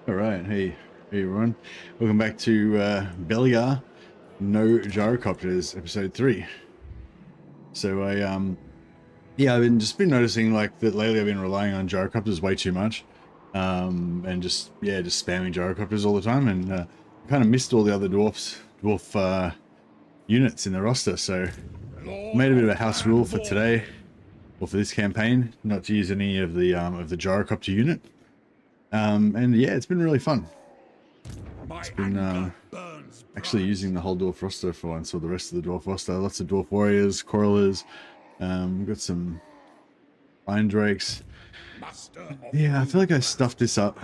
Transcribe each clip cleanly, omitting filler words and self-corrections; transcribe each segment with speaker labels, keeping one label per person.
Speaker 1: All right, hey everyone, welcome back to Belegar, no gyrocopters, episode 3. So yeah, I've been noticing like that lately. I've been relying on gyrocopters way too much, and just spamming gyrocopters all the time, and I kind of missed all the other dwarf units in the roster. So I made a bit of a house rule for today, or for this campaign, not to use any of the gyrocopter unit. And yeah, it's been really fun. It's been actually using the whole dwarf roster for once, or the rest of the dwarf roster. Lots of dwarf warriors, correlers. We've got some iron drakes. Yeah, I feel like I stuffed this up.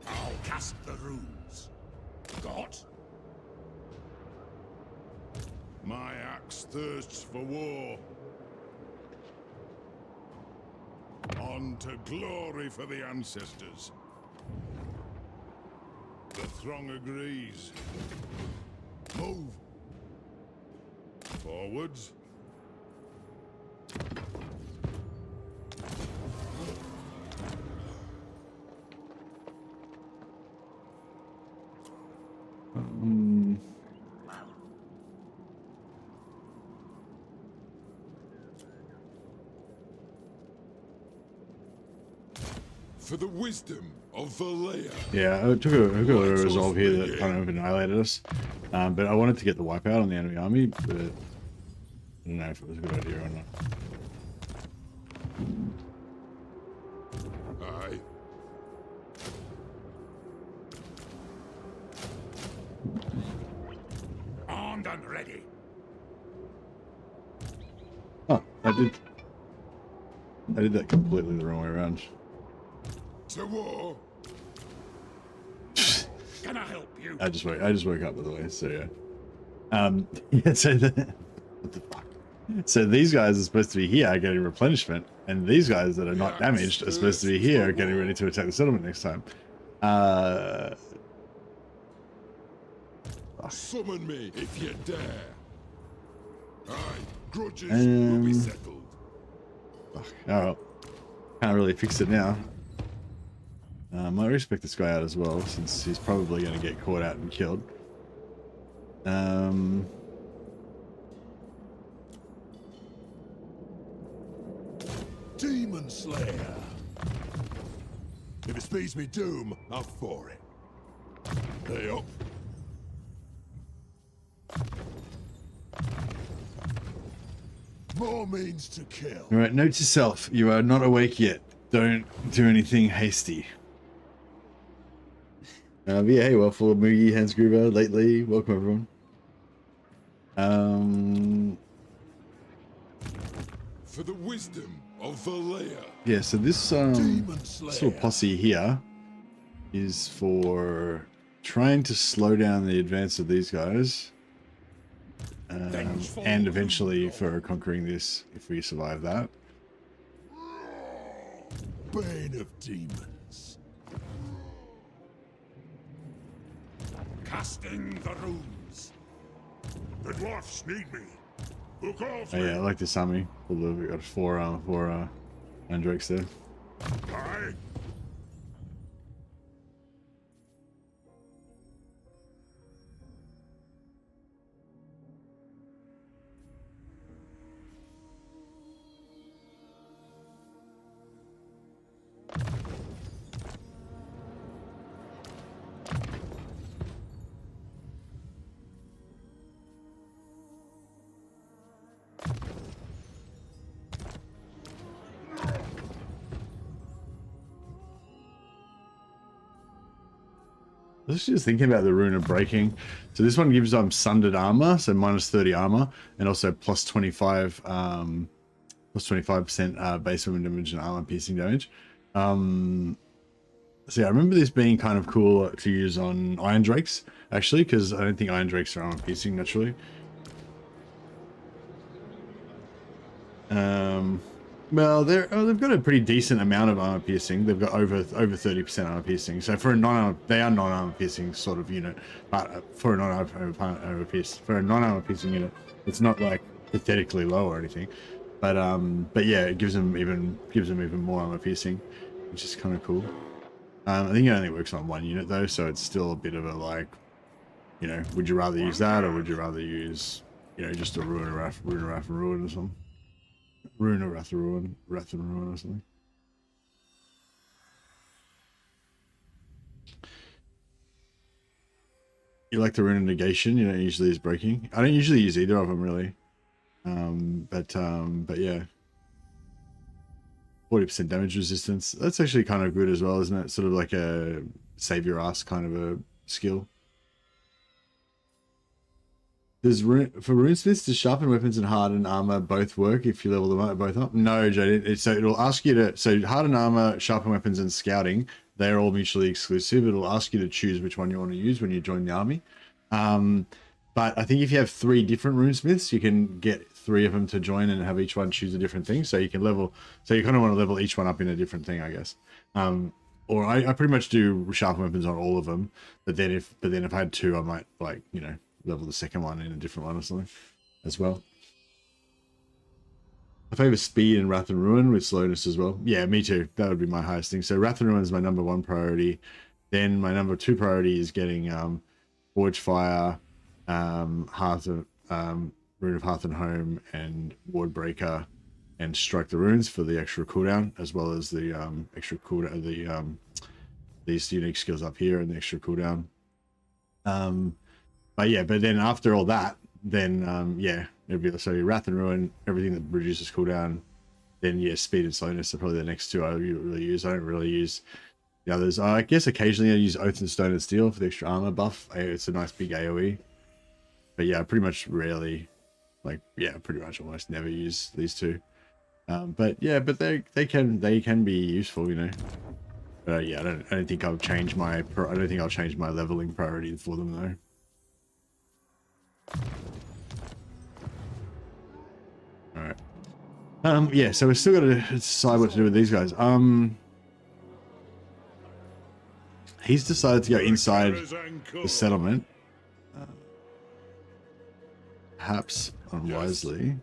Speaker 2: I'll cast the runes. Got? My axe thirsts for war. On to glory for the ancestors. The throng agrees. Move. Forwards. For the wisdom of Valea.
Speaker 1: Yeah, I took a resolve here that kind of annihilated us, but I wanted to get the wipeout on the enemy army, but I don't know if it was a good idea or not.
Speaker 2: Aye. Armed and ready.
Speaker 1: Oh, I did that completely the wrong way around.
Speaker 2: To war. Can I help you?
Speaker 1: I just woke up, by the way, so yeah. Yeah, so what the fuck? So these guys are supposed to be here getting replenishment, and these guys that are not damaged are supposed to be here getting ready to attack the settlement next time.
Speaker 2: Summon me if you dare. Aye, grudges will be settled.
Speaker 1: Fuck. Oh well. Can't really fix it now. Might respect this guy out as well, since he's probably going to get caught out and killed.
Speaker 2: Demon Slayer. If it speeds me doom, I'm for it. Hey up. More means to kill.
Speaker 1: Alright, note to self, you are not awake yet. Don't do anything hasty. Yeah, hey, well, full of Moogie, Hans Gruber, lately. Welcome, everyone.
Speaker 2: For the wisdom of Valea.
Speaker 1: Yeah, so this little posse here is for trying to slow down the advance of these guys, and eventually for conquering this if we survive that.
Speaker 2: Bane of demons. Casting the runes. The dwarfs need me. Look off.
Speaker 1: Oh, yeah, I like this army. Although we got four mandrakes there.
Speaker 2: Aye.
Speaker 1: I was just thinking about the Rune of Breaking. So this one gives sundered armor, so minus 30 armor, and also plus 25 25% base weapon damage and armor piercing damage. So yeah, I remember this being kind of cool to use on Iron Drakes, actually, because I don't think Iron Drakes are armor piercing naturally. Well, they've got a pretty decent amount of armor piercing. They've got over 30% armor piercing. So for a non-armor, they are non-armor piercing sort of unit. But for a non-armor piercing unit, it's not like pathetically low or anything. But yeah, it gives them even more armor piercing, which is kind of cool. I think it only works on one unit though, so it's still a bit of a like, you know, would you rather use that or would you rather use, you know, just a Rune or Rune or something? Rune or Wrath and Ruin or something. You like the Rune of Negation? You don't usually use Breaking. I don't usually use either of them really. But yeah. 40% damage resistance. That's actually kind of good as well, isn't it? Sort of like a save your ass kind of a skill. Does for runesmiths, does sharpen weapons and harden armor both work if you level them both up? No, Jade. So it'll ask you to. So harden armor, sharpen weapons, and scouting. They're all mutually exclusive. It'll ask you to choose which one you want to use when you join the army. But I think if you have 3 different runesmiths, you can get 3 of them to join and have each one choose a different thing. So you can level. So you kind of want to level each one up in a different thing, I guess. Or I pretty much do sharpen weapons on all of them. But then if I had 2, I might like, you know, level the second one in a different one or something as well. I favor speed and Wrath and Ruin with slowness as well. Yeah, me too. That would be my highest thing. So Wrath and Ruin is my number 1 priority. Then my number 2 priority is getting Forge Fire, Hearth of Rune of Hearth and Home, and Ward Breaker, and Strike the Runes for the extra cooldown, as well as the extra cooldown, these unique skills up here and the extra cooldown. But yeah, but then after all that, then yeah, it'd be so Wrath and Ruin, everything that reduces cooldown. Then yeah, speed and slowness are probably the next 2 I really use. I don't really use the others. I guess occasionally I use Oath and Stone and Steel for the extra armor buff. It's a nice big AoE. But yeah, I pretty much rarely, like yeah, pretty much almost never use these 2. But yeah, but they can be useful, you know. But yeah, I don't think I'll change my leveling priority for them though. All right. Yeah, so we're still got to decide what to do with these guys. He's decided to go inside the settlement. Perhaps unwisely.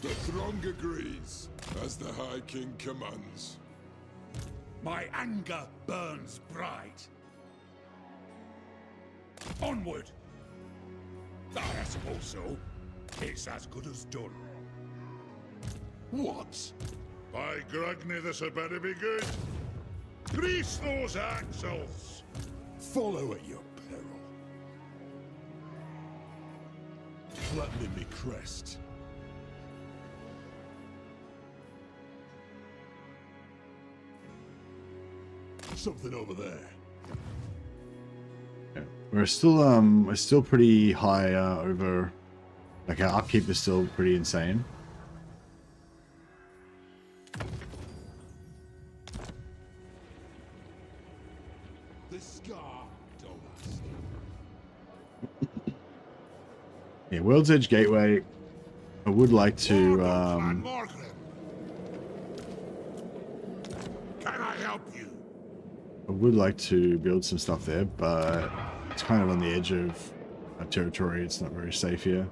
Speaker 2: The throng agrees, as the High King commands.
Speaker 3: My anger burns bright. Onward! I suppose so. It's as good as done.
Speaker 2: What?
Speaker 3: By Grugny, this had better be good. Grease those axles!
Speaker 2: Follow at your peril. Flattening me crest. Something over there.
Speaker 1: Yeah. We're still pretty high over, like our upkeep is still pretty insane.
Speaker 2: This scar don't last.
Speaker 1: Yeah, World's Edge Gateway. I would like to
Speaker 3: Can I help you?
Speaker 1: I would like to build some stuff there, but it's kind of on the edge of our territory. It's not very safe here.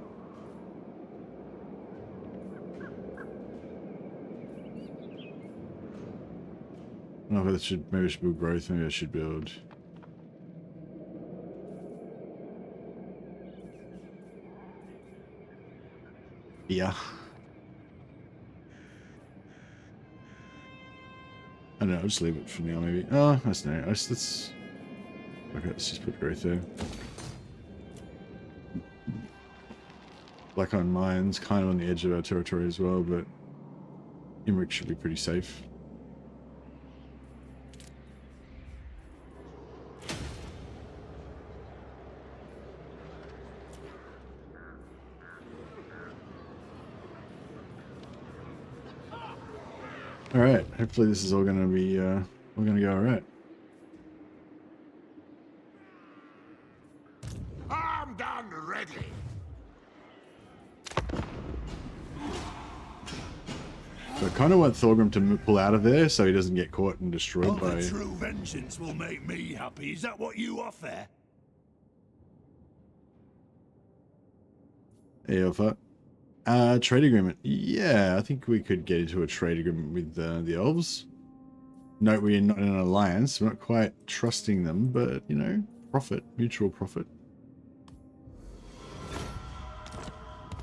Speaker 1: I don't know if maybe I should build growth, maybe I should build yeah. I don't know, I'll just leave it for now maybe. Oh, that's no. Let's okay, let's just put growth there. Black Iron Mines kind of on the edge of our territory as well, but Imric should be pretty safe. All right. Hopefully this is all going to be all going to go all right.
Speaker 3: I'm done ready.
Speaker 1: kind of want Thorgrim to pull out of there so he doesn't get caught and destroyed by...
Speaker 2: True vengeance will make me happy. Is that what you offer?
Speaker 1: Hey, offer. Trade agreement. Yeah, I think we could get into a trade agreement with the elves. Note we're not in an alliance. We're not quite trusting them, but, you know, profit. Mutual profit.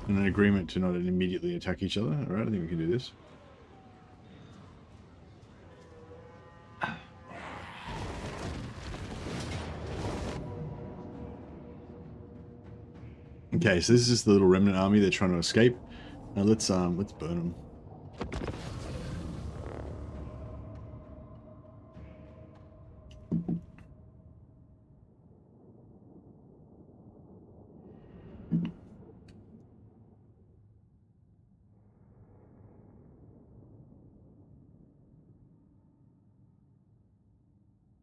Speaker 1: And an agreement to not immediately attack each other. Alright, I think we can do this. Okay, so this is the little remnant army. They're trying to escape. Now let's burn them.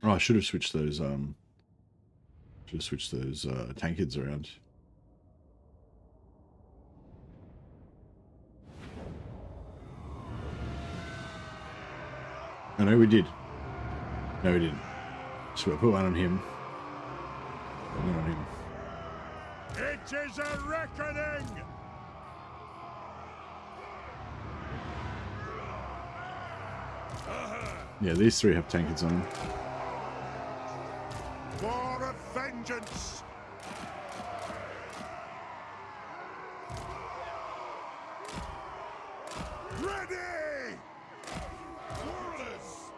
Speaker 1: Oh, I should have switched those tankards around. Oh, no, we did. No, we didn't. So we'll put one on him. One on him.
Speaker 3: It is a reckoning!
Speaker 1: Yeah, these three have tankards on them.
Speaker 3: War of vengeance! Ready! Warless!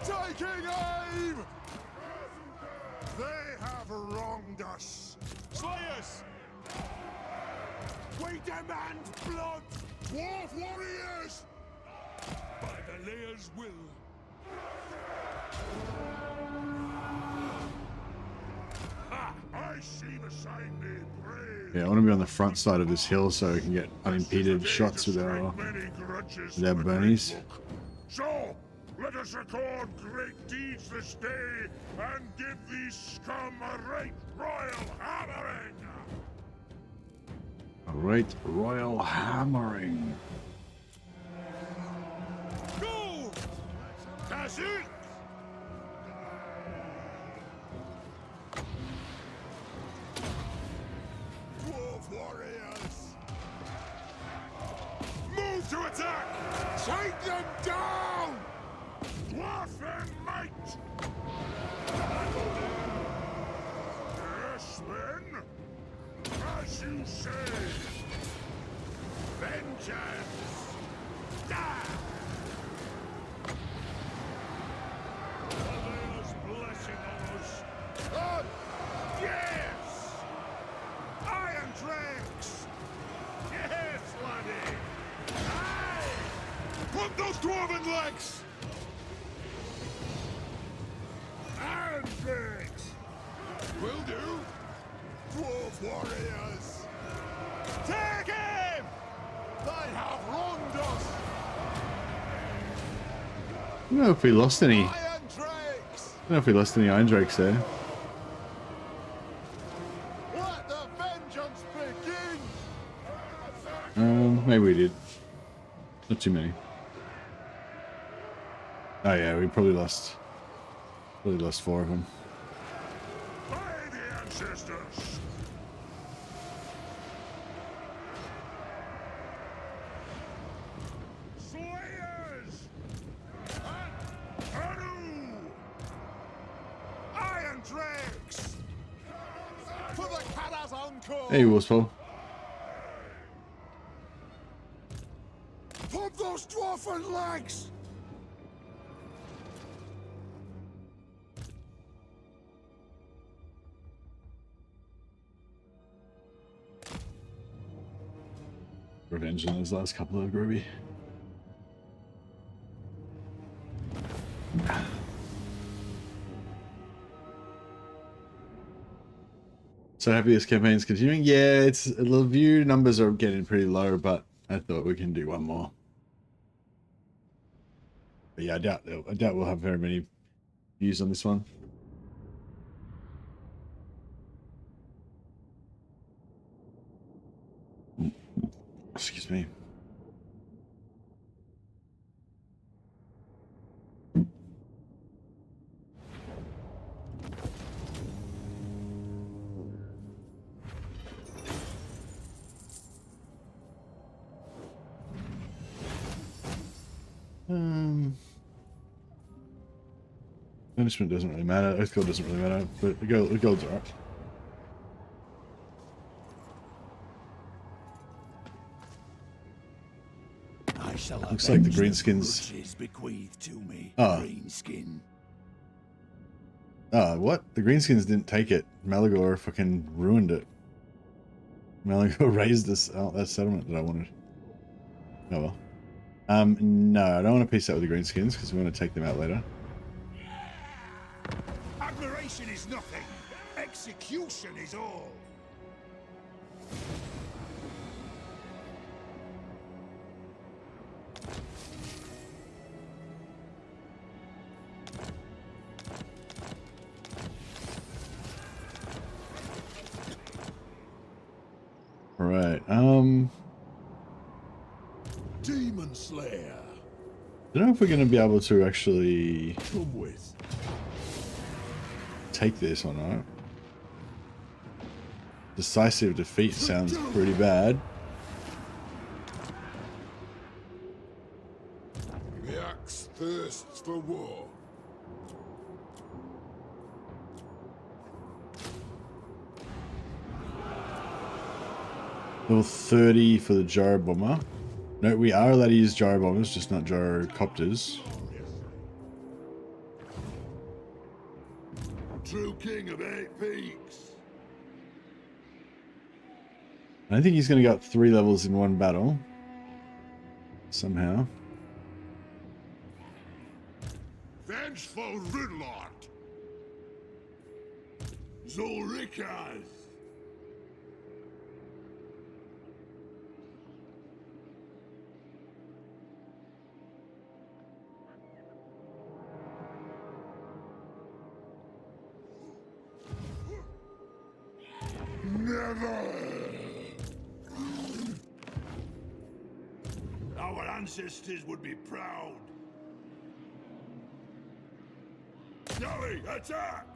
Speaker 3: Taking aim! They have wronged us. Slayers! We demand blood! Dwarf warriors! By the Layer's will. Ha! I see the sign they brave.
Speaker 1: Yeah, I want to be on the front side of this hill so we can get unimpeded shots with our bunnies.
Speaker 3: So, let us record great deeds this day and give these scum a right royal hammering!
Speaker 1: Alright, royal hammering.
Speaker 3: Go! That's it! Dwarf warriors! Move to attack! Take them down! Dwarf and might! Yes, then. As you say. Vengeance! Die! There's blessing on us. Oh, yes! Iron drakes! Yes, laddie! Aye! Put those dwarven legs! Iron drakes! Will do! Dwarf warriors! Take him! They have wronged us!
Speaker 1: I don't know if we lost any. I
Speaker 3: Iron drakes!
Speaker 1: don't know if we lost any iron drakes there.
Speaker 3: Let the vengeance begin!
Speaker 1: Maybe we did. Not too many. Oh yeah, we probably lost 4 of them.
Speaker 3: By the ancestors! Slayers! Anu! Iron drakes! For the Kada's uncle!
Speaker 1: Hey, Wolfsfall.
Speaker 3: Pump those dwarfen legs!
Speaker 1: Revenge on those last couple of Groovy. So happy this campaign's continuing. Yeah, it's the view numbers are getting pretty low, but I thought we can do one more. But yeah, I doubt we'll have very many views on this one. Excuse me. Punishment doesn't really matter. Oath Gold doesn't really matter, but the gold's alright. Looks like the greenskins.
Speaker 2: Bequeathed to me.
Speaker 1: Oh.
Speaker 2: Greenskin.
Speaker 1: Ah, what? The greenskins didn't take it. Belegar fucking ruined it. Belegar raised this that settlement that I wanted. Oh well. No, I don't want to piece out with the greenskins because we want to take them out later.
Speaker 3: Admiration is nothing. Execution is all.
Speaker 1: Right.
Speaker 2: Demon Slayer.
Speaker 1: I don't know if we're going to be able to actually
Speaker 2: Come with.
Speaker 1: take this or not. Decisive defeat sounds pretty bad.
Speaker 2: The axe thirsts for war.
Speaker 1: Level 30 for the gyro bomber. No, we are allowed to use gyro bombers, just not gyrocopters.
Speaker 2: True king of 8 peaks.
Speaker 1: I think he's going to get 3 levels in one battle. Somehow.
Speaker 3: Vengeful Runelord.
Speaker 2: Zulrikas.
Speaker 3: Never. Our ancestors would be proud. Joey, attack!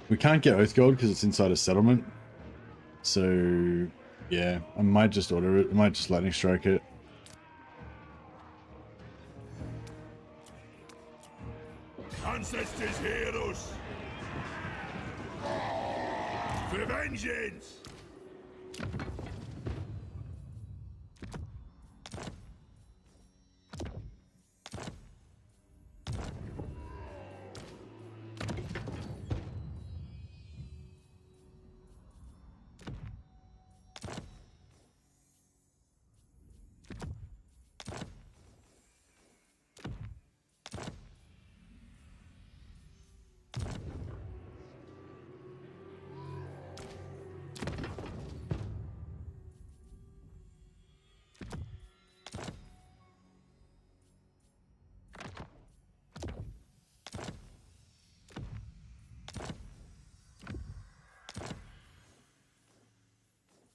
Speaker 1: We can't get Oath Gold because it's inside a settlement. So, yeah, I might just order it. I might just lightning strike it.
Speaker 3: Ancestors hear us! For vengeance!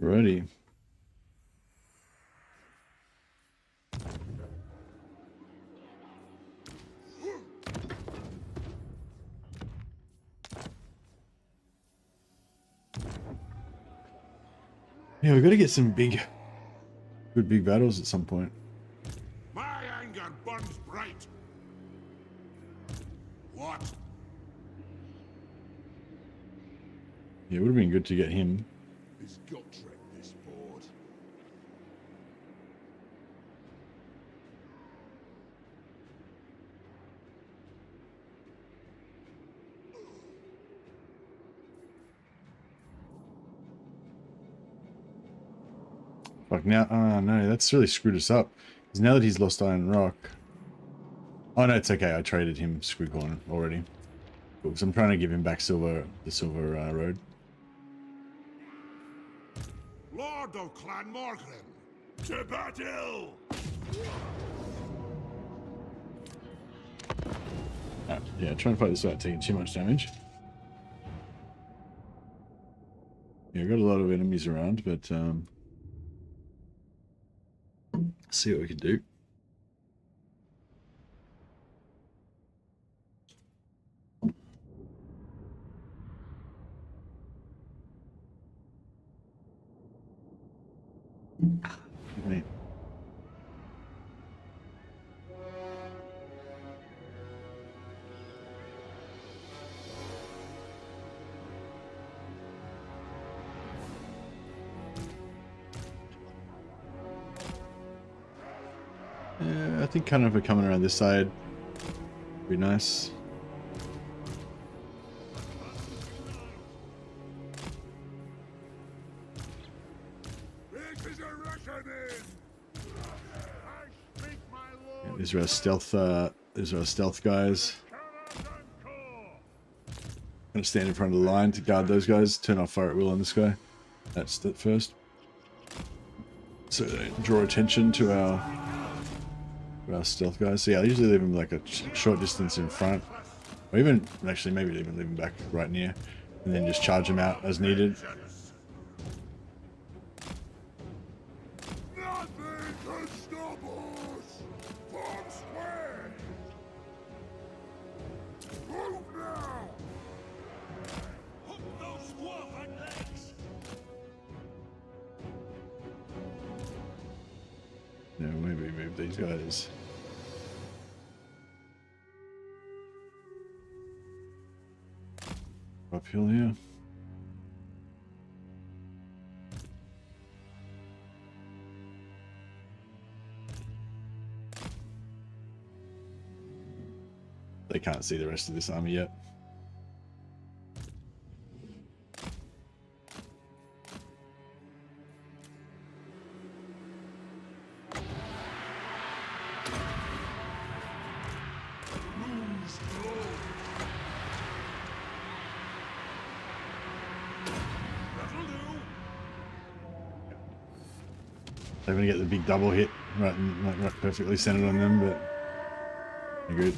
Speaker 1: Righty. Yeah, we've got to get some good big battles at some point.
Speaker 3: My anger burns bright. What?
Speaker 1: Yeah, it would have been good to get him.
Speaker 2: Is Gotrek this board?
Speaker 1: Fuck now. Oh no, that's really screwed us up. Because now that he's lost Iron Rock. Oh no, it's okay. I traded him Squidcorn already. Cool, because I'm trying to give him back the silver road.
Speaker 3: Lord of Clan Morgrim, to battle!
Speaker 1: Yeah, trying to fight this without taking too much damage. Yeah, we've got a lot of enemies around, but see what we can do. Me. Yeah, I think kind of coming around this side would be nice. Yeah, these are our stealth guys. Gonna stand in front of the line to guard those guys. Turn off fire at will on this guy. That's the first. So they draw attention to our stealth guys. So yeah, I usually leave them like a short distance in front, or even actually maybe even leave them back right near, and then just charge them out as needed.
Speaker 3: Nothing can stop us from square. Move now. Hook those dwarf legs.
Speaker 1: Yeah, maybe move these guys. Uphill here. They can't see the rest of this army yet. They're gonna get the big double hit right perfectly centered on them, but they're good.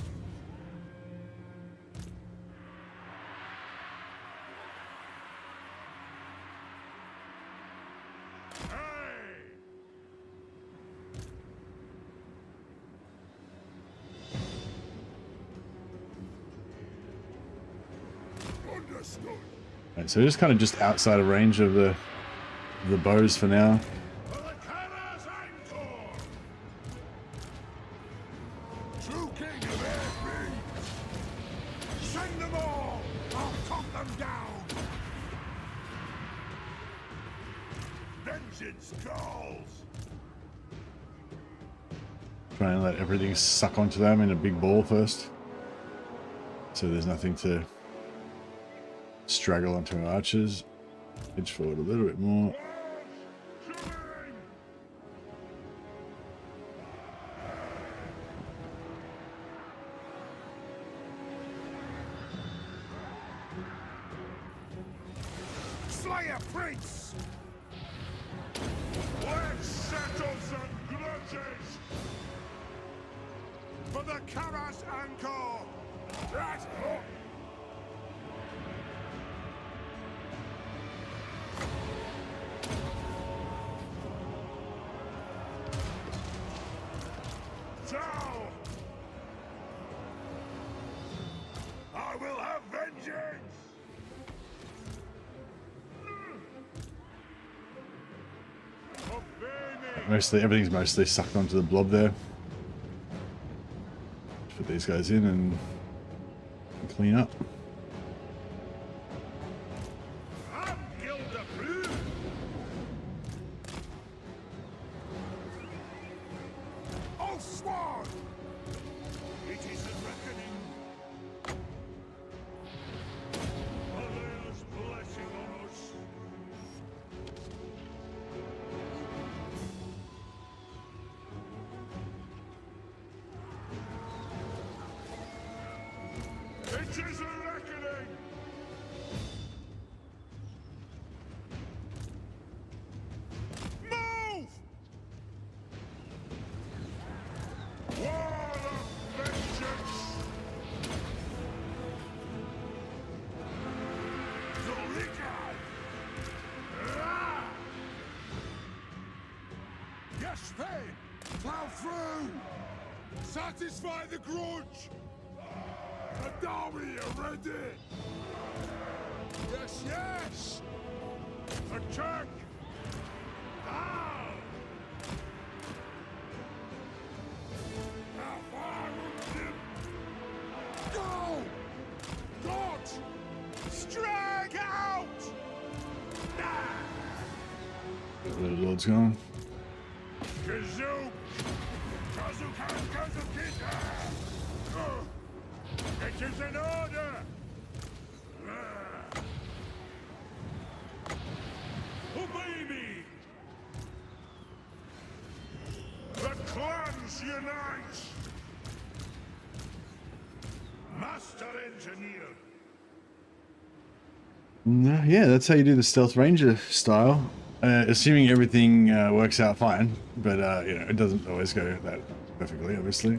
Speaker 1: Right, so just kind of just outside of range of the bows for now. Try and let everything suck onto them in a big ball first, so there's nothing to straggle onto our archers. Edge forward a little bit more.
Speaker 3: Slayer Prince! Let's settle some grudges! For the Karas Anchor! That's hook! Now! I will have vengeance!
Speaker 1: Mostly, everything's mostly sucked onto the blob there. Put these guys in and clean up.
Speaker 2: Plow through! Satisfy the grudge! And are we ready? Yes, yes!
Speaker 3: Attack! Now!
Speaker 1: lord's gone.
Speaker 3: Kazoo! Kazuka! Kazukita! It is an order! Obey me! The clans unite! Master Engineer!
Speaker 1: Yeah, that's how you do the stealth ranger style. Assuming everything works out fine, but you know, it doesn't always go that perfectly, obviously.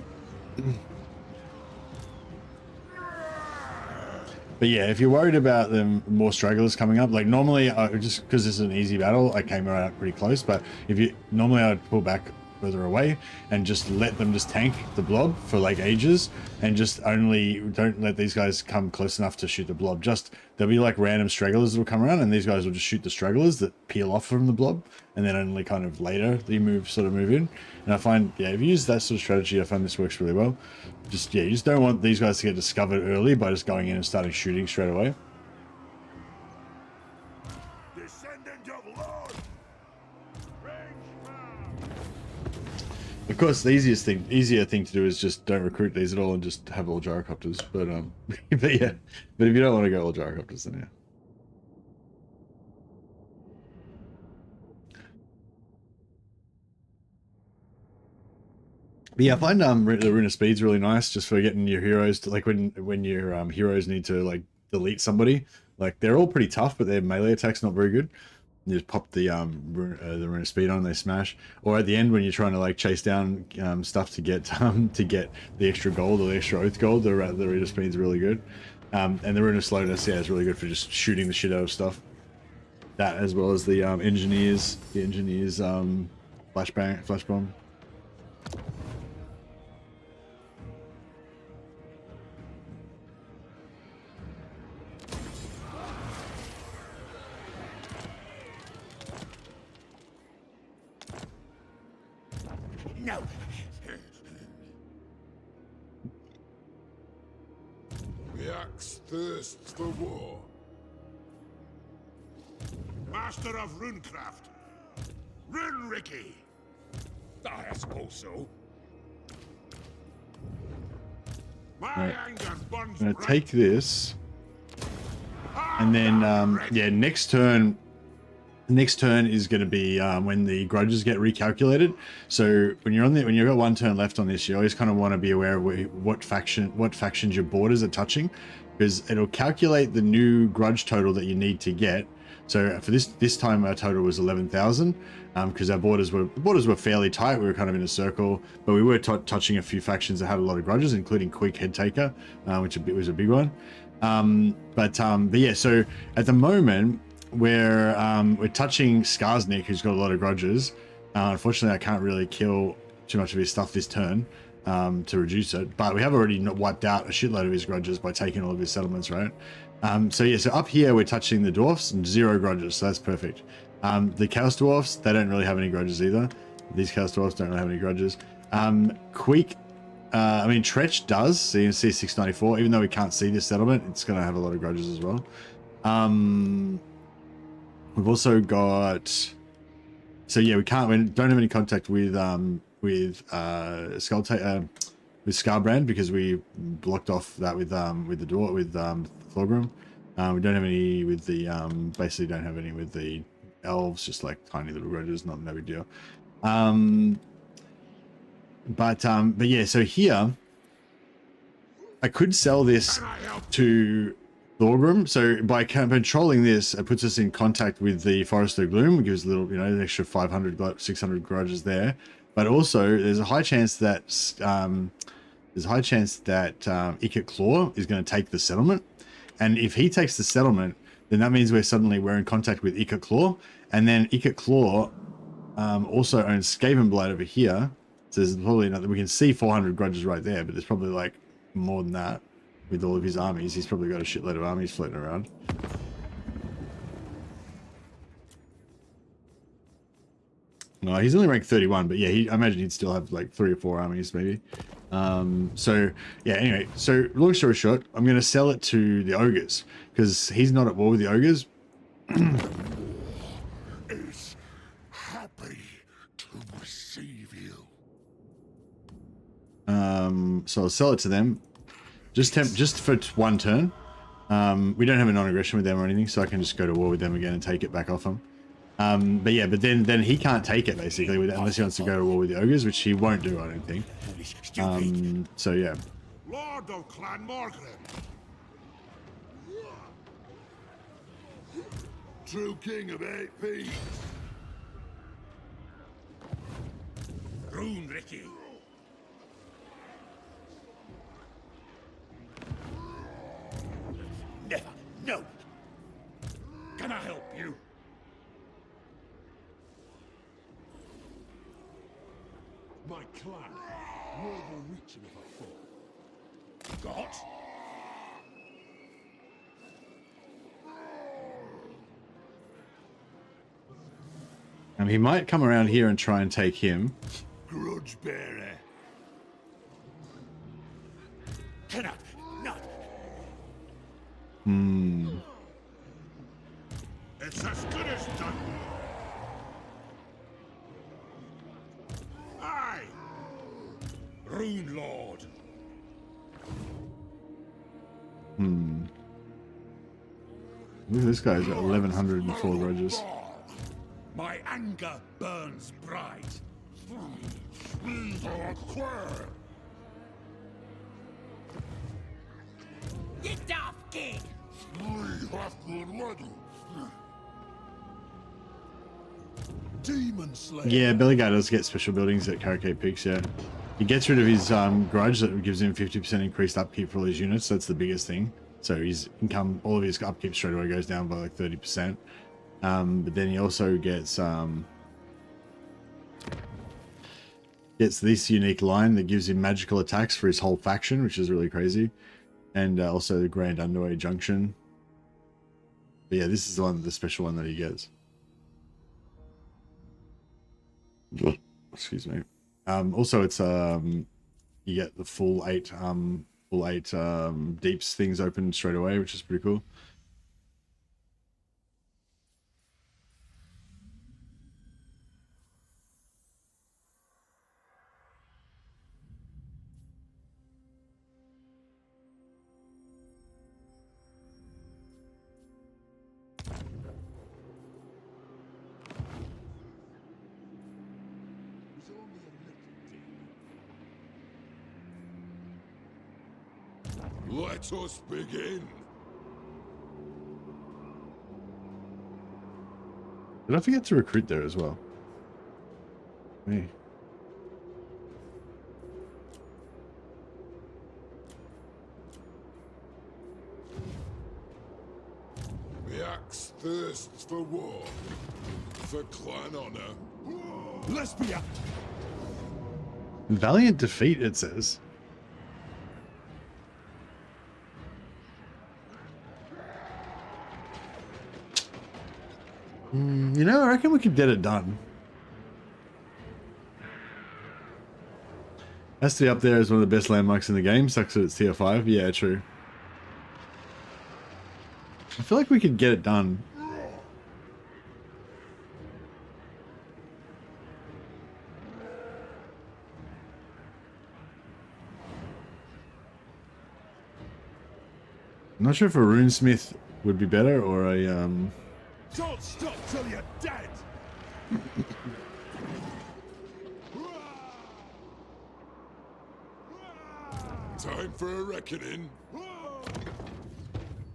Speaker 1: But yeah, if you're worried about them more stragglers coming up, like normally, just because this is an easy battle, I came around pretty close. But if you normally, I'd pull back further away and just let them just tank the blob for like ages, and just only don't let these guys come close enough to shoot the blob. Just there'll be like random stragglers that will come around, and these guys will just shoot the stragglers that peel off from the blob, and then only kind of later you sort of move in. And I find, yeah, if you use that sort of strategy, I find this works really well. Just, yeah, you just don't want these guys to get discovered early by just going in and starting shooting straight away.
Speaker 3: Descendant of Lord!
Speaker 1: Of course, the easier thing to do is just don't recruit these at all and just have all gyrocopters. But but yeah, but if you don't want to go all gyrocopters, then yeah. But yeah, I find the Rune of Speed's really nice just for getting your heroes to, like, when your heroes need to like delete somebody. Like, they're all pretty tough, but their melee attack's not very good. You just pop the Rune of Speed on, they smash. Or at the end when you're trying to like chase down stuff to get the extra gold or the extra oath gold, the Rune of Speed's really good. And the Rune of Slowness, yeah, is really good for just shooting the shit out of stuff. That, as well as the engineers flash bomb.
Speaker 3: No!
Speaker 2: The axe thirsts for war.
Speaker 3: Master of Runecraft! Rune Ricky! I suppose so. My anger burns
Speaker 1: I'm gonna
Speaker 3: bright.
Speaker 1: take this, and then yeah, next turn is going to be when the grudges get recalculated. So when you've got one turn left on this, you always kind of want to be aware of what factions your borders are touching, because it'll calculate the new grudge total that you need to get. So for this time our total was 11,000, because our borders were fairly tight. We were kind of in a circle, but we were touching a few factions that had a lot of grudges, including Quick Head Taker, which was a big one. But yeah, so at the moment we're touching Skarsnik, who's got a lot of grudges. Unfortunately, I can't really kill too much of his stuff this turn to reduce it, but we have already wiped out a shitload of his grudges by taking all of his settlements, right? So yeah, so up here we're touching the Dwarfs and 0 grudges, so that's perfect. The Chaos Dwarfs, they don't really have any grudges either. These Chaos Dwarfs don't really have any grudges. Tretch does, so you can see 694, even though we can't see this settlement, it's going to have a lot of grudges as well. We've also got, so yeah, we don't have any contact with Scarbrand, because we blocked off that with Thorgrim. We don't have any with the basically don't have any with the elves, just like tiny little grudges, no big deal. But yeah, so here I could sell this to Thorgrim. So by controlling this, it puts us in contact with the Forest of Gloom, gives a little, an extra 500, 600 grudges there. But also, there's a high chance that Ikit Claw is going to take the settlement, and if he takes the settlement, then that means we're in contact with Ikit Claw, and then Ikit Claw also owns Skavenblight over here. So there's probably another. We can see 400 grudges right there, but there's probably like more than that with all of his armies. He's probably got a shitload of armies floating around. No, he's only ranked 31, but yeah, I imagine he'd still have like 3 or 4 armies maybe. So yeah, anyway, so long story short, I'm going to sell it to the ogres because he's not at war with the ogres.
Speaker 3: It's happening. receive you.
Speaker 1: So I'll sell it to them. Just for one turn. We don't have a non-aggression with them or anything, so I can just go to war with them again and take it back off them. But yeah, but then he can't take it basically unless he wants to go to war with the ogres, which he won't do, I don't think. So yeah.
Speaker 3: Lord of Clan Morgan. True king of 8 peas. Rune, Ricky. Never. No. Can I help you? My clan. More than reaching if I fall. Got?
Speaker 1: He might come around here and try and take him.
Speaker 3: Grudge bearer. Cannot. Not. It's as good as done. Aye. Rune Lord.
Speaker 1: Look at this guy's got 1104 grudges.
Speaker 3: My anger burns bright. Get off, kid! Demon Slayer.
Speaker 1: Yeah, Belegar does get special buildings at Caracate Peaks, yeah. He gets rid of his grudge that gives him 50% increased upkeep for all his units, so that's the biggest thing. So his income, all of his upkeep straight away goes down by like 30%. But then he also gets this unique line that gives him magical attacks for his whole faction, which is really crazy. And also the Grand Underway Junction. But yeah, this is the special one that he gets. Excuse me. Also, it's you get the full eight deeps things open straight away, which is pretty cool.
Speaker 3: Let us begin.
Speaker 1: Did I forget to recruit there as well? Me.
Speaker 3: The axe thirsts for war, for clan honor. Let's be up.
Speaker 1: Valiant defeat, it says. You know, I reckon we could get it done. Has to be up there as one of the best landmarks in the game. Sucks that it's tier 5. Yeah, true. I feel like we could get it done. I'm not sure if a runesmith would be better or a
Speaker 3: Don't stop till you're dead. Time for a reckoning.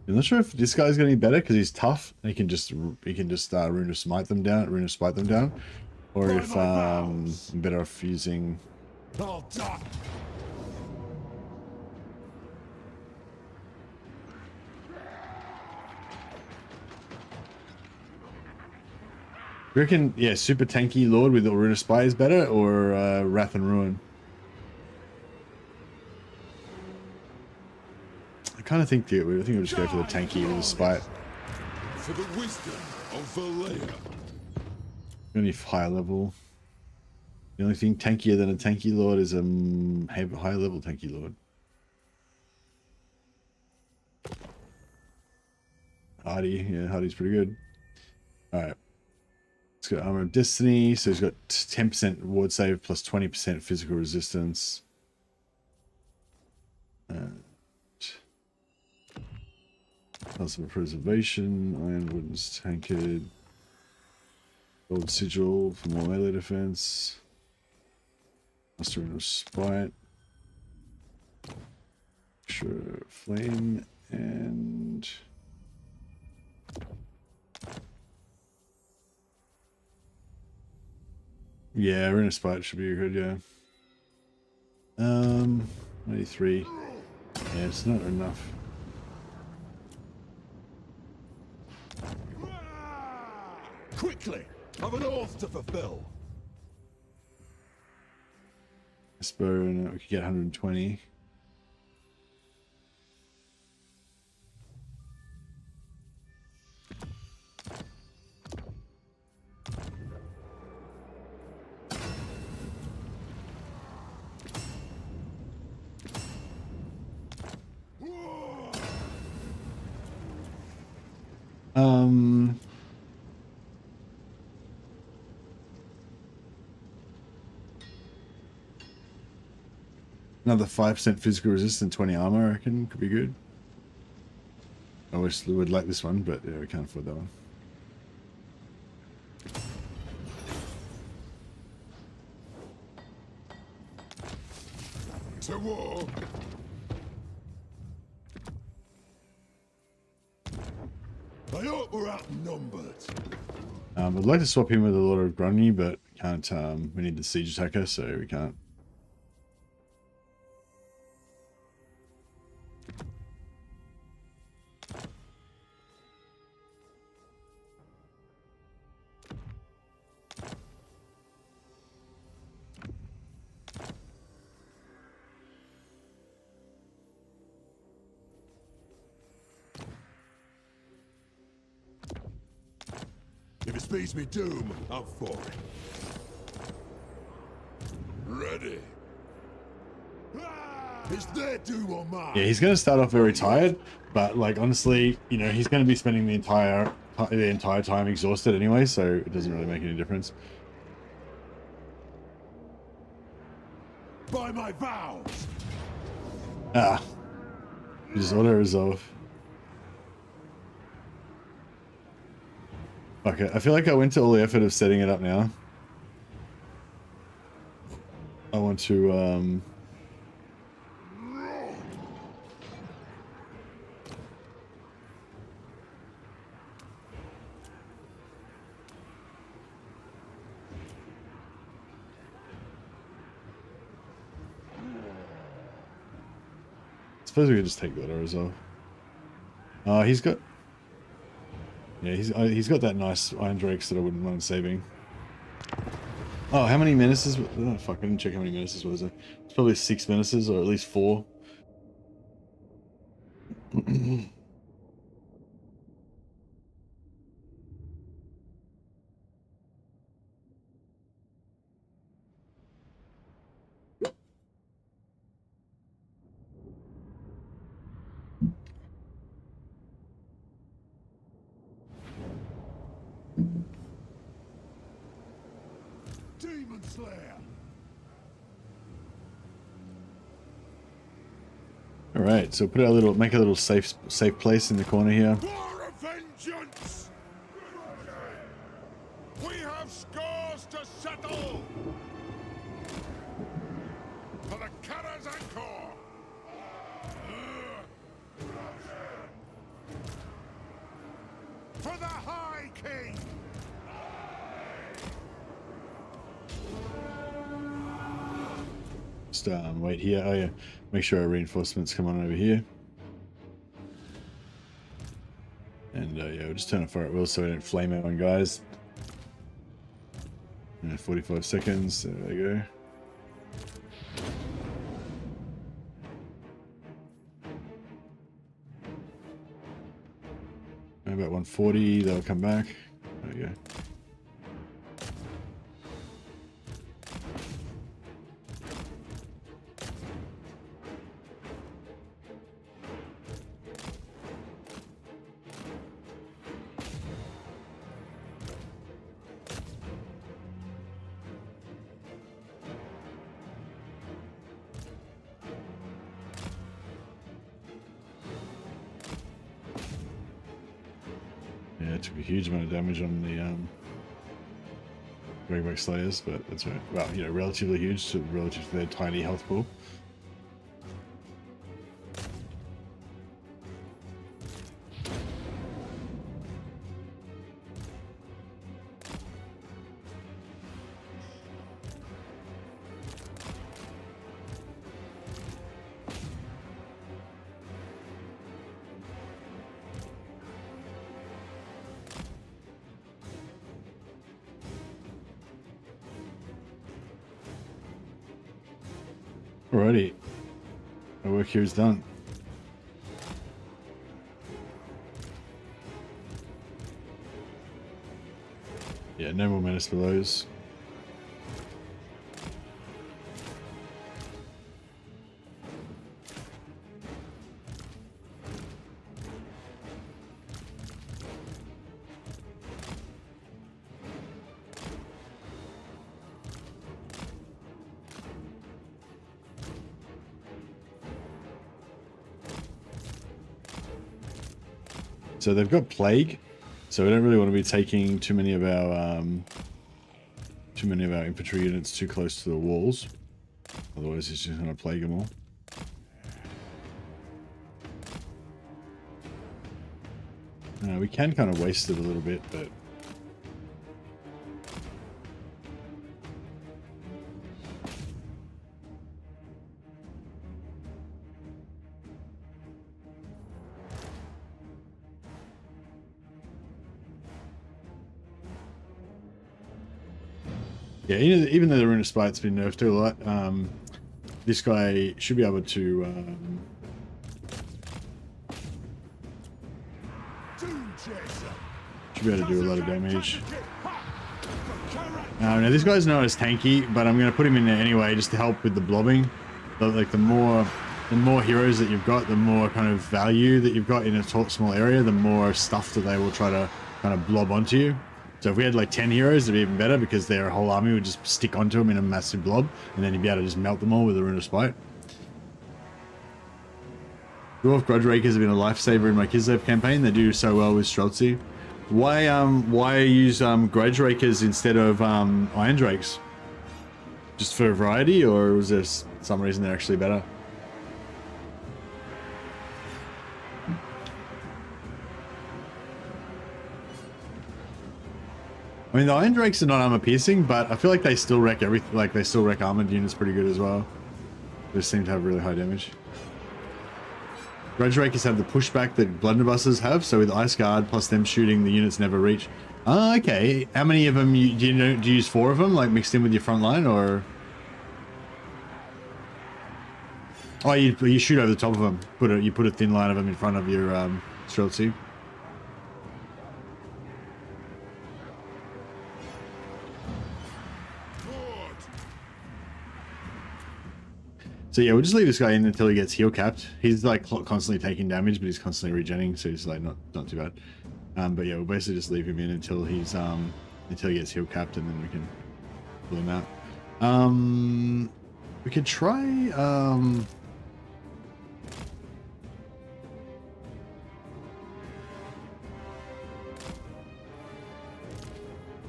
Speaker 1: I'm not sure if this guy's gonna be better because he's tough and he can just rune of smite them down, or if I'm better off using.
Speaker 3: I'll die.
Speaker 1: You reckon, yeah, super tanky lord with the Rune of Spite is better, or Wrath and Ruin? I kind of think we'll just go for the tanky with the Spite.
Speaker 3: For the wisdom of Valea.
Speaker 1: Only higher level. The only thing tankier than a tanky lord is a higher level tanky lord. Hardy, yeah, Hardy's pretty good. All right. Let's got Armor of Destiny, so he's got 10% ward save plus 20% physical resistance. Possible preservation, Iron Wooden's Tankard, Gold Sigil for more melee defense, Master of Spite, sure, Flame, and yeah, Rune of Spite should be good, yeah. 93. Yeah, it's not enough.
Speaker 2: Quickly! I've an oath to fulfill.
Speaker 1: Bow, and we could get 120. Another 5% physical resistance, 20 armor, I reckon could be good. I wish we would like this one, but yeah, we can't afford that one.
Speaker 2: To war. I hope we're outnumbered.
Speaker 1: I'd like to swap him with a lot of Grudge, but can't. We need the siege attacker, so we can't.
Speaker 2: If it speeds me doom, I'm for it. Ready. Is their doom or mine?
Speaker 1: Yeah, he's going to start off very tired, but like honestly, you know, he's going to be spending the entire time exhausted anyway, so it doesn't really make any difference.
Speaker 2: By my vows.
Speaker 1: Ah, just auto resolve. Okay, I feel like I went to all the effort of setting it up now. I want to suppose we could just take the auto resolve. He's got. Yeah, he's got that nice Iron Drakes that I wouldn't mind saving. Oh, how many menaces? Oh, fuck, I didn't check how many menaces was it. It's probably 6 menaces, or at least 4.
Speaker 2: Demon Slayer.
Speaker 1: All right, so put our little, make a little safe place in the corner here.
Speaker 3: For a vengeance! We have scores to settle! For the Kara's Anchor! For the High King!
Speaker 1: Just wait here. Oh yeah, make sure our reinforcements come on over here. And yeah, we'll just turn it fire at will so we don't flame out on guys. 45 seconds. There we go. About 140, they'll come back. There we go. took a huge amount of damage on the Greyback Slayers, but that's right. Well, you know, relatively huge relative to their tiny health pool. Alrighty, our work here is done. Yeah, no more menace belows. So they've got plague, so we don't really want to be taking too many of our infantry units too close to the walls. Otherwise, it's just going to plague them all. We can kind of waste it a little bit, but yeah, even though the Rune of Spite's been nerfed a lot, this guy should be able to do a lot of damage. Now this guy's not as tanky, but I'm going to put him in there anyway just to help with the blobbing. But like the more heroes that you've got, the more kind of value that you've got in a small area, the more stuff that they will try to kind of blob onto you. So if we had like 10 heroes, it'd be even better because their whole army would just stick onto them in a massive blob, and then you'd be able to just melt them all with the Rune of Spite. Dwarf Grudge Rakers have been a lifesaver in my Kislev campaign. They do so well with Streltsy. Why use Grudge Rakers instead of Iron Drakes? Just for variety, or was there some reason they're actually better? I mean, the Iron Drakes are not armor piercing, but I feel like they still wreck everything. Like they still wreck armored units pretty good as well. They seem to have really high damage. Grudge Rakers have the pushback that Blunderbusters have, so with Ice Guard plus them shooting, the units never reach. Oh, okay. How many of them do you use 4 of them, like mixed in with your front line, or? Oh, you shoot over the top of them. You put a thin line of them in front of your Streltsy. So yeah, we'll just leave this guy in until he gets heal capped. He's like constantly taking damage, but he's constantly regenning, so he's like not too bad. But yeah, we'll basically just leave him in until he's until he gets heal capped, and then we can pull him out. We could try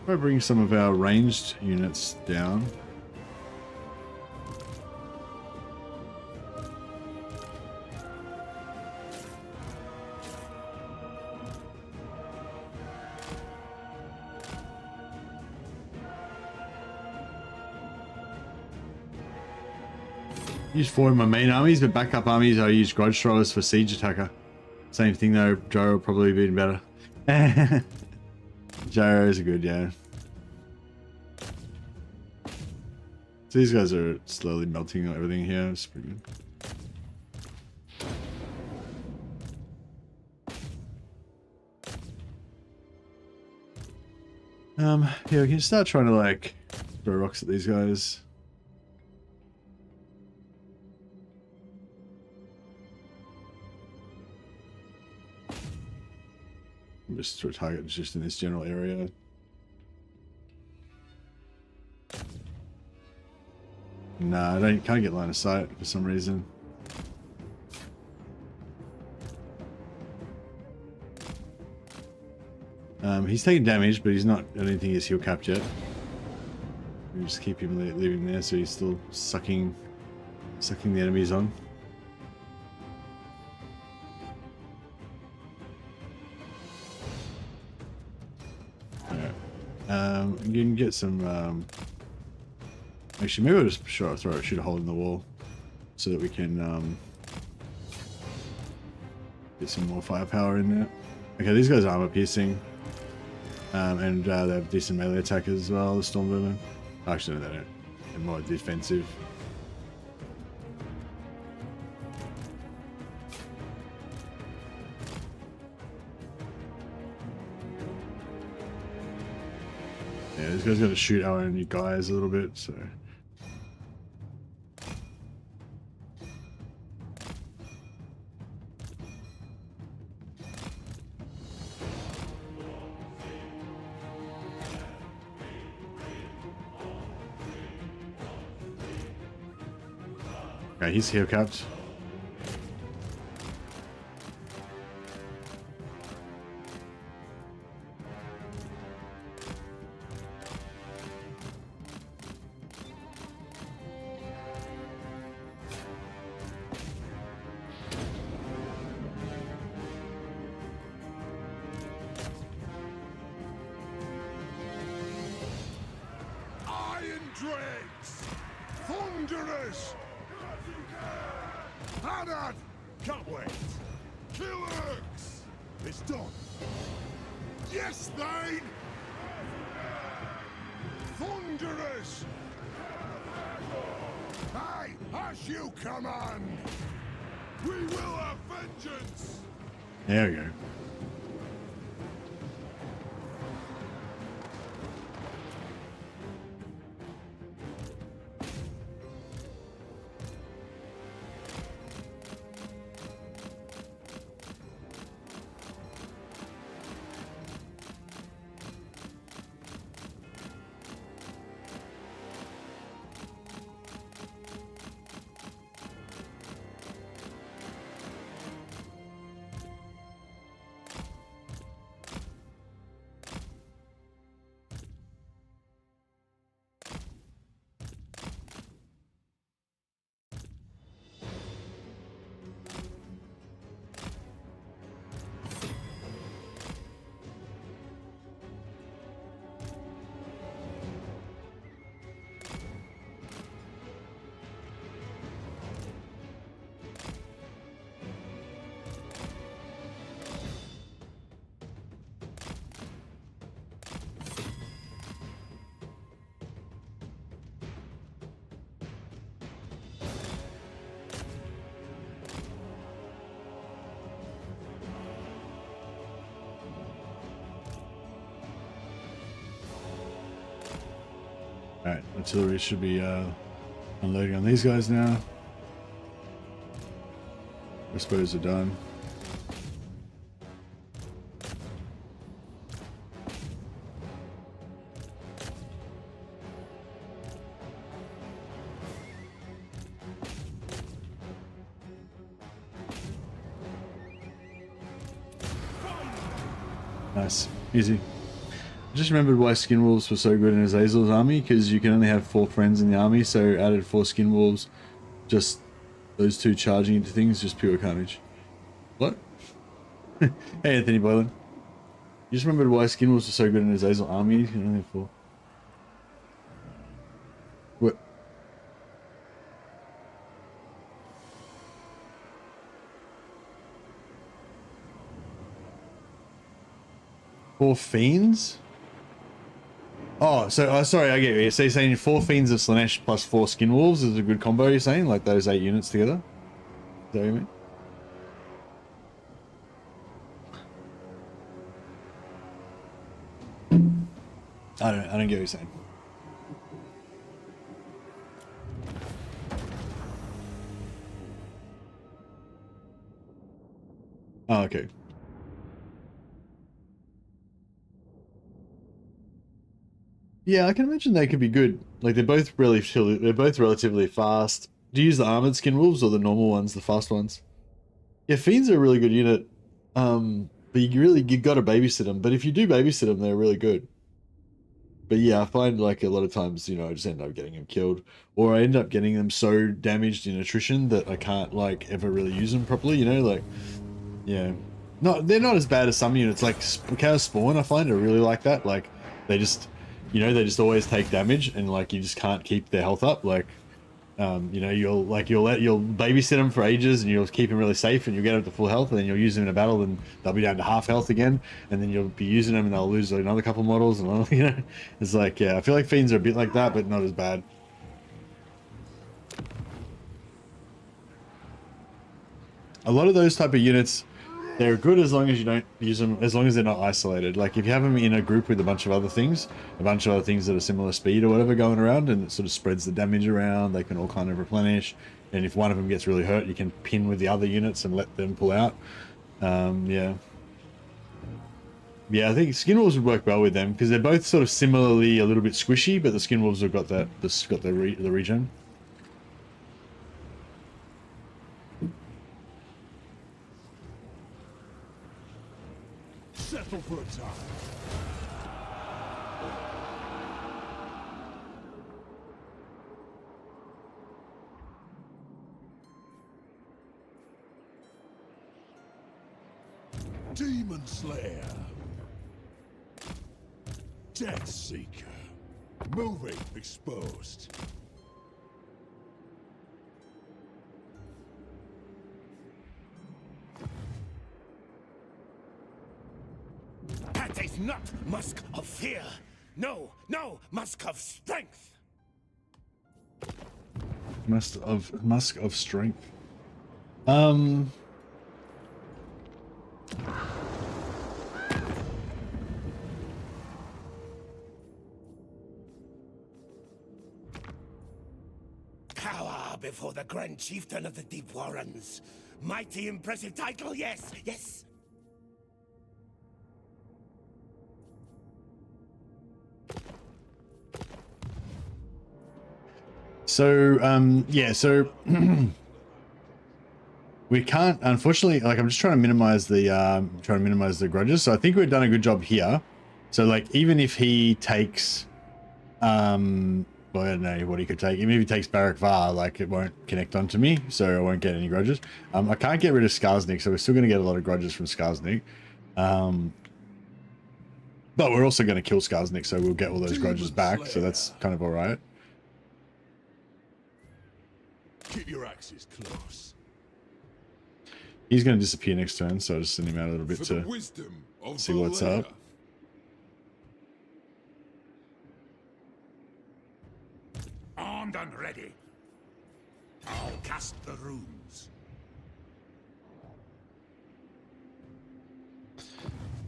Speaker 1: bring some of our ranged units down. Use 4 of my main armies, but backup armies I use Grudge Throwers for Siege Attacker. Same thing though, Gyro will probably be better. Gyros are good, yeah. So these guys are slowly melting everything here, it's pretty good. Yeah, we can start trying to like throw rocks at these guys. Just to target just in this general area. Nah, can't get line of sight for some reason. He's taking damage, but he's not. I don't think he's heal capped yet. We just keep him leaving there, so he's still sucking the enemies on. Alright. You can get some. Actually, maybe I'll just shoot a hole in the wall, so that we can get some more firepower in there. Okay, these guys are armor piercing, and they have decent melee attack as well. The storm vermin. Actually, no, they don't. They're more defensive. Yeah, this guy's got to shoot our own guys a little bit, so. Okay, he's heal capped.
Speaker 3: Iron dregs! Thunderous! Hadad! Can't wait! Killers! It's done! Yes, Thane! Thunderous! Aye, as you command! We will have vengeance!
Speaker 1: There we go. Alright, artillery should be unloading on these guys now. I suppose they're done. Nice, easy. I just remembered why skin wolves were so good in Azazel's army, because you can only have 4 friends in the army, so added 4 skin wolves, just those 2 charging into things, just pure carnage. What? Hey Anthony Boylan. You just remembered why skin wolves were so good in Azazel's army, you can only have 4. What? Four fiends? Oh, so sorry, I get you. So you're saying 4 fiends of Slanesh plus 4 skin wolves is a good combo, you're saying? Like those 8 units together? Is that what you mean? I don't get what you're saying. Oh, okay. Yeah, I can imagine they could be good. Like they're both relatively fast. Do you use the armored skin wolves or the normal ones, the fast ones? Yeah, fiends are a really good unit. But you got to babysit them. But if you do babysit them, they're really good. But yeah, I find like a lot of times, you know, I just end up getting them killed, or I end up getting them so damaged in attrition that I can't like ever really use them properly. You know, like yeah, they're not as bad as some units. Like Cows Spawn, I find are really like that. Like they just, you know, they just always take damage, and like you just can't keep their health up. Like you know, you'll babysit them for ages, and you'll keep them really safe, and you'll get them to full health, and then you'll use them in a battle, and they'll be down to half health again, and then you'll be using them, and they'll lose another couple models, and you know, it's like yeah, I feel like Fiends are a bit like that, but not as bad. A lot of those type of units, they're good as long as you don't use them, as long as they're not isolated. Like if you have them in a group with a bunch of other things that are similar speed or whatever going around, and it sort of spreads the damage around, they can all kind of replenish. And if one of them gets really hurt, you can pin with the other units and let them pull out. Yeah. Yeah, I think Skin Wolves would work well with them because they're both sort of similarly a little bit squishy, but the Skin Wolves have got the regen.
Speaker 2: Settle for a time. Demon Slayer. Death Seeker. Moving exposed.
Speaker 4: That is not musk of fear. No, no, musk of strength.
Speaker 1: Musk of strength.
Speaker 4: Cower before the Grand Chieftain of the Deep Warrens. Mighty impressive title, yes, yes.
Speaker 1: So, yeah, so we can't, unfortunately, like I'm just trying to minimize the grudges. So I think we've done a good job here. So like, even if he takes, well, I don't know what he could take. Even if he takes Barak Var, like it won't connect onto me, so I won't get any grudges. I can't get rid of Skarsnik, so we're still going to get a lot of grudges from Skarsnik. But we're also going to kill Skarsnik, so we'll get all those grudges back. So that's kind of all right.
Speaker 2: Keep your axes close.
Speaker 1: He's going to disappear next turn, so I'll just send him out a little bit
Speaker 2: For
Speaker 1: to
Speaker 2: the wisdom of
Speaker 1: see what's up.
Speaker 2: Belegar.
Speaker 3: Armed and ready. I'll cast the runes.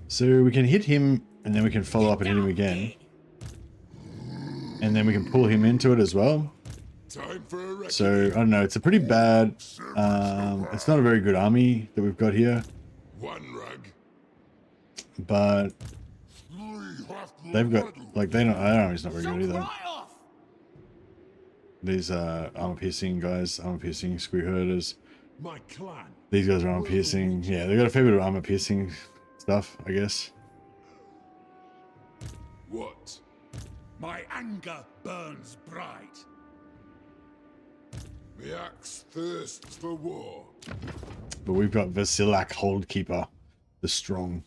Speaker 1: So we can hit him, and then we can follow up and hit him again. And then we can pull him into it as well.
Speaker 2: Time for a reckoning.
Speaker 1: So, I don't know, it's a pretty bad, it's not a very good army that we've got here.
Speaker 2: One rug.
Speaker 1: But
Speaker 2: Three have to
Speaker 1: they've got,
Speaker 2: ready.
Speaker 1: like, their army's not very good either.
Speaker 4: Right off.
Speaker 1: These armor piercing guys, armor piercing screw herders.
Speaker 2: My clan.
Speaker 1: These guys are armor piercing. Yeah, they've got a fair bit of armor piercing stuff, I guess.
Speaker 2: What?
Speaker 3: My anger burns bright.
Speaker 2: The axe thirsts for war.
Speaker 1: But we've got Vasilak Holdkeeper, the strong.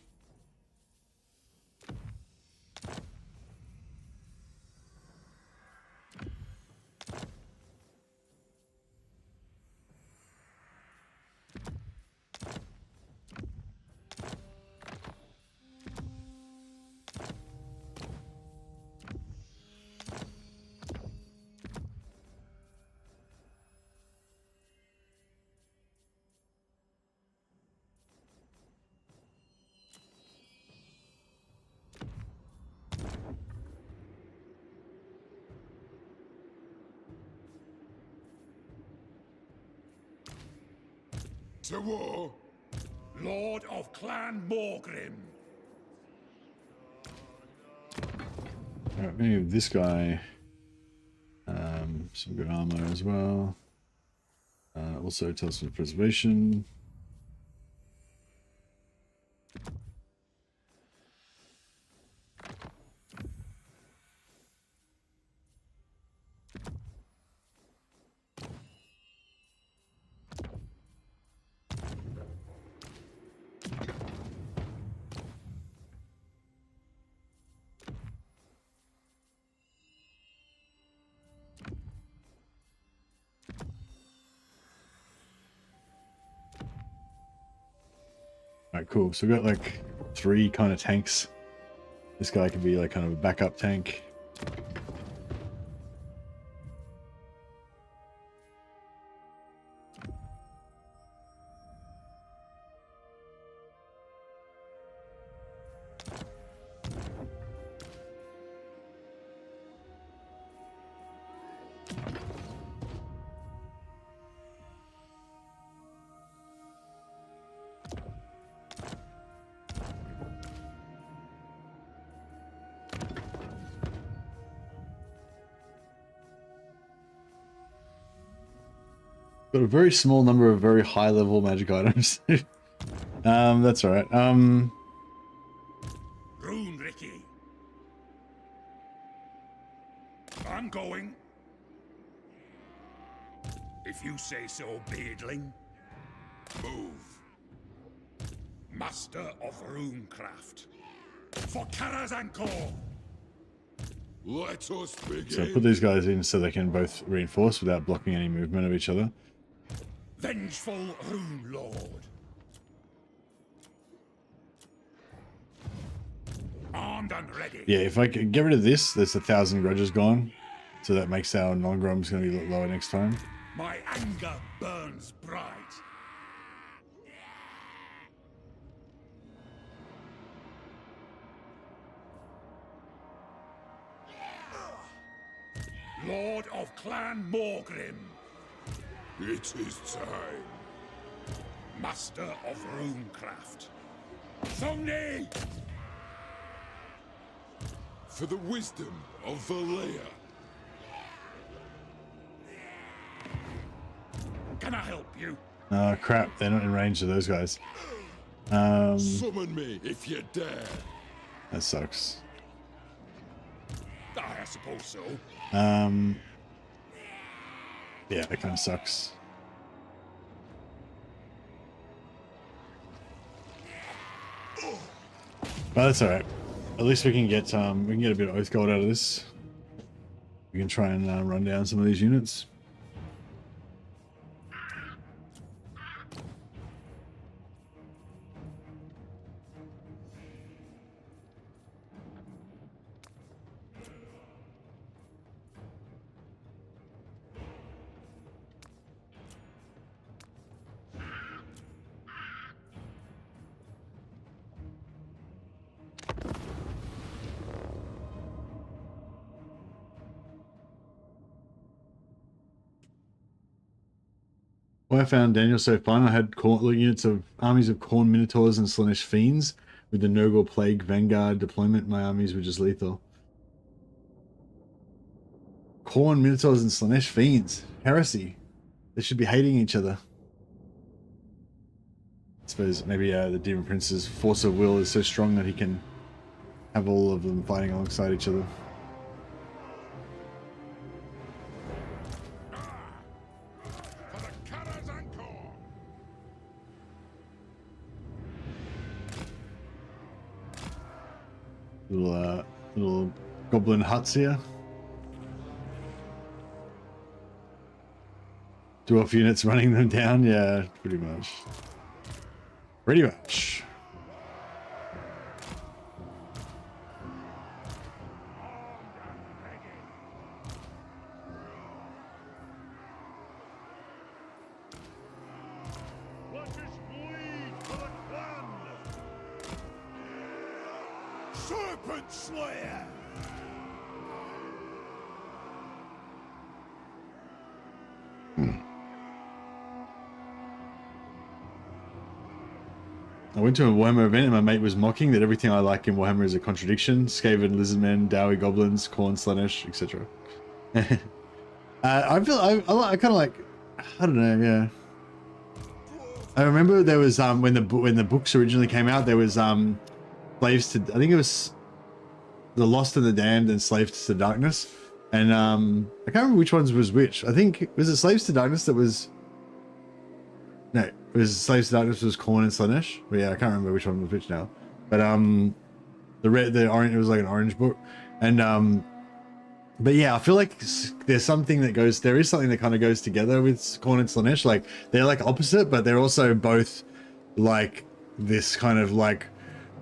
Speaker 2: To war.
Speaker 3: Lord of Clan Morgrim.
Speaker 1: Alright, maybe this guy. Some good armor as well. Also talisman of preservation. right, cool. So we've got like 3 kind of tanks. This guy could be like kind of a backup tank. Got a very small number of very high level magic items. That's all right.
Speaker 3: Rune, Ricky. I'm going. If you say so, beardling. Move. Master of runecraft. For Karazhanko!
Speaker 2: Let us begin.
Speaker 1: So put these guys in so they can both reinforce without blocking any movement of each other.
Speaker 3: Vengeful Rune Lord. Armed and ready.
Speaker 1: Yeah, if I could get rid of this, there's 1,000 grudges gone. So that makes our non-groms going to be lower next time.
Speaker 3: My anger burns bright. Lord of Clan Morgrim.
Speaker 2: It is time.
Speaker 3: Master of runecraft. Songni!
Speaker 2: For the wisdom of Valea.
Speaker 3: Can I help you?
Speaker 1: Oh crap, they're not in range of those guys. That
Speaker 2: Summon me if you dare.
Speaker 1: sucks.
Speaker 3: I suppose so.
Speaker 1: Yeah, that kind of sucks. But that's all right. At least we can get a bit of oath gold out of this. We can try and run down some of these units. What I found Daniel so fun, I had units of armies of Khorne Minotaurs and Slaanesh Fiends. With the Nurgle Plague Vanguard deployment, my armies were just lethal. Khorne Minotaurs and Slaanesh Fiends. Heresy. They should be hating each other. I suppose maybe the Demon Prince's force of will is so strong that he can have all of them fighting alongside each other.
Speaker 3: For the Karazhanko!
Speaker 1: Little goblin huts here. Dwarf units running them down, yeah, pretty much. Pretty much.
Speaker 3: Let us bleed for the clan! Serpent Slayer!
Speaker 1: I went to a Warhammer event and my mate was mocking that everything I like in Warhammer is a contradiction. Skaven, Lizardmen, Dowie Goblins, Khorne, Slaanesh, etc. I kind of like, I don't know, yeah. I remember there was, when the books originally came out, there was, Slaves to, I think it was The Lost and the Damned and Slaves to Darkness. And, I can't remember which ones was which. I think, was it Slaves to Darkness that was, no, it was Slaves to Darkness was Khorne and Slaanesh. But yeah, I can't remember which one was which now. But the orange, it was like an orange book. And but yeah, I feel like there's something that goes, there is something that kind of goes together with Khorne and Slaanesh. Like they're like opposite, but they're also both like this kind of like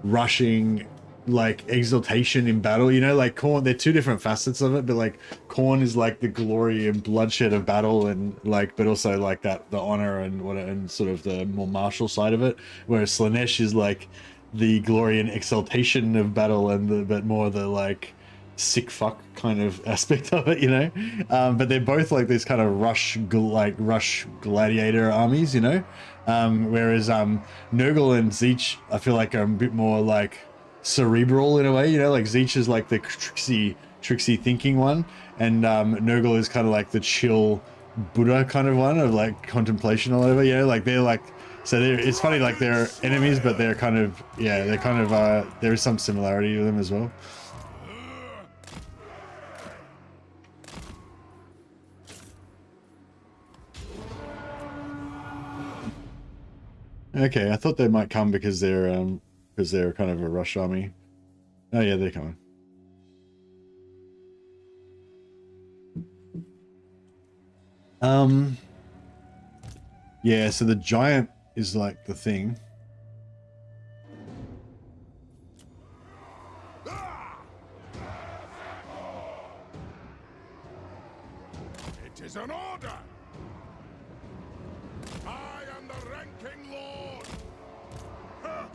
Speaker 1: rushing, like exaltation in battle, you know, like Khorne. They're two different facets of it, but like Khorne is like the glory and bloodshed of battle, and like, but also like that the honor and what, and sort of the more martial side of it, whereas Slaanesh is like the glory and exaltation of battle, and the but more the like sick fuck kind of aspect of it, you know. But they're both like this kind of rush gladiator armies, you know. Whereas Nurgle and Tzeentch, I feel like are a bit more like cerebral in a way, you know. Like Tzeentch is like the tricksy thinking one, and Nurgle is kind of like the chill Buddha kind of one, of like contemplation or whatever, you know. Like they're like, so it's funny, like they're enemies, but they're kind of, yeah, they're kind of there is some similarity to them as well. Okay, I thought they might come because they're kind of a rush army. Oh yeah, they're coming. Yeah, so the giant is like the thing.
Speaker 3: It is an order. I am the ranking lord. Ha!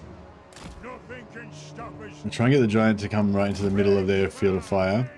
Speaker 3: Nothing can stop us.
Speaker 1: I'm trying to get the giant to come right into the middle of their field of fire.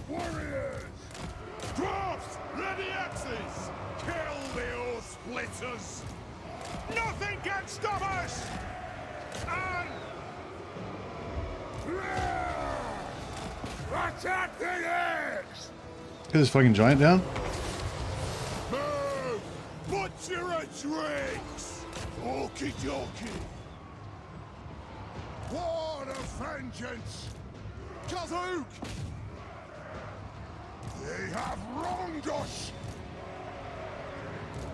Speaker 3: Warriors! Dwarfs! Ready axes! Kill the old splitters! Nothing can stop us! And... Attack the eggs!
Speaker 1: Get this fucking giant down.
Speaker 3: Move! Butcher a drinks! Okie dokie! War of vengeance! Kazook! They have wronged us!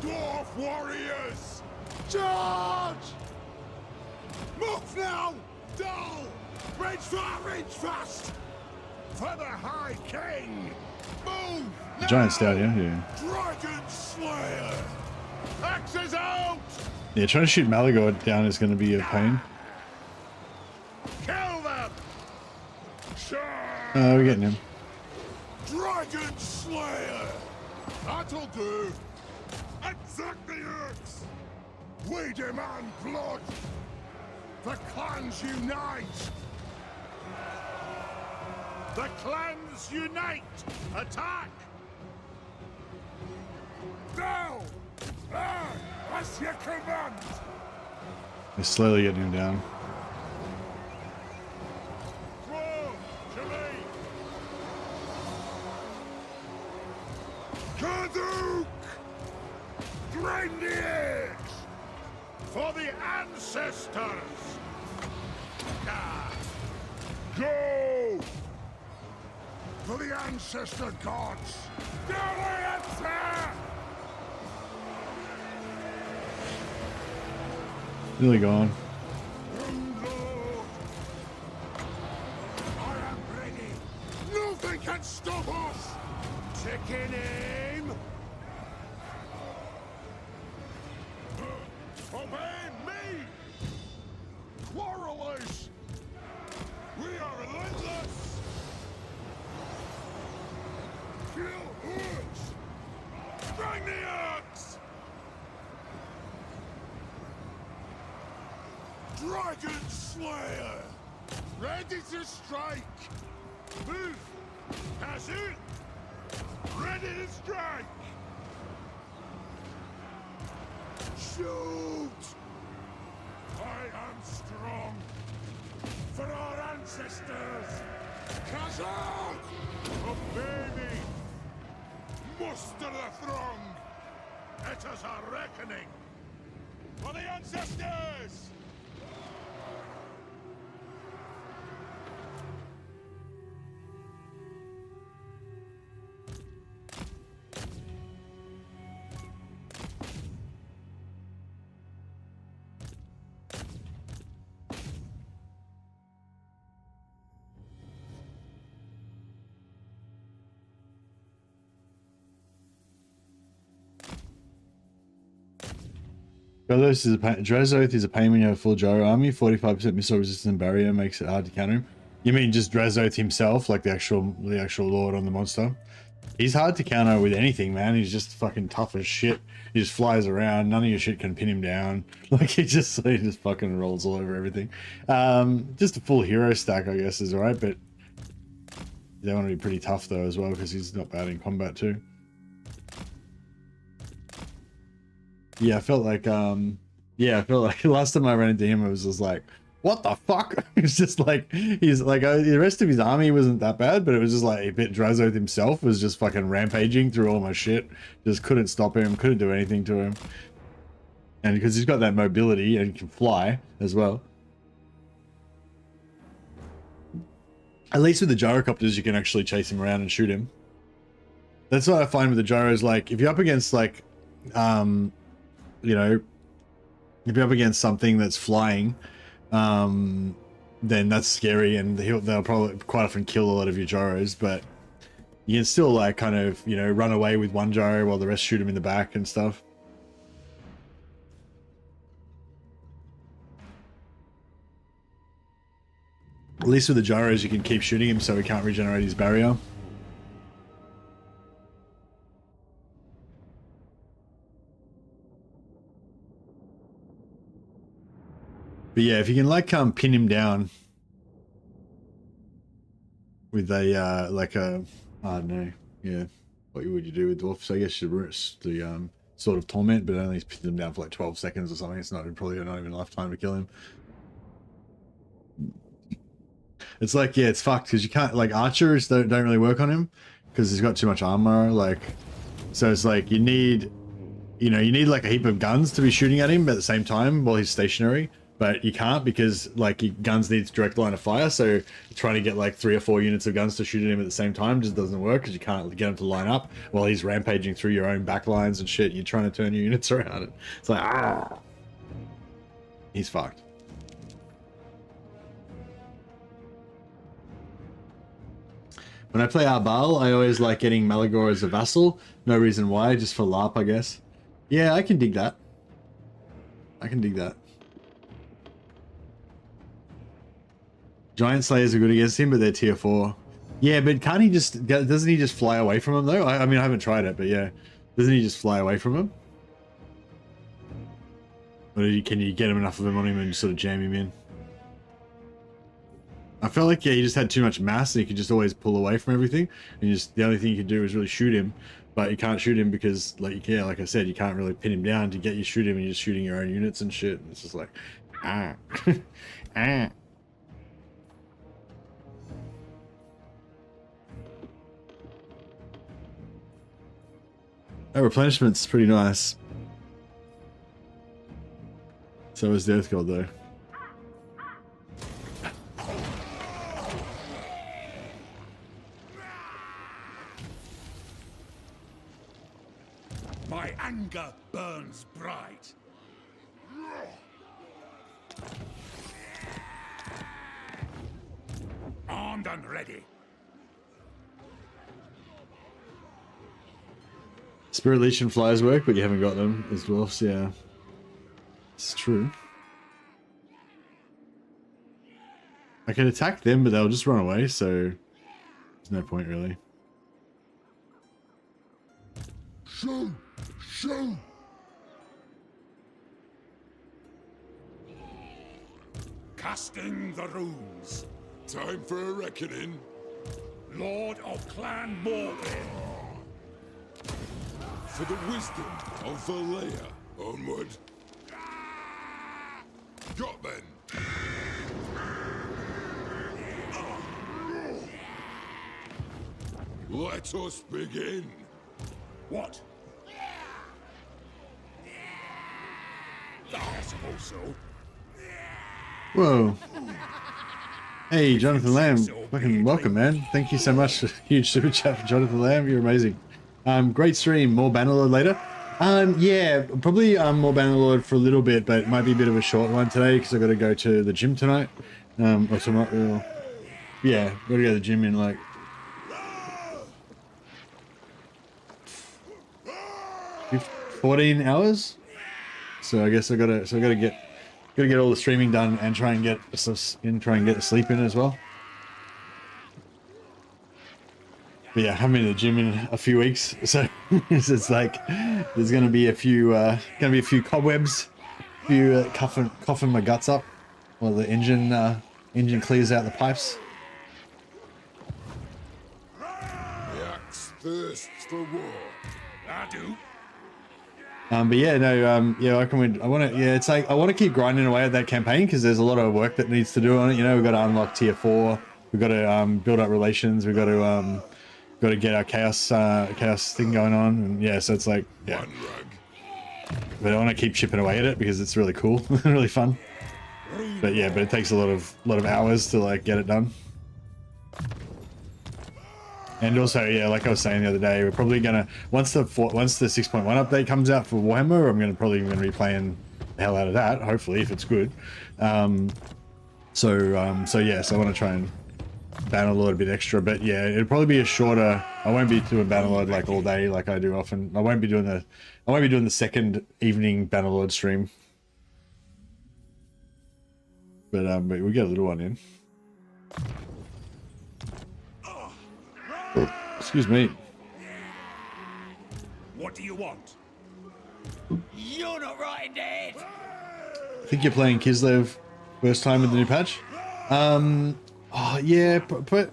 Speaker 3: Dwarf warriors! Charge! Move now! Dull! Reach fast! For the High King! Move!
Speaker 1: The giant's down, yeah.
Speaker 3: Dragon Slayer! Axes out!
Speaker 1: Yeah, trying to shoot Belegar down is going to be a pain.
Speaker 3: Kill them! Charge!
Speaker 1: Oh, we're getting him.
Speaker 3: Dragon Slayer! That'll do! Attack the Orcs! We demand blood! The clans unite! The clans unite! Attack! Now! As you command!
Speaker 1: They're slowly getting him down.
Speaker 3: Throw to me! Kazook! Drain the eggs! For the ancestors! Go! For the ancestor gods! Go attack!
Speaker 1: Really gone.
Speaker 3: Lord! I am ready! Nothing can stop us! Chicken aim! Obey me! Quarrelers! We are relentless! Kill hoods! Bring the axe! Dragon Slayer! Ready to strike! Move! Pass it! Ready to strike! Shoot! I am strong! for our ancestors! Kazak! Obey me! Muster the throng! Let us a reckoning! For the ancestors!
Speaker 1: Drazoth is a pain when you have a full gyro army. 45% missile resistant barrier makes it hard to counter him. You mean just Drazoth himself, like the actual lord on the monster? He's hard to counter with anything, man. He's just fucking tough as shit. He just flies around. None of your shit can pin him down. Like he just fucking rolls all over everything. Just a full hero stack, I guess, is alright, but they want to be pretty tough though as well because he's not bad in combat too. Yeah, I felt like last time I ran into him, I was just like, what the fuck? It's just like, he's like, the rest of his army wasn't that bad, but it was just like, a bit Drazoth himself was just fucking rampaging through all my shit. Just couldn't stop him, couldn't do anything to him. And because he's got that mobility and can fly as well. At least with the gyrocopters, you can actually chase him around and shoot him. That's what I find with the gyros. Like, if you're up against like, you know, if you're up against something that's flying, then that's scary, and they'll probably quite often kill a lot of your gyros, but you can still like kind of, you know, run away with one gyro while the rest shoot him in the back and stuff. At least with the gyros, you can keep shooting him so he can't regenerate his barrier. But yeah, if you can like pin him down with a like a, I don't know, yeah, what would you do with dwarfs? I guess you the sort of torment, but only pin them down for like 12 seconds or something. It's probably not even enough time to kill him. It's like, yeah, it's fucked because you can't, like, archers don't really work on him because he's got too much armor, like, so it's like you need like a heap of guns to be shooting at him at the same time while he's stationary. But you can't because like your guns needs direct line of fire, so trying to get like 3 or 4 units of guns to shoot at him at the same time just doesn't work because you can't get him to line up while he's rampaging through your own back lines and shit. You're trying to turn your units around. It's like, ah, he's fucked. When I play Arbal, I always like getting Belegar as a vassal. No reason why, just for LARP, I guess. Yeah, I can dig that. I can dig that. Giant Slayers are good against him, but they're tier 4. Yeah, but can't he just... Doesn't he just fly away from him, though? I mean, I haven't tried it, but yeah. Doesn't he just fly away from him? Or can you get him enough of him on him and just sort of jam him in? I felt like, yeah, he just had too much mass and he could just always pull away from everything. And just the only thing you could do is really shoot him. But you can't shoot him because, like, yeah, like I said, you can't really pin him down to get you shoot him and you're just shooting your own units and shit. And it's just like, ah. Ah. Oh, replenishment's pretty nice. So is the Earth God, though.
Speaker 3: My anger burns bright. Armed and ready.
Speaker 1: Spirit Leech and Flyers work, but you haven't got them as dwarfs, yeah. It's true. I can attack them, but they'll just run away, so there's no point really.
Speaker 2: Shoot! Shoot!
Speaker 3: Casting the runes.
Speaker 2: Time for a reckoning.
Speaker 3: Lord of Clan Morgan.
Speaker 2: For the wisdom of Valea. Onward. Got then. Let us begin.
Speaker 3: What? I suppose so.
Speaker 1: Whoa. Hey, Jonathan Lamb. Fucking welcome, man. Thank you so much. Huge super chat for Jonathan Lamb. You're amazing. Great stream. More Bannerlord later. Yeah, probably more Bannerlord for a little bit, but it might be a bit of a short one today because I got to go to the gym tonight. Or tomorrow. Yeah, got to go to the gym in like 14 hours. So I guess I gotta get all the streaming done and try and get sleep in as well. But yeah, I haven't been to the gym in a few weeks, so it's like there's gonna be a few cobwebs, a few coughing my guts up while the engine clears out the pipes.
Speaker 2: The axe thirsts for war.
Speaker 3: I do.
Speaker 1: But yeah, no, yeah, I want to, yeah, it's like I want to keep grinding away at that campaign because there's a lot of work that needs to do on it. You know, we've got to unlock tier 4, we've got to build up relations, we've got to get our chaos thing going on, and yeah, so it's like, yeah.
Speaker 2: One rug.
Speaker 1: But I want to keep chipping away at it because it's really cool, really fun. But yeah, but it takes a lot of hours to like get it done. And also, yeah, like I was saying the other day, we're probably gonna once the 6.1 update comes out for Warhammer, I'm probably gonna be playing the hell out of that. Hopefully, if it's good. So yeah, so I want to try and Bannerlord a bit extra, but yeah, it'll probably be a shorter. I won't be doing Bannerlord like all day like I do often. I won't be doing the second evening Bannerlord stream. But we get a little one in. Oh, excuse me.
Speaker 3: What do you want?
Speaker 4: You're not right in the head.
Speaker 1: I think you're playing Kislev first time with the new patch. Oh yeah,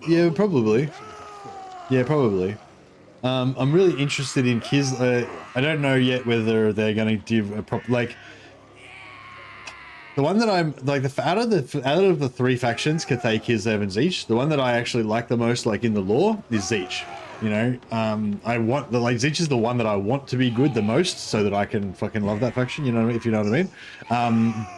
Speaker 1: yeah, probably. Yeah, probably. I'm really interested in Kislev. I don't know yet whether they're going to give a proper like. The one that I'm like out of the three factions, Cathay, Kislev, and Tzeentch, the one that I actually like the most, like in the lore, is Tzeentch. You know, I want the Tzeentch is the one that I want to be good the most, so that I can fucking love that faction. You know, if you know what I mean.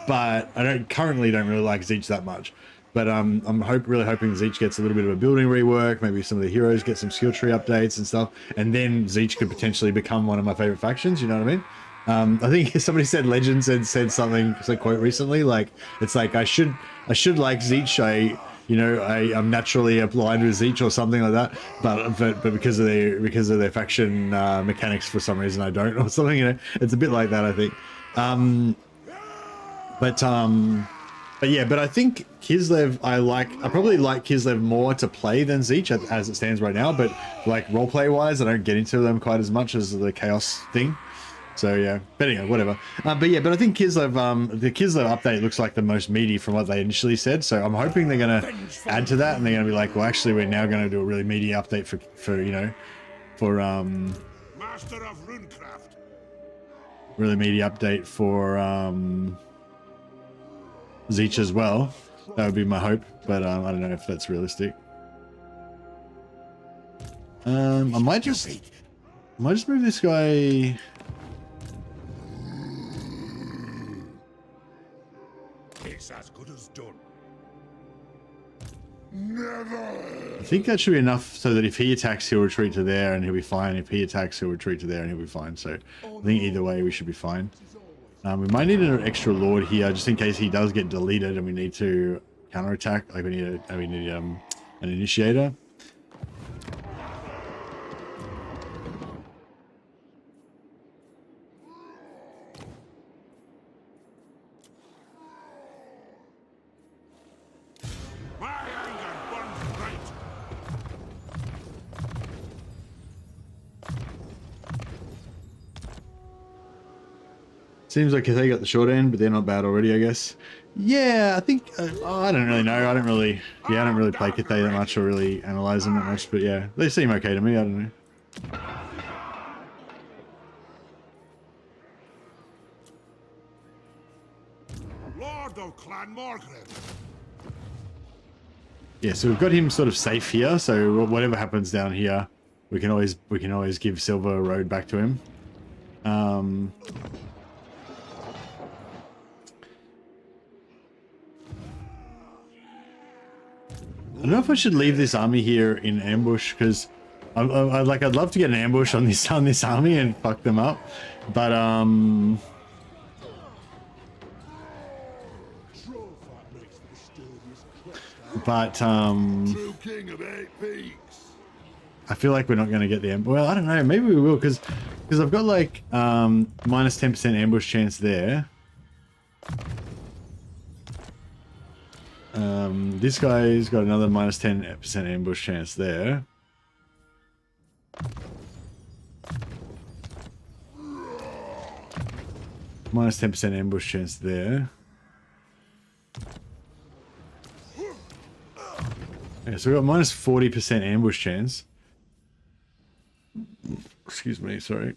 Speaker 1: But I currently don't really like Tzeentch that much. But I'm really hoping Tzeentch gets a little bit of a building rework. Maybe some of the heroes get some skill tree updates and stuff, and then Tzeentch could potentially become one of my favorite factions. You know what I mean? I think somebody said Legends said something, it's a quote recently, like it's like I should like Tzeentch. I'm naturally aligned with Tzeentch or something like that, but because of their faction mechanics for some reason I don't, or something. You know, it's a bit like that, I think. But I think Kislev, I probably like Kislev more to play than Tzeentch as it stands right now, but like roleplay wise, I don't get into them quite as much as the chaos thing. So yeah, but anyway, whatever. But I think Kislev, the Kislev update looks like the most meaty from what they initially said. So I'm hoping they're gonna add to that, and they're gonna be like, well, actually, we're now gonna do a really meaty update for
Speaker 3: Master of Runecraft.
Speaker 1: really meaty update for Tzeentch as well. That would be my hope, but I don't know if that's realistic. I might just move this guy.
Speaker 3: It's as good as done.
Speaker 1: I think that should be enough so that if he attacks, he'll retreat to there and he'll be fine. If he attacks, he'll retreat to there and he'll be fine. So I think either way, we should be fine. We might need an extra Lord here just in case he does get deleted and we need to counterattack. Like we need an initiator. Seems like they got the short end, but they're not bad already, I guess. Yeah, I think I don't really know. I don't really play Cathay that much or really analyze them that much. But yeah, they seem okay to me. I don't know.
Speaker 3: Lord of Clan Margaret.
Speaker 1: Yeah, so we've got him sort of safe here. So whatever happens down here, we can always give Silver a road back to him. I don't know if I should leave this army here in ambush, because I'd love to get an ambush on this army and fuck them up, but
Speaker 2: True king of 8 peaks.
Speaker 1: I feel like we're not going to get the ambush. Well, I don't know. Maybe we will, because I've got like minus 10% ambush chance there. This guy's got another minus 10% ambush chance there. Minus 10% ambush chance there. Yeah, so we've got minus 40% ambush chance. Excuse me, sorry.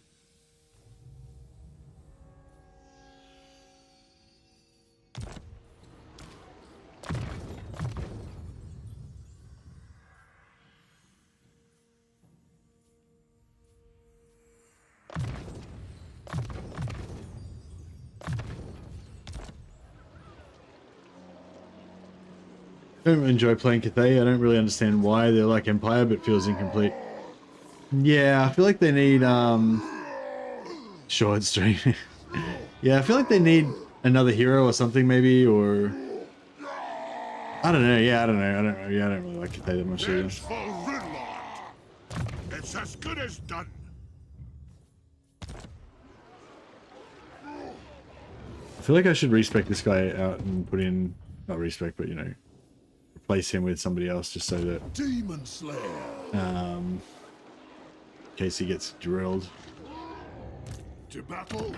Speaker 1: I don't enjoy playing Cathay. I don't really understand why they're like Empire, but feels incomplete. Yeah, I feel like they need short stream. Yeah, I feel like they need another hero or something maybe, or I don't know. Yeah, I don't know. Yeah, I don't really like Cathay that much either.
Speaker 3: It's for Rune. It's as good as done.
Speaker 1: I feel like I should respec this guy out and put in, not respec, but you know, replace him with somebody else just so that
Speaker 2: Demon Slayer.
Speaker 1: in case he gets drilled.
Speaker 2: To battle.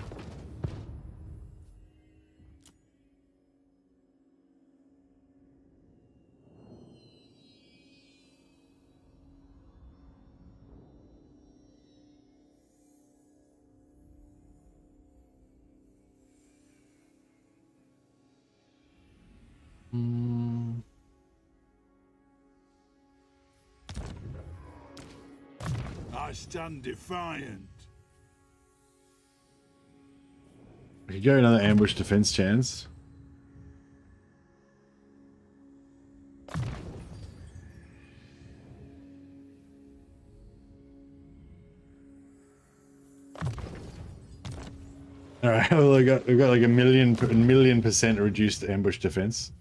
Speaker 2: I stand defiant.
Speaker 1: I could go another ambush defense chance. All right, well, we've got like a million percent reduced ambush defense.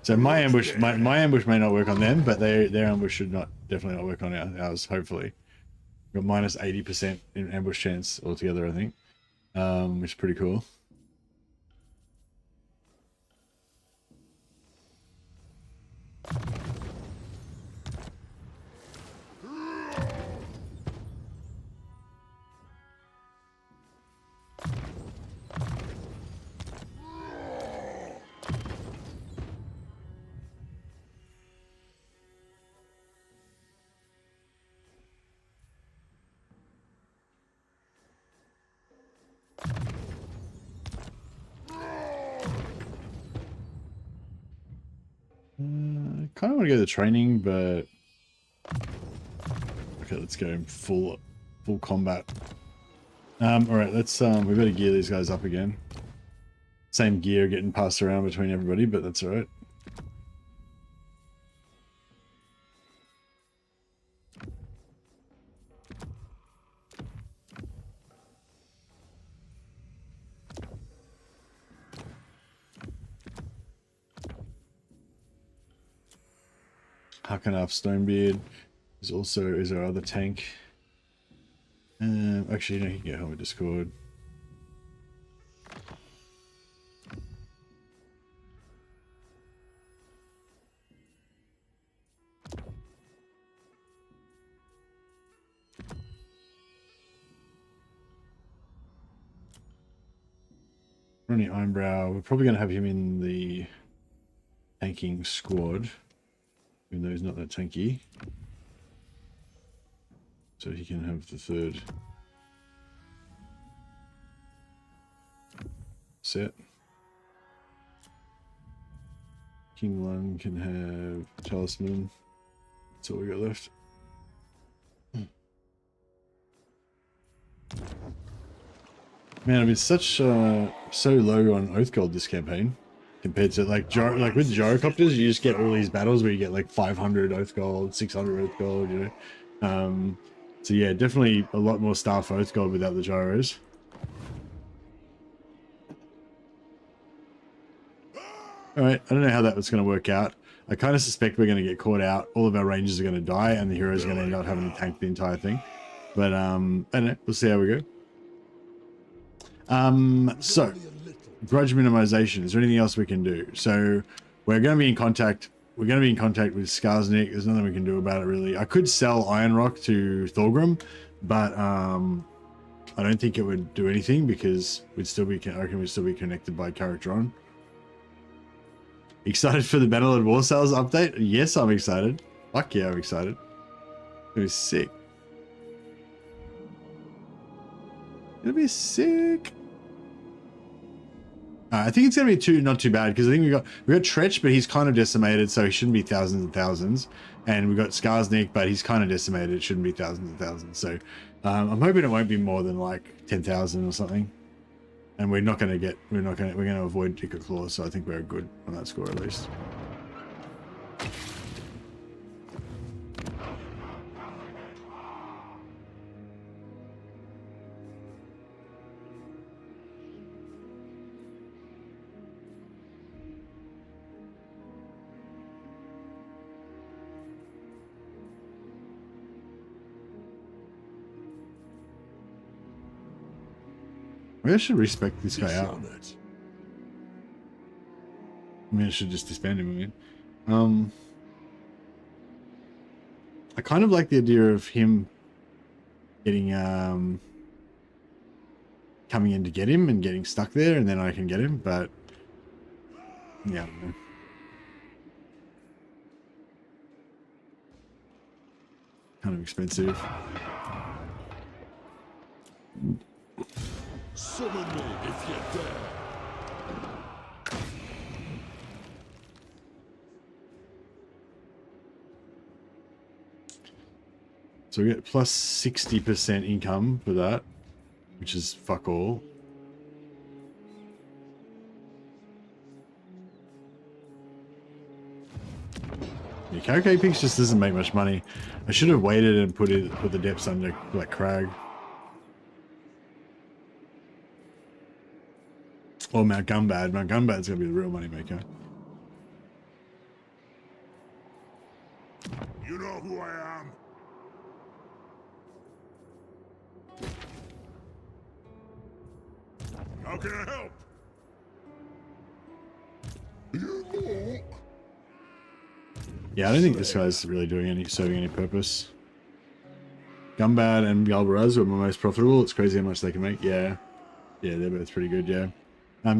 Speaker 1: So my ambush may not work on them, but their ambush should definitely not work on ours. Hopefully, we've got minus 80% in ambush chance altogether, I think, which is pretty cool. I kind of want to go to the training, but okay, let's go full combat. All right, let's we better gear these guys up again. Same gear getting passed around between everybody, but that's all right. Harkenaf Stonebeard is our other tank. Actually, you know, you can get home with Discord. Ronnie Ironbrow, we're probably going to have him in the tanking squad, even though he's not that tanky. So he can have the third set. King Lung can have Talisman. That's all we got left. Man, I've been such so low on Oath Gold this campaign compared to like with Gyrocopters, you just get all these battles where you get like 500 Oath Gold, 600 Oath Gold, you know. So yeah, definitely a lot more staff Oath Gold without the gyros. All right, I don't know how that was going to work out. I kind of suspect we're going to get caught out. All of our rangers are going to die, and the heroes are going to end up having to tank the entire thing. But I don't know. We'll see how we go. So grudge minimization. Is there anything else we can do? So we're going to be in contact. We're going to be in contact with Skarsnik. There's nothing we can do about it really. I could sell Iron Rock to Thorgrim, but I don't think it would do anything because we'd still be. I reckon we'd still be connected by character on. Excited for the Battle at Warsaws update? Yes, I'm excited. Fuck yeah, I'm excited. It was sick. It'll be sick. I think it's gonna be not too bad because I think we got Tretch, but he's kind of decimated, so he shouldn't be thousands and thousands. And we got Skarsnik, but he's kind of decimated. It shouldn't be thousands and thousands. So I'm hoping it won't be more than like 10,000 or something. And we're going to avoid Dicker Claw, so I think we're good on that score at least. Maybe I should respect this guy out. I mean, I should just disband him, I mean. I kind of like the idea of him getting, coming in to get him and getting stuck there, and then I can get him, but yeah, I don't know. Kind of expensive.
Speaker 2: Summon me if you dare.
Speaker 1: So we get plus 60% income for that, which is fuck all. Yeah, Karaka Peaks just doesn't make much money. I should have waited and put the depths under like Crag. Or Mount Gumbad. Mount Gumbad's gonna be the real money maker.
Speaker 3: You know who I am? How can I help?
Speaker 1: Yeah, I don't think this guy's really serving any purpose. Gumbad and Galbaraz were my most profitable. It's crazy how much they can make. Yeah. Yeah, they're both pretty good, yeah.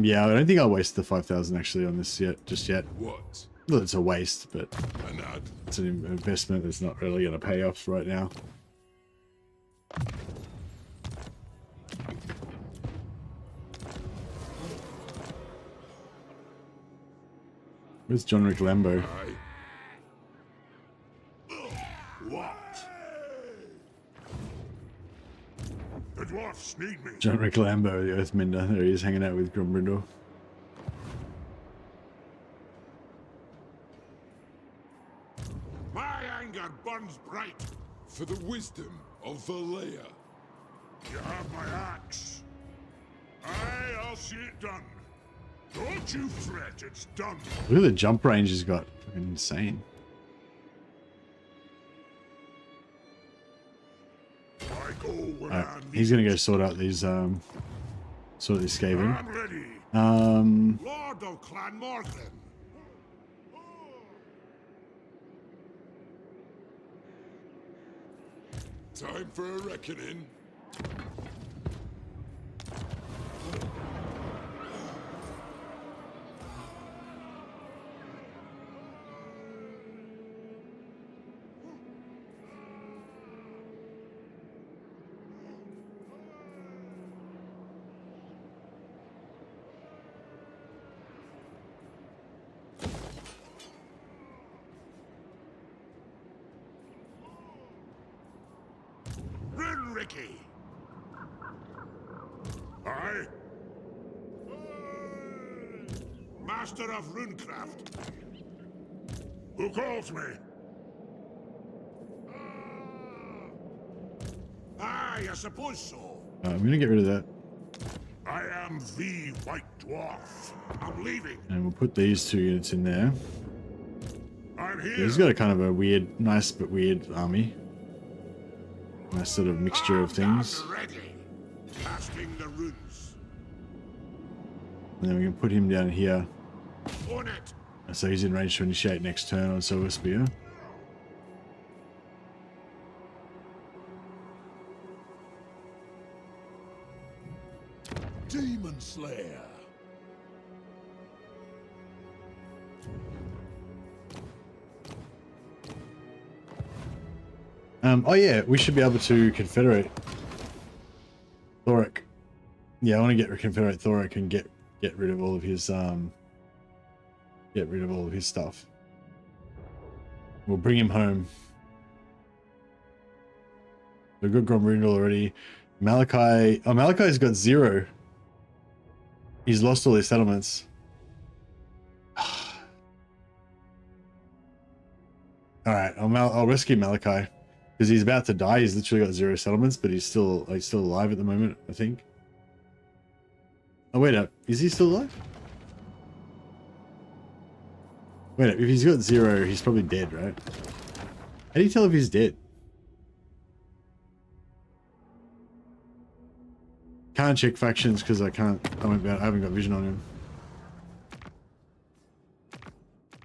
Speaker 1: Yeah, I don't think I'll waste the 5,000 actually on this just yet.
Speaker 2: What?
Speaker 1: Well, it's a waste, but it's an investment that's not really going to pay off right now. Where's John Rick Lambo?
Speaker 3: What? The dwarfs need me.
Speaker 1: John Rick Lambo, the Earthmender. There he is, hanging out with Grumbrindle.
Speaker 3: My anger burns bright.
Speaker 2: For the wisdom of Belegar.
Speaker 3: You have my axe. I'll see it done. Don't you fret, it's done.
Speaker 1: Look at the jump range he's got. Fucking insane.
Speaker 3: I go when I need.
Speaker 1: He's gonna go sort out these Skaven.
Speaker 3: I'm ready. Lord of Clan Morgan.
Speaker 2: Time for a reckoning.
Speaker 3: Ricky. I Aye. Master of runecraft. Who calls me? Aye, I suppose so.
Speaker 1: I'm gonna get rid of that,
Speaker 3: I am the White Dwarf. I'm leaving.
Speaker 1: and we'll put these 2 units in there.
Speaker 3: I'm here.
Speaker 1: He's got a kind of a weird, nice but weird army. Nice sort of mixture of things.
Speaker 3: I'm ready. Casting the runes.
Speaker 1: And then we can put him down here.
Speaker 3: On it.
Speaker 1: So he's in range to initiate next turn on Silver Spear.
Speaker 2: Demon Slayer.
Speaker 1: Oh yeah, we should be able to confederate Thoric. Yeah, I want to get confederate Thoric and get rid of all of his stuff. We'll bring him home. We've got Gromrindal already. Malachi. Oh, Malachi's got 0. He's lost all his settlements. All right, I'll rescue Malachi because he's about to die. He's literally got 0 settlements, but he's still alive at the moment, I think. Oh wait up, is he still alive? Wait up, if he's got 0, he's probably dead, right? How do you tell if he's dead? Can't check factions because I haven't got vision on him.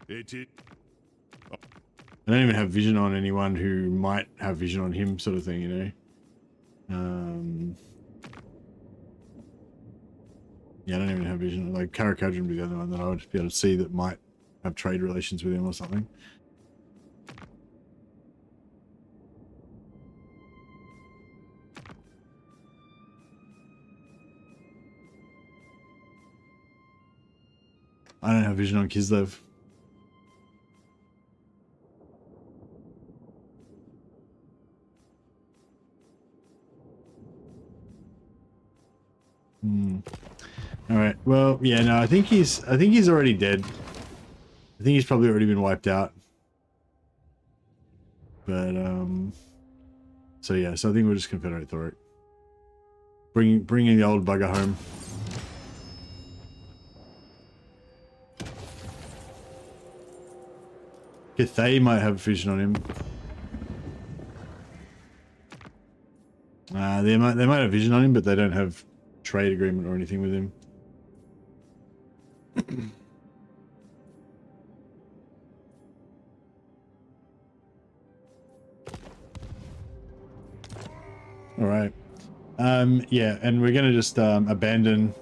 Speaker 1: I don't even have vision on anyone who might have vision on him, sort of thing, you know. Yeah, I don't even have vision. Like Karakadrin would be the other one that I would be able to see that might have trade relations with him or something. I don't have vision on Kislev. All right. Well, yeah. No, I think he's already dead. I think he's probably already been wiped out. But so yeah. So I think we'll just confederate Thoric. Bringing the old bugger home. Cathay might have vision on him. They might have vision on him, but they don't have trade agreement or anything with him. All right. Yeah, and we're gonna just abandon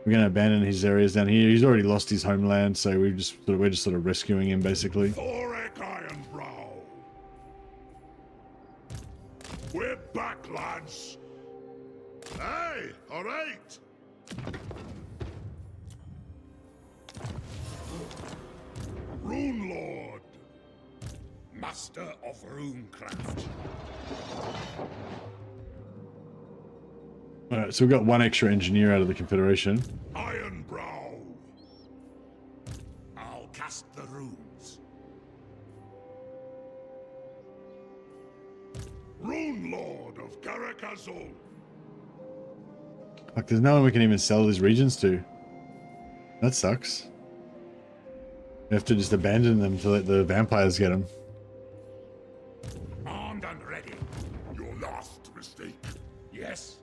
Speaker 1: his areas down here. He's already lost his homeland, so we're just sort of rescuing him basically.
Speaker 3: Thoric Ironbrow. We're back, lads. Hey, all right. Rune Lord. Master of runecraft.
Speaker 1: All right, so we've got 1 extra engineer out of the Confederation.
Speaker 3: Ironbrow. I'll cast the runes. Rune Lord of Garakazol.
Speaker 1: Fuck, there's no one we can even sell these regions to. That sucks. We have to just abandon them to let the vampires get them.
Speaker 3: Armed and ready. Your last mistake. Yes.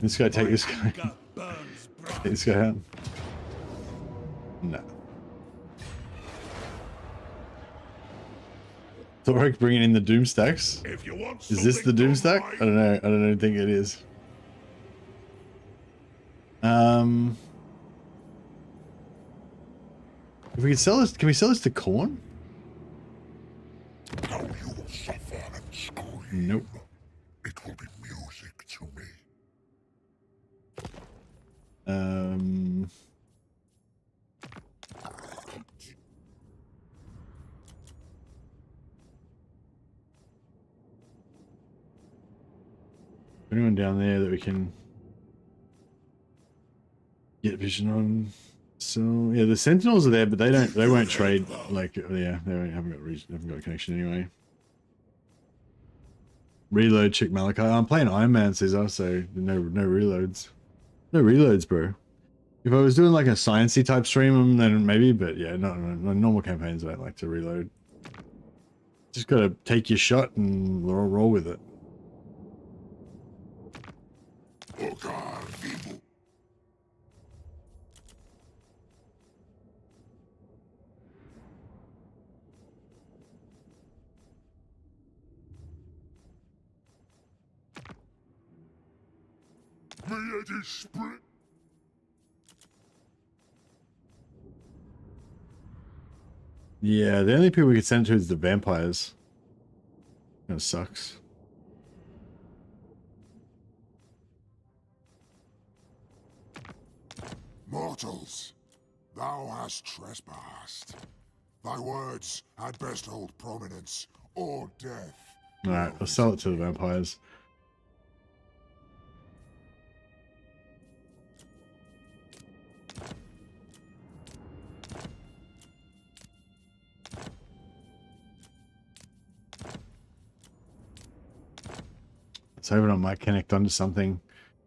Speaker 1: This guy, take this guy. Take this guy out. No. Thoric bringing in the doom stacks.
Speaker 3: If you want
Speaker 1: Is this the doom stack? I don't know. I don't think it is. If we can sell this, can we sell this to Corn?
Speaker 3: How you will suffer and scream.
Speaker 1: Nope.
Speaker 3: It will be music to me.
Speaker 1: Anyone down there that we can get vision on? So yeah, the Sentinels are there, but they won't trade. Like yeah, haven't got a connection anyway. Reload, check Malachi. I'm playing Iron Man, Caesar, so no reloads. No reloads, bro. If I was doing like a sciencey type stream, then maybe, but yeah, no, normal campaigns I don't like to reload. Just gotta take your shot and roll with it. Yeah, the only people we could send to is the vampires. That sucks.
Speaker 2: Mortals, thou hast trespassed. Thy words had best hold prominence, or death.
Speaker 1: Alright, we'll sell it to the vampires. Let's hope it might connect onto something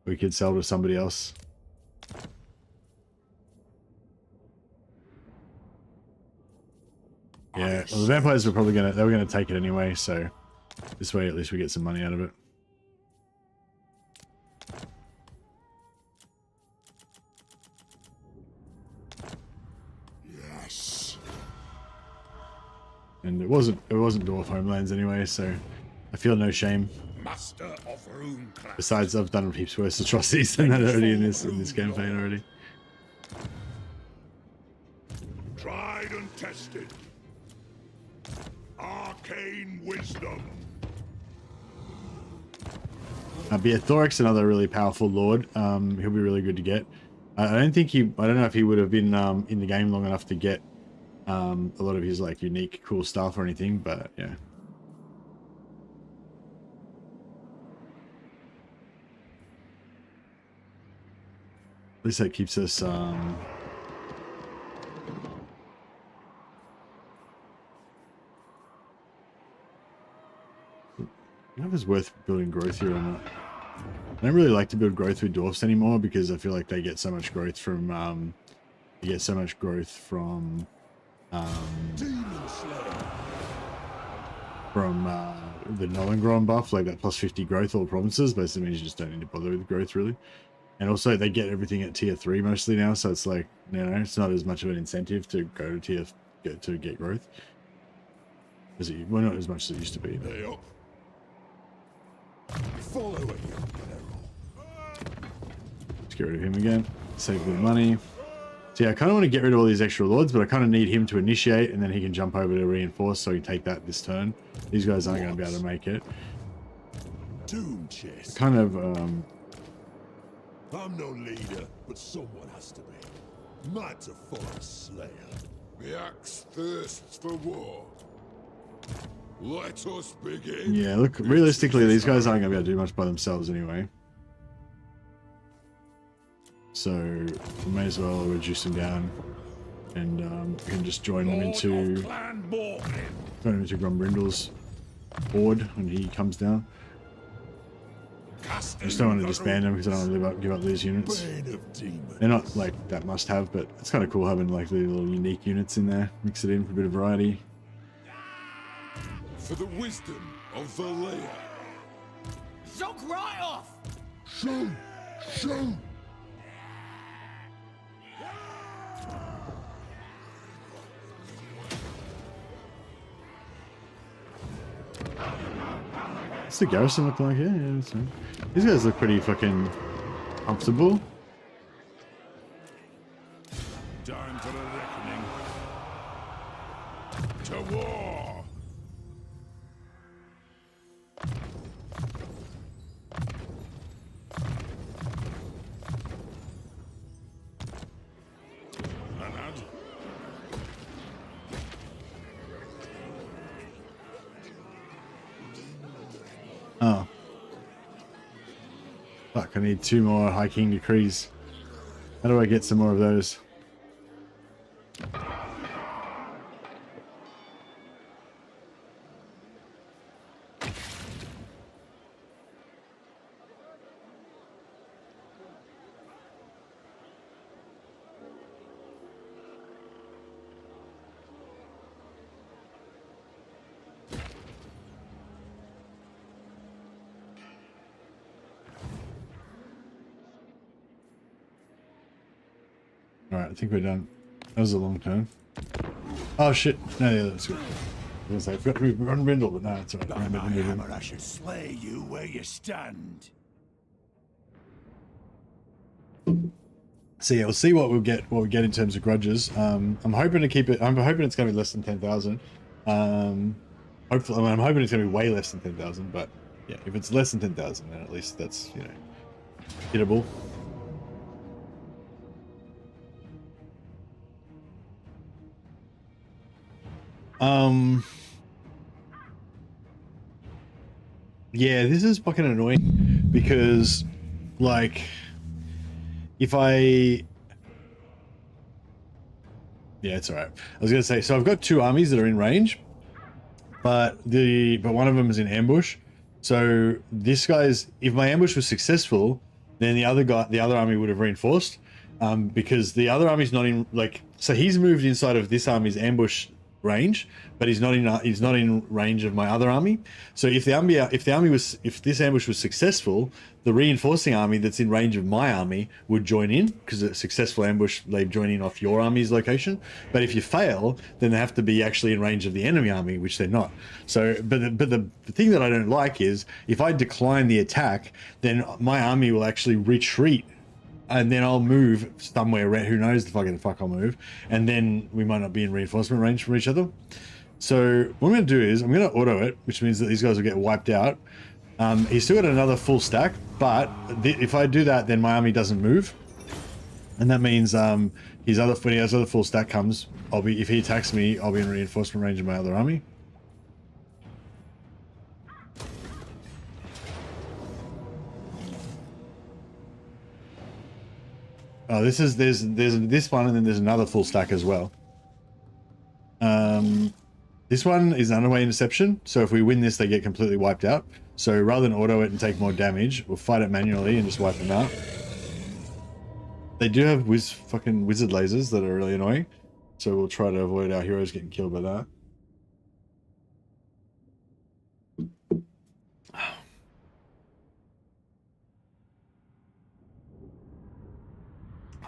Speaker 1: we could sell to somebody else. Yeah, well, the vampires were probably they were gonna take it anyway, so this way at least we get some money out of it.
Speaker 2: Yes.
Speaker 1: And it wasn't Dwarf Homelands anyway, so I feel no shame.
Speaker 3: Master of Rune craft.
Speaker 1: Besides, I've done heaps worse atrocities than that already in this campaign already.
Speaker 3: Tried and tested. Arcane wisdom.
Speaker 1: But yeah, Thoric's another really powerful lord. He'll be really good to get. I don't know if he would have been in the game long enough to get a lot of his like unique cool stuff or anything, but yeah. At least that keeps us I don't know if it's worth building growth here or not. I don't really like to build growth with dwarfs anymore because I feel like they get so much growth from the Nollengron buff, like that plus 50 growth all provinces. Basically means you just don't need to bother with growth really. And also they get everything at tier 3 mostly now, so it's like, you know, it's not as much of an incentive to go to to get growth. Well, not as much as it used to be. But.
Speaker 2: Follow it.
Speaker 1: Let's get rid of him again. Save a bit of money. So yeah, I kind of want to get rid of all these extra lords, but I kind of need him to initiate, and then he can jump over to reinforce, so he can take that this turn. These guys aren't going to be able to make it.
Speaker 2: Doom chest.
Speaker 1: Kind of.
Speaker 2: I'm no leader, but someone has to be. Might have fought a slayer. The axe thirsts for war. Let us begin.
Speaker 1: Yeah, look, realistically, these guys aren't going to be able to do much by themselves anyway. So we may as well reduce them down, and we can just join them into Grumbrindle's board when he comes down. I just don't want to disband them because I don't want to give up these units. They're not like that must-have, but it's kind of cool having like the little unique units in there. Mix it in for a bit of variety.
Speaker 2: For the wisdom of the layer.
Speaker 4: Zook right off!
Speaker 2: Shoot! Shoot!
Speaker 1: What's the garrison look like? Yeah, these guys look pretty fucking comfortable.
Speaker 3: Time for the reckoning. To war! Anad?
Speaker 1: Oh. Fuck, I need 2 more High King decrees. How do I get some more of those? Alright, I think we're done. That was a long turn. Oh shit. No, yeah, that's good. I was gonna say, I forgot to run Rindle, but no, it's alright.
Speaker 4: By my hammer, I should slay you where you stand.
Speaker 1: So yeah, we'll see what we get in terms of grudges. I'm hoping to keep it. I'm hoping it's going to be less than 10,000. Hopefully, I'm hoping it's going to be way less than 10,000. But yeah, if it's less than 10,000, then at least that's, you know, hittable. Yeah, this is fucking annoying because, like, if I... Yeah, it's alright. I was gonna say, so I've got 2 armies that are in range, but one of them is in ambush. So this guy's, if my ambush was successful, then the other army would have reinforced, because the other army's not in, like, so he's moved inside of this army's ambush range, but he's not in range of my other army. So if this ambush was successful, the reinforcing army that's in range of my army would join in, because a successful ambush, they join in off your army's location. But if you fail, then they have to be actually in range of the enemy army, which they're not. So, but the thing that I don't like is if I decline the attack, then my army will actually retreat. And then I'll move somewhere, who knows the fuck I'll move. And then we might not be in reinforcement range from each other. So what I'm going to do is I'm going to auto it, which means that these guys will get wiped out. He's still got another full stack, but if I do that, then my army doesn't move. And that means when his other full stack comes, if he attacks me, I'll be in reinforcement range of my other army. Oh, there's this one, and then there's another full stack as well. This one is an underway interception, so if we win this, they get completely wiped out. So rather than auto it and take more damage, we'll fight it manually and just wipe them out. They do have fucking wizard lasers that are really annoying, so we'll try to avoid our heroes getting killed by that.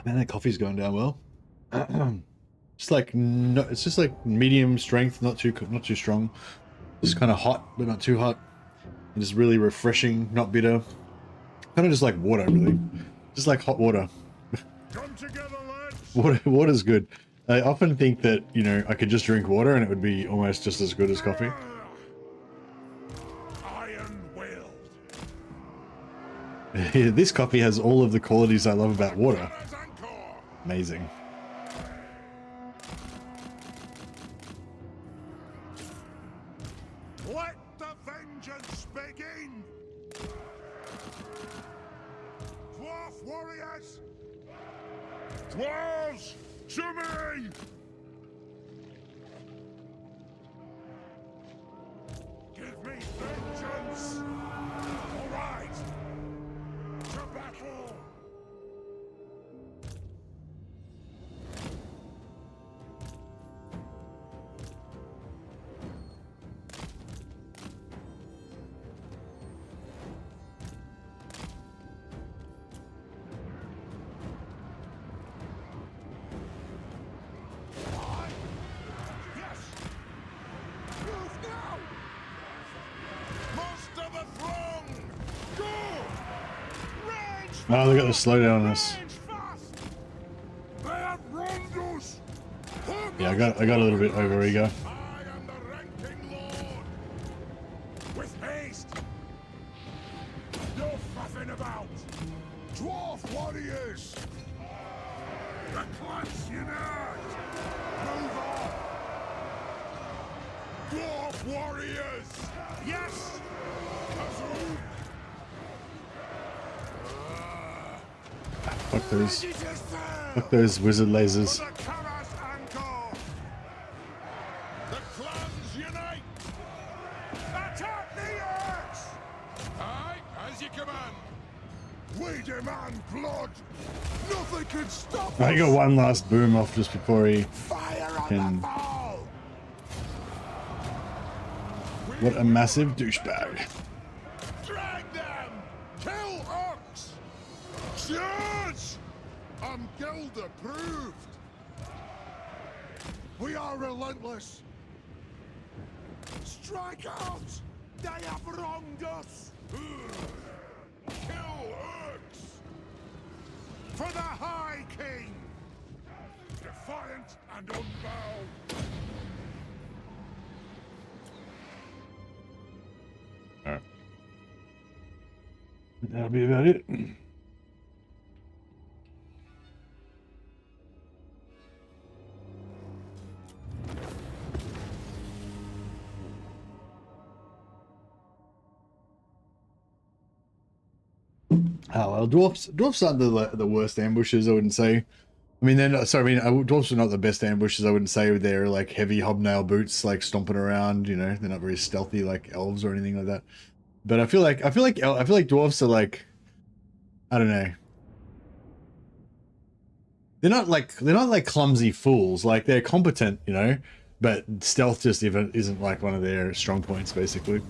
Speaker 1: Man, that coffee's going down well. It's like it's just like medium strength, not too strong. Just kind of hot, but not too hot. And just really refreshing, not bitter. Kind of just like water, really. Just like hot water.
Speaker 3: Come together, lads.
Speaker 1: Water's good. I often think that, you know, I could just drink water and it would be almost just as good as coffee.
Speaker 3: Iron-willed.
Speaker 1: This coffee has all of the qualities I love about water. Amazing.
Speaker 3: Let the vengeance begin! Dwarf warriors! Dwarves, to me! Give me vengeance! All right! To battle!
Speaker 1: Oh, they got the slowdown on us. Yeah, I got a little bit over ego.
Speaker 3: I am the ranking lord. With haste. No fuffing about. Dwarf warriors. The clans unite. Move on. Dwarf warriors. Yes. Kazoo.
Speaker 1: Fuck those wizard lasers.
Speaker 3: The Kara's anchor! The clans unite! Attack the Orcs! Aye, as you command. We demand blood! Nothing can stop us!
Speaker 1: I got one last boom off just before he
Speaker 3: Fire on
Speaker 1: can...
Speaker 3: the ball!
Speaker 1: What a massive douchebag.
Speaker 3: Drag them! Kill Orcs! Judge! I'm guild approved! We are relentless! Strike out! They have wronged us! Kill Orcs! For the High King! Defiant and unbowed!
Speaker 1: Alright. That'll be about it. Oh well, dwarfs aren't the worst ambushes, I wouldn't say. I mean, they're not. Sorry, I mean, dwarfs are not the best ambushes. I wouldn't say they're like heavy hobnail boots, like stomping around. You know, they're not very stealthy like elves or anything like that. But I feel like dwarfs are like, I don't know. They're not like clumsy fools. Like they're competent, you know, but stealth just even isn't like one of their strong points, basically.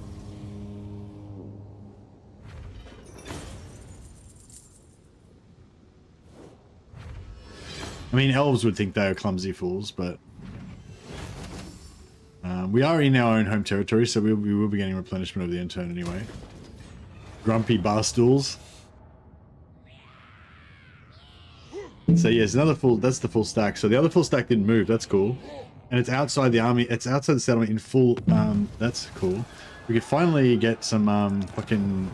Speaker 1: I mean, elves would think they are clumsy fools, but we are in our own home territory, so we will be getting replenishment of the intern anyway. Grumpy barstools. So yes, another full. That's the full stack. So the other full stack didn't move. That's cool, and it's outside the army. It's outside the settlement in full. That's cool. We could finally get some fucking.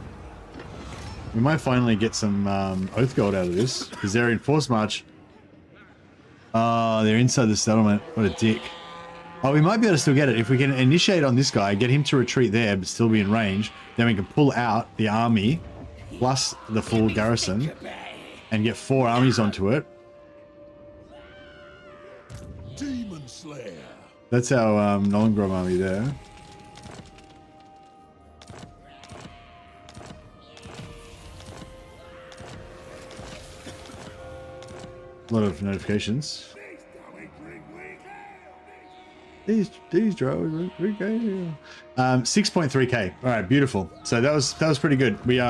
Speaker 1: We might finally get some oath gold out of this because they're in force march. They're inside the settlement. What a dick. Oh, we might be able to still get it. If we can initiate on this guy, get him to retreat there, but still be in range, then we can pull out the army, plus the full garrison, and get 4 armies onto it.
Speaker 3: Demon Slayer.
Speaker 1: That's our Nollengrom army there. A lot of notifications. These drones, 6.3k. All right, beautiful. So that was pretty good. We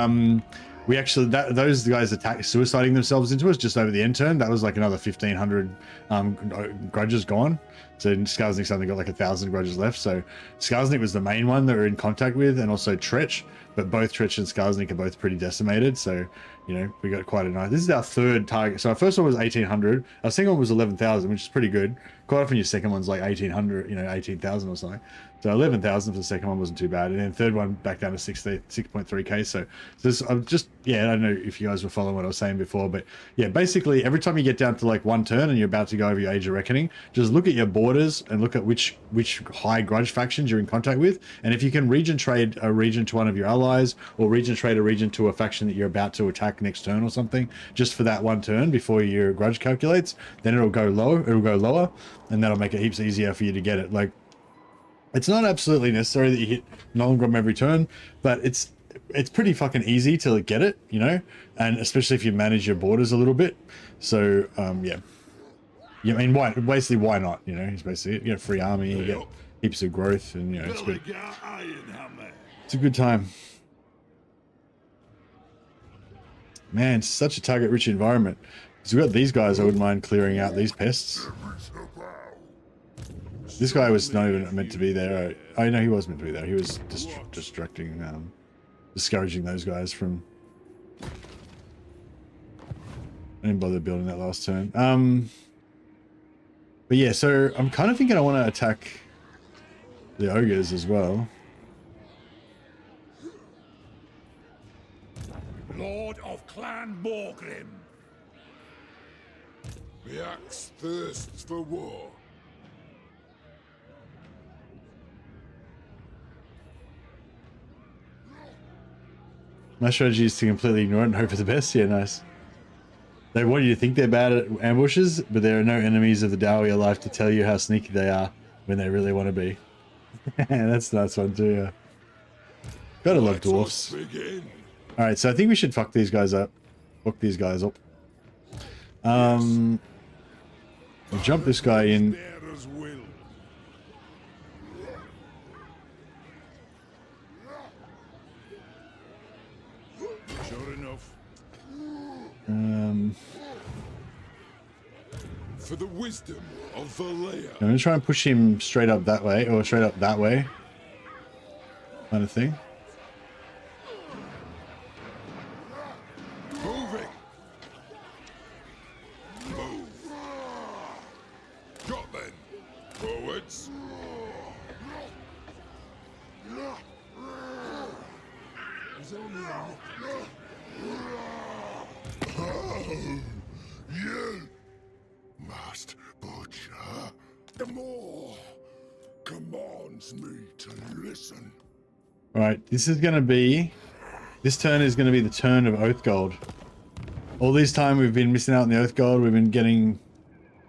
Speaker 1: actually those guys suiciding themselves into us just over the end turn. That was like another 1,500 grudges gone. So Skarsnik's only got like 1,000 grudges left. So Skarsnik was the main one that we're in contact with, and also Tretch. But both Tretch and Skarsnik are both pretty decimated. So you know we got quite a nice. This is our third target. So our first one was 1,800. Our second one was 11,000, which is pretty good. Quite often your second one's like 1,800, you know, 18,000 or something. So 11,000 for the second one wasn't too bad, and then the third one back down to 6.3k. So this, I'm just, yeah, I don't know if you guys were following what I was saying before, but yeah, basically every time you get down to like one turn and you're about to go over your Age of Reckoning, just look at your borders and look at which high grudge factions you're in contact with, and if you can region trade a region to one of your allies, or region trade a region to a faction that you're about to attack next turn or something, just for that one turn before your grudge calculates, then it'll go lower, and that'll make it heaps easier for you to get it. Like, it's not absolutely necessary that you hit Nollengrom every turn, but it's pretty fucking easy to get it, you know, and especially if you manage your borders a little bit. So yeah, I mean, why not? You know, it's basically, you get a free army, you get heaps of growth, and you know, it's good. It's a good time. Man, it's such a target-rich environment. Because we've got these guys, I wouldn't mind clearing out these pests. This guy was not even meant to be there. I know he was meant to be there. He was discouraging those guys from... I didn't bother building that last turn. But yeah, so I'm kind of thinking I want to attack the ogres as well.
Speaker 3: Lord of Clan Morgrim.
Speaker 2: The axe thirsts for war.
Speaker 1: My strategy is to completely ignore it and hope for the best. Yeah, nice. They want you to think they're bad at ambushes, but there are no enemies of the Dowie alive to tell you how sneaky they are when they really want to be. That's a nice one too, yeah. Gotta love dwarfs. Alright, so I think we should fuck these guys up. Fuck these guys up. We'll jump this guy in.
Speaker 2: Sure enough. For the wisdom of Belegar.
Speaker 1: I'm gonna try and push him straight up that way, or straight up that way. Kind of thing.
Speaker 2: Moving. Move. Got then. Forwards. You must butcher. The more commands me to listen.
Speaker 1: Alright, this turn is gonna be the turn of Oath Gold. All this time we've been missing out on the Oath Gold, we've been getting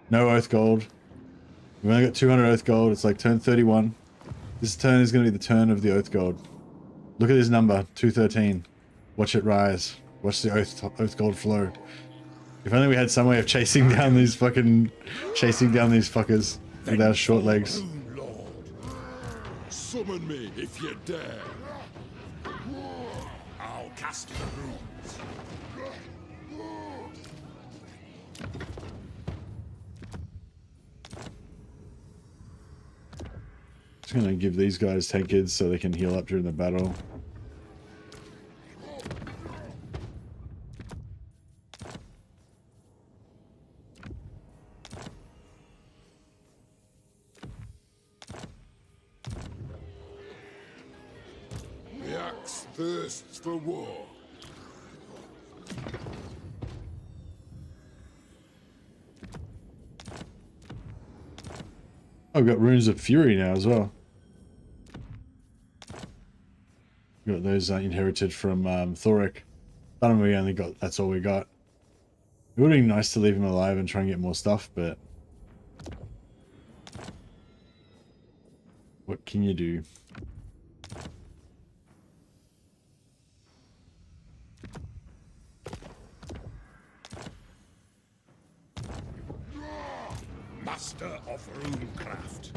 Speaker 1: no Oath Gold. We've only got 200 Oath Gold, it's like turn 31. This turn is gonna be the turn of the Oath Gold. Look at this number, 213. Watch it rise. Watch the Oath Gold flow. If only we had some way of chasing down these fuckers with our short legs.
Speaker 2: Lord, summon me if you dare.
Speaker 3: I'll cast the runes.
Speaker 1: Just gonna give these guys tankers so they can heal up during the battle.
Speaker 2: The axe thirsts for war.
Speaker 1: I've got Runes of Fury now as well. Got those inherited from Thorek. I don't know, we only got, that's all we got. It would have been nice to leave him alive and try and get more stuff, but what can you do?
Speaker 3: Master of runecraft.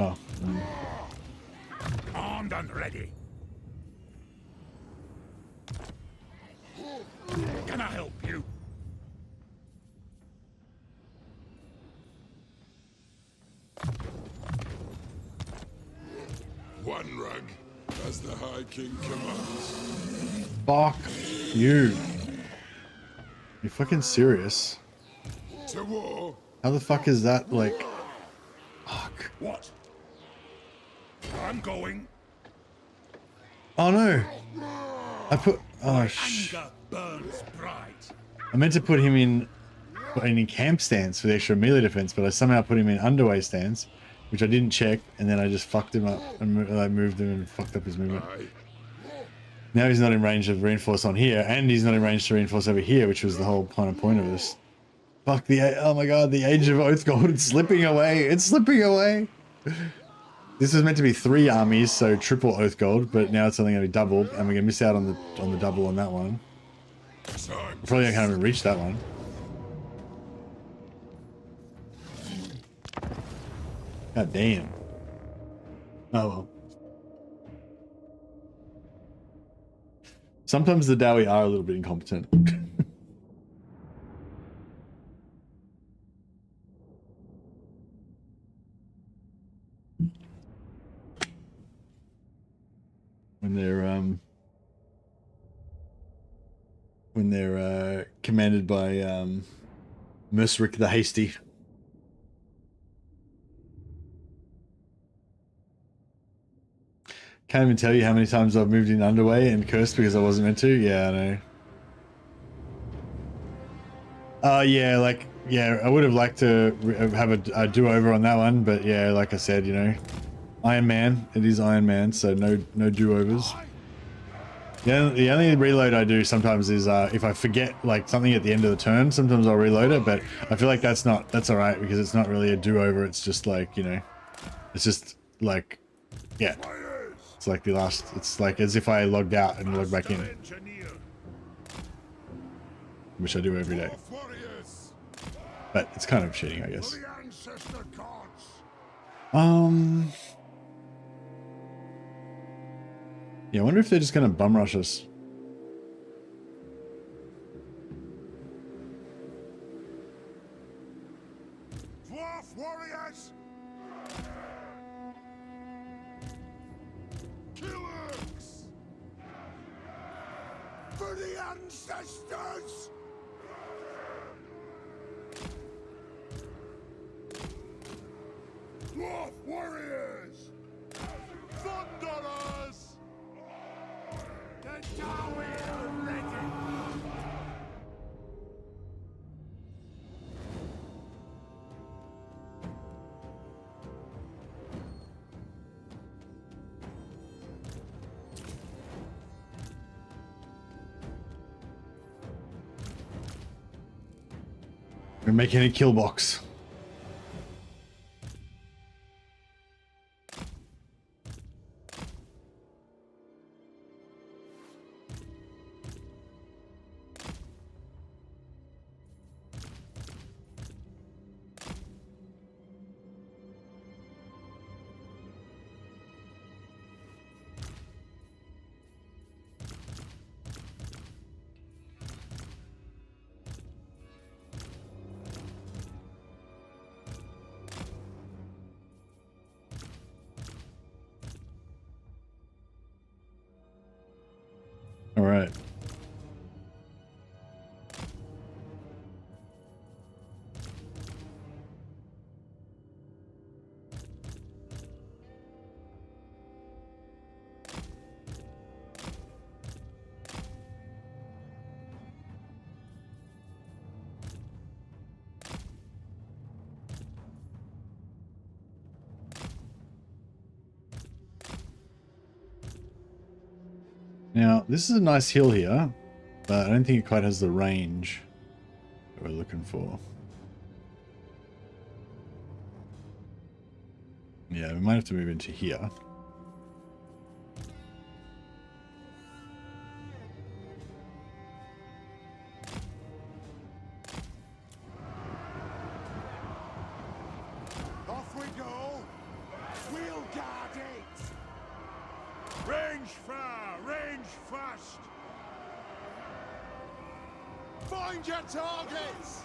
Speaker 1: Oh.
Speaker 3: Armed and ready. Can I help you?
Speaker 2: One rug, as the High King commands.
Speaker 1: Fuck you. You fucking serious?
Speaker 2: To war.
Speaker 1: How the fuck is that like? Fuck.
Speaker 3: What? I'm going.
Speaker 1: Oh no. I put. Oh sh.
Speaker 3: Anger burns bright.
Speaker 1: I meant to put him in camp stance for the extra melee defense, but I somehow put him in underway stance, which I didn't check, and then I just fucked him up and I moved him and fucked up his movement.
Speaker 2: Aye.
Speaker 1: Now he's not in range of reinforce on here, and he's not in range to reinforce over here, which was the whole kind of point of this. Fuck oh my god, the Age of Oath Gold, it's slipping away, it's slipping away! This was meant to be 3 armies, so triple Oath Gold, but now it's only going to be doubled, and we're going to miss out on the double on that one. Probably not going to reach that one. God damn. Oh well. Sometimes the Dowie are a little bit incompetent. when they're commanded by Merceric the Hasty. Can't even tell you how many times I've moved in underway and cursed because I wasn't meant to. Yeah, I know. Yeah, like, yeah, I would have liked to have a do-over on that one, but yeah, like I said, you know, Iron Man, it is Iron Man, so no do-overs. Yeah, the only reload I do sometimes is if I forget like something at the end of the turn, sometimes I'll reload it, but I feel like that's alright because it's not really a do-over, it's just like, you know, it's just like, yeah, it's like the last, it's like as if I logged out and logged back in, which I do every day. But it's kind of cheating, I guess. Yeah, I wonder if they're just gonna bum rush us.
Speaker 3: Dwarf warriors! Killers! For the ancestors! Dwarf warriors! Thunderers! The Darwin legend!
Speaker 1: We're making a kill box. All right. Now, this is a nice hill here, but I don't think it quite has the range that we're looking for. Yeah, we might have to move into here.
Speaker 3: Off we go! We'll guard it! Range far, range fast! Find your targets!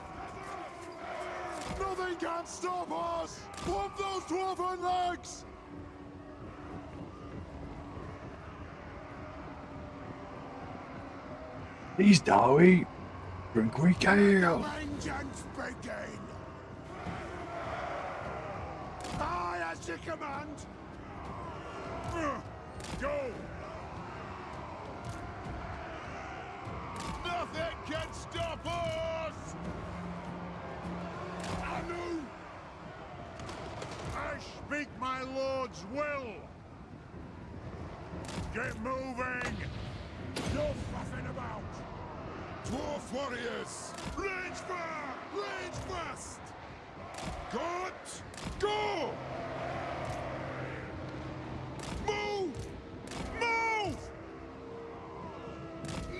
Speaker 3: Nothing can stop us! Pump those dwarven legs!
Speaker 1: These Dowie, drink we kill.
Speaker 3: Vengeance begin! Aye, as you command! Go! Nothing can stop us! Anu! I speak my lord's will! Get moving! No fussing about! Dwarf warriors! Range far! Range fast! Cut! Go! Move! Move!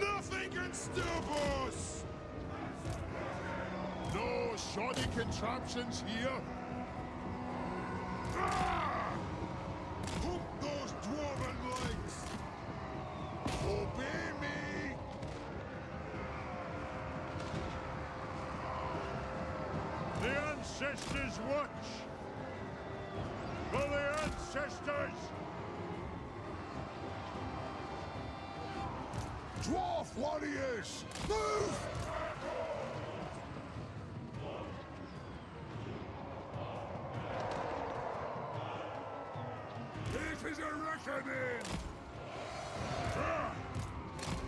Speaker 3: Nothing can stop us! No shoddy contraptions here! Ah! Hook those dwarven legs! Obey me! The ancestors watch! For the ancestors! Dwarf warriors! Move! It is reckoning!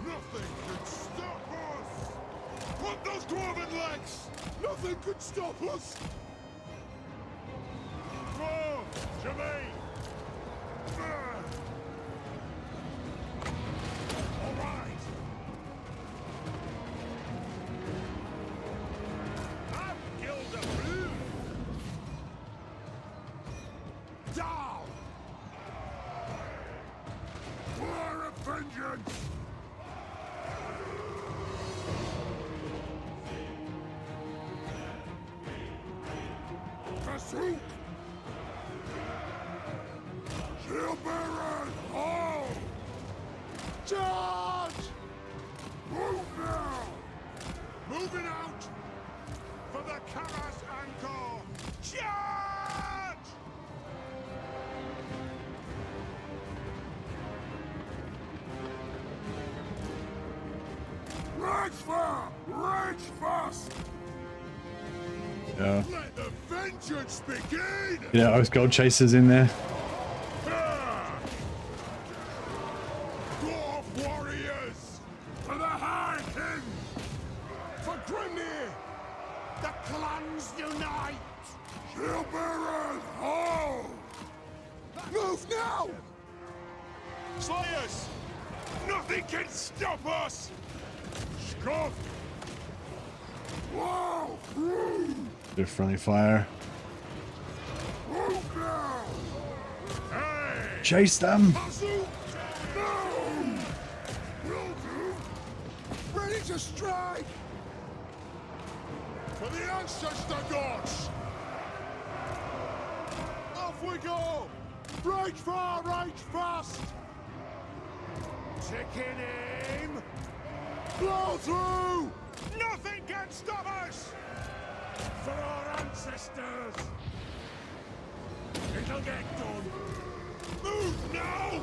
Speaker 3: Nothing can stop us! What those dwarven legs? Nothing could stop us! Whoa! To me! All right! I've killed a Rune! Down! War of vengeance! Pursuit! Shield bearers, all! Charge! Move now! Moving out! For the Karas Anchor! Charge! Rage fire! Rage fast!
Speaker 1: Yeah.
Speaker 3: Let the vengeance begin!
Speaker 1: Yeah, Oath Gold Chasers in there.
Speaker 3: Dwarf warriors! For the High King! For Grimnir! The clans unite! Shield bearers, hold! Move now! Slayers! Nothing can stop us! Scuff! Wow!
Speaker 1: Bit of friendly fire.
Speaker 3: Move now! Hey!
Speaker 1: Chase them!
Speaker 3: Puzzle! No! Will do! Ready to strike! For the ancestor gods! Off we go! Rage far, rage fast! Taking aim! Blow through! Nothing can stop us! For our ancestors! It'll get done! Move now!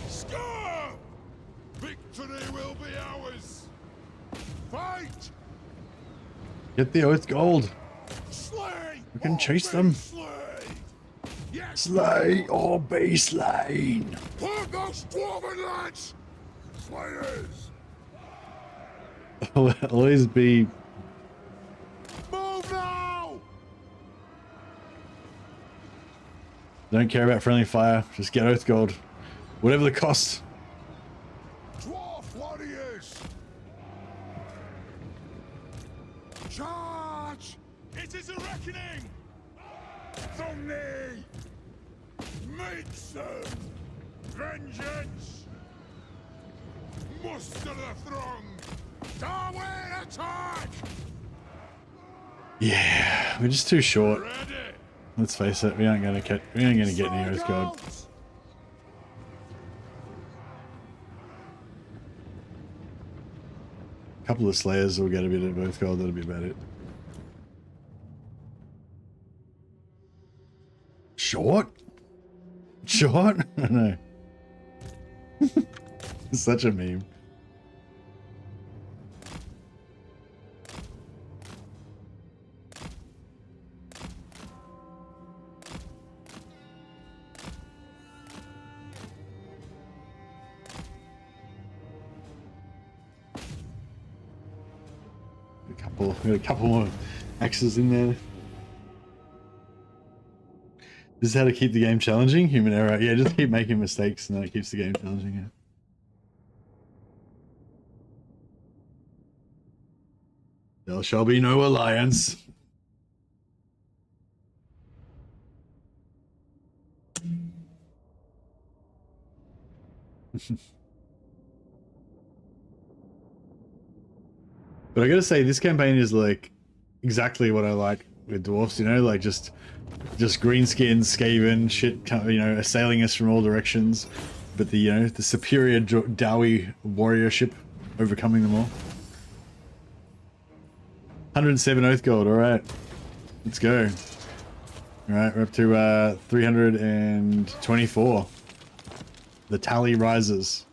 Speaker 3: Score! Victory will be ours! Fight!
Speaker 1: Get the Oath Gold.
Speaker 3: Slay!
Speaker 1: We can
Speaker 3: or
Speaker 1: chase
Speaker 3: be
Speaker 1: them.
Speaker 3: Slayed! Yes!
Speaker 1: Slay or be slain.
Speaker 3: Put those dwarven lads! Slayers!
Speaker 1: Always be.
Speaker 3: Move now!
Speaker 1: Don't care about friendly fire. Just get Oath Gold. Whatever the cost.
Speaker 3: Dwarf warriors! Charge! It is a reckoning! Thumni! Make some! Vengeance! Muster the throng! Darwin attack!
Speaker 1: Yeah, we're just too short.
Speaker 3: Ready!
Speaker 1: Let's face it, we ain't gonna get any Oath Gold. A couple of Slayers will get a bit of Oath Gold, that'll be about it. Short? Short? I know. It's such a meme. We got a couple more axes in there. This is how to keep the game challenging. Human error. Yeah, just keep making mistakes and then it keeps the game challenging. Yeah. There shall be no alliance. But I gotta say, this campaign is like exactly what I like with dwarfs. You know, like just greenskins, Skaven, shit, you know, assailing us from all directions. But the the superior Dowie warriorship overcoming them all. 107 Oath Gold. All right, let's go. All right, we're up to 324. The tally rises.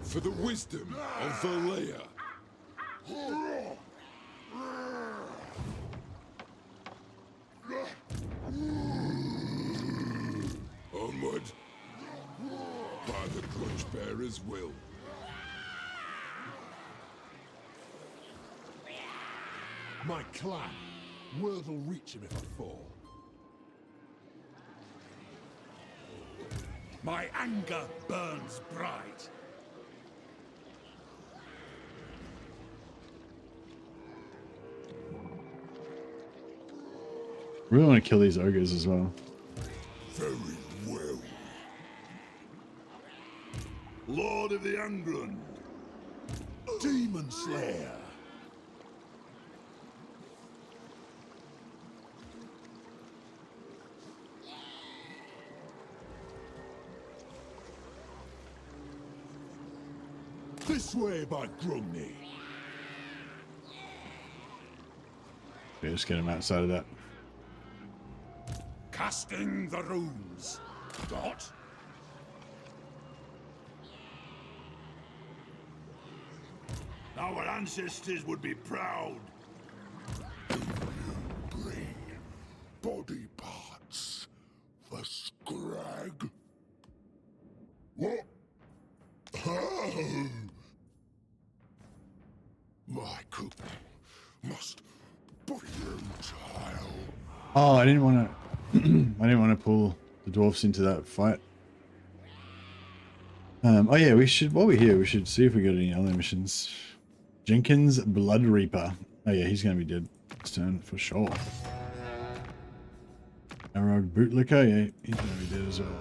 Speaker 2: For the wisdom of Valea. the Grudge bearers will. My clan. Word will reach him if I fall.
Speaker 3: My anger burns bright.
Speaker 1: Really want to kill these ogres as well.
Speaker 2: Very well. Lord of the Angrun. Demon Slayer. This way by Grumney.
Speaker 1: Yeah, just get him outside of that.
Speaker 3: Casting the runes. Got? Our ancestors would be proud.
Speaker 2: Bring body parts for Scrag. What? Oh. My cook must be futile.
Speaker 1: Oh, I didn't want to. I didn't want to pull the dwarfs into that fight. Oh yeah, we should. While we're here, we should see if we got any other missions. Jenkins Blood Reaper. Oh yeah, he's going to be dead this turn for sure. Arrowed Bootlicker. Yeah, he's going to be dead as well.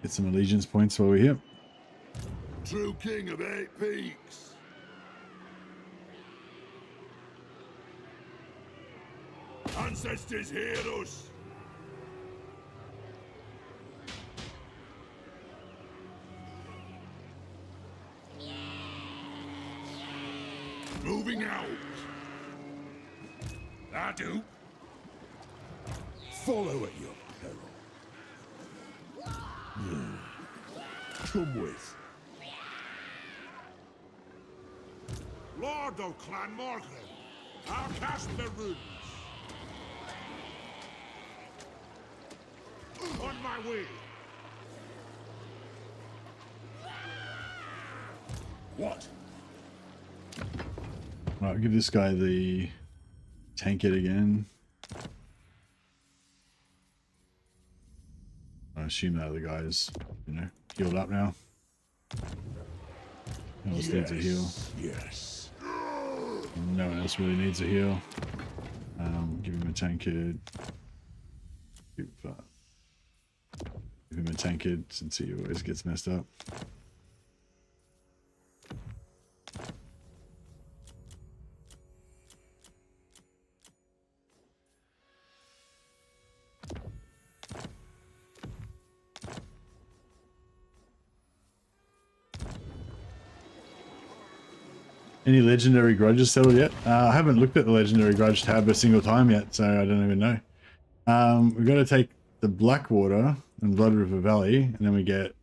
Speaker 1: Get some allegiance points while we're here.
Speaker 2: True king of 8 peaks.
Speaker 3: Ancestors hear us.
Speaker 2: Moving out.
Speaker 3: I do.
Speaker 2: Follow at your peril. Come with.
Speaker 3: Lord of Clan Morgan, I'll cast the runes. On my way. What?
Speaker 1: Right, give this guy the tank it again. I assume that the guy's, you know, healed up now. Who else needs a heal?
Speaker 2: Yes.
Speaker 1: No one else really needs a heal. Give him a tankard. Give him a tankard since he always gets messed up. Any legendary grudges settled yet? I haven't looked at the legendary grudge tab a single time yet, so I don't even know. We've got to take the Blackwater and Blood River Valley, and then we get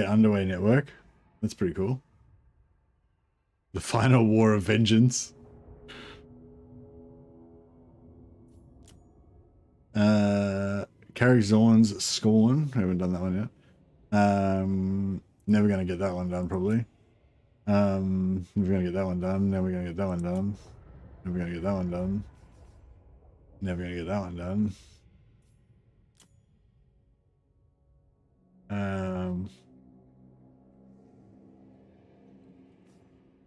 Speaker 1: Underway Network. That's pretty cool. The final war of vengeance. Carrick Zorn's Scorn. I haven't done that one yet. Never gonna get that one done probably. We're gonna get that one done. Now we're gonna get that one done. Never gonna get that one done. Never gonna get that one done.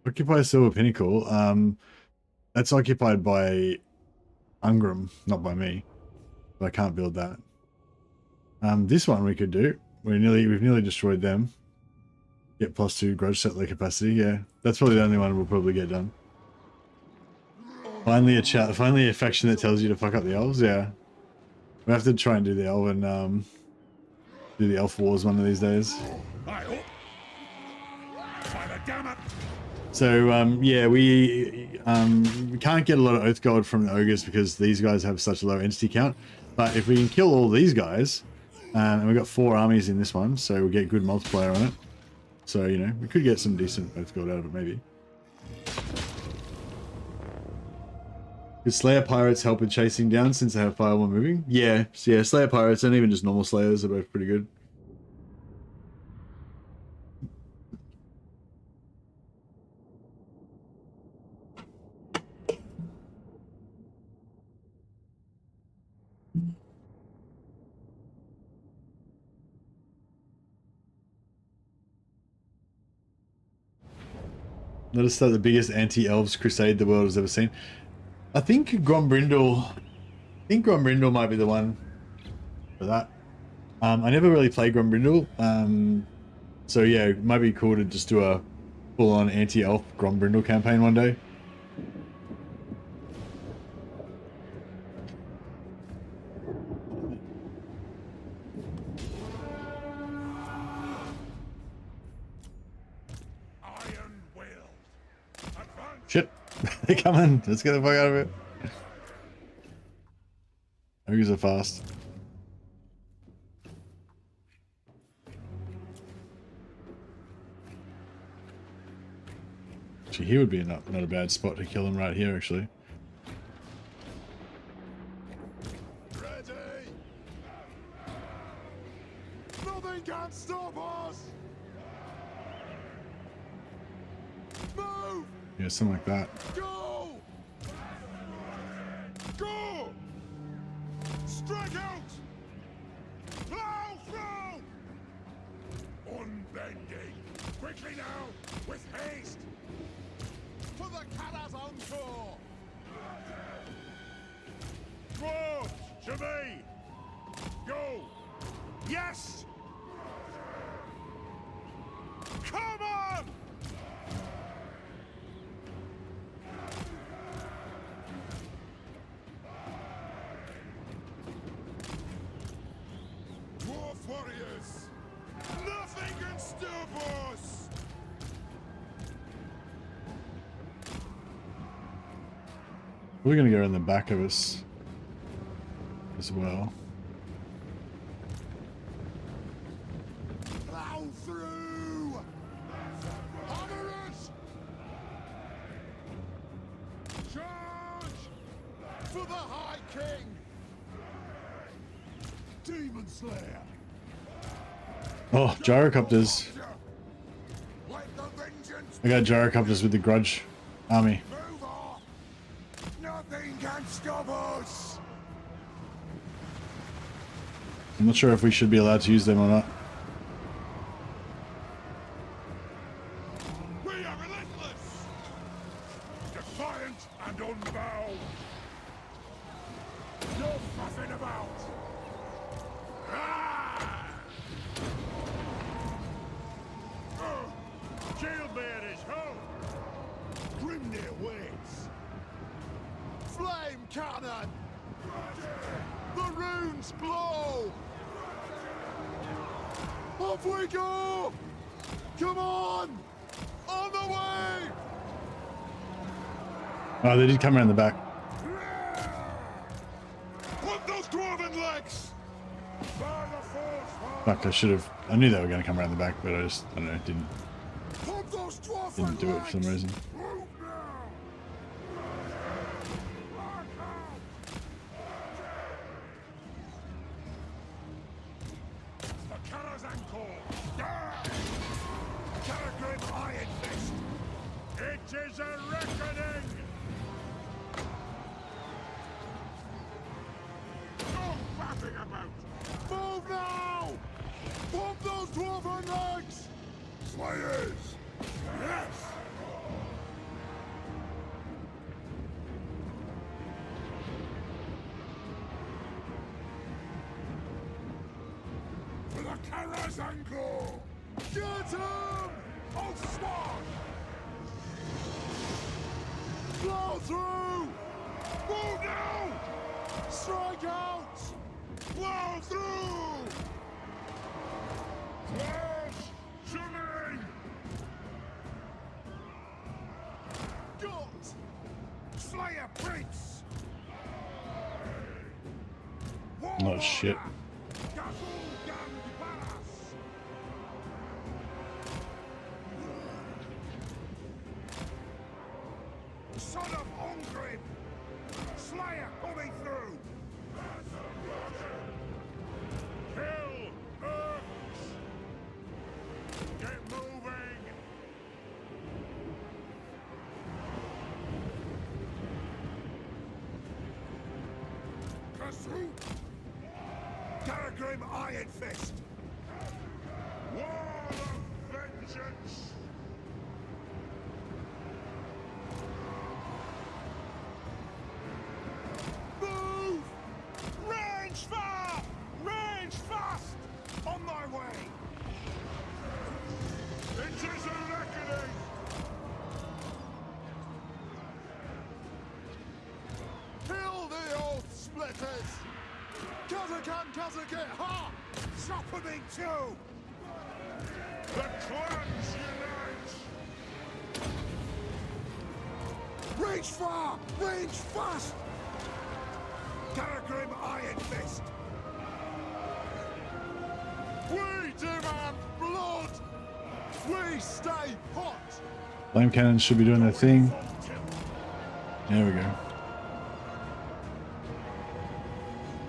Speaker 1: Occupy Silver Pinnacle. That's occupied by Ungram, not by me. But I can't build that. This one we could do. We've nearly destroyed them. Get +2 grudge settler capacity. Yeah, that's probably the only one we'll probably get done. Finally a faction that tells you to fuck up the elves. Yeah, we have to try and do the elven, do the elf wars one of these days. So yeah, we can't get a lot of Oath Gold from the ogres because these guys have such a low entity count. But if we can kill all these guys, and we've got 4 armies in this one, so we'll get good multiplier on it. So, you know, we could get some decent Oath Gold out of it, maybe. Did Slayer Pirates help with chasing down since they have fire while moving? Yeah, yeah, Slayer Pirates and even just normal Slayers are both pretty good. Notice that the biggest anti-elves crusade the world has ever seen. I think Grombrindle might be the one for that. I never really played Grombrindle, so yeah, it might be cool to just do a full-on anti-elf Grombrindle campaign one day. Shit, they're coming. Let's get the fuck out of it. Ogres are fast. Actually, he would be not a bad spot to kill him right here, actually.
Speaker 2: Ready! Nothing can stop us! Move!
Speaker 1: Yeah, something like that.
Speaker 2: Go! Go! Strike out! Plow through!
Speaker 3: Unbending! Quickly now! With haste!
Speaker 2: For the Kala's encore!
Speaker 3: Dwarfs! To me! Go! Yes! Come on!
Speaker 2: Dwarf warriors! Nothing can stop us!
Speaker 1: We're gonna go in the back of us as well.
Speaker 2: Plow through! Hammer it! Charge! For the High King! Demon Slayer!
Speaker 1: Oh, Gyrocopters.
Speaker 2: Let the vengeance
Speaker 1: I got Gyrocopters with the Grudge army.
Speaker 2: move on! Nothing can stop us!
Speaker 1: I'm not sure if we should be allowed to use them or not.
Speaker 3: We are relentless! Defiant and unbowed! No fussing about! Ah! Shield bearers, ho!
Speaker 2: Grimnir waits! Flame cannon! The runes glow! Off we go! Come on! On the way!
Speaker 1: Oh, they did come around the back.
Speaker 2: Put those dwarven legs!
Speaker 3: By the force,
Speaker 1: Fuck, I should have. I knew they were going to come around the back, but I don't know, didn't
Speaker 2: Put those dwarven
Speaker 1: do it for some reason.
Speaker 3: move now! The Kara's Encore! Karagrim Iron Fist! It is a reckoning! No faffing about!
Speaker 2: Move now! Pump those dwarven legs!
Speaker 3: Slayers! Yes! For the Kara's Encore!
Speaker 2: Get him!
Speaker 3: Oh, sword!
Speaker 2: Blow through!
Speaker 3: Move now!
Speaker 2: Strike out!
Speaker 3: Blow through! Flash! Shimmering!
Speaker 2: Gut!
Speaker 3: Slayer Prince!
Speaker 1: Oh shit.
Speaker 3: Son of Ongrim!
Speaker 2: pursuit!
Speaker 4: Garagrim Iron Fist!
Speaker 3: Wall of vengeance!
Speaker 4: Move! Range far! Range fast! On my way!
Speaker 3: It is a reckoning!
Speaker 2: Kill the oath splitters! Kazakh, ha!
Speaker 4: Chop 'em in two!
Speaker 3: The clans unite!
Speaker 4: Range far! Range fast! Garagrim Iron Fist!
Speaker 2: We demand blood! We stay hot!
Speaker 1: Flame cannons should be doing their thing. There we go.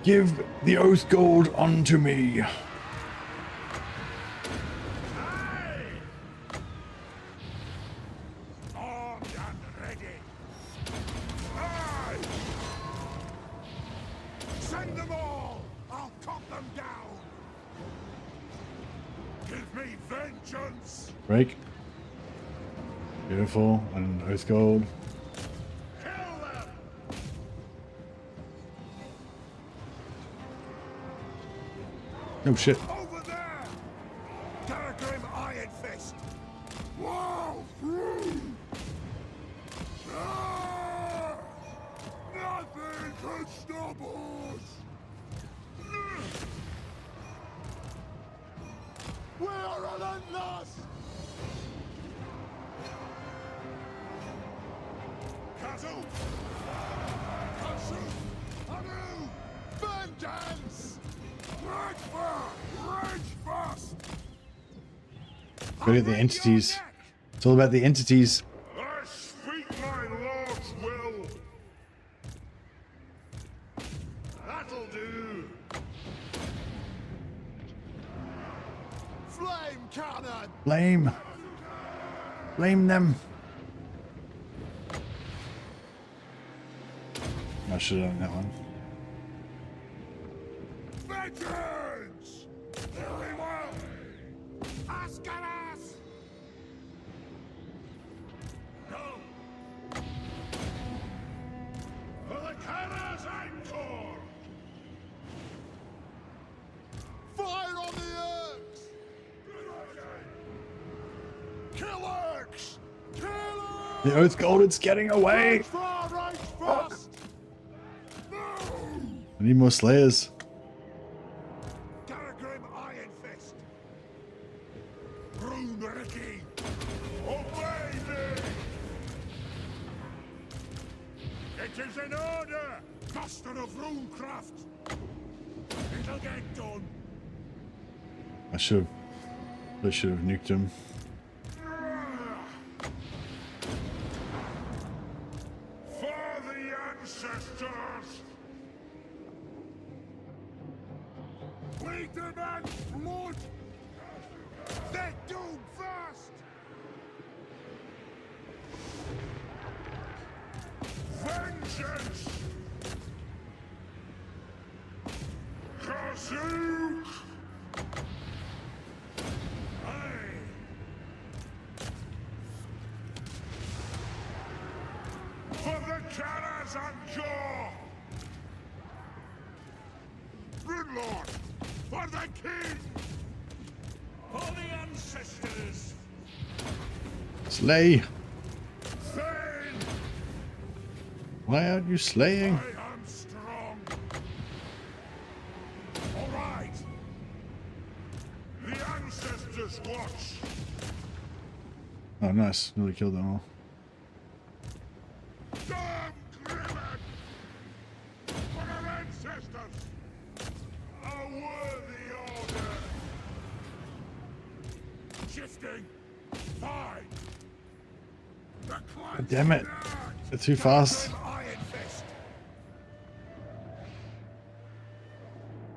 Speaker 1: Give the oath gold unto me.
Speaker 4: Armed and ready!
Speaker 3: Aye!
Speaker 4: Send them all! I'll cut them down!
Speaker 3: Give me vengeance!
Speaker 1: Break. Beautiful. And oath gold.
Speaker 3: Kill them!
Speaker 1: Oh shit.
Speaker 4: Over there! Garagrim Iron Fist!
Speaker 2: Wow! Through! Ah! Nothing can stop us! We are relentless!
Speaker 3: Kazu!
Speaker 2: Kazu! Anu! Vengeance! Rage fast! Rage fast!
Speaker 1: Look at the entities. It's all about the entities.
Speaker 3: I speak my lord's will! That'll do!
Speaker 2: Flame cannon!
Speaker 1: Blame. Blame them. I should have done that one.
Speaker 2: Vengeance! Very well!
Speaker 4: Askaras!
Speaker 3: No! For the Kara's Encore!
Speaker 2: Fire on the Urks! Kill Urks! Kill Urks!
Speaker 1: The oath gold, it's getting away.
Speaker 2: Far right fast! No!
Speaker 1: I need more slayers.
Speaker 4: Garagrim Iron Fist! Rune Ricky!
Speaker 3: Obey me! It is an order!
Speaker 4: Master of Runecraft! It'll get done!
Speaker 1: I should have nuked him.
Speaker 3: For the ancestors!
Speaker 4: We demand blood! They're doomed first!
Speaker 3: Vengeance! Kazook! Aye! For the Kara's Encore! Rune Lord! For the King! For the ancestors!
Speaker 1: Slay.
Speaker 3: Thane!
Speaker 1: Why aren't you slaying?
Speaker 3: I am strong! All right! The ancestors watch!
Speaker 1: Oh, nice. Nearly killed them all.
Speaker 3: Damn Grimmon! For our ancestors! A worthy order! Shifting! Fine! The
Speaker 1: God damn it. They're too fast.
Speaker 4: Iron Fist!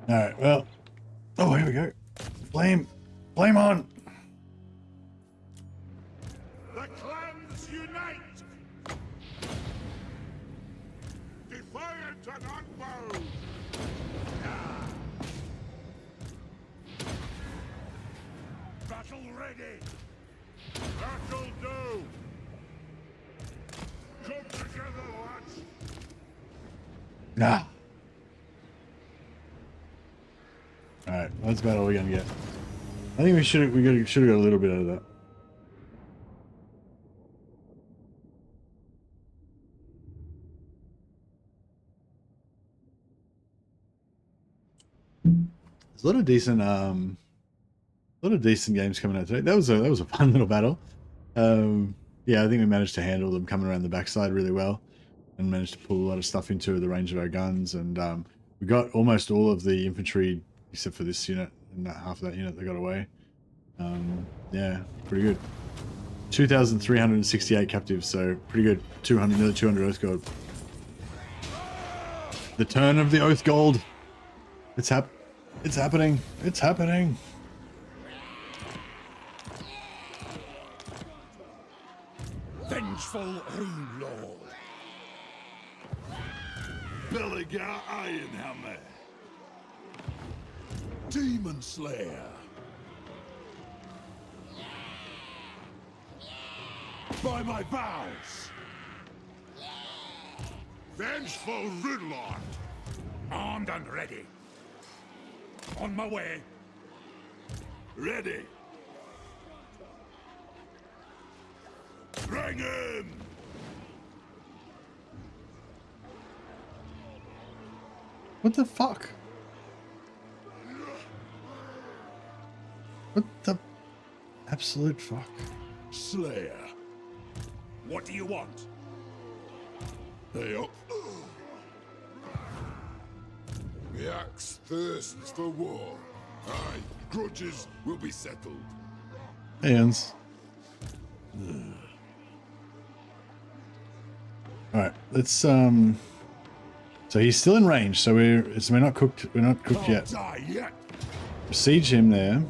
Speaker 1: Alright, well. Oh, here we go. Flame. Flame on.
Speaker 3: The clans unite! Defiant and unbowed! ready. That'll do. Come together, lads.
Speaker 1: Nah. All right, that's about all we're gonna get. I think we should have got a little bit out of that. There's a lot of decent games coming out today. That was a fun little battle. Yeah, I think we managed to handle them coming around the backside really well, and managed to pull a lot of stuff into the range of our guns. And we got almost all of the infantry except for this unit, and that half of that unit that got away. Yeah, pretty good. 2,368 captives, so pretty good. 200, nearly 200 Oath Gold. The turn of the Oath Gold. It's happening. It's happening.
Speaker 4: Vengeful Rune Lord.
Speaker 2: Belegar Ironhammer. Demon Slayer. By my vows.
Speaker 3: Vengeful Ridlord.
Speaker 4: Armed and ready. On my way.
Speaker 2: Ready. Bring him.
Speaker 1: What the fuck? What the absolute fuck?
Speaker 2: Slayer.
Speaker 4: What do you want?
Speaker 2: Hey up. The axe thirsts for war. Aye, grudges will be settled.
Speaker 1: Hands. Alright, let's so he's still in range, so we're not cooked yet.
Speaker 2: Die yet.
Speaker 1: Besiege him there.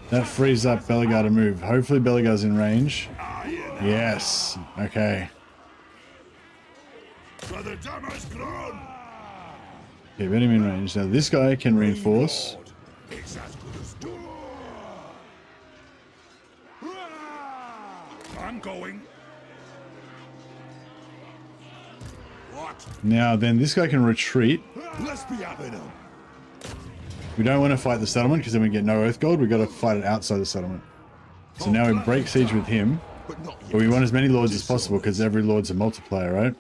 Speaker 1: That frees up Belegar to move. Hopefully Belegar's in range. Yes. Okay.
Speaker 2: For the damage grown.
Speaker 1: Okay, get him in range. Now this guy can reinforce.
Speaker 2: It's as good as done.
Speaker 4: I'm going.
Speaker 2: What?
Speaker 1: Now then this guy can retreat.
Speaker 2: Let's be having him.
Speaker 1: We don't want to fight the settlement because then we get no Oath Gold. We've got to fight it outside the settlement. So now we break siege with him. But we want as many lords as possible because every lord's a multiplier, right?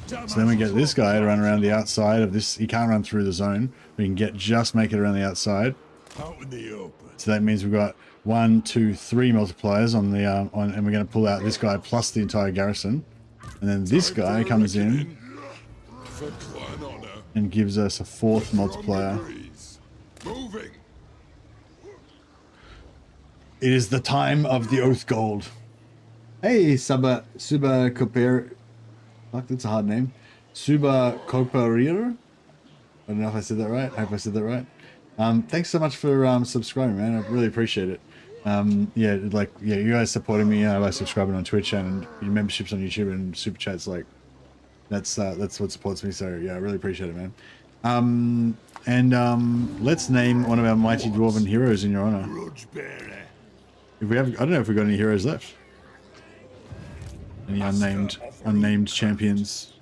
Speaker 1: So then we get this guy to run around the outside of this. He can't run through the zone. We can just make it around the outside.
Speaker 2: Out in the open.
Speaker 1: So that means we've got 1, 2, 3 multipliers on the and we're going to pull out this guy plus the entire garrison. And then this guy comes in
Speaker 2: For clan honor.
Speaker 1: and gives us a 4th multiplier.
Speaker 2: Moving.
Speaker 1: It is the time of the Oath Gold. Hey, Suba Koper. Fuck, that's a hard name. Suba Koperir. I don't know if I said that right. I hope I said that right. Thanks so much for subscribing, man. I really appreciate it. Yeah, you guys supporting me by subscribing on Twitch and your memberships on YouTube and super chats. Like, that's what supports me. So yeah, I really appreciate it, man. Let's name one of our mighty dwarven heroes in your honor.
Speaker 2: Grudge bearer.
Speaker 1: If we have, I don't know if we've got any heroes left. Any unnamed champions.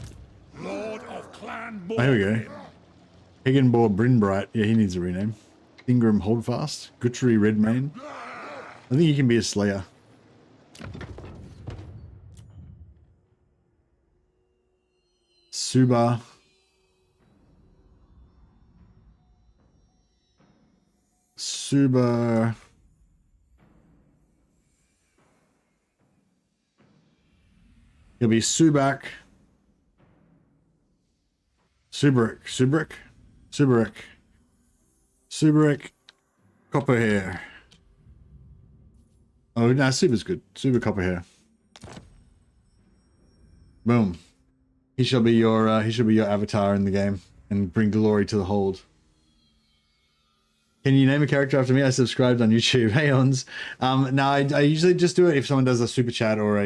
Speaker 4: Lord of Clan
Speaker 1: Oh, here we go. Higginbor Brinbright. Yeah, he needs a rename. Ingram Holdfast. Guthrie Redmane. I think he can be a slayer. Suba. He'll be Subak. Subric. Copperhair. Oh, no, Suba's good. Suba Copperhair. Boom. He shall be your avatar in the game and bring glory to the hold. Can you name a character after me? I subscribed on YouTube. Hey, Ons. No, I usually just do it if someone does a super chat or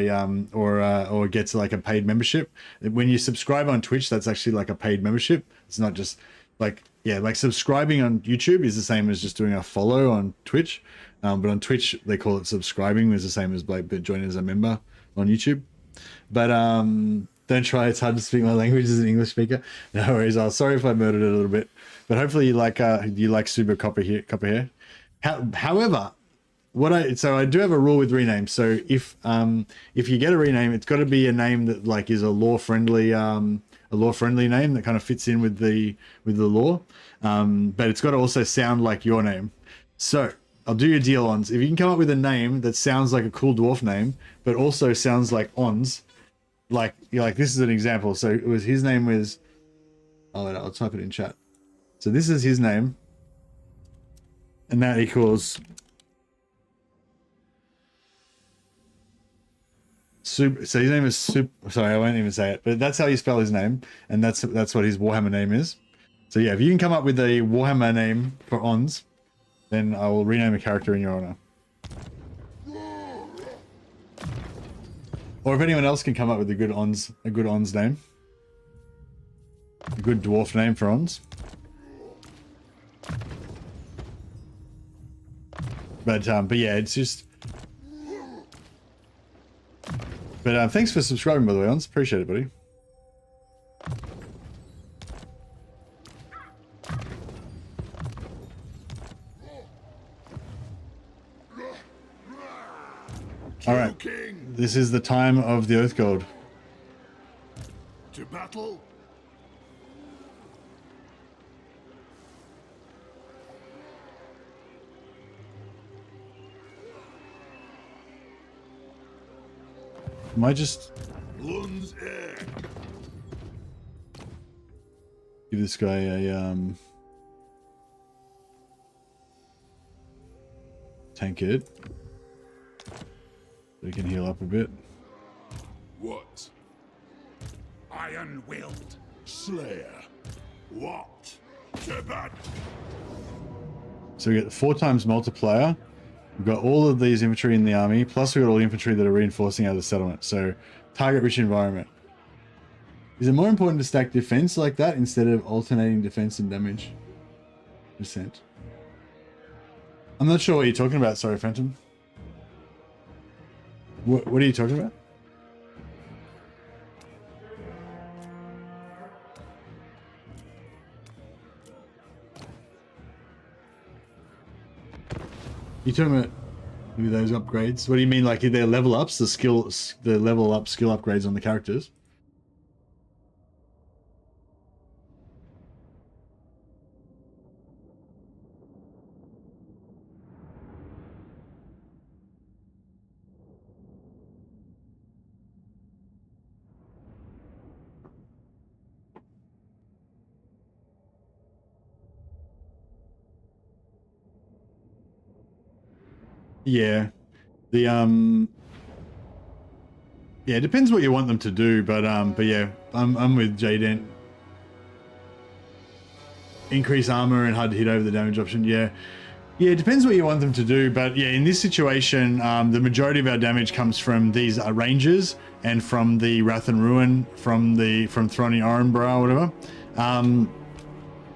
Speaker 1: or gets like a paid membership. When you subscribe on Twitch, that's actually like a paid membership. It's not just like, yeah, like subscribing on YouTube is the same as just doing a follow on Twitch. But on Twitch, they call it subscribing, is the same as like joining as a member on YouTube. But don't try. It's hard to speak my language as an English speaker. No worries. I'm sorry if I murdered it a little bit. But hopefully you like super copper here. However, so I do have a rule with renames. So if you get a rename, it's got to be a name that like is a lore friendly name that kind of fits in with the lore. But it's got to also sound like your name. So I'll do your deal, Ons. If you can come up with a name that sounds like a cool dwarf name, but also sounds like Ons, like this is an example. So it was his name was, I'll type it in chat. So this is his name, and that equals Super. So his name is Super. Sorry, I won't even say it, but that's how you spell his name, and that's what his Warhammer name is. So yeah, if you can come up with a Warhammer name for Ons, then I will rename a character in your honor. Or if anyone else can come up with a good Ons name, a good dwarf name for Ons. But yeah, it's just. But thanks for subscribing, by the way, Ons. Appreciate it, buddy. All right, this is the time of the Oath Gold.
Speaker 2: To battle.
Speaker 1: Am I just
Speaker 2: Lun's air.
Speaker 1: give this guy a tank it so he can heal up a bit?
Speaker 2: What?
Speaker 3: Iron-willed.
Speaker 2: Slayer. What? To battle.
Speaker 1: So we get 4 times multiplier. We've got all of these infantry in the army, plus we've got all the infantry that are reinforcing out of the settlement. So target-rich environment. Is it more important to stack defense like that instead of alternating defense and damage percent? I'm not sure what you're talking about. Sorry, Phantom. What are you talking about? You talking about maybe those upgrades? What do you mean, like their level ups, the level up skill upgrades on the characters? Yeah, the yeah, it depends what you want them to do, but yeah, I'm with Jaden. Increase armor and hard to hit over the damage option. Yeah, it depends what you want them to do, but yeah, in this situation, the majority of our damage comes from these rangers and from the Wrath and Ruin from Throny Orenbrow or whatever.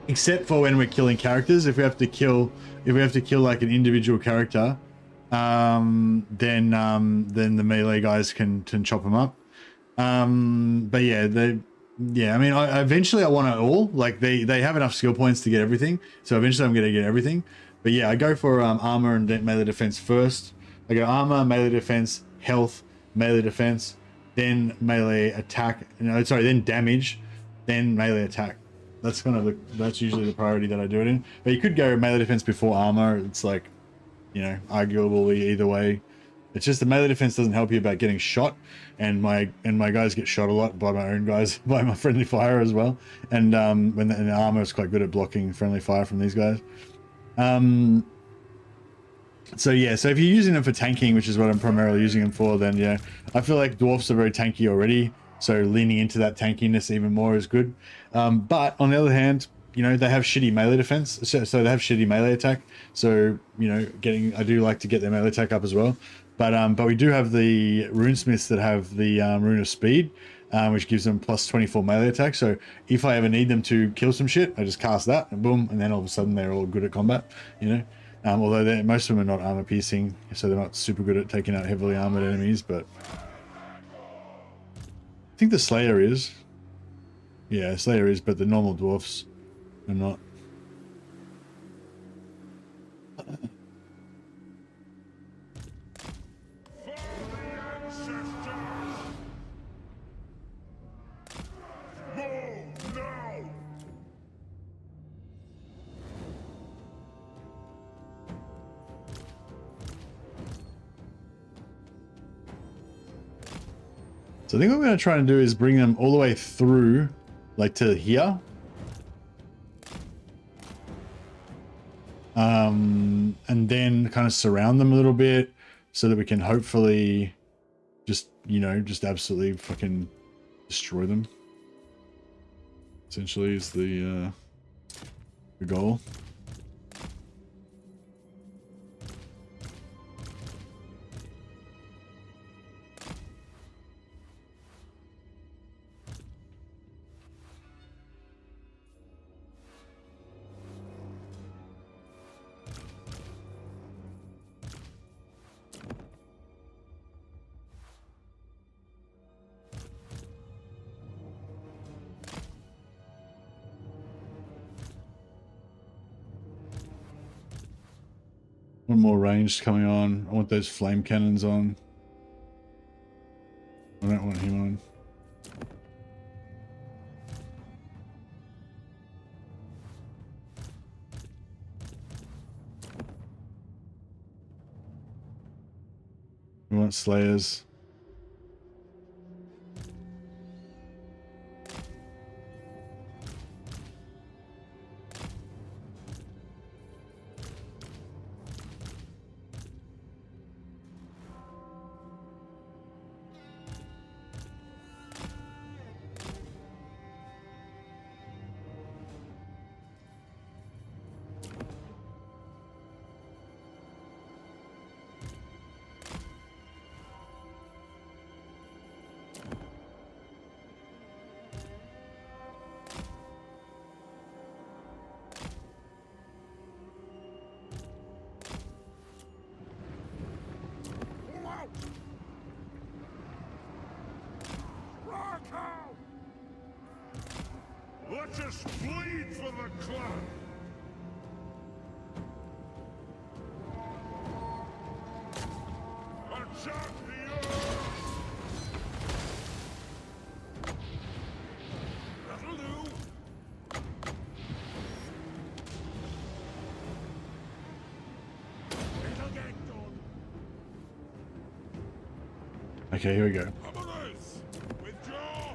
Speaker 1: Except for when we're killing characters, if we have to kill like an individual character. Then the melee guys can chop them up. But yeah, I mean, eventually I want it all. Like they have enough skill points to get everything, so eventually I'm gonna get everything. But yeah, I go for armor and melee defense first. I go armor, melee defense, health, melee defense, then melee attack. No, sorry, then damage, then melee attack. That's that's usually the priority that I do it in. But you could go melee defense before armor. It's like, you know, arguably either way. It's just the melee defense doesn't help you about getting shot, and my guys get shot a lot by my own guys, by my friendly fire as well. And when the armor is quite good at blocking friendly fire from these guys. So yeah, so if you're using them for tanking, which is what I'm primarily using them for, then yeah, I feel like dwarfs are very tanky already. So leaning into that tankiness even more is good. But on the other hand, you know, they have shitty melee defense, so they have shitty melee attack. So, you know, I do like to get their melee attack up as well. But we do have the runesmiths that have the rune of speed. which gives them plus 24 melee attack. So if I ever need them to kill some shit, I just cast that and boom, and then all of a sudden they're all good at combat, you know. Although most of them are not armor piercing, so they're not super good at taking out heavily armored enemies, but I think the Slayer is. Yeah, Slayer is, but the normal dwarfs are not. So I think what we're going to try and do is bring them all the way through, like to here. And then kind of surround them a little bit so that we can hopefully just, you know, just absolutely fucking destroy them. Essentially is the goal. One more ranged coming on. I want those flame cannons on. I don't want him on. We want Slayers.
Speaker 3: Let us bleed for the clan! Attack the earth! That'll do! It'll get done!
Speaker 1: Okay, here we go.
Speaker 3: Hammerers! Withdraw!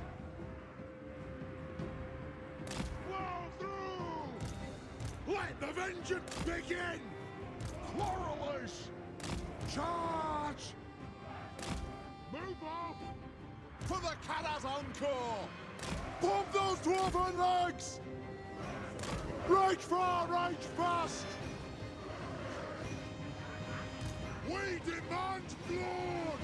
Speaker 3: Let the vengeance begin! Quarrelers! Charge! Move off! For the Kada's encore! Pump those dwarven legs! Rage far, rage fast! We demand blood!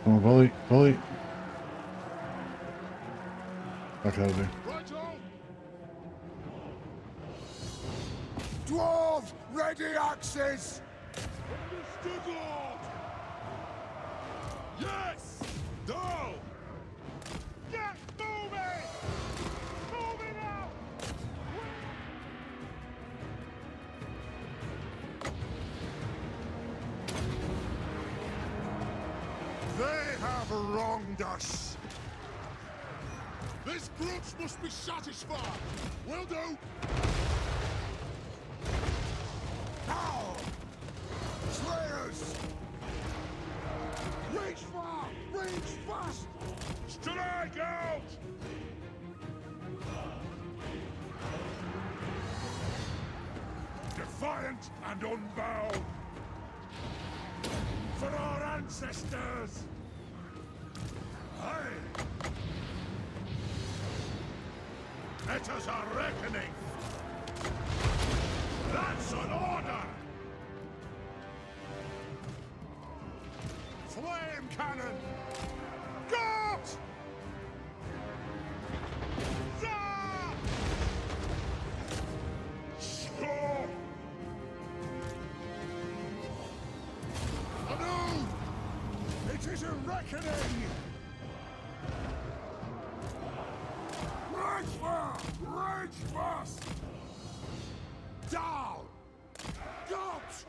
Speaker 1: Come on, volley, volley. Fuck, that'll do.
Speaker 3: Right on! Dwarves, ready axes! Understood, Lord! Yes! Down! Get moving! Moving out! They have wronged us! This grudge must be satisfied! Will do! Now! Slayers! Reach far! Reach fast! Strike out! Defiant and unbound! For our ancestors! Aye! Let us a reckoning! That's an order! Flame flame cannon! Got! Zah! Score! Anew! It is a reckoning! Rage fast! Down! Got!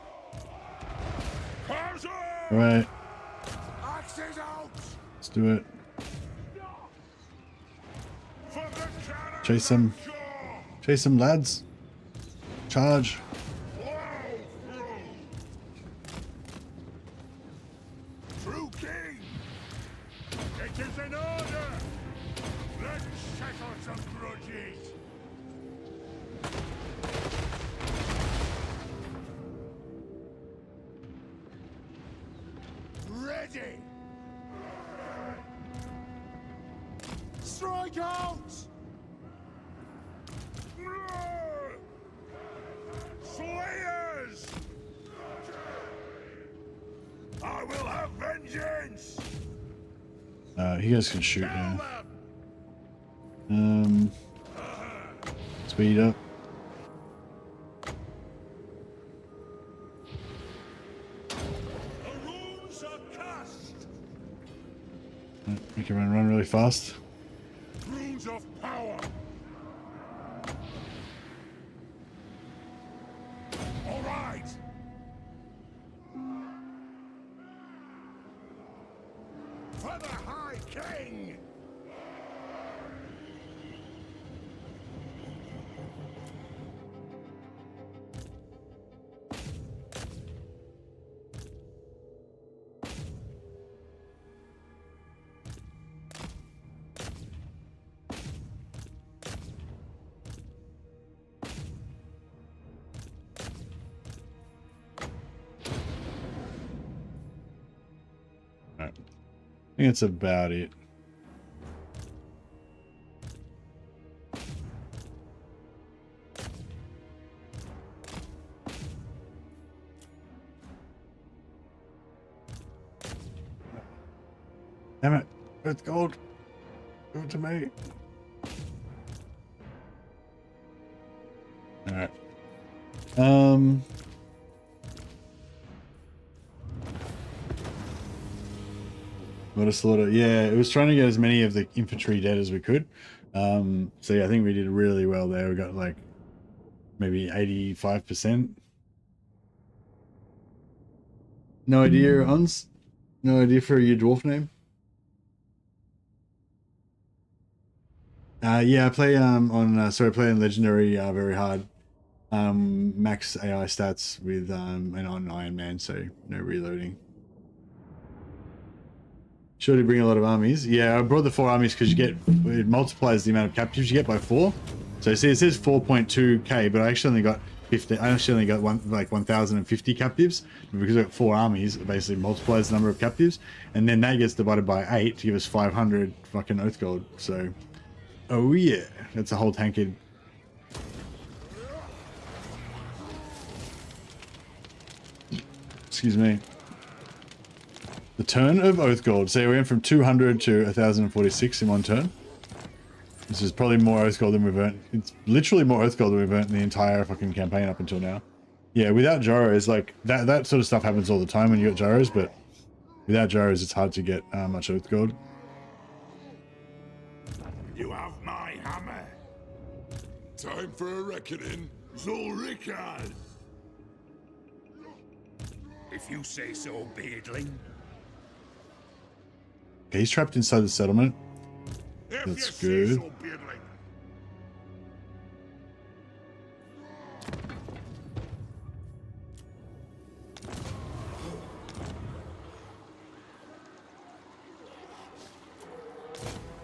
Speaker 1: All right,
Speaker 3: Axes out!
Speaker 1: let's do it.
Speaker 3: For the cannon!
Speaker 1: Chase them. Chase them, lads. Charge.
Speaker 3: True King! It is an order! Let's settle some grudges! Ready! Strike out! Slayers! I will have vengeance!
Speaker 1: You guys can shoot now. Speed up.
Speaker 3: The runes are cast!
Speaker 1: Make everyone run really fast.
Speaker 3: Runes of power! All right! For the High King!
Speaker 1: Alright. I think that's about it. Damn it. It's gold. Give it to me. Alright. What a slaughter. Yeah, it was trying to get as many of the infantry dead as we could. So yeah, I think we did really well there. We got like maybe 85%. No idea, Ons? No idea for your dwarf name? Yeah, I play I play on legendary very hard. Max AI stats with and on Iron Man, so no reloading. Sure to bring a lot of armies. Yeah, I brought the 4 armies because it multiplies the amount of captives you get by 4. So see, it says 4.2k, but I actually only got 50. I actually only got 1,050 captives, and because I got 4 armies. It basically multiplies the number of captives, and then that gets divided by 8 to give us 500 fucking oath gold. So, oh yeah, that's a whole tankard. Excuse me. The turn of oath gold. So we went from 200 to 1,046 in one turn. This is probably more oath gold than we've earned. It's literally more oath gold than we've earned in the entire fucking campaign up until now. Yeah, without gyros, like that sort of stuff happens all the time when you got gyros, but without gyros, it's hard to get much oath gold.
Speaker 3: You have my hammer.
Speaker 2: Time for a reckoning. Zulrikas!
Speaker 3: If you say so, beardling.
Speaker 1: Okay, he's trapped inside the settlement.
Speaker 3: If
Speaker 1: That's
Speaker 3: you say
Speaker 1: good.
Speaker 3: so, beardling.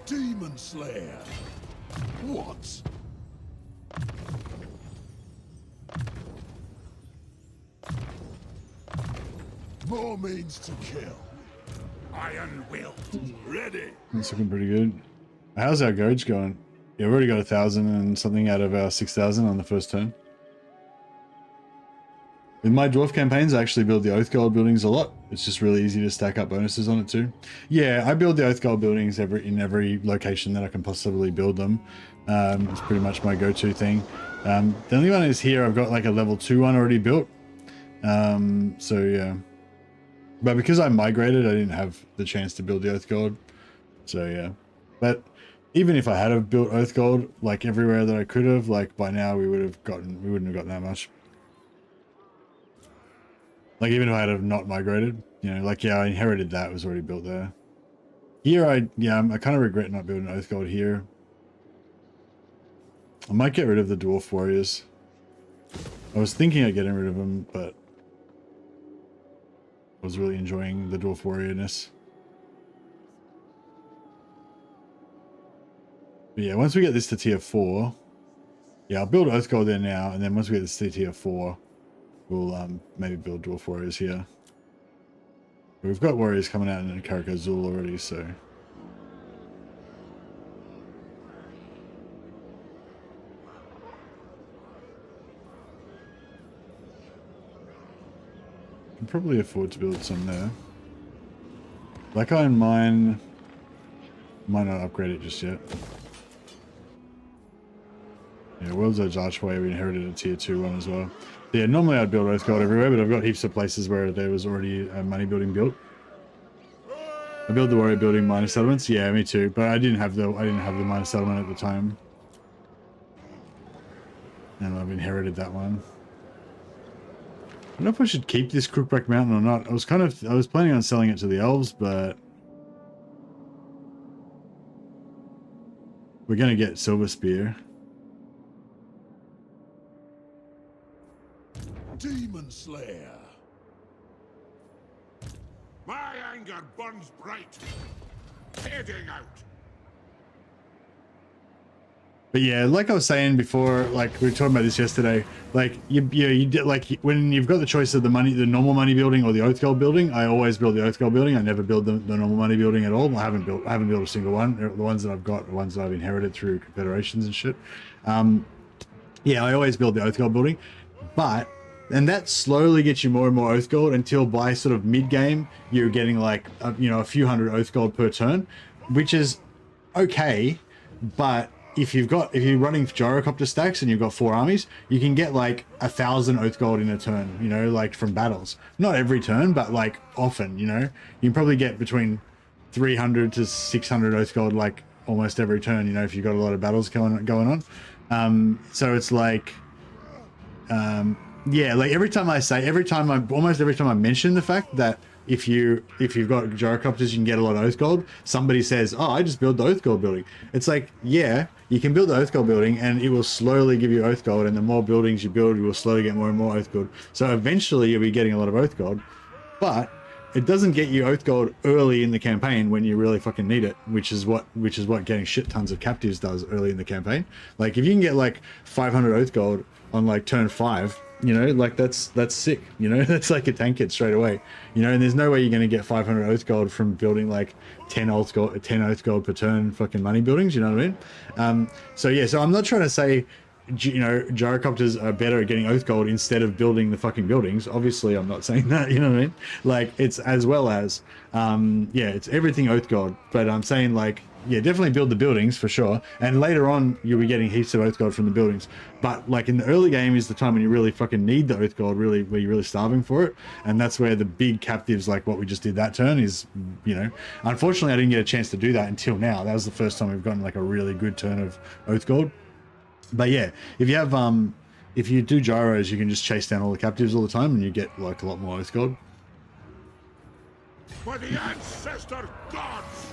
Speaker 2: Demon Slayer! What? More means to kill.
Speaker 3: Iron will.
Speaker 2: Ready!
Speaker 1: That's looking pretty good. How's our Grudge going? Yeah, we've already got 1,000 and something out of our 6,000 on the first turn. In my dwarf campaigns, I actually build the Oath Gold buildings a lot. It's just really easy to stack up bonuses on it too. Yeah, I build the Oath Gold buildings in every location that I can possibly build them. It's pretty much my go-to thing. The only one is here, I've got like a level 2 one already built. So yeah. But because I migrated, I didn't have the chance to build the Oath Gold. So yeah. But even if I had have built Oath Gold, like everywhere that I could have, like by now we wouldn't have gotten that much. Like even if I had have not migrated, you know, like yeah, I inherited that, it was already built there. Here I kind of regret not building Oath Gold here. I might get rid of the Dwarf Warriors. I was thinking of getting rid of them, but I was really enjoying the Dwarf Warrior-ness. But yeah, once we get this to tier 4, yeah, I'll build Oath Gold there now, and then once we get this to tier 4, we'll maybe build Dwarf Warriors here. But we've got Warriors coming out in Karaka Azul already, so... I can probably afford to build some there. Black Iron Mine... might not upgrade it just yet. Yeah, World's Edge Archway, we inherited a tier 2 one as well. Yeah, normally I'd build Oath Gold everywhere, but I've got heaps of places where there was already a money building built. I built the warrior building minor settlements. Yeah, me too. But I didn't have the minor settlement at the time, and I've inherited that one. I don't know if I should keep this Crookback Mountain or not. I was planning on selling it to the elves, but we're gonna get Silver Spear.
Speaker 2: Demon Slayer.
Speaker 3: My anger burns bright. Heading out.
Speaker 1: But yeah, like I was saying before, like we were talking about this yesterday, like you did, like when you've got the choice of the normal money building or the Oath Gold building, I always build the Oath Gold building. I never build the normal money building at all. I haven't built a single one. The ones that I've got are ones that I've inherited through confederations and shit. Yeah, I always build the Oath Gold building, and that slowly gets you more and more Oath Gold until by sort of mid game you're getting like a few hundred Oath Gold per turn, which is okay, but if you're running Gyrocopter stacks and you've got 4 armies, you can get like 1,000 Oath Gold in a turn, you know, like from battles. Not every turn, but like often, you know. You can probably get between 300 to 600 Oath Gold like almost every turn, you know, if you've got a lot of battles going on. So it's like, yeah, like almost every time I mention the fact that if you've got Gyrocopters, you can get a lot of Oath Gold, somebody says, oh, I just built the Oath Gold building. It's like, yeah, you can build the Oath Gold building and it will slowly give you Oath Gold, and the more buildings you build, you will slowly get more and more Oath Gold. So eventually you'll be getting a lot of Oath Gold, but it doesn't get you Oath Gold early in the campaign when you really fucking need it, which is what getting shit tons of captives does early in the campaign. Like if you can get like 500 Oath Gold on like turn 5, you know, like that's sick, you know. That's like a tank hit straight away, you know. And there's no way you're going to get 500 Oath Gold from building like 10 Oath Gold per turn fucking money buildings, you know what I mean? So yeah, so I'm not trying to say, you know, Gyrocopters are better at getting Oath Gold instead of building the fucking buildings. Obviously I'm not saying that, you know what I mean? Like it's as well as yeah, it's everything Oath Gold, but I'm saying like, yeah, definitely build the buildings for sure, and later on you'll be getting heaps of Oath Gold from the buildings. But like in the early game is the time when you really fucking need the Oath Gold, really, where you're really starving for it, and that's where the big captives like what we just did that turn is, you know. Unfortunately I didn't get a chance to do that until now. That was the first time we've gotten like a really good turn of Oath Gold. But yeah, if you have if you do gyros, you can just chase down all the captives all the time and you get like a lot more Oath Gold.
Speaker 3: For the ancestor gods.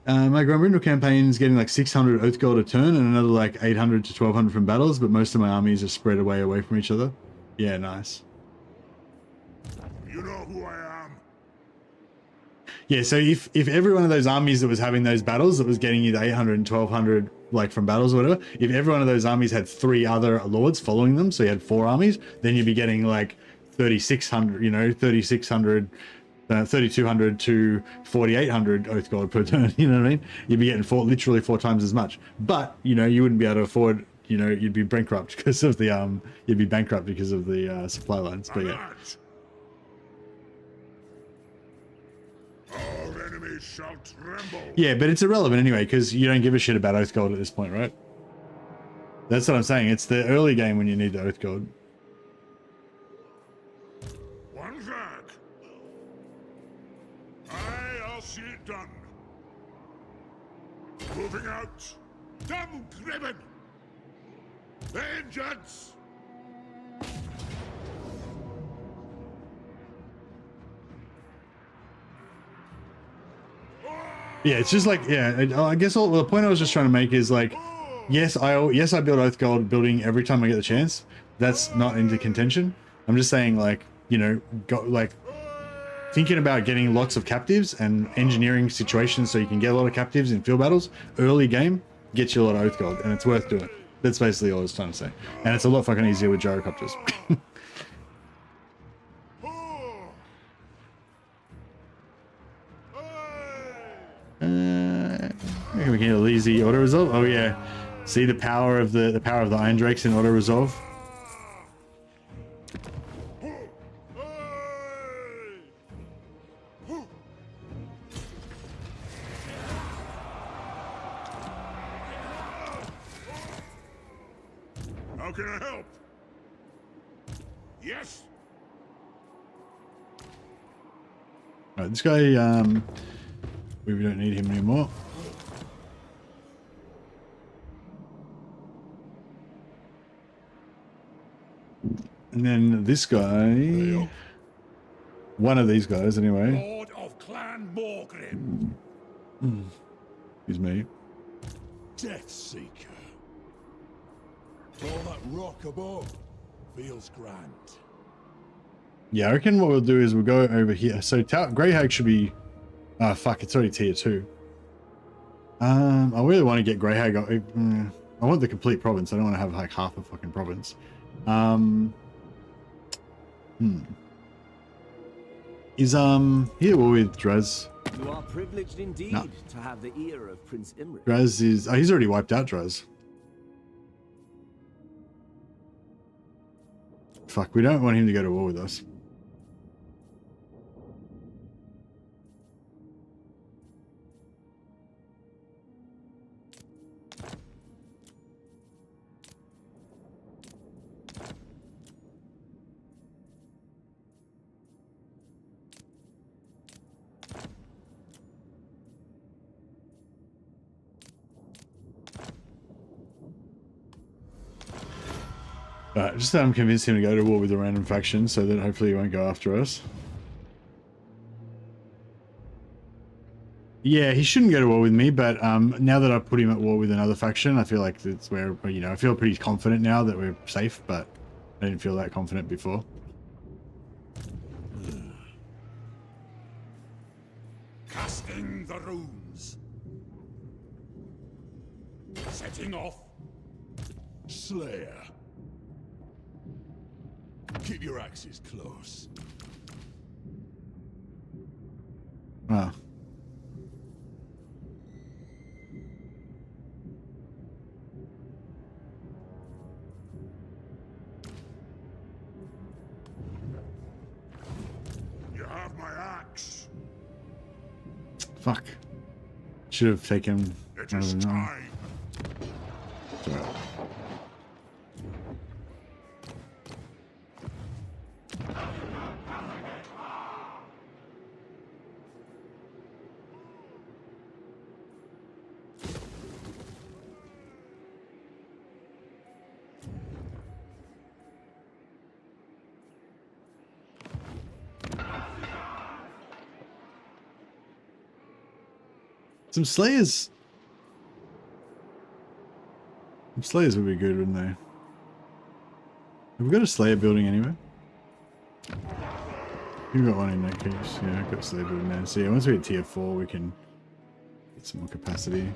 Speaker 1: My Grand Brindle campaign is getting like 600 Oath Gold a turn and another like 800 to 1200 from battles, but most of my armies are spread away from each other. Yeah, nice.
Speaker 3: You know who I am.
Speaker 1: Yeah, so if every one of those armies that was having those battles that was getting you the 800 and 1200 like from battles or whatever, if every one of those armies had 3 other lords following them, so you had 4 armies, then you'd be getting like 3600, you know, 3600, 3200 to 4800 Oath Gold per turn, you know what I mean? You'd be getting literally 4 times as much. But, you know, you wouldn't be able to afford you know, you'd be bankrupt because of the supply lines. But yeah.
Speaker 3: Alert! Our enemies shall tremble.
Speaker 1: Yeah, but it's irrelevant anyway because you don't give a shit about Oath Gold at this point, right? That's what I'm saying. It's the early game when you need the Oath Gold.
Speaker 3: One back. I'll see it done. Moving out. Dumb Gribben. Vengeance.
Speaker 1: Yeah, it's just like, yeah, I guess the point I was just trying to make is like, yes, I build Oath Gold building every time I get the chance. That's not into contention. I'm just saying, like, you know, thinking about getting lots of captives and engineering situations so you can get a lot of captives in field battles early game gets you a lot of Oath Gold, and it's worth doing. That's basically all I was trying to say. And it's a lot fucking easier with Gyrocopters. We can get easy auto resolve. Oh yeah, see the power of the Iron Drakes in auto resolve.
Speaker 3: How can I help? Yes.
Speaker 1: Alright, this guy, we don't need him anymore. And then this guy, one of these guys anyway.
Speaker 3: Lord of Clan Morgrim.
Speaker 1: Excuse me.
Speaker 2: Death Seeker. All that rock above feels grand.
Speaker 1: Yeah, I reckon what we'll do is we'll go over here. So Grey Hag should be, fuck, it's already tier 2. I really want to get Grey Hag. I want the complete province. I don't want to have like half a fucking province. Is here with Draz?
Speaker 5: You are privileged indeed to have the ear of Prince Imric.
Speaker 1: Draz is, he's already wiped out Draz. Fuck, we don't want him to go to war with us. Just that I'm convinced him to go to war with a random faction so that hopefully he won't go after us. Yeah, he shouldn't go to war with me, but now that I've put him at war with another faction, I feel like that's where, you know, I feel pretty confident now that we're safe, but I didn't feel that confident before.
Speaker 3: Casting the runes. Setting off.
Speaker 2: Slayer. Keep your axes close.
Speaker 1: Ah.
Speaker 3: You have my axe.
Speaker 1: Fuck. Should have taken.
Speaker 3: It is time.
Speaker 1: Sorry. Some Slayers. Some Slayers would be good, wouldn't they? Have we got a Slayer building anywhere? We've got one in that case. Yeah, I've got a Slayer building there. So yeah, once we hit tier 4, we can get some more capacity.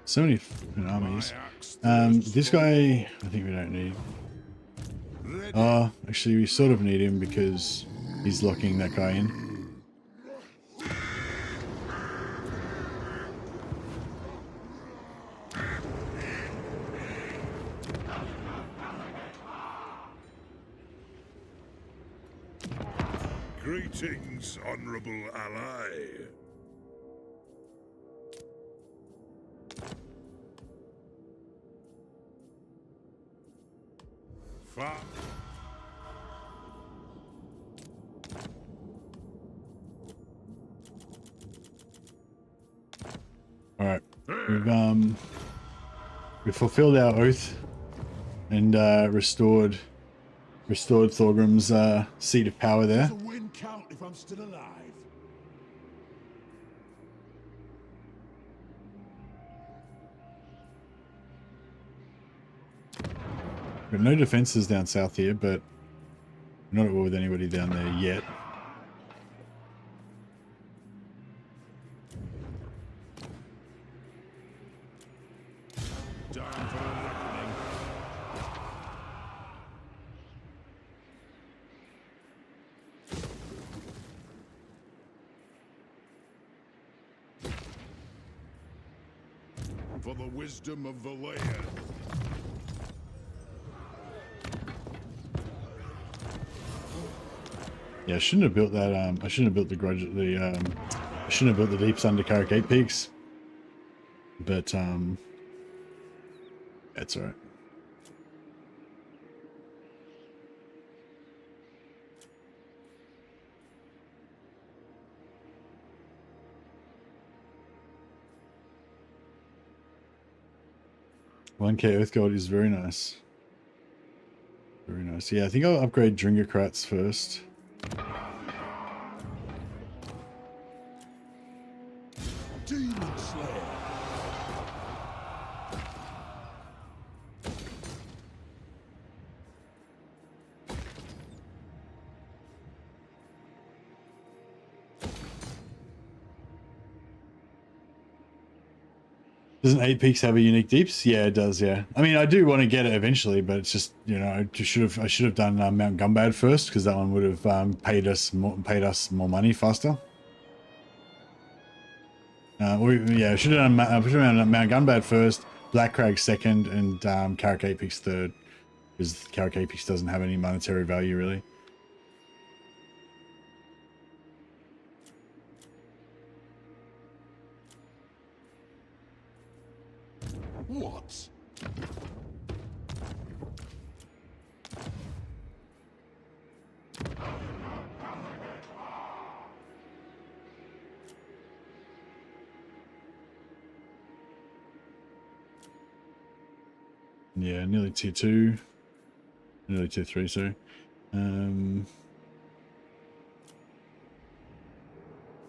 Speaker 1: So many fucking armies. This guy, I think we don't need. Actually, we sort of need him because he's locking that guy in.
Speaker 3: Greetings, honorable ally.
Speaker 1: All right, we've fulfilled our oath and restored Thorgrim's seat of power there.
Speaker 2: Does a win count if I'm still alive?
Speaker 1: Got no defenses down south here, but we're not at war with anybody down there yet.
Speaker 3: Time for a reckoning. For the wisdom of Belegar.
Speaker 1: Yeah, I shouldn't have built that. I shouldn't have built the Grudge. I shouldn't have built the Deeps under Carrick Peaks. But that's all right. $1K Earth Gold is very nice. Very nice. Yeah, I think I'll upgrade Dringocrats first.
Speaker 2: Demon Slayer.
Speaker 1: Doesn't 8 Peaks have a unique deeps? Yeah, it does. Yeah, I mean, I do want to get it eventually, but it's just, you know, I should have done Mount Gumbad first, because that one would have paid us more money faster. Yeah, I should have done Mount Gunbad first, Black Crag second, and Carrick Apex third, because Carrick Apex doesn't have any monetary value really.
Speaker 2: What?
Speaker 1: Yeah, nearly tier 2. Nearly tier 3, sorry. And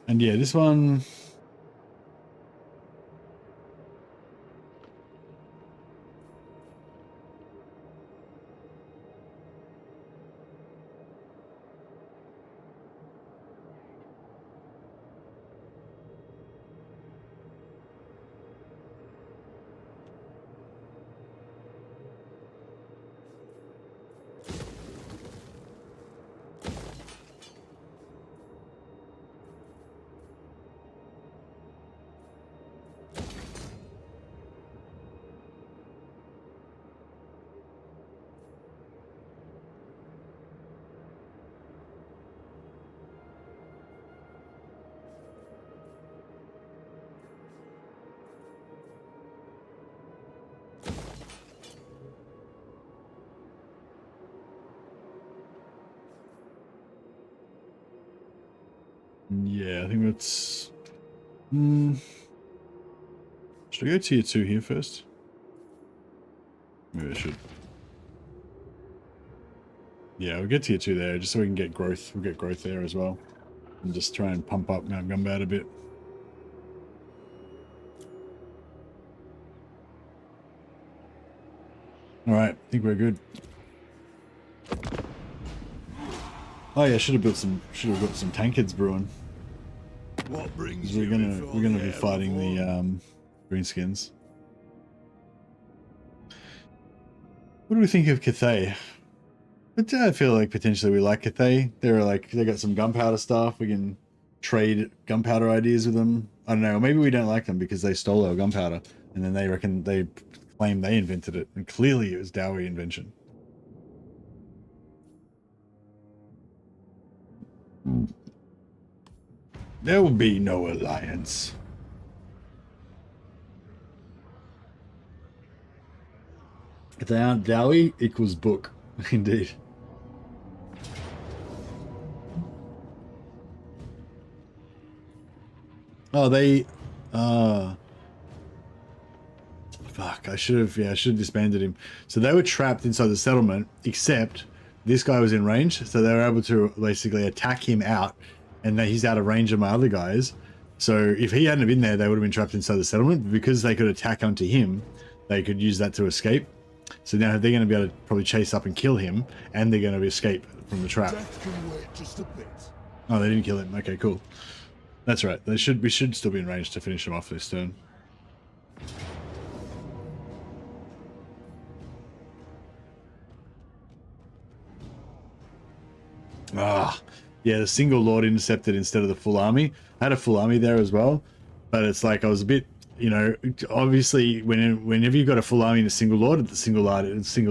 Speaker 1: yeah, this one... Yeah, I think that's... Should I go tier 2 here first? Maybe I should. Yeah, we'll get tier 2 there, just so we can get growth. We'll get growth there as well. And just try and pump up Mount Gunbound a bit. Alright, I think we're good. Oh yeah, should have got some tankards brewing.
Speaker 2: What brings
Speaker 1: We're
Speaker 2: you
Speaker 1: gonna be fighting the greenskins. What do we think of Cathay? But I feel like potentially we like Cathay. They got some gunpowder stuff. We can trade gunpowder ideas with them. I don't know. Maybe we don't like them because they stole our gunpowder, and then they claim they invented it, and clearly it was Dowie invention. There will be no alliance. If they aren't Dowie, equals book. Indeed. Oh, fuck, I should have disbanded him. So they were trapped inside the settlement, except this guy was in range, so they were able to basically attack him out, and he's out of range of my other guys. So if he hadn't been there, they would have been trapped inside the settlement. But because they could attack onto him, they could use that to escape. So now they're going to be able to probably chase up and kill him, and they're going to escape from the trap.
Speaker 2: Death can wait just a bit.
Speaker 1: Oh, they didn't kill him. Okay, cool. That's right. We should still be in range to finish him off this turn. Ah, yeah, the single lord intercepted instead of the full army. I had a full army there as well, but it's like I was a bit, you know, obviously whenever you've got a full army and a single lord, the single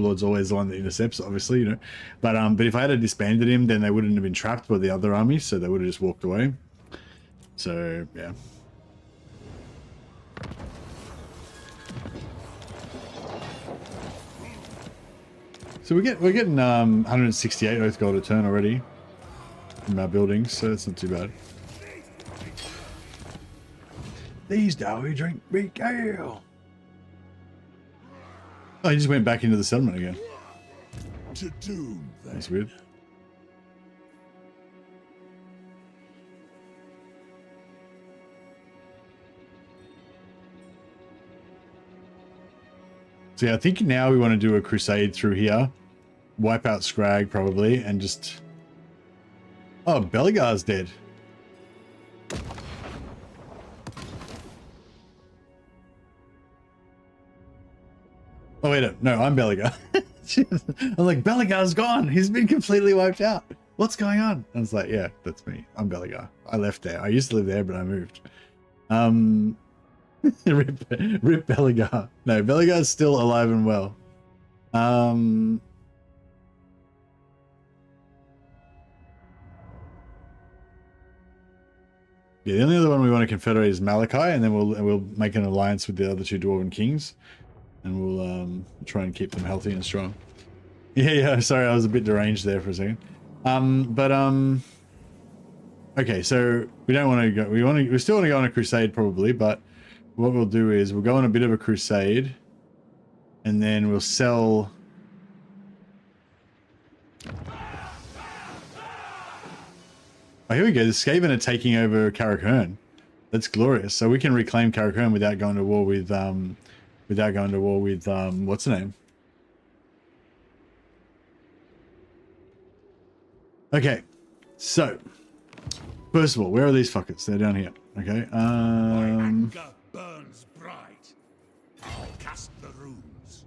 Speaker 1: lord's always the one that intercepts, obviously, you know. But if I had disbanded him, then they wouldn't have been trapped by the other army, so they would have just walked away. So yeah. So we're getting 168 oath gold a turn already from our buildings, so that's not too bad. These Dowie drink big ale. Oh, he just went back into the settlement again.
Speaker 2: To doom,
Speaker 1: That's weird. So yeah, I think now we want to do a crusade through here. Wipe out Scrag probably, and just... Oh, Belegar's dead. Oh wait, no, I'm Belegar. I'm like, Belegar's gone. He's been completely wiped out. What's going on? I was like, yeah, that's me. I'm Belegar. I left there. I used to live there, but I moved. Rip Belegar. No, Belegar's still alive and well. Yeah, the only other one we want to confederate is Malachi, and then we'll make an alliance with the other two Dwarven kings, and we'll try and keep them healthy and strong. Yeah. Sorry, I was a bit deranged there for a second. Okay, so we don't want to go. We still want to go on a crusade probably, but what we'll do is we'll go on a bit of a crusade, and then we'll sell. Oh, here we go. The Skaven are taking over Carrickern. That's glorious. So we can reclaim Carrickern without going to war with what's the name? Okay, so first of all, where are these fuckers? They're down here. Okay.
Speaker 4: My anger burns bright. I'll cast the runes.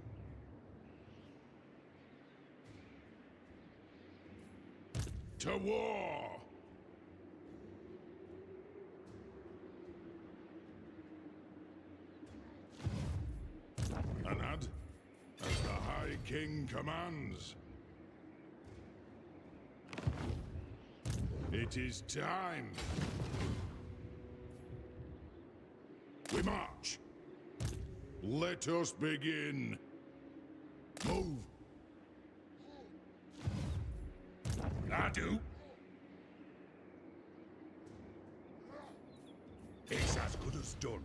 Speaker 3: To war! Anad, as the High King commands. It is time. We march. Let us begin. Move. I do. It's as good as done.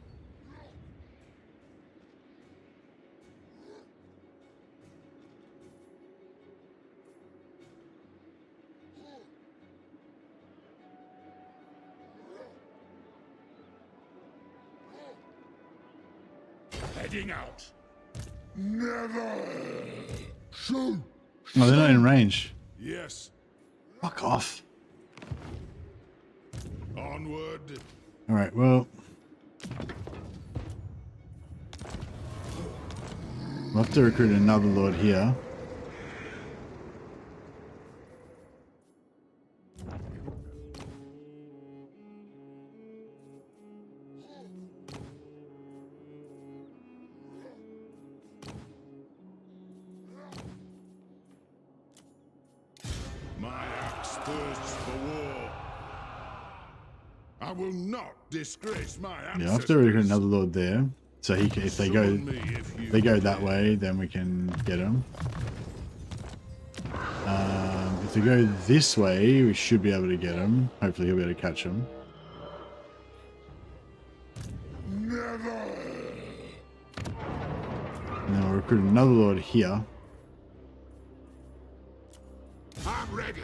Speaker 3: heading out. Never. Shoot.
Speaker 1: Oh, they're not in range.
Speaker 3: Yes.
Speaker 1: Fuck off.
Speaker 3: Onward.
Speaker 1: All right, well. We'll have to recruit another lord here.
Speaker 3: My axe thirsts for war. I will not disgrace my ancestors.
Speaker 1: Yeah, I'll have to recruit another lord there. So he can, if they go that way, then we can get him. If they go this way, we should be able to get him. Hopefully he'll be able to catch him.
Speaker 3: Never.
Speaker 1: And then we'll recruit another lord here.
Speaker 3: I'm ready.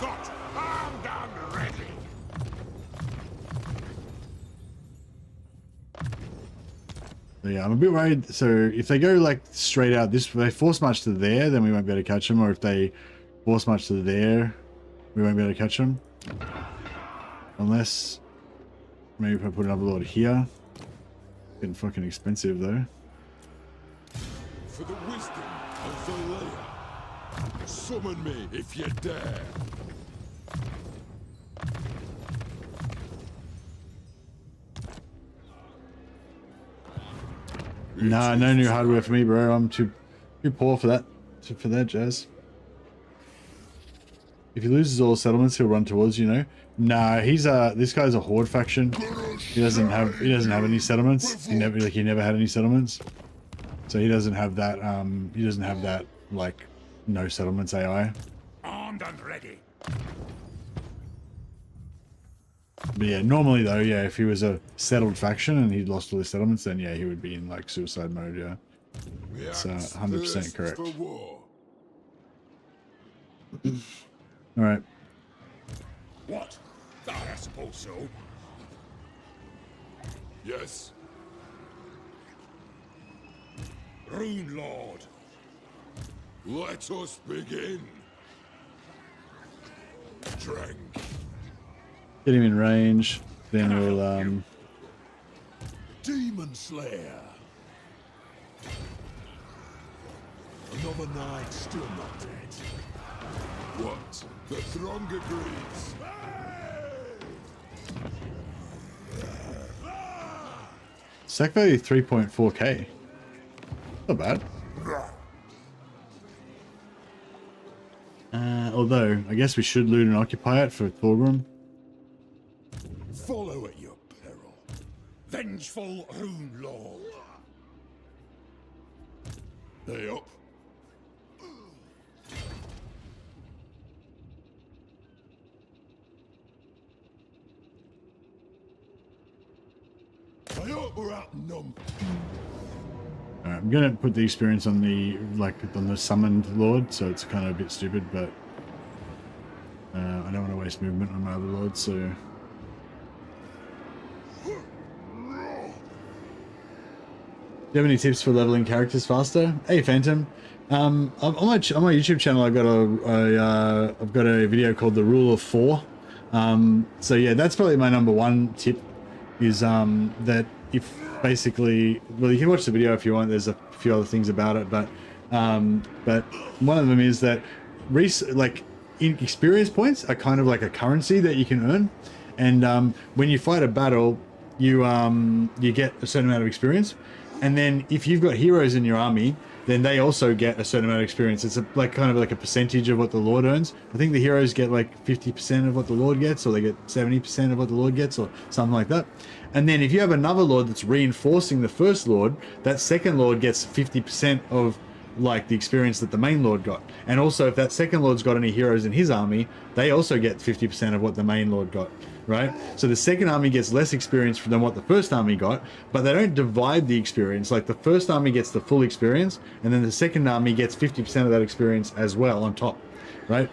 Speaker 3: Got armed and ready.
Speaker 1: So yeah, I'm a bit worried. So if they go like straight out this, if they force march to there, then we won't be able to catch them. Or if they force march to there, we won't be able to catch them. Unless maybe if I put another lord here. Getting fucking expensive though.
Speaker 3: For the wisdom of Belegar, summon me if you dare.
Speaker 1: Nah, no new hardware for me, bro. I'm too poor for that jazz. If he loses all settlements, he'll run towards you, know. Nah, he's this guy's a horde faction. He doesn't have any settlements. He never had any settlements. So he doesn't have that like no settlements AI.
Speaker 3: Armed and ready.
Speaker 1: But yeah, normally though, yeah, if he was a settled faction and he'd lost all his settlements, then yeah, he would be in like suicide mode, yeah. It's 100% correct. Alright.
Speaker 3: What? I suppose so. Yes. Rune Lord. Let us begin. Drink.
Speaker 1: Get him in range, then we'll
Speaker 3: Demon Slayer. Another night still not dead. What? The throng agrees.
Speaker 1: Sack value 3.4k. Not bad. Although, I guess we should loot and occupy it for Thorgrim.
Speaker 3: Follow at your peril. Vengeful Rune Lord. They up. I hope we're outnumbered.
Speaker 1: Alright, I'm gonna put the experience on the summoned lord, so it's kind of a bit stupid, but I don't want to waste movement on my other lords, so. Do you have any tips for leveling characters faster? Hey Phantom, on my YouTube channel I've got a video called the Rule of 4. So yeah, that's probably my number one tip. Is that if basically, well, you can watch the video if you want. There's a few other things about it, but one of them is that experience points are kind of like a currency that you can earn, and when you fight a battle, you get a certain amount of experience, and then if you've got heroes in your army, then they also get a certain amount of experience. It's kind of like a percentage of what the Lord earns. I think the heroes get like 50% of what the Lord gets, or they get 70% of what the Lord gets, or something like that. And then if you have another Lord that's reinforcing the first Lord, that second Lord gets 50% of like the experience that the main Lord got. And also if that second Lord's got any heroes in his army, they also get 50% of what the main Lord got, right? So the second army gets less experience than what the first army got, but they don't divide the experience. Like the first army gets the full experience, and then the second army gets 50% of that experience as well on top, right?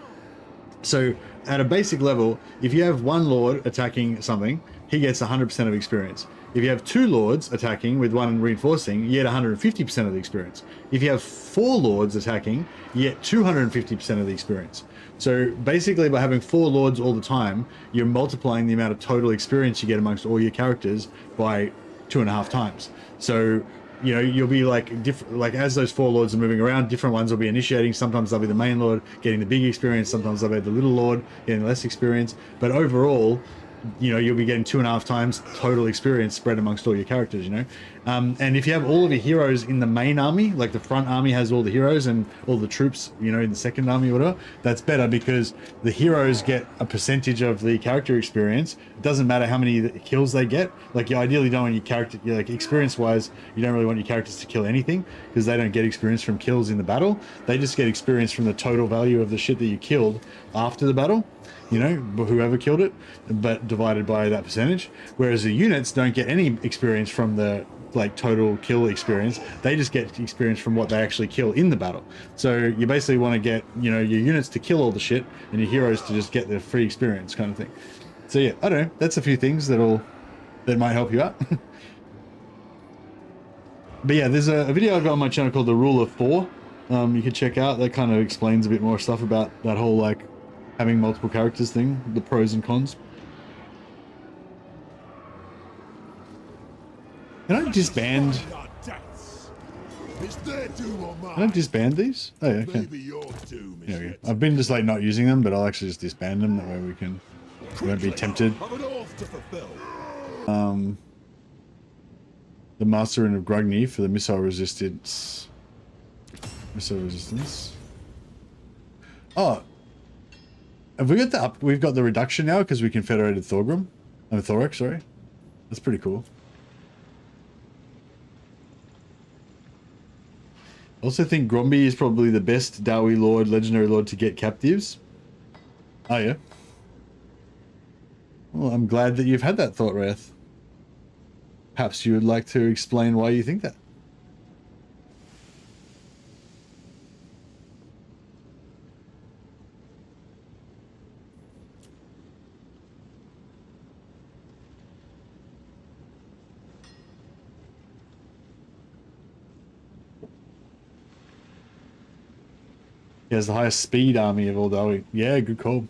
Speaker 1: So at a basic level, if you have one Lord attacking something, he gets 100% of experience. If you have 2 lords attacking with 1 reinforcing, you get 150% of the experience. If you have 4 lords attacking, you get 250% of the experience. So basically by having 4 lords all the time, you're multiplying the amount of total experience you get amongst all your characters by 2.5 times. So, you know, you'll be like like as those 4 lords are moving around, different ones will be initiating. Sometimes they'll be the main lord getting the big experience. Sometimes they'll be the little lord getting less experience. But overall, you know, you'll be getting 2.5 times total experience spread amongst all your characters, you know. And if you have all of your heroes in the main army, like the front army has all the heroes and all the troops, you know, in the second army or whatever, that's better because the heroes get a percentage of the character experience. It doesn't matter how many kills they get. Like, you ideally don't want your character, like experience-wise, you don't really want your characters to kill anything because they don't get experience from kills in the battle. They just get experience from the total value of the shit that you killed after the battle. You know, whoever killed it, but divided by that percentage. Whereas the units don't get any experience from the like total kill experience. They just get experience from what they actually kill in the battle. So you basically want to get, you know, your units to kill all the shit and your heroes to just get the free experience kind of thing. So yeah, I don't know. That's a few things that might help you out. But yeah, there's a video I've got on my channel called The Rule of 4. You can check out. That kind of explains a bit more stuff about that whole like having multiple characters thing, the pros and cons. Can I disband? Can I disband these? Oh yeah, okay. Yeah, I've been just like not using them, but I'll actually just disband them. That way we won't be tempted. The Master of Grugny for the missile resistance. Oh. Have we got the up? We've got the reduction now because we confederated Thorgrim. Thorek, sorry. That's pretty cool. I also think Gromby is probably the best Dowie Lord, Legendary Lord to get captives. Oh yeah. Well, I'm glad that you've had that thought, Wrath. Perhaps you would like to explain why you think that. He has the highest speed army of all Dowie. Yeah, good call.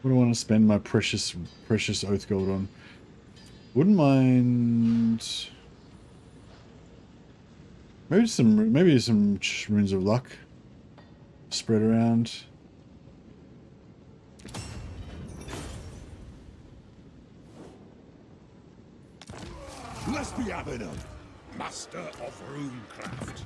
Speaker 1: What do I want to spend my precious oath gold on? Wouldn't mind maybe some runes of luck spread around.
Speaker 3: Let's be having him, master of runecraft.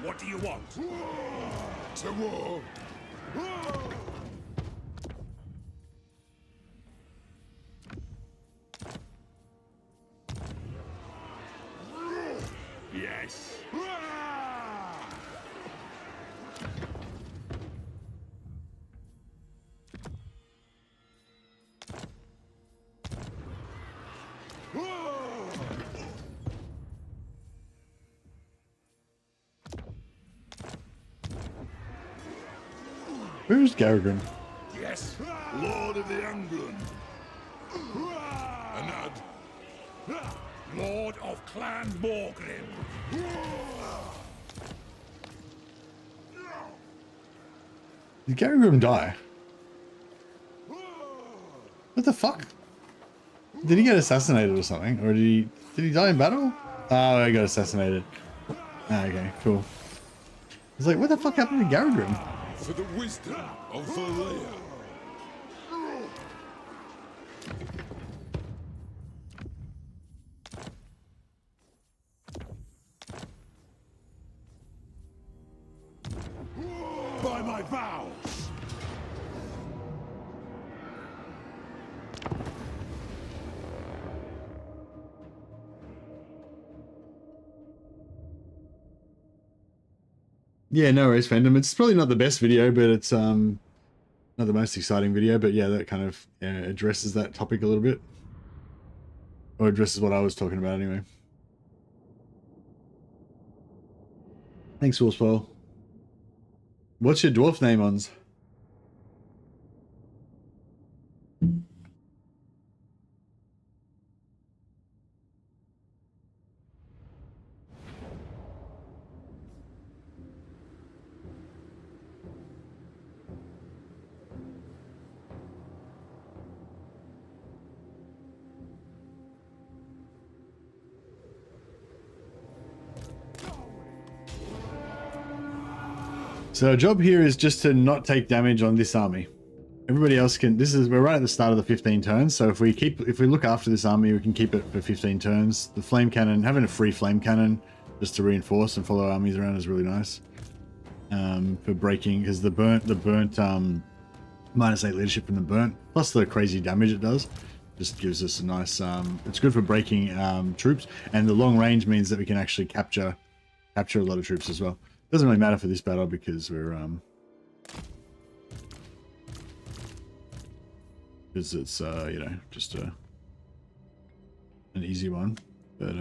Speaker 3: What do you want? To war. Yes.
Speaker 1: Where's Garagrim?
Speaker 3: Yes, Lord of the Anglin. Anad, Lord of Clan Morgrim.
Speaker 1: Did Garagrim die? What the fuck? Did he get assassinated or something? Or did he die in battle? Oh, he got assassinated. Ah, okay, cool. I was like, what the fuck happened to Garagrim?
Speaker 3: For the wisdom of Valea. By my vows.
Speaker 1: Yeah, no worries, fandom. It's probably not the best video, but it's not the most exciting video. But yeah, that kind of addresses that topic a little bit, or addresses what I was talking about anyway. Thanks, Wolfspoil. What's your dwarf name, Ons? So our job here is just to not take damage on this army. Everybody else can. We're right at the start of the 15 turns. So if we look after this army, we can keep it for 15 turns. The flame cannon, having a free flame cannon just to reinforce and follow armies around is really nice. For breaking, because the burnt -8 leadership from the burnt, plus the crazy damage it does, just gives us a nice. It's good for breaking troops, and the long range means that we can actually capture a lot of troops as well. Doesn't really matter for this battle because we're because it's you know, just an easy one, but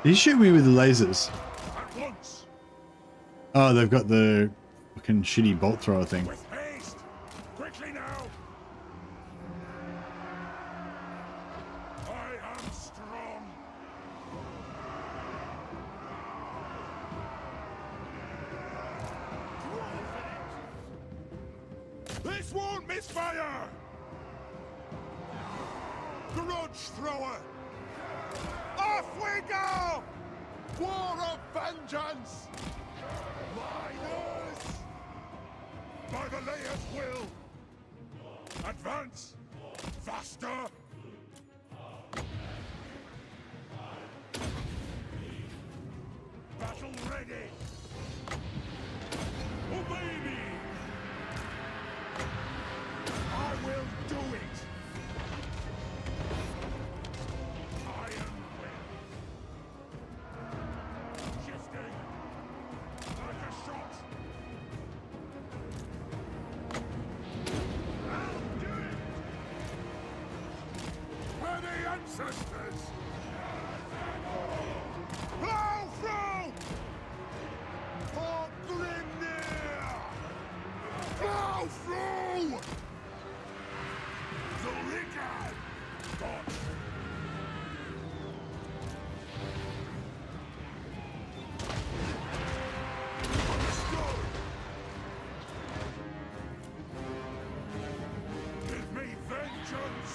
Speaker 1: did you shoot me with the lasers?
Speaker 3: At once.
Speaker 1: Oh, they've got the fucking shitty bolt thrower thing.
Speaker 3: With haste. Quickly now. I am strong. This won't misfire. Grudge thrower. Off we go! War of vengeance! Miners! By the Layer's will! Advance! Faster! Battle ready! Obey me! I will do it! Iron will! Shifting! Like a shot! I'll do it! For the ancestors! Blow through! For Grimnir! Blow through! Belegar! Dodge! Understood! Give me vengeance!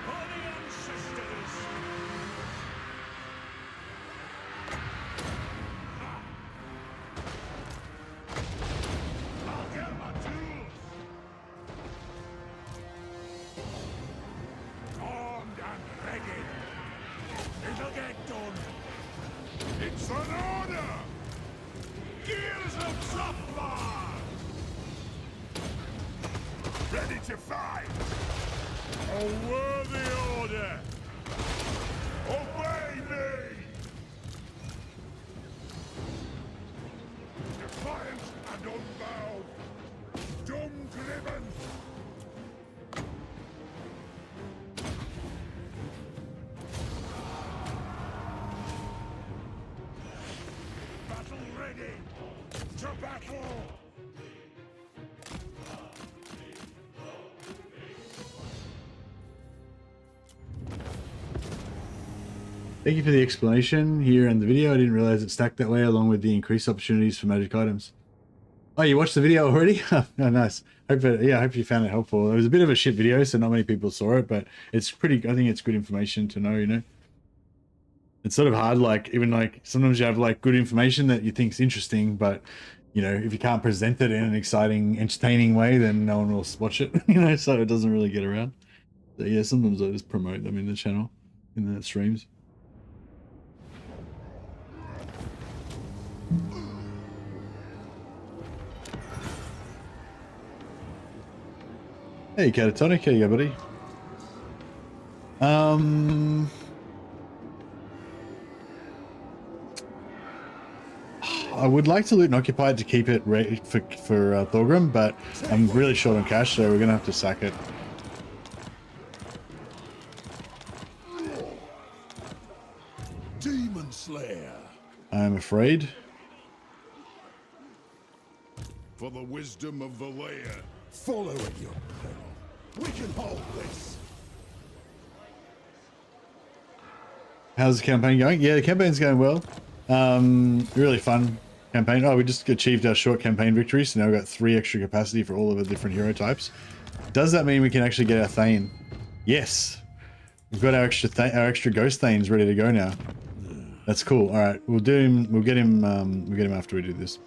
Speaker 3: For the ancestors! I'll get my tools! Armed and ready! It'll get done! It's an order! Gears of Dropbar! Ready to fight! A worthy order! Obey me! Defiant and unbowed! Doom-driven! Battle ready! To battle!
Speaker 1: Thank you for the explanation here in the video. I didn't realize it stacked that way along with the increased opportunities for magic items. Oh, you watched the video already? Oh, nice. I hope you found it helpful. It was a bit of a shit video, so not many people saw it, but it's pretty, I think it's good information to know, you know? It's sort of hard, like, even like, sometimes you have like good information that you think is interesting, but, you know, if you can't present it in an exciting, entertaining way, then no one will watch it, you know, so it doesn't really get around. So yeah, sometimes I just promote them in the channel, in the streams. Hey, Catatonic, how you go, buddy? I would like to loot and occupy it to keep it ready for Thorgrim, but I'm really short on cash, so we're gonna have to sack it.
Speaker 2: Demon Slayer.
Speaker 1: I'm afraid.
Speaker 2: For the wisdom of the layer. Follow at your peril. We can hold this.
Speaker 1: How's the campaign going? Yeah, the campaign's going well. Really fun campaign. Oh, we just achieved our short campaign victory, so now we've got 3 extra capacity for all of the different hero types. Does that mean we can actually get our Thane? Yes. We've got our extra Ghost Thanes ready to go now. That's cool. All right, we'll get him after we do this.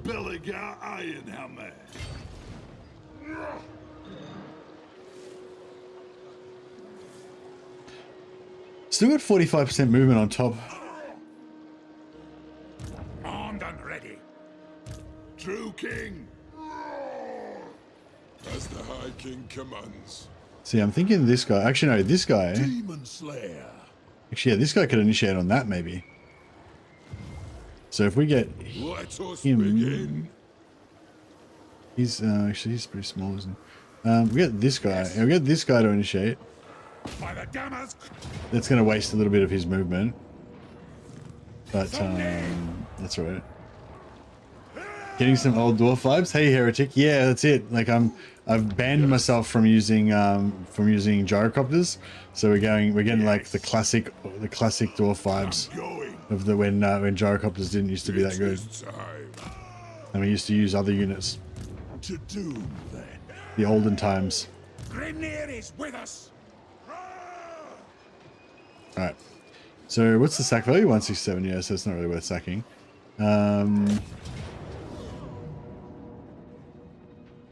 Speaker 2: Belegar Ironhammer.
Speaker 1: Still got 45% movement on top.
Speaker 3: Armed and ready.
Speaker 2: True King. As the High King commands.
Speaker 1: See, I'm thinking this guy. Actually, no, this guy.
Speaker 2: Demon Slayer.
Speaker 1: Actually, yeah, this guy could initiate on that maybe. So if we get
Speaker 2: Let us
Speaker 1: him,
Speaker 2: begin.
Speaker 1: he's actually he's pretty small, isn't he? We get this guy. Yeah, we get this guy to initiate.
Speaker 3: By the Damask!
Speaker 1: That's going to waste a little bit of his movement, but that's all right. Getting some old dwarf vibes. Hey, heretic. Yeah, that's it. Like I've banned myself from using gyrocopters, so we're getting like the classic dwarf vibes of the when gyrocopters didn't used to be that good, and we used to use other units.
Speaker 2: To doom then.
Speaker 1: The olden times.
Speaker 3: Grimnir is with us!
Speaker 1: All right. So what's the sack value? 167. Yeah, so it's not really worth sacking.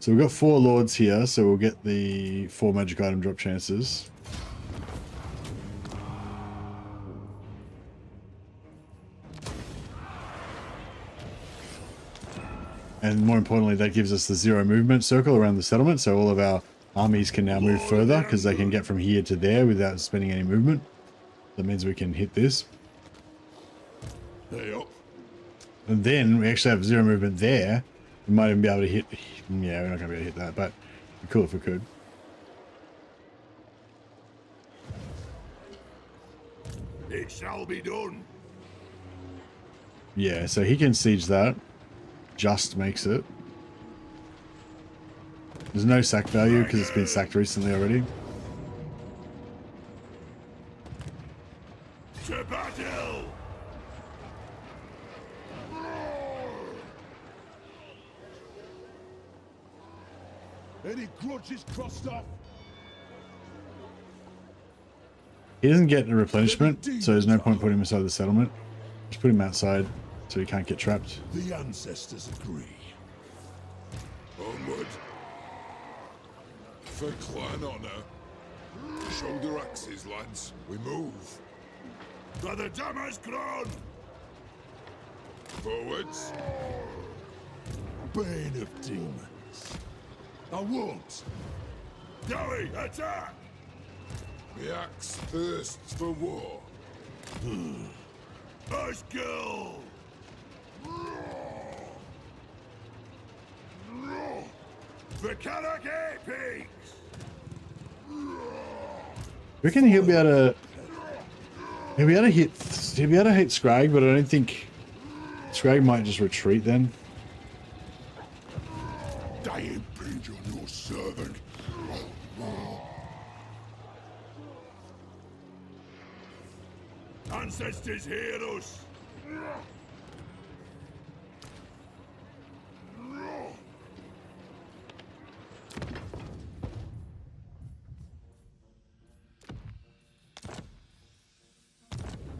Speaker 1: So we've got 4 lords here, so we'll get the 4 magic item drop chances. And more importantly, that gives us the 0 movement circle around the settlement, so all of our armies can now move further because they can get from here to there without spending any movement. That means we can hit this.
Speaker 2: Hey up.
Speaker 1: And then we actually have 0 movement there. We might even be able to hit... Yeah, we're not going to be able to hit that, but it'd be cool if we could.
Speaker 2: It shall be done.
Speaker 1: Yeah, so he can siege that. Just makes it. There's no sack value because it's been sacked recently already.
Speaker 2: To battle! Any grudges crossed off?
Speaker 1: He doesn't get a replenishment, so there's no point putting him inside the settlement. Just put him outside so he can't get trapped.
Speaker 2: The ancestors agree. Onward. For clan honor. Shoulder axes, lads. We move. For the Damask crown! Forwards. Bane of demons. I won't.
Speaker 3: Gully, attack!
Speaker 2: The axe thirsts for war.
Speaker 3: Let's go! The Kalaki Peaks!
Speaker 1: Reckon he'll be able to. He'll be able to hit. He'll be able to hit Scrag, but I don't think Scrag might just retreat then.
Speaker 3: I impinge on your servant. Ancestors hear us.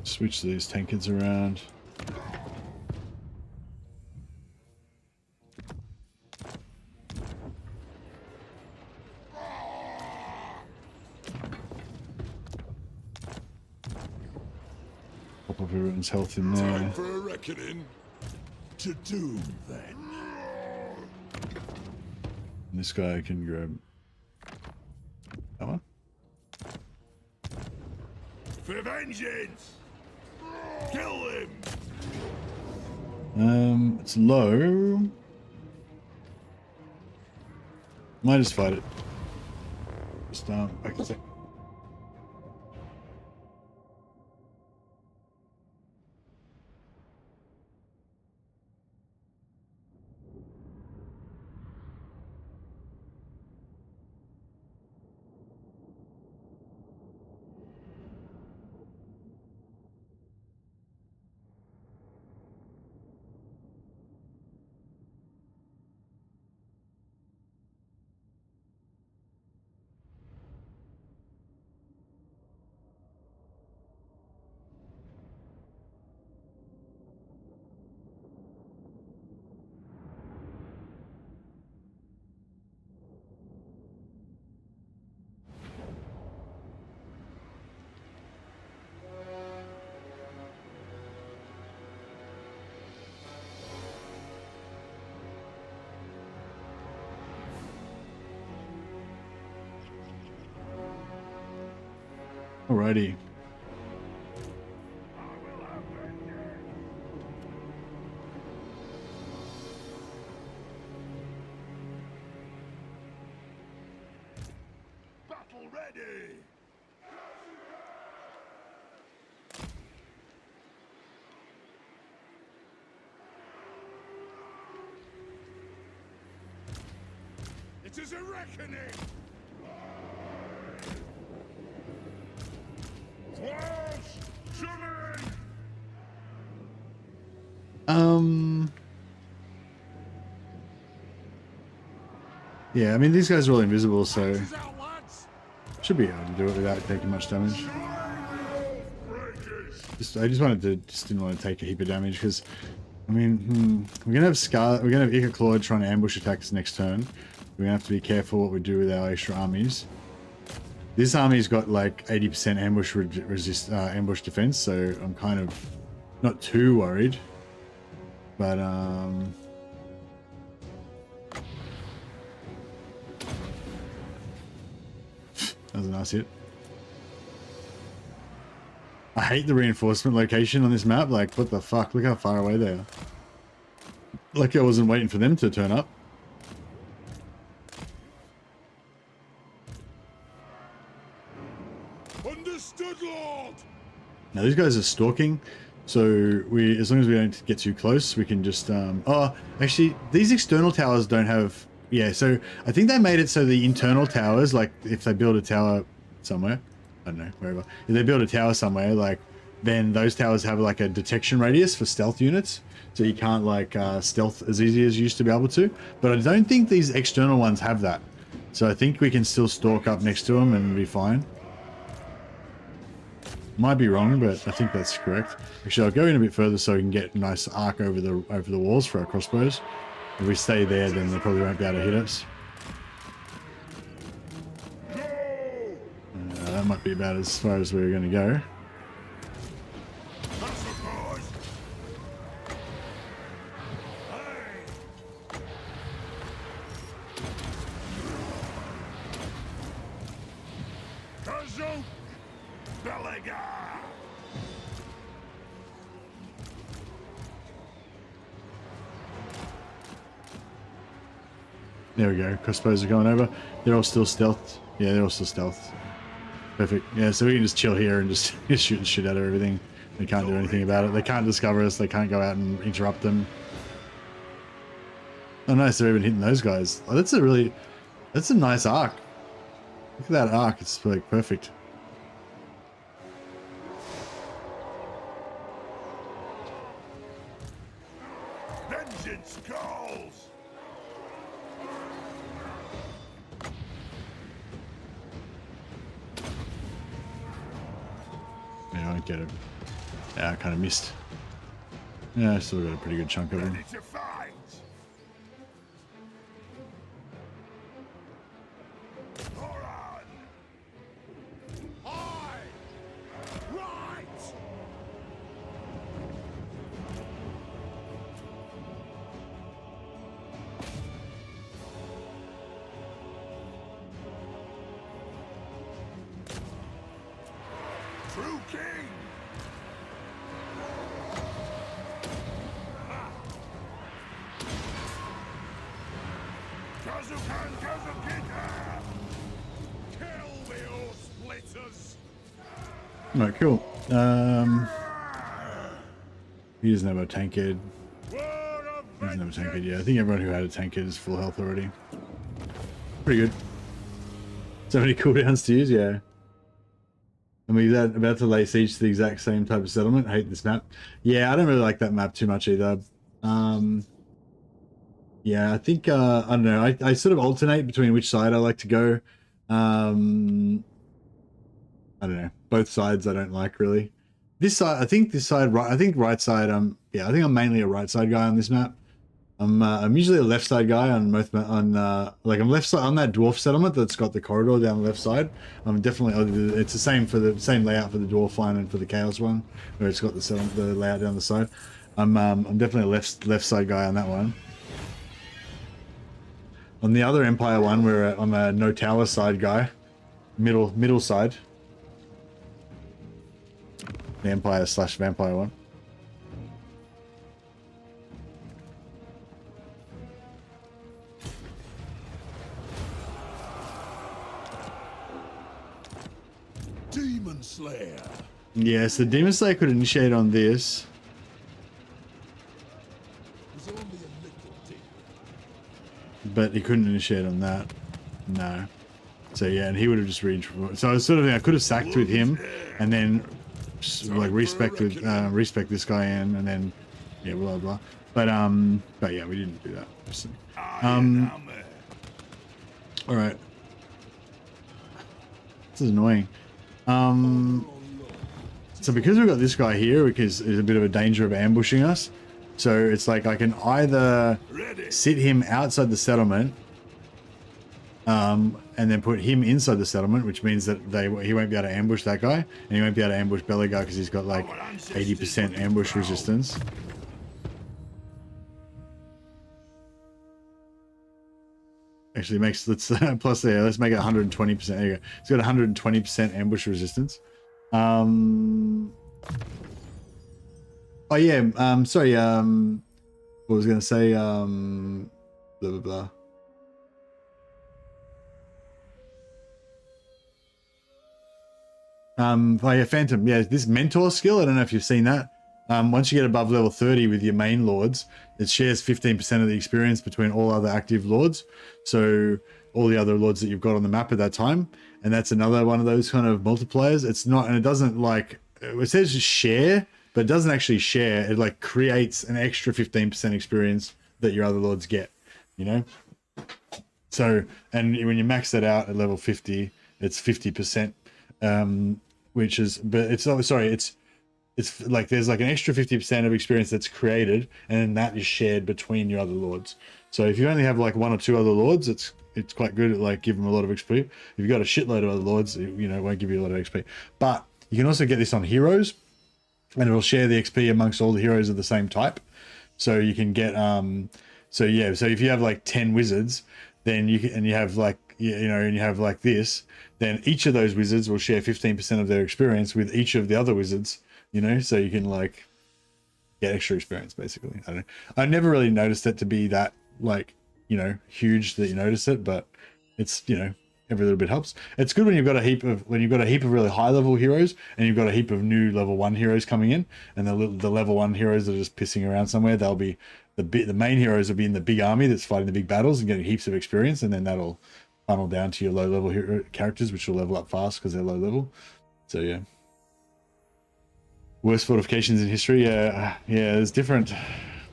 Speaker 1: Switch these tankards around. Pop up everyone's health in there.
Speaker 2: Time for a reckoning.
Speaker 3: To doom, then.
Speaker 1: And this guy can grab that one.
Speaker 3: For vengeance! Kill him!
Speaker 1: It's low. Might just fight it. Just back a sec. Alrighty.
Speaker 3: Battle ready! It is a reckoning! Dwarfs! Shooting!
Speaker 1: Yeah, I mean these guys are all invisible, so
Speaker 3: Axes out, lads!
Speaker 1: should be able to do it without taking much damage. I just didn't want to take a heap of damage because, I mean, we're gonna have Ica Claude trying to ambush attacks next turn. We're gonna have to be careful what we do with our extra armies. This army's got like 80% ambush defense, so I'm kind of not too worried. But that was a nice hit. I hate the reinforcement location on this map. Like, what the fuck? Look how far away they are. Like I wasn't waiting for them to turn up.
Speaker 3: Understood, Lord!
Speaker 1: Now these guys are stalking, so as long as we don't get too close, we can just oh, actually these external towers don't have, yeah, so I think they made it so the internal towers, like if they build a tower somewhere, I don't know, wherever, if they build a tower somewhere, like then those towers have like a detection radius for stealth units, so you can't like stealth as easy as you used to be able to. But I don't think these external ones have that, so I think we can still stalk up next to them and be fine. Might be wrong, but I think that's correct. Actually, I'll go in a bit further so we can get a nice arc over the walls for our crossbows. If we stay there, then they probably won't be able to hit us. That might be about as far as we're going to go. There we go. Crossbows are going over. They're all still stealthed. Yeah, they're all still stealthed. Perfect. Yeah, so we can just chill here and just shoot the shit out of everything. They can't do anything about it. They can't discover us. They can't go out and interrupt them. Oh, nice. They're even hitting those guys. Oh, that's a nice arc. Look at that arc. It's like perfect.
Speaker 3: Vengeance calls!
Speaker 1: Yeah, I don't get it. Yeah, I kind of missed. Yeah, I still got a pretty good chunk of them.
Speaker 3: Ready to fight! True king! Kazukan Kazukita! Kill the all splitters!
Speaker 1: Alright, cool. He doesn't have a tankhead. He doesn't have a tankhead yet. I think everyone who had a tankhead is full health already. Pretty good. So many cooldowns to use, yeah. And we're about to lay siege to the exact same type of settlement. I hate this map. Yeah, I don't really like that map too much either. Yeah, I think, I don't know. I sort of alternate between which side I like to go. I don't know. Both sides I don't like really. This side, I think this side, right, I think right side, yeah, I think I'm mainly a right side guy on this map. I'm usually a left side guy on both, like I'm left side on that dwarf settlement that's got the corridor down the left side. I'm definitely, it's the same for the same layout for the dwarf one and for the chaos one, where it's got the layout down the side. I'm definitely a left side guy on that one. On the other Empire one, where I'm a no tower side guy, middle side. The Empire / Vampire one.
Speaker 2: Demon Slayer.
Speaker 1: Yes, the Demon Slayer could initiate on this.
Speaker 2: Was only a little demon.
Speaker 1: But he couldn't initiate on that. No. So yeah, and he would have just reached. So I was sort of thinking I could have sacked with him, and then just, like respect this guy in, and then yeah, blah blah. But yeah, we didn't do that. So, all right. This is annoying. So because we've got this guy here, because there's a bit of a danger of ambushing us, so it's like I can either sit him outside the settlement, and then put him inside the settlement, which means that he won't be able to ambush that guy, and he won't be able to ambush Belegar because he's got like 80% ambush resistance. Actually makes, let's plus there, let's make it 120%. There you go. It's got 120% ambush resistance. Oh yeah, sorry, what was I gonna say, blah blah blah. Oh yeah, Phantom, yeah, this mentor skill, I don't know if you've seen that. Once you get above level 30 with your main lords, it shares 15% of the experience between all other active lords. So all the other lords that you've got on the map at that time. And that's another one of those kind of multipliers. It's not, and it doesn't like, it says share, but it doesn't actually share. It like creates an extra 15% experience that your other lords get, you know? So, and when you max that out at level 50, it's 50%, which is, but it's not, sorry, it's like there's like an extra 50% of experience that's created, and then that is shared between your other lords. So if you only have like one or two other lords, it's quite good at like giving them a lot of XP. If you've got a shitload of other lords, you know, it won't give you a lot of XP. But you can also get this on heroes, and it'll share the XP amongst all the heroes of the same type. So you can get so yeah, so if you have like 10 wizards, then you can, and you have like, you know, and you have like this, then each of those wizards will share 15% of their experience with each of the other wizards. You know, so you can like get extra experience basically. I don't know. I never really noticed it to be that like you know, huge that you notice it, but it's, you know, every little bit helps. It's good when you've got a heap of really high level heroes and you've got a heap of new level 1 heroes coming in, and the level 1 heroes that are just pissing around somewhere, they'll be the main heroes will be in the big army that's fighting the big battles and getting heaps of experience, and then that'll funnel down to your low level hero characters, which will level up fast because they're low level. So yeah. Worst fortifications in history, yeah, there's different.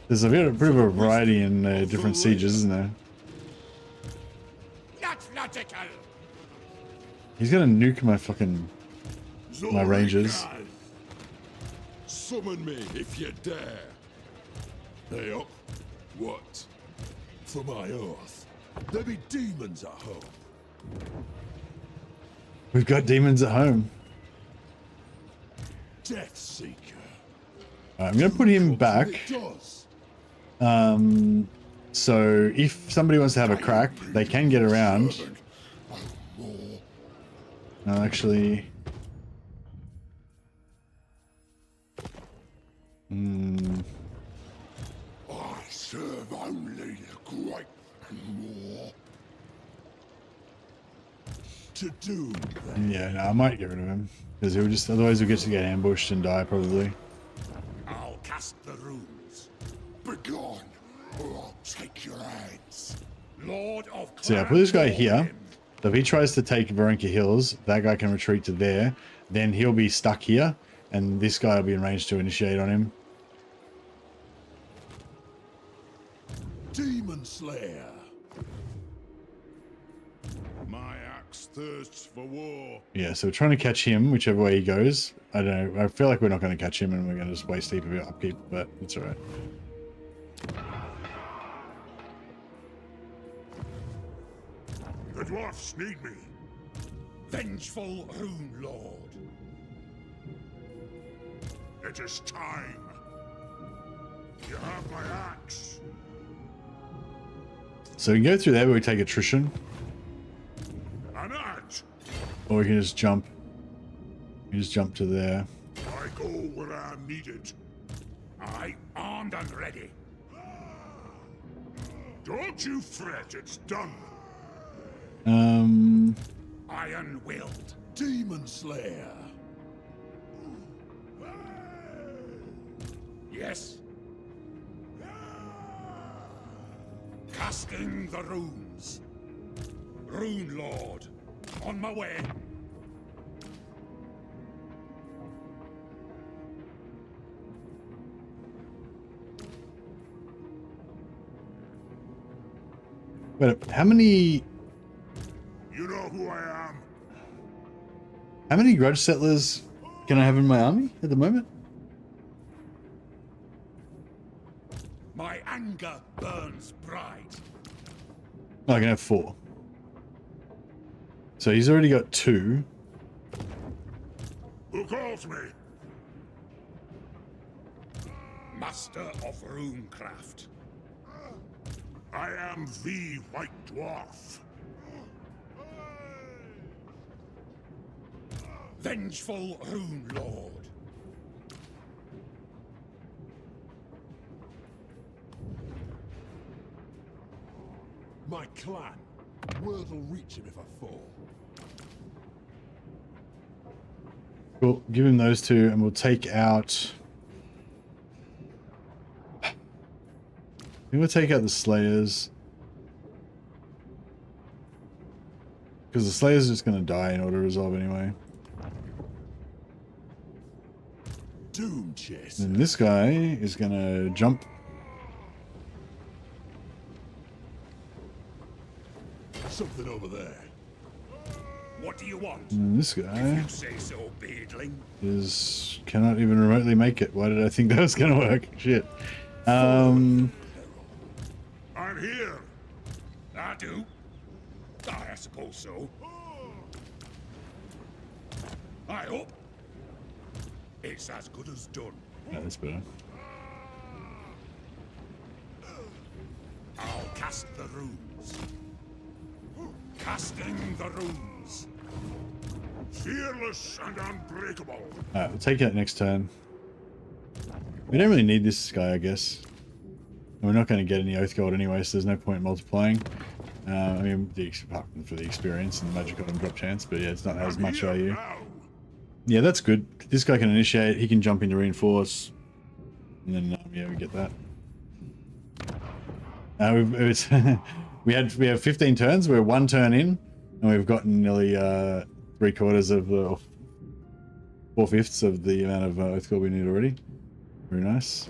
Speaker 1: There's a bit of a variety in different sieges, isn't there?
Speaker 4: Not logical.
Speaker 1: He's gonna nuke my rangers.
Speaker 2: Summon me if you dare. Hey up. What? For my oath, there be demons at home.
Speaker 1: We've got demons at home.
Speaker 2: Death Seeker.
Speaker 1: I'm gonna put him back. So if somebody wants to have a crack, they can get around. No, actually.
Speaker 2: I serve only the great and more. To do that.
Speaker 1: Yeah, no, I might get rid of him because he'll just otherwise he'll get ambushed and die probably.
Speaker 4: I'll cast the runes.
Speaker 2: Begone, or I'll take your hands.
Speaker 4: Lord of
Speaker 1: So yeah, put this guy here. So if he tries to take Veronica Hills, that guy can retreat to there. Then he'll be stuck here, and this guy will be in range to initiate on him.
Speaker 2: Demon Slayer.
Speaker 3: My axe thirsts for war.
Speaker 1: Yeah, so we're trying to catch him whichever way he goes. I don't know. I feel like we're not going to catch him, and we're going to just waste heap of upkeep, but it's alright.
Speaker 3: The dwarfs need me.
Speaker 4: Vengeful Rune Lord.
Speaker 3: It is time. You have my axe.
Speaker 1: So we can go through there where we take attrition,
Speaker 3: I'm out.
Speaker 1: or we can just jump. You just jump to there.
Speaker 3: I go where I'm needed.
Speaker 4: I armed and ready.
Speaker 3: Don't you fret, it's done.
Speaker 4: Iron-willed.
Speaker 2: Demon Slayer.
Speaker 4: Yes. Casting the runes. Rune Lord. On my way.
Speaker 1: Wait, how many
Speaker 3: You know who I am.
Speaker 1: Grudge settlers can I have in my army at the moment?
Speaker 4: My anger burns bright.
Speaker 1: Oh, I can have 4. So he's already got 2.
Speaker 3: Who calls me?
Speaker 4: Master of runecraft.
Speaker 3: I am the White Dwarf.
Speaker 4: Vengeful Rune Lord.
Speaker 2: My clan. Word will reach him if I fall.
Speaker 1: Cool. Give him those 2, and we'll take out. I think we'll take out the Slayers. Because the Slayers are just going to die in order to resolve anyway.
Speaker 2: Doom Chase.
Speaker 1: And this guy is going to jump.
Speaker 2: Something over there.
Speaker 4: What do you want?
Speaker 1: And this guy
Speaker 4: You say so, beardling.
Speaker 1: cannot even remotely make it. Why did I think that was going to work? Shit.
Speaker 3: I'm here.
Speaker 4: I do. I suppose so. I hope. It's as good as done.
Speaker 1: No, that's better.
Speaker 4: I'll cast the runes. Casting the runes.
Speaker 3: Fearless and unbreakable.
Speaker 1: Alright, we'll take it next turn. We don't really need this guy, I guess. We're not going to get any Oath Gold anyway, so there's no point multiplying. I mean, apart from for the experience and the magic item drop chance, but yeah, it's not as much value. Yeah, that's good. This guy can initiate. He can jump into reinforce, and then yeah, we get that. We have 15 turns. We're 1 turn in, and we've gotten nearly 3/4 of the 4/5 of the amount of Oath Gold we need already. Very nice.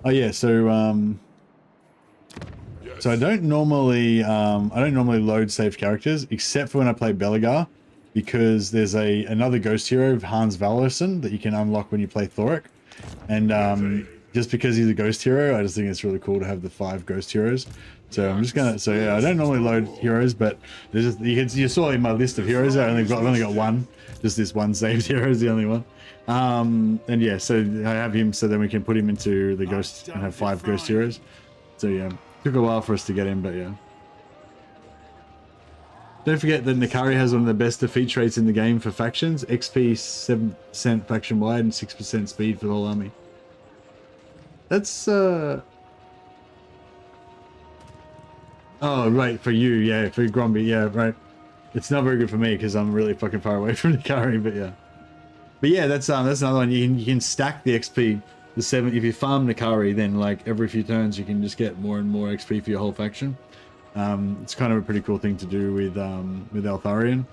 Speaker 1: Oh yeah, so I don't normally load saved characters except for when I play Belegar, because there's another ghost hero, Hans Valorson, that you can unlock when you play Thoric, and just because he's a ghost hero, I just think it's really cool to have the 5 ghost heroes. So I'm just gonna, yeah, I don't normally load heroes, but there's just, you saw in my list of heroes, I've only got one, just this one saved hero is the only one. And yeah, so I have him, so then we can put him into the ghost and have 5 ghost heroes. So yeah, took a while for us to get him, but yeah. Don't forget that Nakari has one of the best defeat traits in the game for factions. XP 7% faction wide and 6% speed for the whole army. That's oh right, for you, yeah, for Gromby, yeah, right. It's not very good for me because I'm really fucking far away from Nakari, but yeah. But yeah, that's another one. You can stack the XP. The 7. If you farm Nakari, then like every few turns you can just get more and more XP for your whole faction. It's kind of a pretty cool thing to do with Altharian.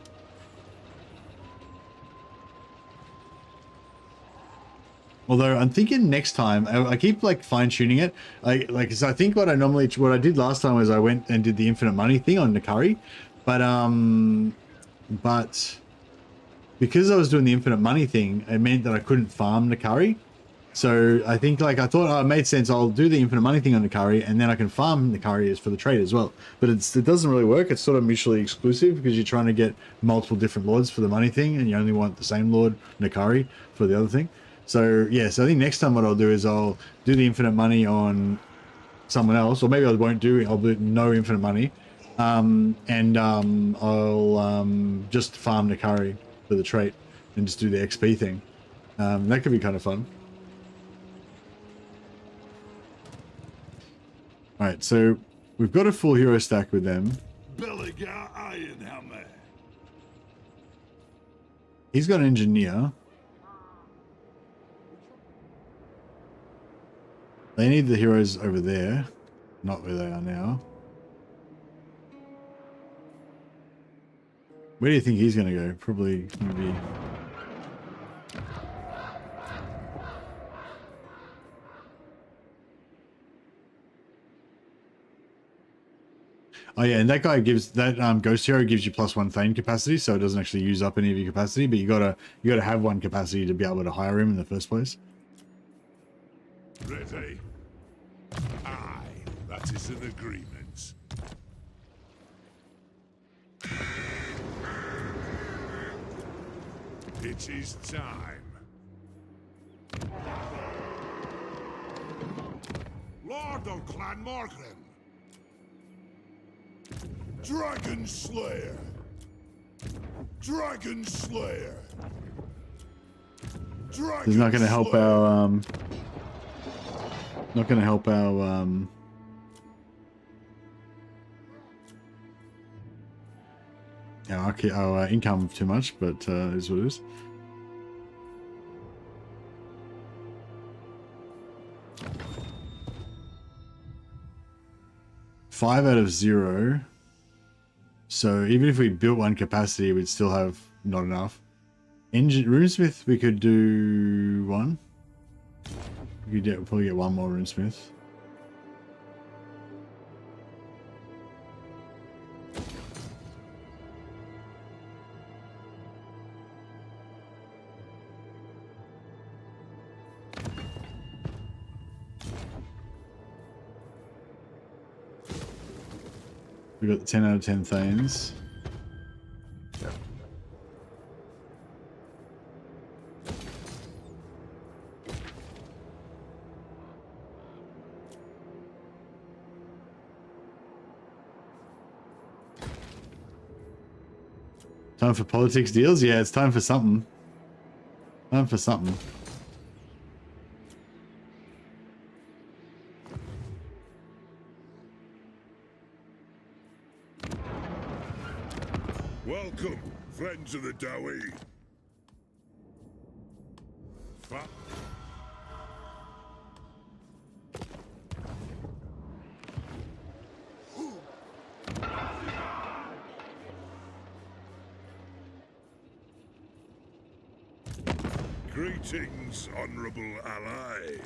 Speaker 1: Although I'm thinking next time, I keep like fine tuning it. So I think what I did last time was I went and did the infinite money thing on Nakari, but because I was doing the infinite money thing, it meant that I couldn't farm Nakari. So I think I thought, oh, it made sense. I'll do the infinite money thing on Nakari, and then I can farm Nakari for the trade as well. But it doesn't really work. It's sort of mutually exclusive because you're trying to get multiple different lords for the money thing, and you only want the same lord, Nakari, for the other thing. So yeah, so I think next time what I'll do is I'll do the infinite money on someone else, or maybe I won't do it. I'll do no infinite money, and I'll just farm Nakari for the trait and just do the XP thing. That could be kind of fun. Alright, so we've got a full hero stack with them.
Speaker 2: Belegar Ironhammer.
Speaker 1: He's got an engineer. They need the heroes over there, not where they are now. Where do you think he's going to go? Probably maybe... Oh yeah, and that guy gives that ghost hero gives you +1 Thane capacity, so it doesn't actually use up any of your capacity. But you gotta have 1 capacity to be able to hire him in the first place.
Speaker 2: Ready? Aye, that is an agreement. It is time. Lord of Clan Morgan. Dragon Slayer. Dragon Slayer. Dragon
Speaker 1: He's not going to help
Speaker 2: Slayer.
Speaker 1: our not going to help our our income too much, but is what it is. Five out of 0. So even if we built 1 capacity, we'd still have not enough. Runesmith, we could do 1. We could probably get 1 more Runesmith. We got the 10 out of 10 Thanes. Yep. Time for politics deals? Yeah, it's time for something. Time for something.
Speaker 3: Welcome, friends of the Dowie. Greetings, honorable ally.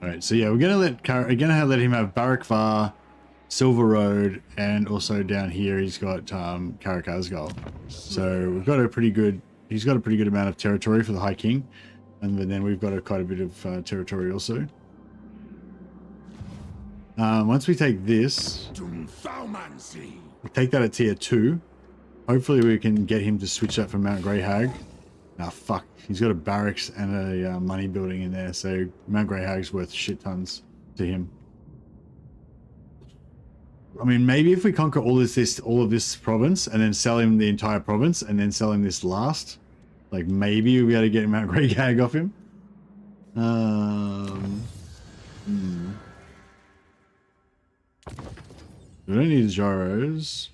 Speaker 1: All right, so yeah, we're gonna let him have Barakvar, Silver Road, and also down here he's got Karakazgal. So we've got a pretty good. He's got a pretty good amount of territory for the High King, and then we've got quite a bit of territory also. Once we take this, we take that at tier 2. Hopefully we can get him to switch that from Mount Greyhag. Ah, fuck. He's got a barracks and a money building in there, so Mount Greyhag's worth shit tons to him. I mean, maybe if we conquer all of this province and then sell him the entire province and then sell him this last, like maybe we'll be able to get Mount Greyhag off him. We don't need gyros.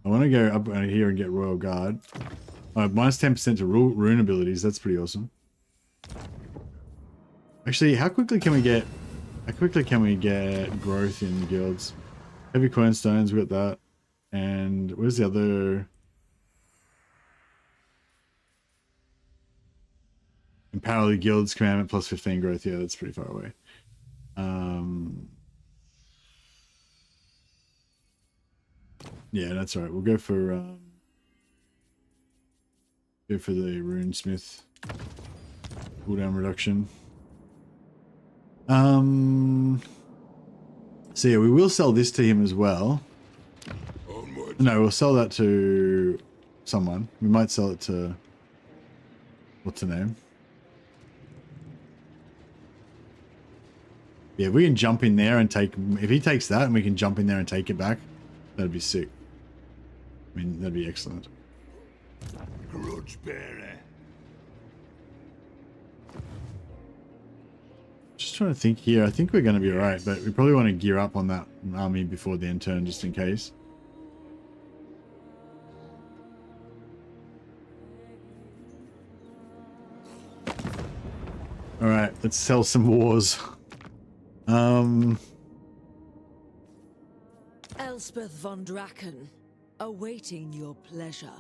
Speaker 1: I want to go up here and get Royal Guard. Minus 10% to Rune abilities. That's pretty awesome. Actually, how quickly can we get growth in guilds? Heavy Cornstones, we got that. And where's the other? Empower the guilds commandment plus 15 growth. Yeah, that's pretty far away. Yeah, that's all right. We'll go for the Runesmith cooldown reduction. So yeah, we will sell this to him as well. No, we'll sell that to someone. We might sell it to, what's her name? Yeah, if we can jump in there and take, if he takes that and we can jump in there and take it back, that'd be sick. I mean, that'd be excellent.
Speaker 3: Grudge bearer.
Speaker 1: Just trying to think here. I think we're going to be alright, but we probably want to gear up on that army before the end turn, just in case. Alright, let's sell some wars.
Speaker 6: Elspeth von Draken, awaiting your pleasure.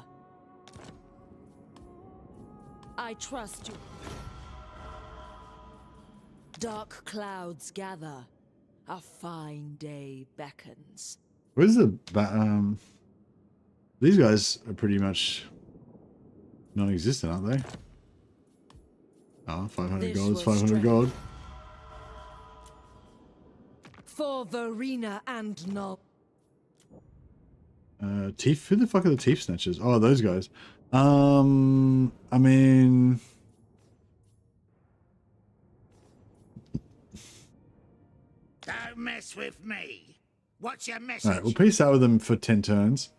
Speaker 6: I trust you. Dark clouds gather. A fine day beckons.
Speaker 1: Where's the these guys are pretty much non-existent, aren't they? Oh, 500 gold, 500 gold.
Speaker 6: For Verena and Null.
Speaker 1: Teeth? Who the fuck are the Teeth Snatchers? Oh, those guys. I mean...
Speaker 4: Don't mess with me. What's your message?
Speaker 1: Alright, we'll peace out with them for 10 turns.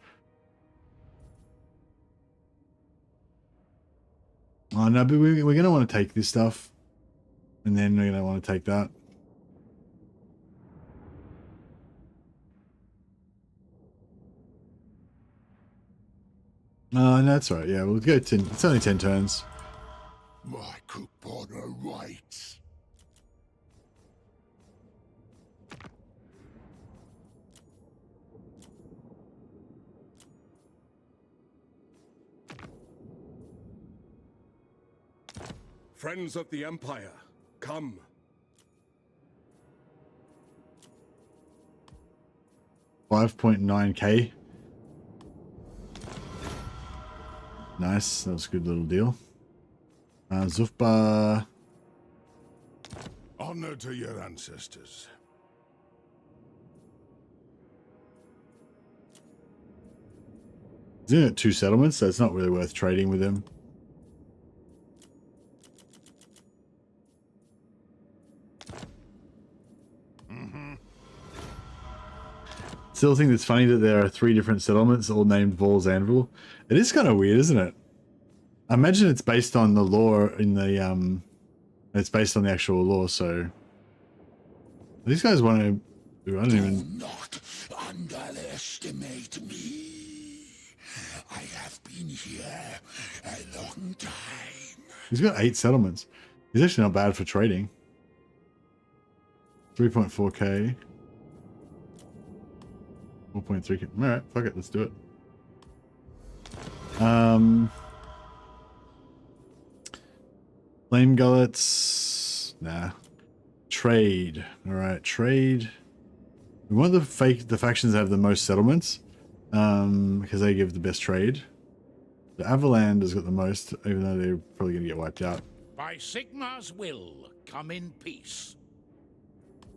Speaker 1: Oh, no, but we're going to want to take this stuff. And then we're going to want to take that. No, that's right. Yeah, we'll go 10. It's only 10 turns.
Speaker 2: My couponer waits.
Speaker 3: Friends of the Empire, come.
Speaker 1: $5.9k. Nice, that was a good little deal. Zufba.
Speaker 3: Honor to your ancestors.
Speaker 1: He's only got 2 settlements, so it's not really worth trading with him. Still think it's funny that there are 3 different settlements all named Vol's Anvil. It is kind of weird, isn't it? I imagine it's based on the lore in the it's based on the actual lore, so these guys want to I don't even
Speaker 2: not underestimate me. I have been here a long time.
Speaker 1: He's got 8 settlements. He's actually not bad for trading. 3.4k. 4.3k. Alright, fuck it, let's do it. Flame gullets. Nah. Trade. Alright, trade. We want the factions that have the most settlements. Because they give the best trade. The Avaland has got the most, even though they're probably gonna get wiped out.
Speaker 3: By Sigmar's will, come in peace.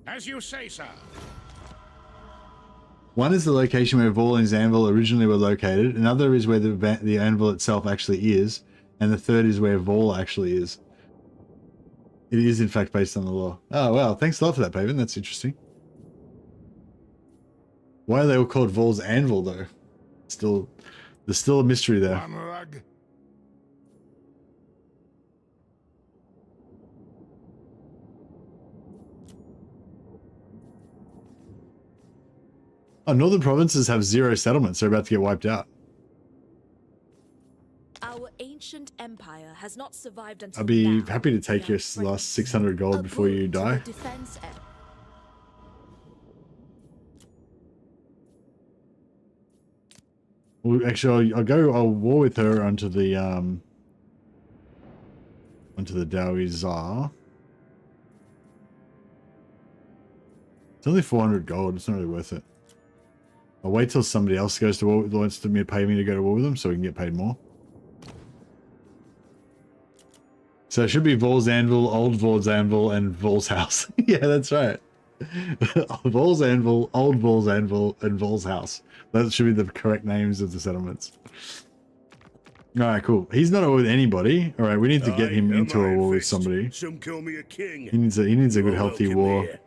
Speaker 3: As you say, sir.
Speaker 1: One is the location where Vol and his anvil originally were located. Another is where the anvil itself actually is. And the third is where Vol actually is. It is, in fact, based on the lore. Oh, wow. Thanks a lot for that, Paven. That's interesting. Why are they all called Vol's Anvil, though? There's still a mystery there. Oh, northern provinces have 0 settlements. They're about to get wiped out.
Speaker 6: Our ancient empire has not survived until
Speaker 1: I'd be
Speaker 6: now.
Speaker 1: happy to take your last 600 gold before you die. Well, actually, I'll war with her onto the Dowie Tsar. It's only 400 gold. It's not really worth it. I'll wait till somebody else goes to war, wants to pay me to go to war with them, so we can get paid more. So it should be Vol's Anvil, Old Vol's Anvil, and Vol's House. Yeah, that's right. Vol's Anvil, Old Vol's Anvil, and Vol's House. That should be the correct names of the settlements. Alright, cool. He's not at war with anybody. Alright, we need to get him into a war with somebody.
Speaker 4: Some call me a king.
Speaker 1: He needs a good healthy war.
Speaker 4: Here.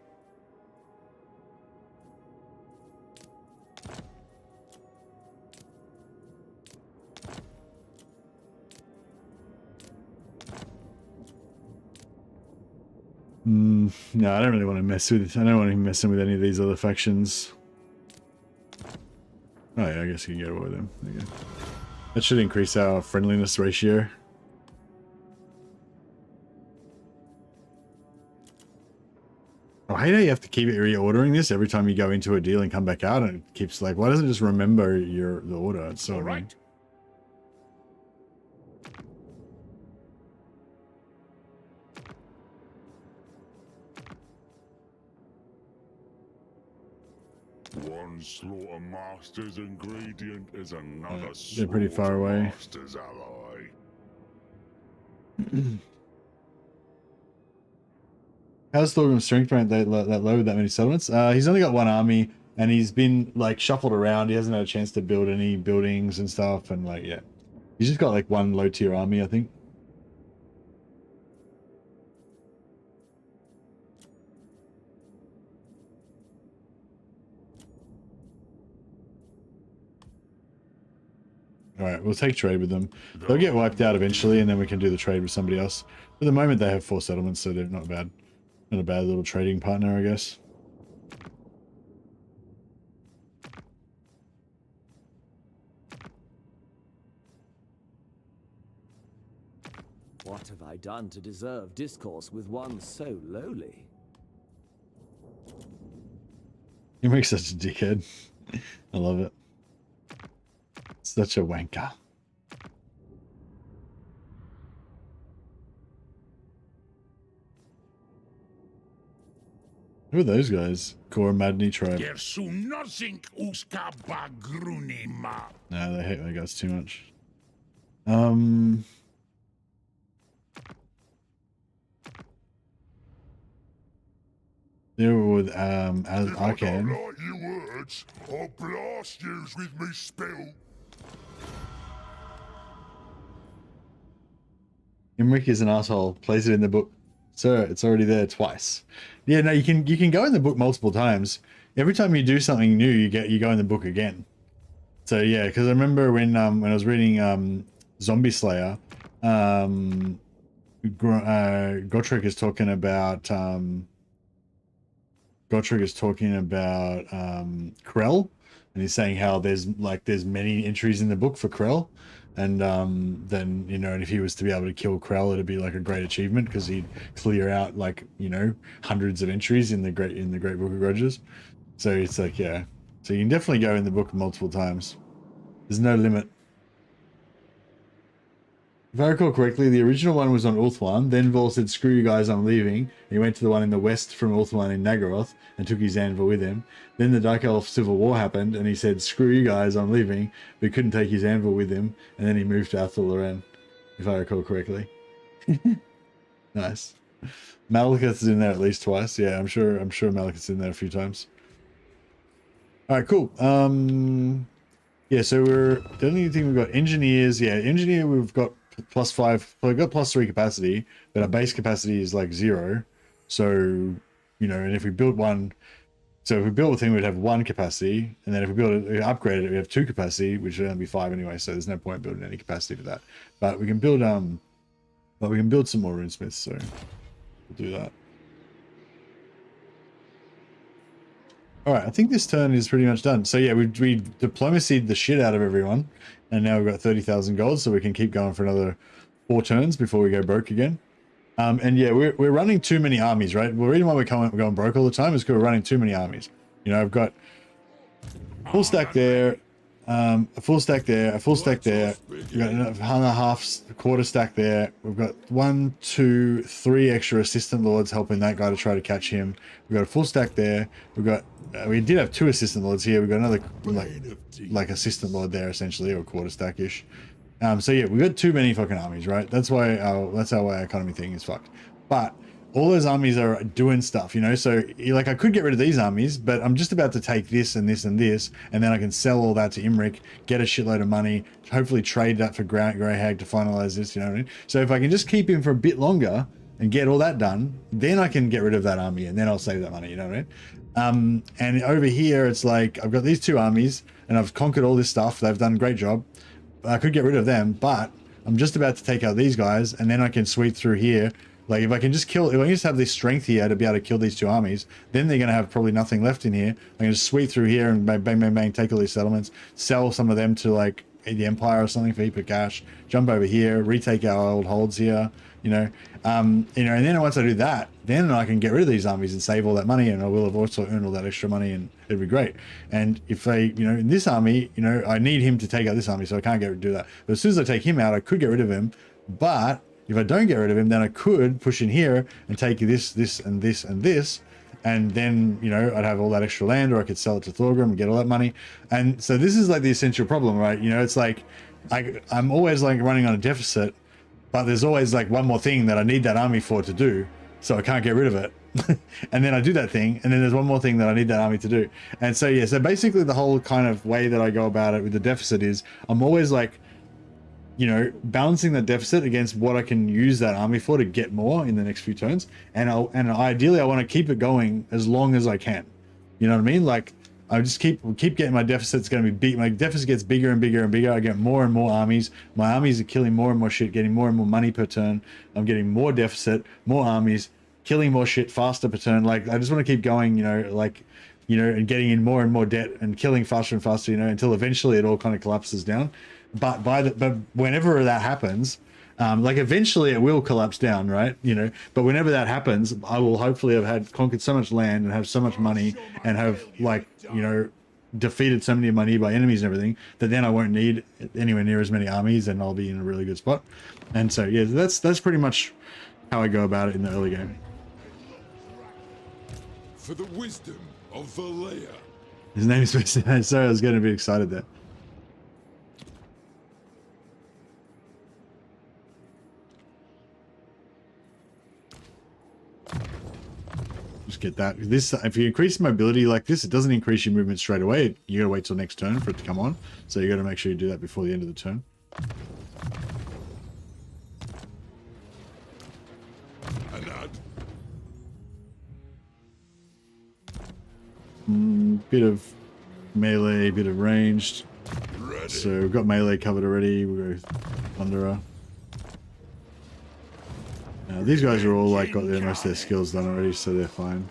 Speaker 1: No, I don't really want to mess with. I don't want him messing with any of these other factions. Oh yeah, I guess you can get away with them. There you go. That should increase our friendliness ratio. I hate how you have to keep reordering this every time you go into a deal and come back out, and it keeps like, why doesn't it just remember the order? It's so annoying.
Speaker 3: Right.
Speaker 2: One slaughtermaster's ingredient is another
Speaker 1: they're pretty far away.
Speaker 2: slaughtermaster's ally.
Speaker 1: How's Thorgrim's strength rank that low with that many settlements? He's only got 1 army, and he's been like shuffled around. He hasn't had a chance to build any buildings and stuff, and like, yeah, he's just got like 1 low tier army, I think. Alright, we'll take trade with them. They'll get wiped out eventually, and then we can do the trade with somebody else. For the moment, they have 4 settlements, so they're not bad. Not a bad little trading partner, I guess.
Speaker 5: What have I done to deserve discourse with one so lowly?
Speaker 1: He makes such a dickhead. I love it. Such a wanker. Who are those guys? Core Madney tribe. No, they hate my guys too much. They were with Arcane.
Speaker 2: Like your words, I'll blast yous with me spell.
Speaker 1: Imric is an asshole. Place it in the book. Sir, it's already there twice. Yeah, no, you can go in the book multiple times. Every time you do something new, you go in the book again. So yeah, because I remember when I was reading Zombie Slayer, Gotrek is talking about Krell, and he's saying how there's many entries in the book for Krell, and then and if he was to be able to kill Krell, it'd be like a great achievement because he'd clear out hundreds of entries in the great book of Grudges. So it's like, yeah, so you can definitely go in the book multiple times. There's no limit. If I recall correctly, the original one was on Ulthuan. Then Vol said, "Screw you guys, I'm leaving." He went to the one in the west from Ulthuan in Naggaroth and took his anvil with him. Then the Dark Elf Civil War happened, and he said, "Screw you guys, I'm leaving." But he couldn't take his anvil with him, and then he moved to Athel Loren, if I recall correctly. Nice. Malekith's in there at least twice. Yeah, I'm sure Malekith's in there a few times. All right, cool. Yeah, so the only thing we've got engineers. Yeah, engineer we've got +5. Well, we've got +3 capacity, but our base capacity is like 0. So, and if we build one, so if we build a thing, we'd have 1 capacity, and then if we upgrade it, we have 2 capacity, which would only be 5 anyway. So there's no point building any capacity for that. But we can build some more runesmiths. So we'll do that. All right, I think this turn is pretty much done. So yeah, we diplomacied the shit out of everyone, and now we've got 30,000 gold, so we can keep going for another 4 turns before we go broke again. And yeah, we're running too many armies, right? The reason why we're going broke all the time is because we're running too many armies. I've got full stack there, a full stack there, a full stack there. We've got a quarter stack there. We've got 1, 2, 3 extra assistant lords helping that guy to try to catch him. We've got a full stack there. We've got we did have 2 assistant lords here. We've got another like assistant lord there essentially, or quarter stack-ish. So yeah, we've got too many fucking armies, right? That's how our economy thing is fucked. But all those armies are doing stuff, so like I could get rid of these armies, but I'm just about to take this and this and this, and then I can sell all that to Imric, get a shitload of money, hopefully trade that for Greyhag to finalize this, you know what I mean? So if I can just keep him for a bit longer and get all that done, then I can get rid of that army, and then I'll save that money, you know what I mean? And over here, it's like I've got these 2 armies, and I've conquered all this stuff. They've done a great job. I could get rid of them, but I'm just about to take out these guys, and then I can sweep through here. Like if I can just have this strength here to be able to kill these 2 armies, then they're going to have probably nothing left in here. I can just sweep through here and bang, bang, bang, bang, take all these settlements, sell some of them to like the Empire or something for a heap of cash, jump over here, retake our old holds here, and then once I do that, then I can get rid of these armies and save all that money, and I will have also earned all that extra money, and it'd be great. And if in this army, I need him to take out this army, so I can't do that. But as soon as I take him out, I could get rid of him, but if I don't get rid of him, then I could push in here and take this, this, and this, and this, and then, I'd have all that extra land, or I could sell it to Thorgrim and get all that money. And so this is like the essential problem, right? It's like I'm always like running on a deficit, but there's always like one more thing that I need that army for to do, so I can't get rid of it. And then I do that thing, and then there's one more thing that I need that army to do. And so, yeah, so basically the whole kind of way that I go about it with the deficit is I'm always like, balancing that deficit against what I can use that army for to get more in the next few turns. And ideally I want to keep it going as long as I can. You know what I mean? Like I just keep getting my deficit. It's going to be big. My deficit gets bigger and bigger and bigger. I get more and more armies. My armies are killing more and more shit, getting more and more money per turn. I'm getting more deficit, more armies, killing more shit faster per turn. Like I just want to keep going, and getting in more and more debt and killing faster and faster, until eventually it all kind of collapses down. But whenever that happens, like eventually it will collapse down, right? But whenever that happens, I will hopefully have conquered so much land and have so much money and have defeated so many of my nearby enemies and everything that then I won't need anywhere near as many armies, and I'll be in a really good spot. And so yeah, that's pretty much how I go about it in the early game.
Speaker 2: For the wisdom of Valea.
Speaker 1: His name is sorry, I was getting a bit excited there. Just get that. This, if you increase mobility like this, it doesn't increase your movement straight away. You gotta wait till next turn for it to come on. So you gotta make sure you do that before the end of the turn. Bit of melee, bit of ranged.
Speaker 2: Ready.
Speaker 1: So we've got melee covered already. We'll go Thunderer. These guys are all like got most of their skills done already, so they're fine.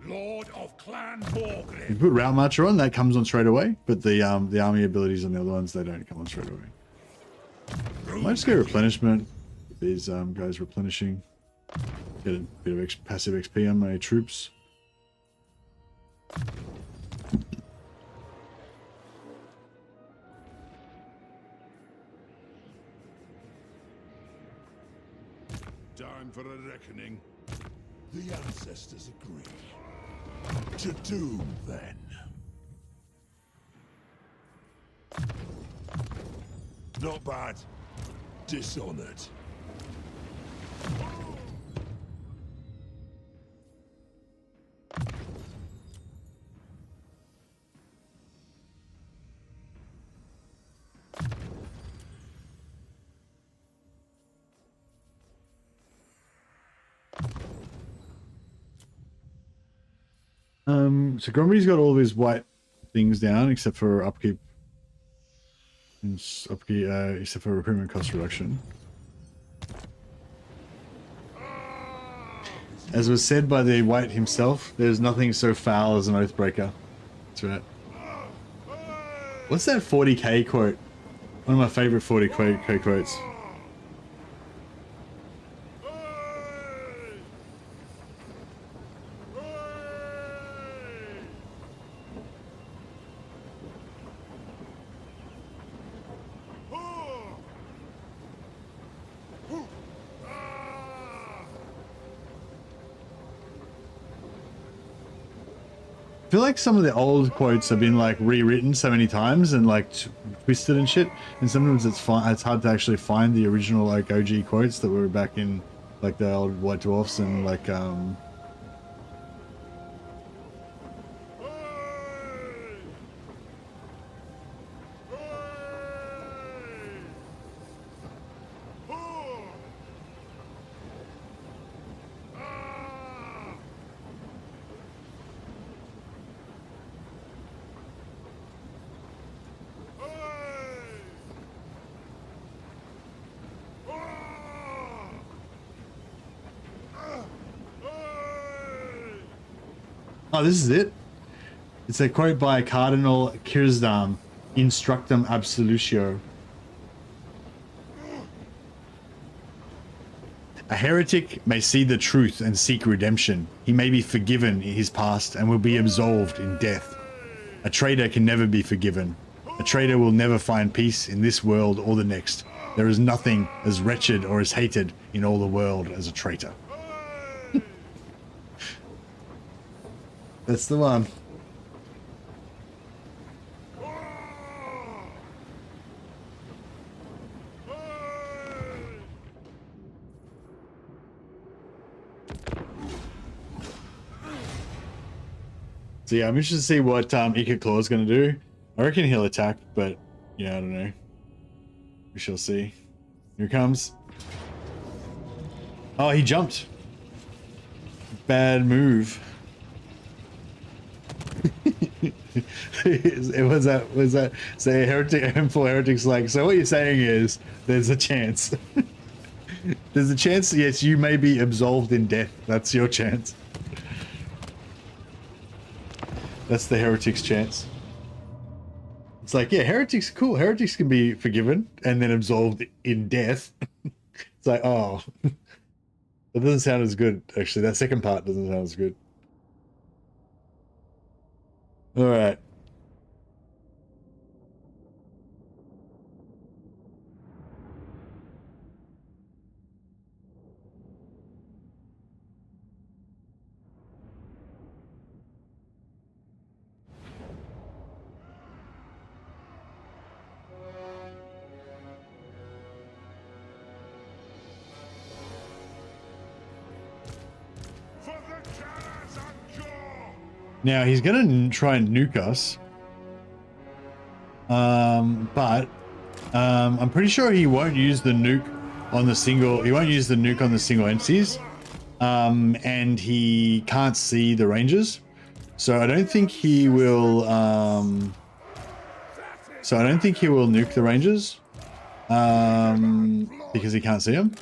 Speaker 3: Lord of Clan Borglin.
Speaker 1: You put Route Marcher on, that comes on straight away, but the army abilities on the other ones, they don't come on straight away. Might just get replenishment. These guys replenishing. Get a bit of passive XP on my troops.
Speaker 2: Time for a reckoning. The ancestors agree. To doom, then. Not bad. Dishonored.
Speaker 1: So Gromby's got all of his white things down except for upkeep. Except for recruitment cost reduction. As was said by the White himself, there's nothing so foul as an Oathbreaker. That's right. What's that 40k quote? One of my favorite 40k quotes. I feel like some of the old quotes have been like rewritten so many times and like twisted and shit, and sometimes it's hard to actually find the original like OG quotes that were back in like the old White Dwarfs and like oh, this is it. It's a quote by Cardinal Kirsdam, Instructum Absolutio. A heretic may see the truth and seek redemption. He may be forgiven in his past and will be absolved in death. A traitor can never be forgiven. A traitor will never find peace in this world or the next. There is nothing as wretched or as hated in all the world as a traitor. That's the one. So yeah, I'm interested to see what Ika Claw's gonna do. I reckon he'll attack, but yeah, I don't know. We shall see. Here it comes. Oh, he jumped. Bad move. was that so heretics like, so what you're saying is there's a chance. There's a chance, yes, you may be absolved in death. That's your chance. That's the heretic's chance. It's like, yeah, heretics, cool. Heretics can be forgiven and then absolved in death. It's like, oh, that doesn't sound as good. Actually, that second part doesn't sound as good. All right. Now he's gonna try and nuke us, but I'm pretty sure he won't use the nuke on the single. He won't use the nuke on the single entities, and he can't see the rangers. So I don't think he will. So I don't think he will nuke the Rangers, because he can't see them.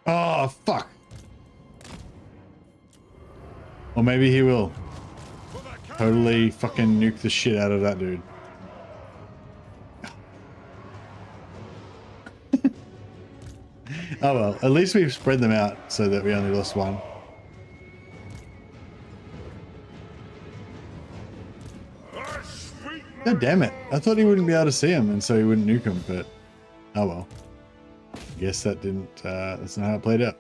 Speaker 1: Oh, fuck. Or maybe he will. Totally fucking nuke the shit out of that dude. Oh well, at least we've spread them out so that we only lost one. God damn it. I thought he wouldn't be able to see him and so he wouldn't nuke him, but oh well. Guess that didn't, that's not how it played out.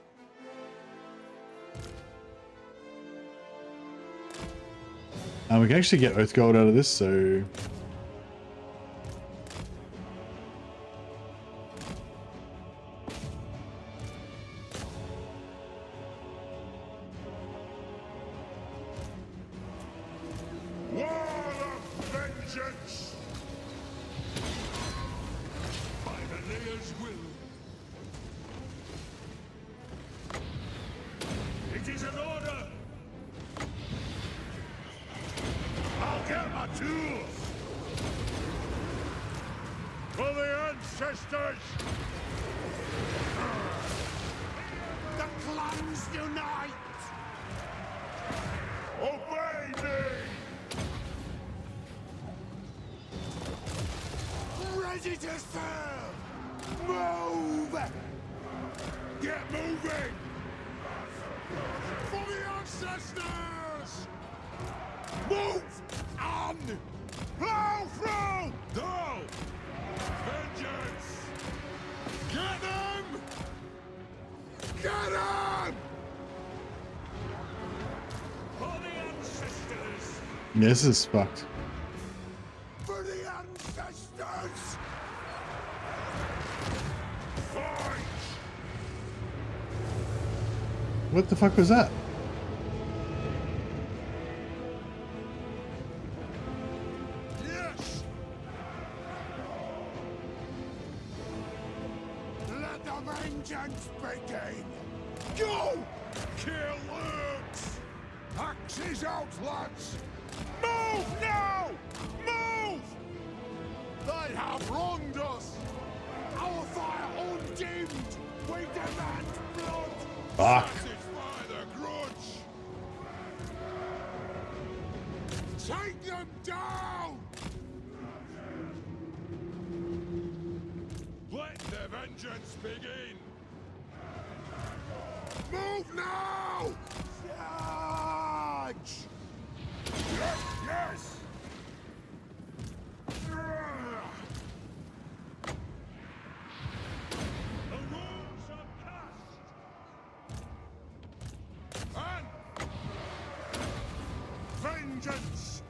Speaker 1: We can actually get Oath Gold out of this, so... Yeah, this is fucked.
Speaker 2: For the ancestors!
Speaker 1: What the fuck was that?
Speaker 2: Yes! Let the vengeance begin! Go! Kill Lurks! Axes out, lads! Move now! Move! They have wronged us! Our fire undimmed! We demand blood!
Speaker 1: Fuck.
Speaker 2: Satisfy the grudge! Take them down! Let the vengeance begin! Move now! Charge! Yes, yes! The runes are cast! And vengeance!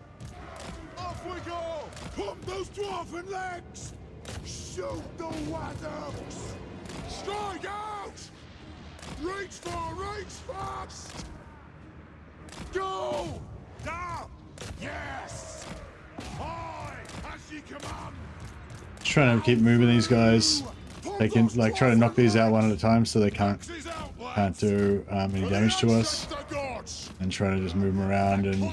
Speaker 2: Off we go! Pump those dwarven legs! Shoot the waddows! Strike out! Reach fast! Go! Down! Yes! Aye, as ye command!
Speaker 1: Just trying to keep moving these guys. They can like try to knock these out one at a time so they can't do any damage to us, and try to just move them around and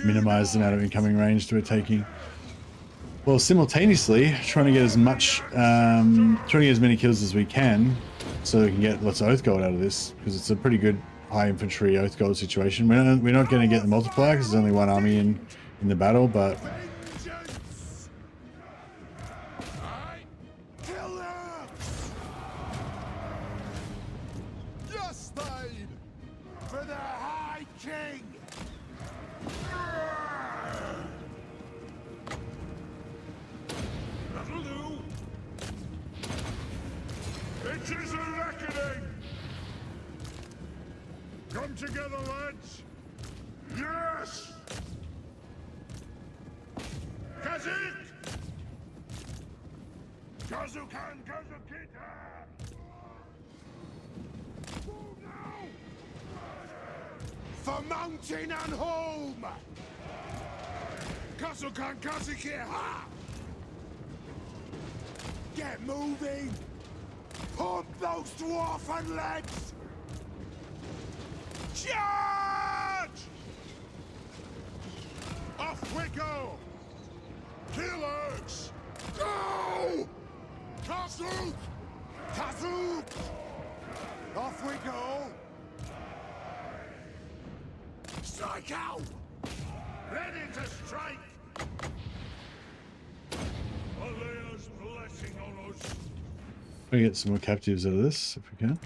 Speaker 1: minimize the amount of incoming range we're taking. Well, simultaneously trying to get as much, trying to get as many kills as we can, so we can get lots of Oath Gold out of this, because it's a pretty good high infantry Oath Gold situation. We're not going to get the multiplier because there's only one army in the battle, but
Speaker 2: for the High King! That'll do! It is
Speaker 3: together, lads! Yes! Kazik! Kazukan Kazukita! Move now! For mountain and home! Kazukan Kazukita! Get moving! Pump those dwarfen legs! Charge! Off we go! Killers! Go! Kazook! Kazook! Off we go! Strike out! Ready to strike! Alea's blessing on us!
Speaker 1: We get some more captives out of this if we can.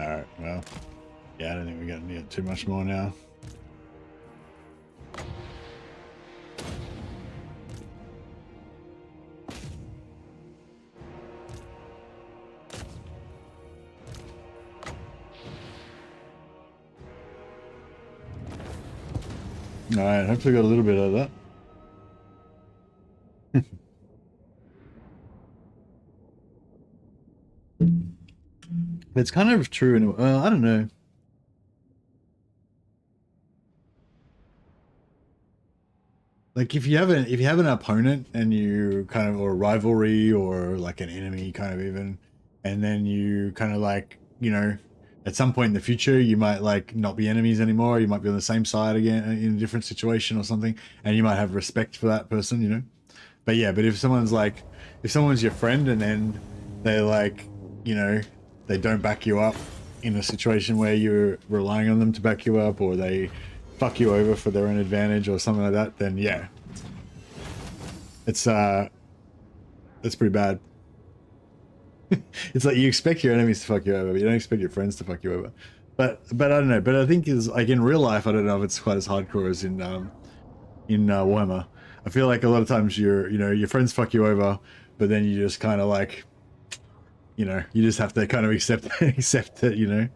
Speaker 1: Alright, well, yeah, I don't think we're going to need too much more now. Alright, hopefully got a little bit out of that. It's kind of true in a, well, I don't know. Like if you have an opponent and you kind of, or a rivalry or like an enemy kind of even, and then you kind of like, you know, at some point in the future you might like not be enemies anymore, you might be on the same side again in a different situation or something, and you might have respect for that person, you know. But yeah, but if someone's your friend and then they're like, you know, they don't back you up in a situation where you're relying on them to back you up, or they fuck you over for their own advantage or something like that, then yeah, it's pretty bad. It's like you expect your enemies to fuck you over, but you don't expect your friends to fuck you over. But I don't know. But I think is like in real life, I don't know if it's quite as hardcore as in Warhammer. I feel like a lot of times your friends fuck you over, but then you just kind of like, you know, you just have to kind of accept that, you know.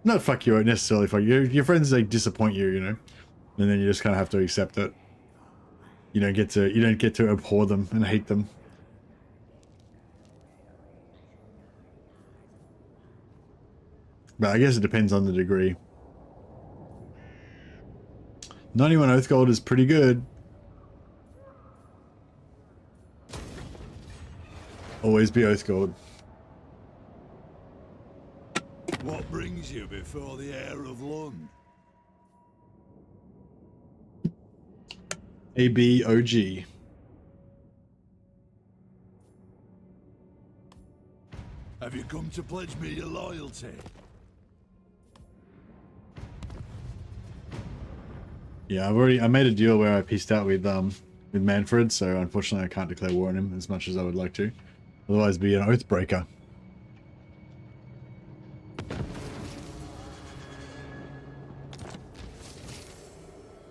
Speaker 1: Not fuck you, necessarily fuck you. Your friends like disappoint you, you know, and then you just kind of have to accept it. You don't get to abhor them and hate them. But I guess it depends on the degree. 91 Oath Gold is pretty good. Always be Oath Gold.
Speaker 2: What brings you before the heir of Lund?
Speaker 1: ABOG.
Speaker 2: Have you come to pledge me your loyalty?
Speaker 1: Yeah, I made a deal where I peaced out with Manfred, so unfortunately I can't declare war on him as much as I would like to. Otherwise be an oath breaker.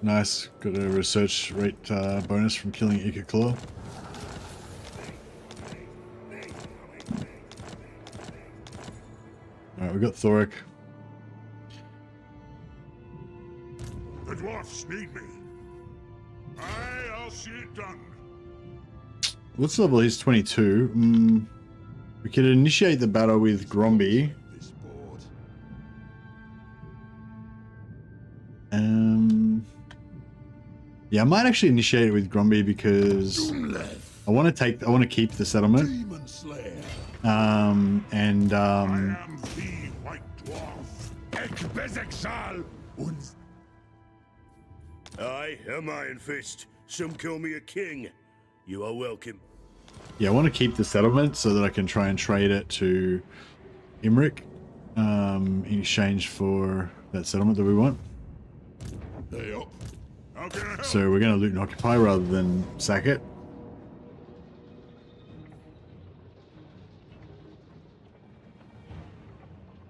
Speaker 1: Nice, got a research rate bonus from killing Ika Claw. Alright, we got Thoric.
Speaker 3: The dwarfs need me. Aye, I'll see it done.
Speaker 1: What's level? He's 22. We could initiate the battle with Gromby.
Speaker 2: This board.
Speaker 1: Yeah, I might actually initiate it with Gromby because I want to keep the settlement.
Speaker 2: Demon Slayer.
Speaker 3: I am the White Dwarf. Ich Bezexal und
Speaker 7: I am Iron Fist. Some call me a king. You are welcome.
Speaker 1: Yeah, I want to keep the settlement so that I can try and trade it to Imric in exchange for that settlement that we want.
Speaker 2: Hey up.
Speaker 3: How can I help?
Speaker 1: So we're gonna loot and occupy rather than sack it.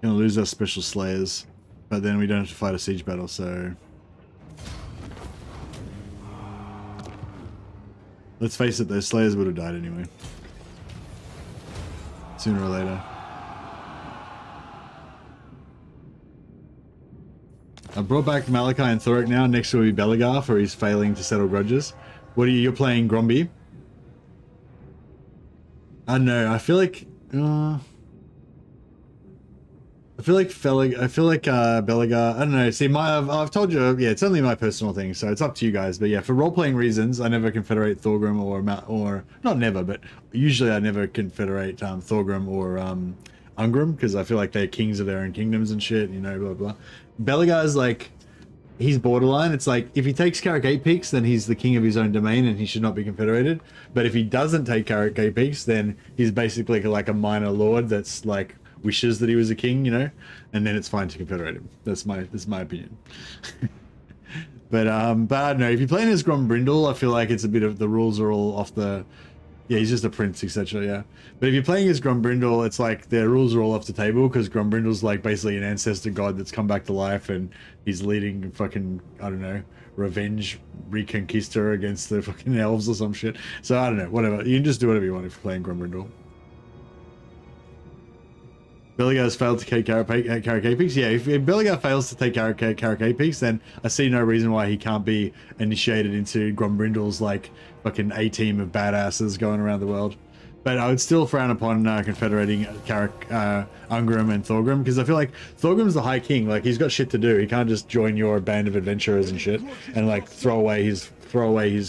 Speaker 1: Gonna lose our special slayers, but then we don't have to fight a siege battle, so let's face it, those slayers would have died anyway. Sooner or later. I brought back Malachi and Thoric now. Next will be Belegar for his failing to settle grudges. What are you? You're playing Gromby? I don't know. I feel like Belegar. I don't know. See, I've told you. Yeah, it's only my personal thing, so it's up to you guys. But yeah, for role-playing reasons, I never confederate Thorgrim or not never, but usually I never confederate Thorgrim or Ungrim, because I feel like they're kings of their own kingdoms and shit. You know, blah blah. Belegar's like, he's borderline. It's like, if he takes Carrick 8 Peaks, then he's the king of his own domain and he should not be confederated. But if he doesn't take Carrick 8 Peaks, then he's basically like a minor lord that's like wishes that he was a king, you know, and then it's fine to confederate him. That's my opinion. But I don't know, if you're playing as Grombrindle, I feel like it's a bit of, the rules are all off the, yeah, he's just a prince, etc. Yeah, but if you're playing as Grombrindle, it's like the rules are all off the table, because Grombrindle's like basically an ancestor god that's come back to life, and he's leading fucking, I don't know, revenge reconquista against the fucking elves or some shit. So I don't know, whatever. You can just do whatever you want if you're playing Grombrindle. Belegar's failed to take Carrick Apex. Yeah, if Belegar fails to take Carrick Apex, then I see no reason why he can't be initiated into Grombrindle's like fucking A-team of badasses going around the world. But I would still frown upon confederating Carrick, Ungrim and Thorgrim, because I feel like Thorgrim's the High King. Like, he's got shit to do. He can't just join your band of adventurers and shit and like throw away his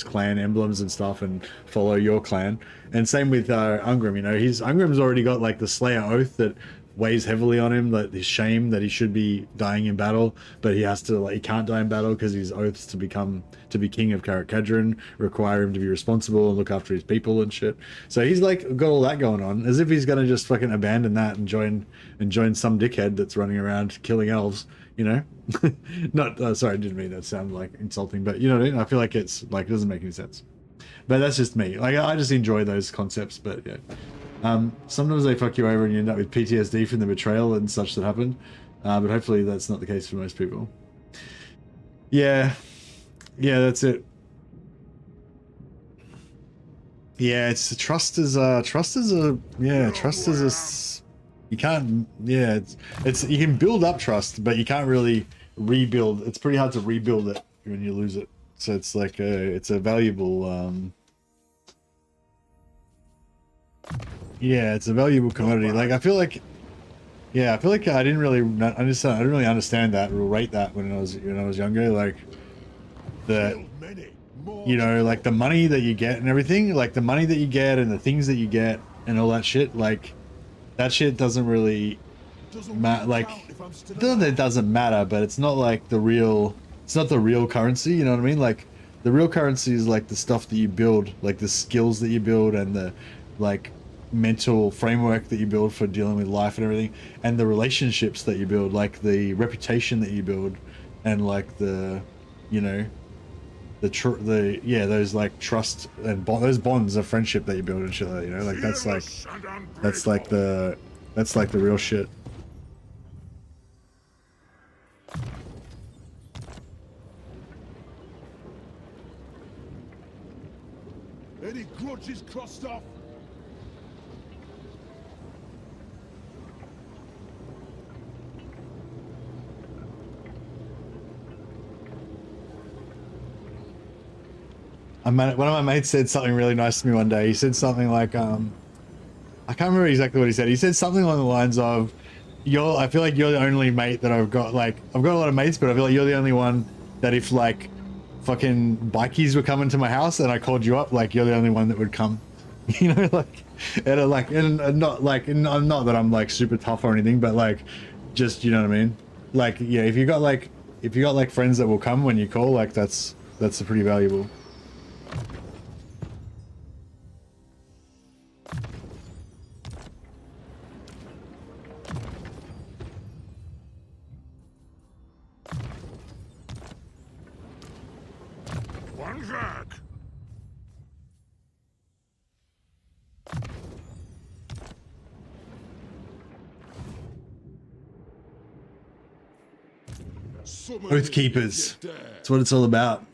Speaker 1: clan emblems and stuff and follow your clan. And same with Ungrim. You know, Ungrim's already got like the Slayer oath that weighs heavily on him, like his shame that he should be dying in battle, but he has to, like, he can't die in battle because his oaths to be king of Carrick Cadron require him to be responsible and look after his people and shit. So he's like got all that going on, as if he's gonna just fucking abandon that and join some dickhead that's running around killing elves, you know. Not sorry, I didn't mean that sound like insulting, but you know what I mean? I feel like it's like, it doesn't make any sense. But that's just me. Like, I just enjoy those concepts. But yeah, sometimes they fuck you over and you end up with PTSD from the betrayal and such that happened. But hopefully that's not the case for most people. Yeah, that's it. Yeah, it's trust is a you can't, yeah, it's you can build up trust, but you can't really rebuild. It's pretty hard to rebuild it when you lose it. So it's like it's a valuable yeah, it's a valuable commodity. Like, I feel like I didn't really understand that or rate that when I was younger. Like, you know, like the money that you get and everything, like the money that you get and the things that you get and all that shit, like that shit doesn't really matter. Like, not that it doesn't matter, but it's not like the real, it's not the real currency, you know what I mean? Like, the real currency is like the stuff that you build, like the skills that you build and the like mental framework that you build for dealing with life and everything, and the relationships that you build, like the reputation that you build, and like the, you know, those like trust and those bonds of friendship that you build and shit like that, you know, like that's like the real shit.
Speaker 2: Any grudges crossed off?
Speaker 1: One of my mates said something really nice to me one day. He said something like, I can't remember exactly what he said. He said something along the lines of, I feel like you're the only mate that I've got. Like, I've got a lot of mates, but I feel like you're the only one that if like fucking bikies were coming to my house and I called you up, like you're the only one that would come. You know, like, and not like, not that I'm like super tough or anything, but like, just, you know what I mean? Like, yeah, if you got like friends that will come when you call, like that's pretty valuable.
Speaker 3: Handwerk!
Speaker 1: Oath keepers. That's what it's all about.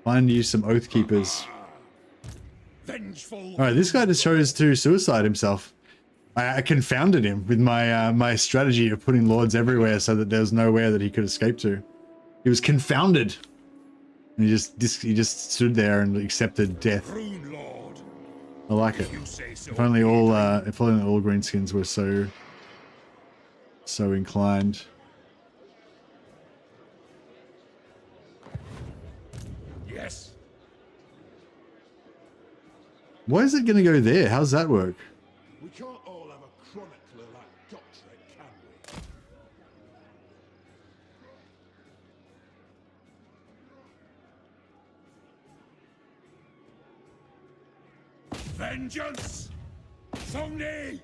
Speaker 1: Find you some oath keepers.
Speaker 4: Vengeful.
Speaker 1: All right, this guy just chose to suicide himself. I confounded him with my my strategy of putting lords everywhere so that there was nowhere that he could escape to. He was confounded. And he just stood there and accepted death.
Speaker 4: Rune Lord.
Speaker 1: I like it.
Speaker 4: You say so.
Speaker 1: If only all greenskins were so inclined.
Speaker 4: Yes.
Speaker 1: Why is it going to go there? How's that work?
Speaker 2: We can't all have a chronicler like Gottfried, can we?
Speaker 4: Vengeance! Sony!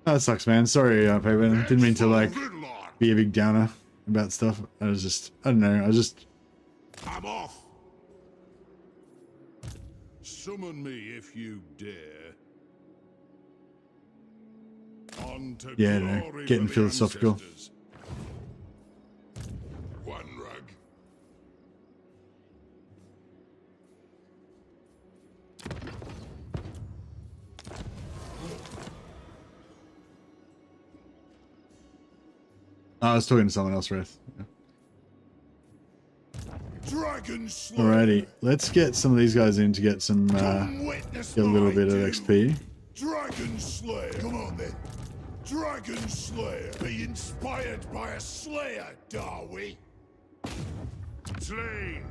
Speaker 1: Oh, that sucks, man. Sorry, Fabian. Didn't mean to like
Speaker 3: Gridlock!
Speaker 1: be a big downer about stuff. I don't know.
Speaker 3: I'm off!
Speaker 2: Summon me if you dare. On to
Speaker 1: Yeah,
Speaker 2: glory
Speaker 1: no,
Speaker 2: for
Speaker 1: getting
Speaker 2: the
Speaker 1: philosophical.
Speaker 2: ancestors.
Speaker 3: One rug.
Speaker 1: I was talking to someone else, Wrath. Yeah.
Speaker 2: Dragon Slayer.
Speaker 1: Alrighty, let's get some of these guys in to get some
Speaker 2: Come witness
Speaker 1: get a little
Speaker 2: my
Speaker 1: bit of
Speaker 2: doom.
Speaker 1: XP.
Speaker 2: Dragon Slayer. Come on then. Dragon Slayer. Be inspired by a Slayer, Darwy.
Speaker 3: Slain!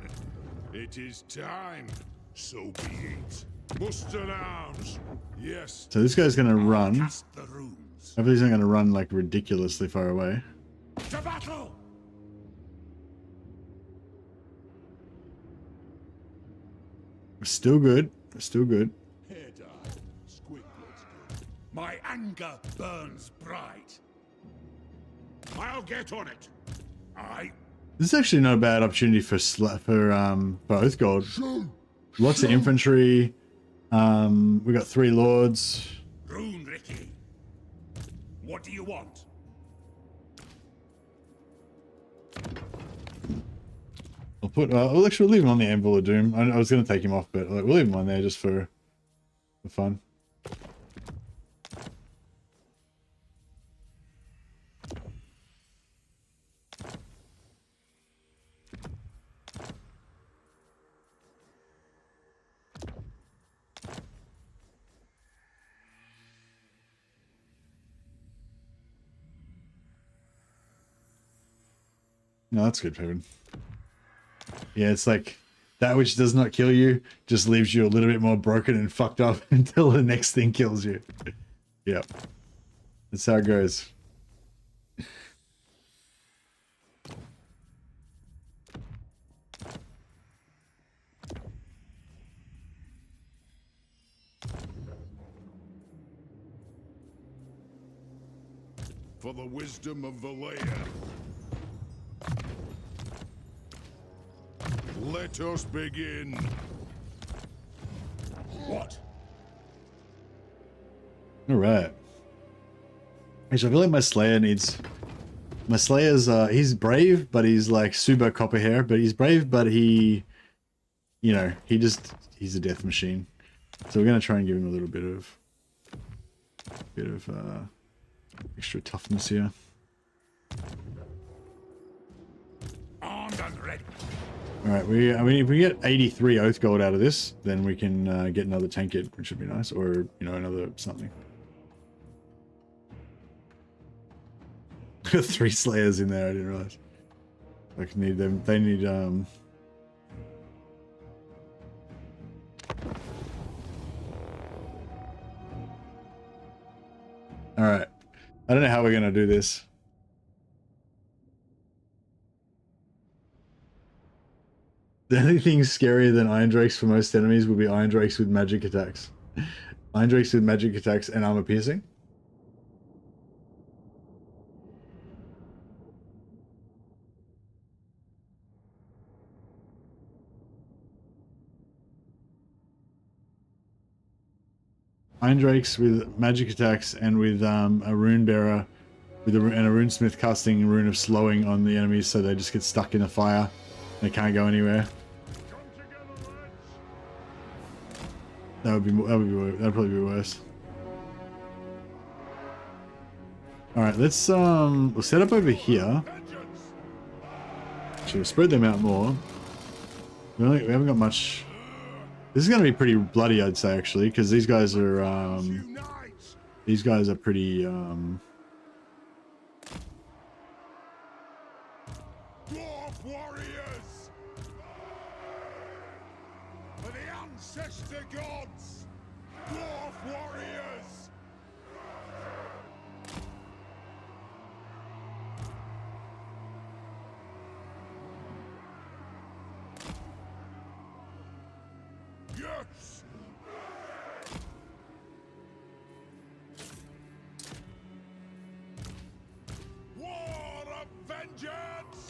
Speaker 3: It is time. So be it. Muster arms. Yes.
Speaker 1: So this guy's gonna run.
Speaker 4: Cast the runes.
Speaker 1: Hopefully he's not gonna run like ridiculously far away.
Speaker 4: To battle!
Speaker 1: Still good. Still good.
Speaker 2: Hair dye. Squidward's good.
Speaker 4: My anger burns bright.
Speaker 3: I'll get on it.
Speaker 4: I
Speaker 1: This is actually not a bad opportunity for Oath Gold. Lots of infantry. We got 3 lords.
Speaker 4: Rune Ricky. What do you want?
Speaker 1: I'll put. We'll actually leave him on the Anvil of Doom. I was going to take him off, but we'll leave him on there just for fun. No, that's good, Fabian. Yeah, it's like that which does not kill you just leaves you a little bit more broken and fucked up until the next thing kills you. Yep. That's how it goes.
Speaker 2: For the wisdom of Belegar. Let us begin.
Speaker 4: What?
Speaker 1: Alright. Actually, I feel like my Slayer needs... My Slayer's, he's brave, but he's like super copper hair, but he's brave, but he... You know, he's a death machine. So we're going to try and give him a little bit of extra toughness here.
Speaker 4: Armed and ready.
Speaker 1: Alright, I mean, if we get 83 Oath Gold out of this, then we can get another tank kit, which would be nice, or, you know, another something. 3 Slayers in there, I didn't realize. I can need them, they need, Alright, I don't know how we're gonna do this. The only thing scarier than Iron Drakes for most enemies would be Iron Drakes with magic attacks. Iron Drakes with magic attacks and armor piercing. Iron Drakes with magic attacks and with a rune bearer with a rune smith casting a rune of slowing on the enemies, so they just get stuck in the fire. They can't go anywhere. That'd probably be worse. All right, let's we'll set up over here. Should we spread them out more? We haven't got much. This is going to be pretty bloody, I'd say, actually, because these guys are pretty
Speaker 3: Dwarf warriors! For the ancestor gods! Dwarf warriors! Yes! War of vengeance!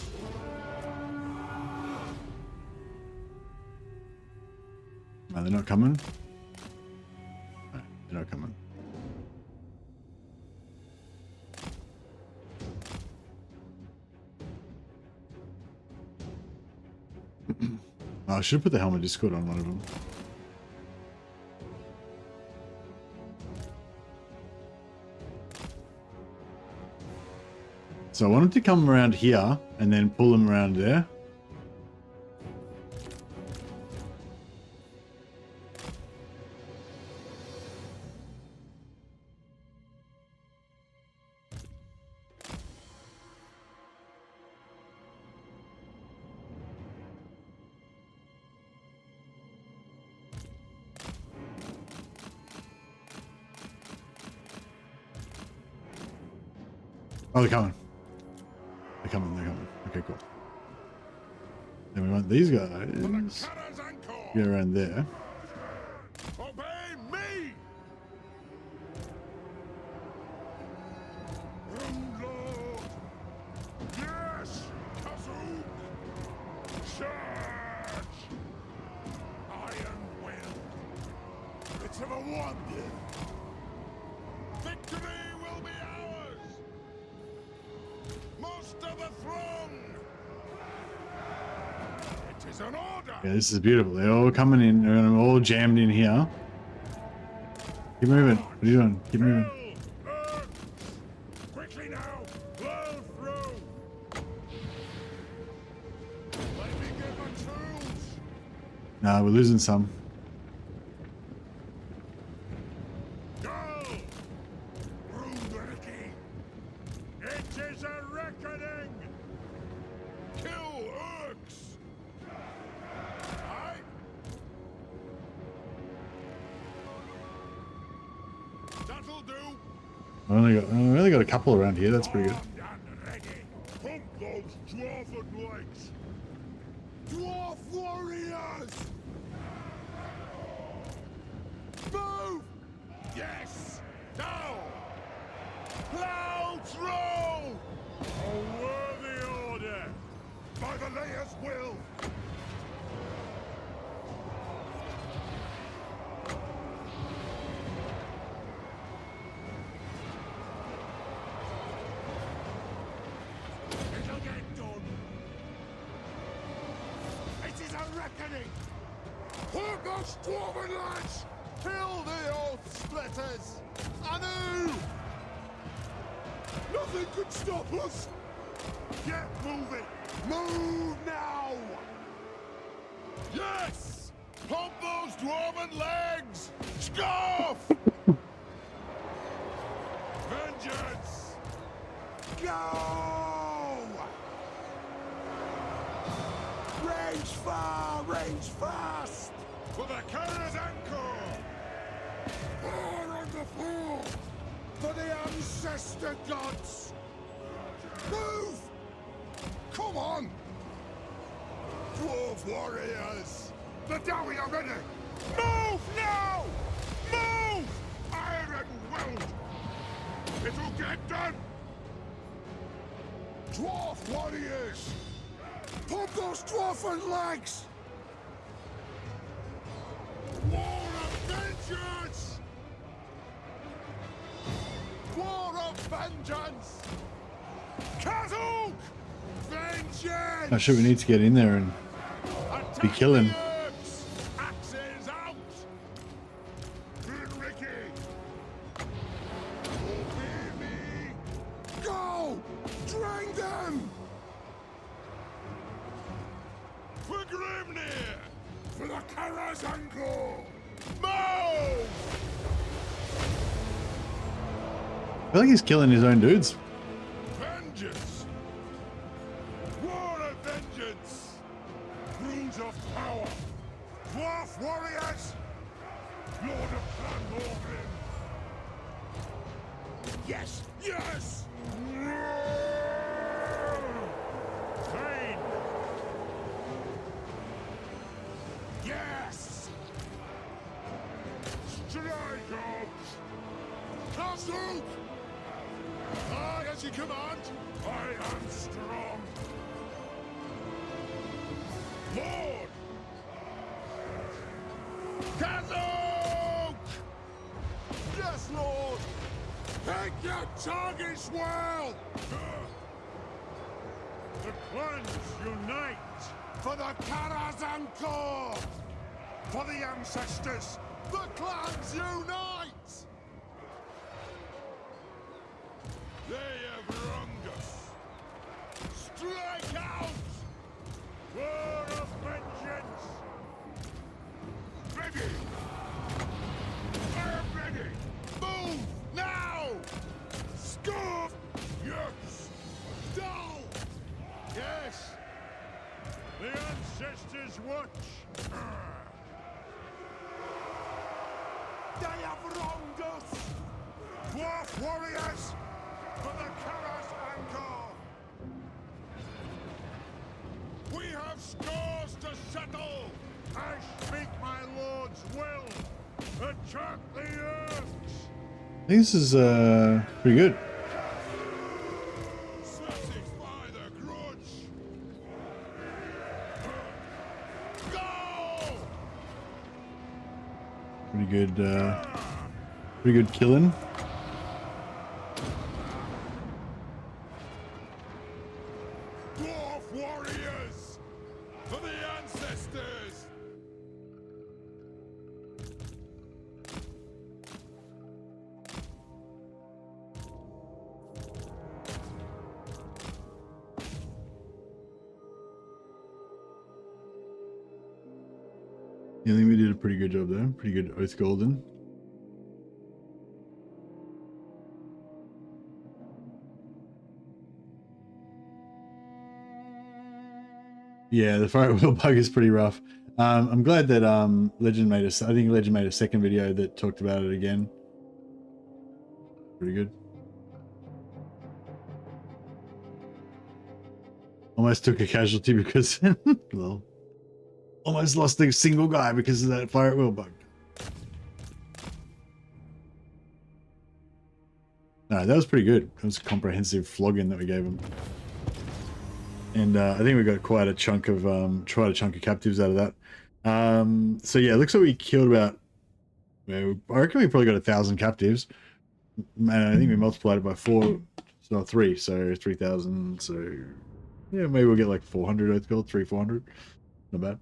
Speaker 1: Are they not coming? No, they're not coming. Oh, I should have put the helmet Discord on one of them. So I wanted to come around here and then pull them around there. Oh, they're coming. They're coming, they're coming. Okay, cool. Then we want these guys. Get around there.
Speaker 3: Obey me! Lord! Yes! Kazook! Charge! Iron will! It's of a wonder! Victory will be ours! Most of the throng! It is an order!
Speaker 1: Yeah, this is beautiful. They're all coming in. They're all jammed in here. Keep moving. What are you doing? Keep moving.
Speaker 3: Quickly now! Blow through! Let me get my tools!
Speaker 1: Nah, we're losing some.
Speaker 3: Go! Rune. It is a reckoning! Kill orcs! Aye? That'll do!
Speaker 1: We only got a couple around here. That's pretty good.
Speaker 3: Armed and ready! Pump those dwarven legs! Dwarf warriors! Move! Yes! Down! Clouds roll! A worthy order! By the Layer's will! It'll get done! It is a reckoning! Hurt those dwarven lads! Kill the oath splitters! Anu! Nothing could stop us! Get moving! Move now! Yes! Pump those dwarven legs! Scoff! Vengeance! Go! Range far, range fast! For the carrier's anchor! Pour on the floor! For the ancestor gods! Move! Come on! Dwarf warriors! The Dowie are ready! Move now! Move! found! It'll get done!
Speaker 2: Dwarf warriors! Pump those dwarfen legs!
Speaker 3: War of vengeance!
Speaker 2: War of vengeance! Kazuk! Vengeance!
Speaker 1: Oh shit, we need to get in there and be killing.
Speaker 2: Axes out!
Speaker 3: Good Ricky!
Speaker 2: Hear me! Go! Drain them!
Speaker 3: For Grimnir! For the Karazanko!
Speaker 2: Move!
Speaker 1: I feel like he's killing his own dudes.
Speaker 3: Vengeance! War of vengeance! Runes of power! Dwarf warriors! Lord of Clan Morgan!
Speaker 2: Yes! Yes!
Speaker 3: Train!
Speaker 2: Yes!
Speaker 3: Strike out!
Speaker 2: Kazuk! Aye, as you command!
Speaker 3: I am strong! Lord!
Speaker 2: Kazuk! Yes, Lord! Pick your targets well!
Speaker 3: The clans unite!
Speaker 2: For the Karazanko!
Speaker 3: For the ancestors!
Speaker 2: The clans unite!
Speaker 3: They have wronged us!
Speaker 2: Strike out!
Speaker 3: War of vengeance! Ready! I am ready!
Speaker 2: Move! Now!
Speaker 3: Scarf! Yes!
Speaker 2: Dull! Yes!
Speaker 3: The ancestors watch!
Speaker 2: They have wronged us!
Speaker 3: Dwarf warriors! For the Karas Angkor! We have scores to settle! I speak my lord's will! Attack the earth!
Speaker 1: I think this is pretty good.
Speaker 3: Satisfy the grudge!
Speaker 2: Go!
Speaker 1: Pretty good killing.
Speaker 3: Dwarf warriors! For the ancestors!
Speaker 1: Yeah, I think we did a pretty good job there. Pretty good Oath Golden. Yeah, the fire wheel bug is pretty rough. I'm glad that Legend made I think Legend made a second video that talked about it again. Pretty good. Almost took a casualty because well, almost lost a single guy because of that fire wheel bug. No, that was pretty good. That was a comprehensive flogging that we gave him. And I think we got quite a chunk of captives out of that. So yeah, it looks like we killed about. I reckon we probably got 1,000 captives, and I think we multiplied it by 4, so 3, so 3,000. So yeah, maybe we'll get like 400 Oath Gold, 400. Not bad.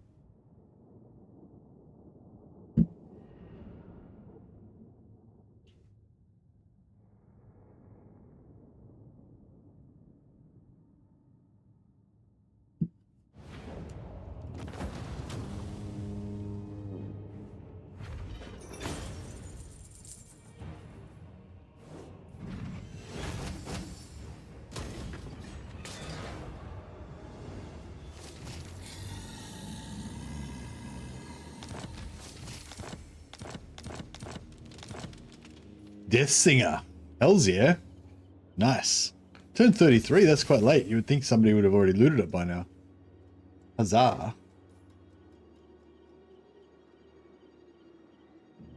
Speaker 1: Death Singer. Hells yeah. Nice. Turned 33, that's quite late. You would think somebody would have already looted it by now. Huzzah.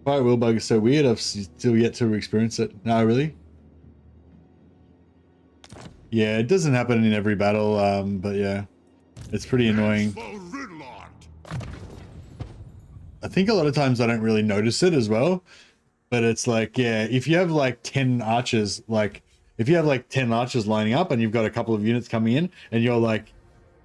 Speaker 1: Fire wheel bug is so weird. I've still yet to experience it. No, really? Yeah, it doesn't happen in every battle, but yeah, it's pretty annoying. I think a lot of times I don't really notice it as well, but it's like, yeah, if you have like 10 archers, like if you have like 10 archers lining up and you've got a couple of units coming in and you're like,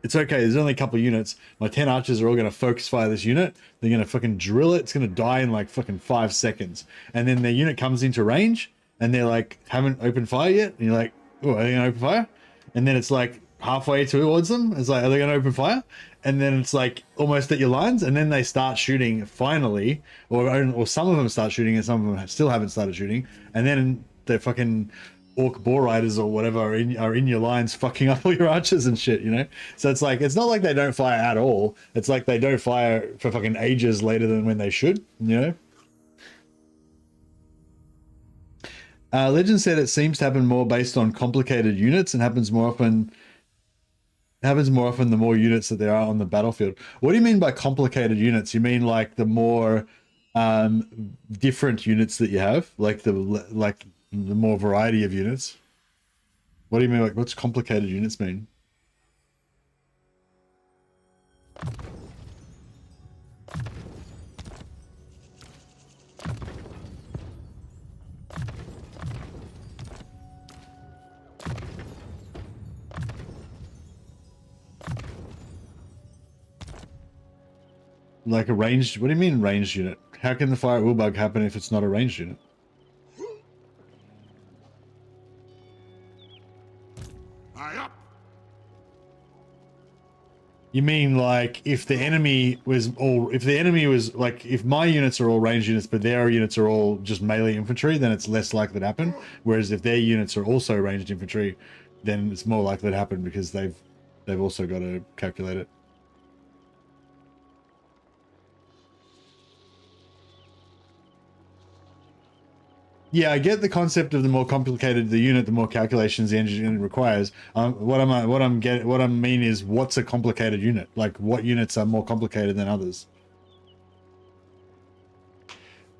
Speaker 1: it's okay, there's only a couple of units, my 10 archers are all going to focus fire this unit, they're going to fucking drill it, it's going to die in like fucking 5 seconds, and then their unit comes into range and they're like, haven't opened fire yet, and you're like, oh, are they going to open fire? And then it's like halfway towards them, it's like, are they going to open fire? And then it's like almost at your lines, and then they start shooting finally, or some of them start shooting and some of them still haven't started shooting, and then the fucking orc boar riders or whatever are in your lines fucking up all your archers and shit, you know? So it's like, it's not like they don't fire at all, it's like they don't fire for fucking ages later than when they should, you know? Legend said it seems to happen more based on complicated units and happens more often the more units that there are on the battlefield. What do you mean by complicated units? You mean like the more different units that you have, like the more variety of units? What do you mean, like, what's complicated units mean? Like a ranged, what do you mean ranged unit? How can the fire wheel bug happen if it's not a ranged unit? You mean like if the enemy was like, if my units are all ranged units but their units are all just melee infantry, then it's less likely to happen. Whereas if their units are also ranged infantry, then it's more likely to happen because they've also got to calculate it. Yeah, I get the concept of the more complicated the unit, the more calculations the engine requires. What I mean is, what's a complicated unit? Like, what units are more complicated than others?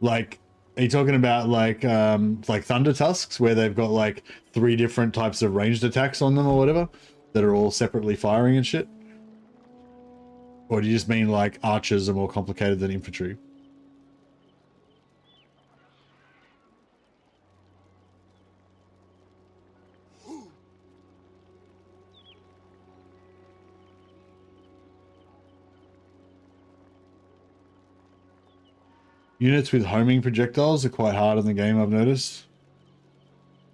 Speaker 1: Like, are you talking about like Thunder Tusks, where they've got like 3 different types of ranged attacks on them or whatever, that are all separately firing and shit? Or do you just mean like archers are more complicated than infantry? Units with homing projectiles are quite hard in the game, I've noticed.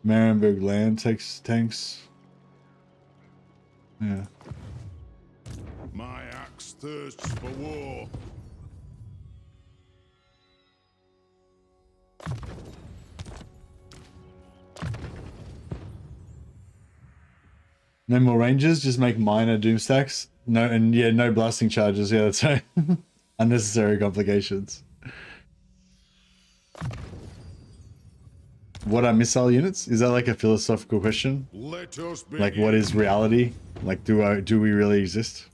Speaker 1: Marienburg land takes tanks. Yeah.
Speaker 3: My axe thirsts for war.
Speaker 1: No more rangers, just make minor doom stacks. No, and yeah, no blasting charges. Yeah, that's right. Unnecessary complications. What are missile units? Is that like a philosophical question? Like, what is reality? Like, do we really exist?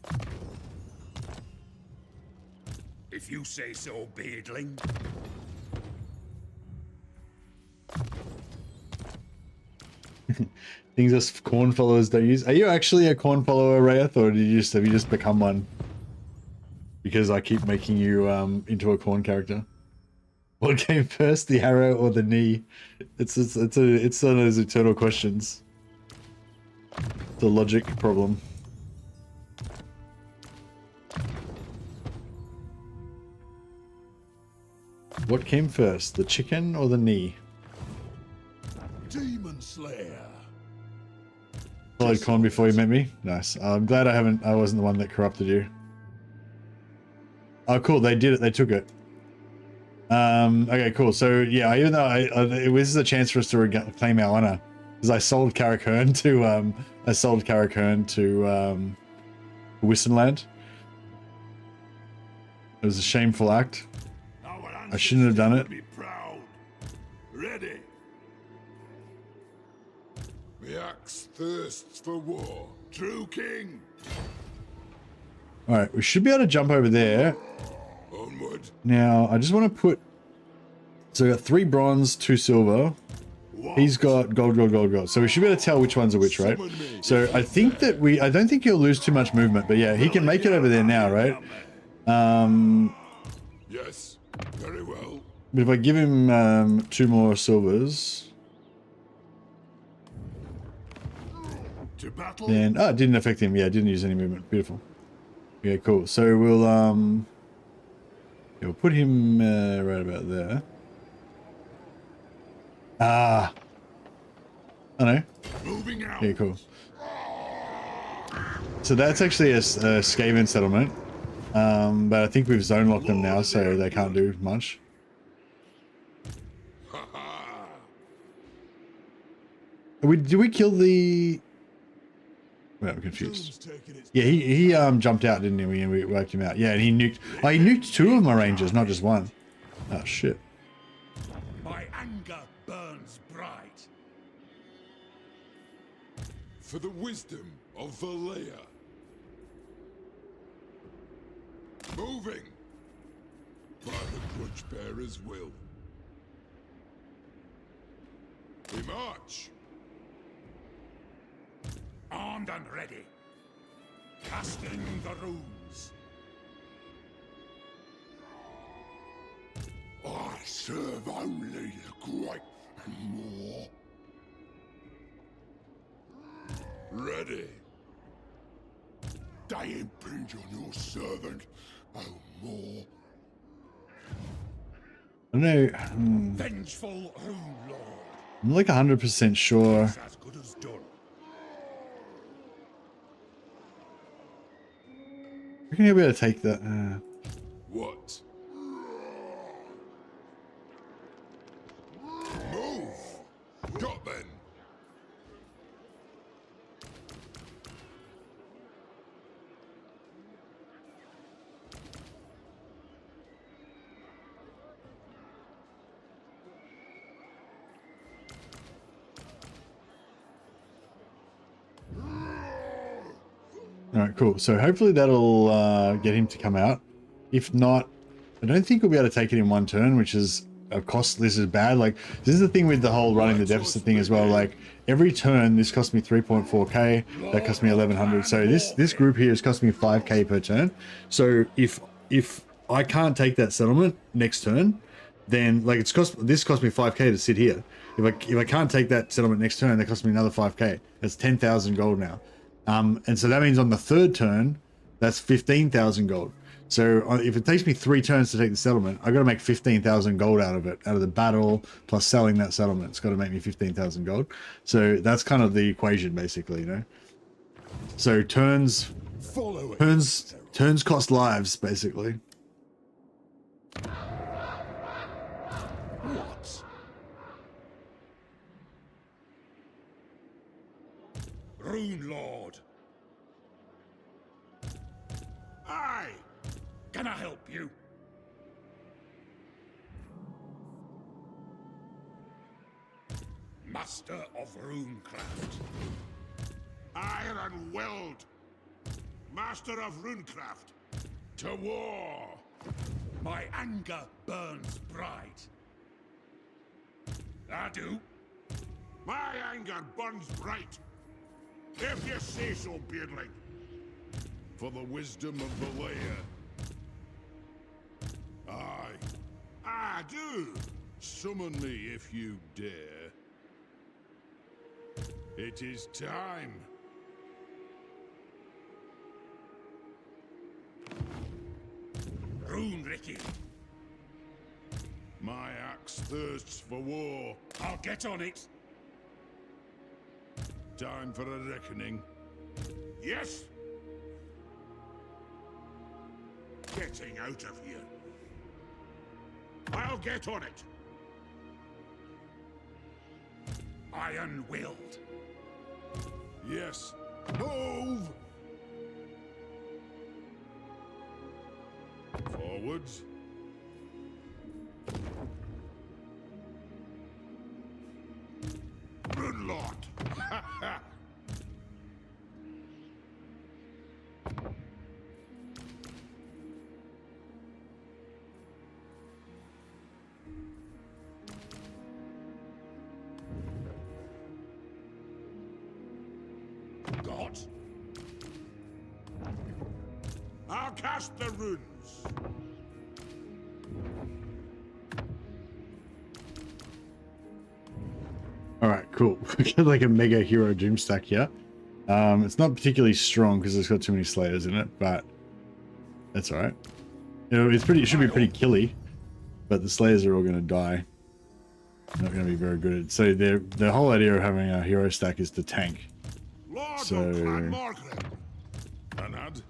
Speaker 7: If you say so, beardling.
Speaker 1: Things us corn followers don't use. Are you actually a corn follower, Rayeth, or have you just become one? Because I keep making you into a corn character. What came first, the arrow or the knee? It's one of those eternal questions. It's a logic problem. What came first, the chicken or the knee?
Speaker 2: Demon Slayer.
Speaker 1: Followed corn before you met me. Nice. I'm glad I wasn't the one that corrupted you. Oh, cool. They did it. They took it. Okay, cool. So yeah, even though it was a chance for us to reclaim our honor, because I sold Karakern to Wissenland. It was a shameful act. I shouldn't have done it.
Speaker 3: Be proud. Ready. The axe thirsts for war. True king.
Speaker 1: All right, we should be able to jump over there.
Speaker 3: Onward.
Speaker 1: Now, I just want to put So we got 3 bronze, 2 silver. He's got gold, gold, gold, gold. So we should be able to tell which ones are which, right? So I think that I don't think he'll lose too much movement, but yeah, he can make it over there now, right?
Speaker 2: Yes, very well.
Speaker 1: But if I give him 2 more silvers,
Speaker 2: To battle.
Speaker 1: then it didn't affect him. Yeah, didn't use any movement. Beautiful. Yeah, cool. So we'll put him right about there. I know.
Speaker 2: Moving out.
Speaker 1: Yeah, cool. So that's actually a Skaven settlement, but I think we've zone locked them now, so they can't do much. Did we kill the? Wait, I'm confused. Yeah, he jumped out, didn't he? We wiped him out. Yeah, and he nuked. Oh, he nuked 2 of my rangers, not just 1. Oh shit.
Speaker 4: My anger burns bright.
Speaker 2: For the wisdom of Valea. Moving. By the Grudge Bearer's will. We march.
Speaker 4: Armed and ready. Casting the runes.
Speaker 2: I serve only the great and more. Ready. They impinge on your servant, oh more.
Speaker 1: I don't know.
Speaker 4: Vengeful Rune Lord.
Speaker 1: I'm like 100% sure.
Speaker 4: As good as done.
Speaker 1: I reckon he'll be able to take that.
Speaker 2: What? Move! Got then!
Speaker 1: Alright, cool. So hopefully that'll get him to come out. If not, I don't think we'll be able to take it in 1 turn, which is a cost. This is bad. Like, this is the thing with the whole running the deficit thing as well. Like, every turn, this cost me 3.4k. That cost me 1100. So this group here has cost me 5k per turn. So if I can't take that settlement next turn, then like this cost me 5k to sit here. If I can't take that settlement next turn, that costs me another 5k. That's 10,000 gold now. And so that means on the 3rd turn, that's 15,000 gold. So if it takes me 3 turns to take the settlement, I got to make 15,000 gold out of it, out of the battle plus selling that settlement. It's got to make me 15,000 gold. So that's kind of the equation, basically, you know. So turns cost lives, basically.
Speaker 4: What? Rune Lord. Aye. Can I help you? Master of Runecraft.
Speaker 2: Iron Weld! Master of Runecraft! To war!
Speaker 4: My anger burns bright. I do.
Speaker 2: My anger burns bright! If you say so, Beardling. For the wisdom of the layer. Aye. I do. Summon me if you dare. It is time.
Speaker 4: Rune Ricky.
Speaker 2: My axe thirsts for war.
Speaker 4: I'll get on it.
Speaker 2: Time for a reckoning. Yes! Getting out of here. I'll get on it.
Speaker 4: Iron-willed.
Speaker 2: Yes. Move! Forwards. Runelord!
Speaker 3: What? I'll cast the runes.
Speaker 1: All right, cool. We got like a mega hero doom stack here. It's not particularly strong because it's got too many slayers in it, but that's all right. You know, it should be pretty killy, but the slayers are all going to die. Not going to be very good. So the whole idea of having a hero stack is to tank.
Speaker 3: Lord
Speaker 1: So
Speaker 3: of Clan Margaret. Anad?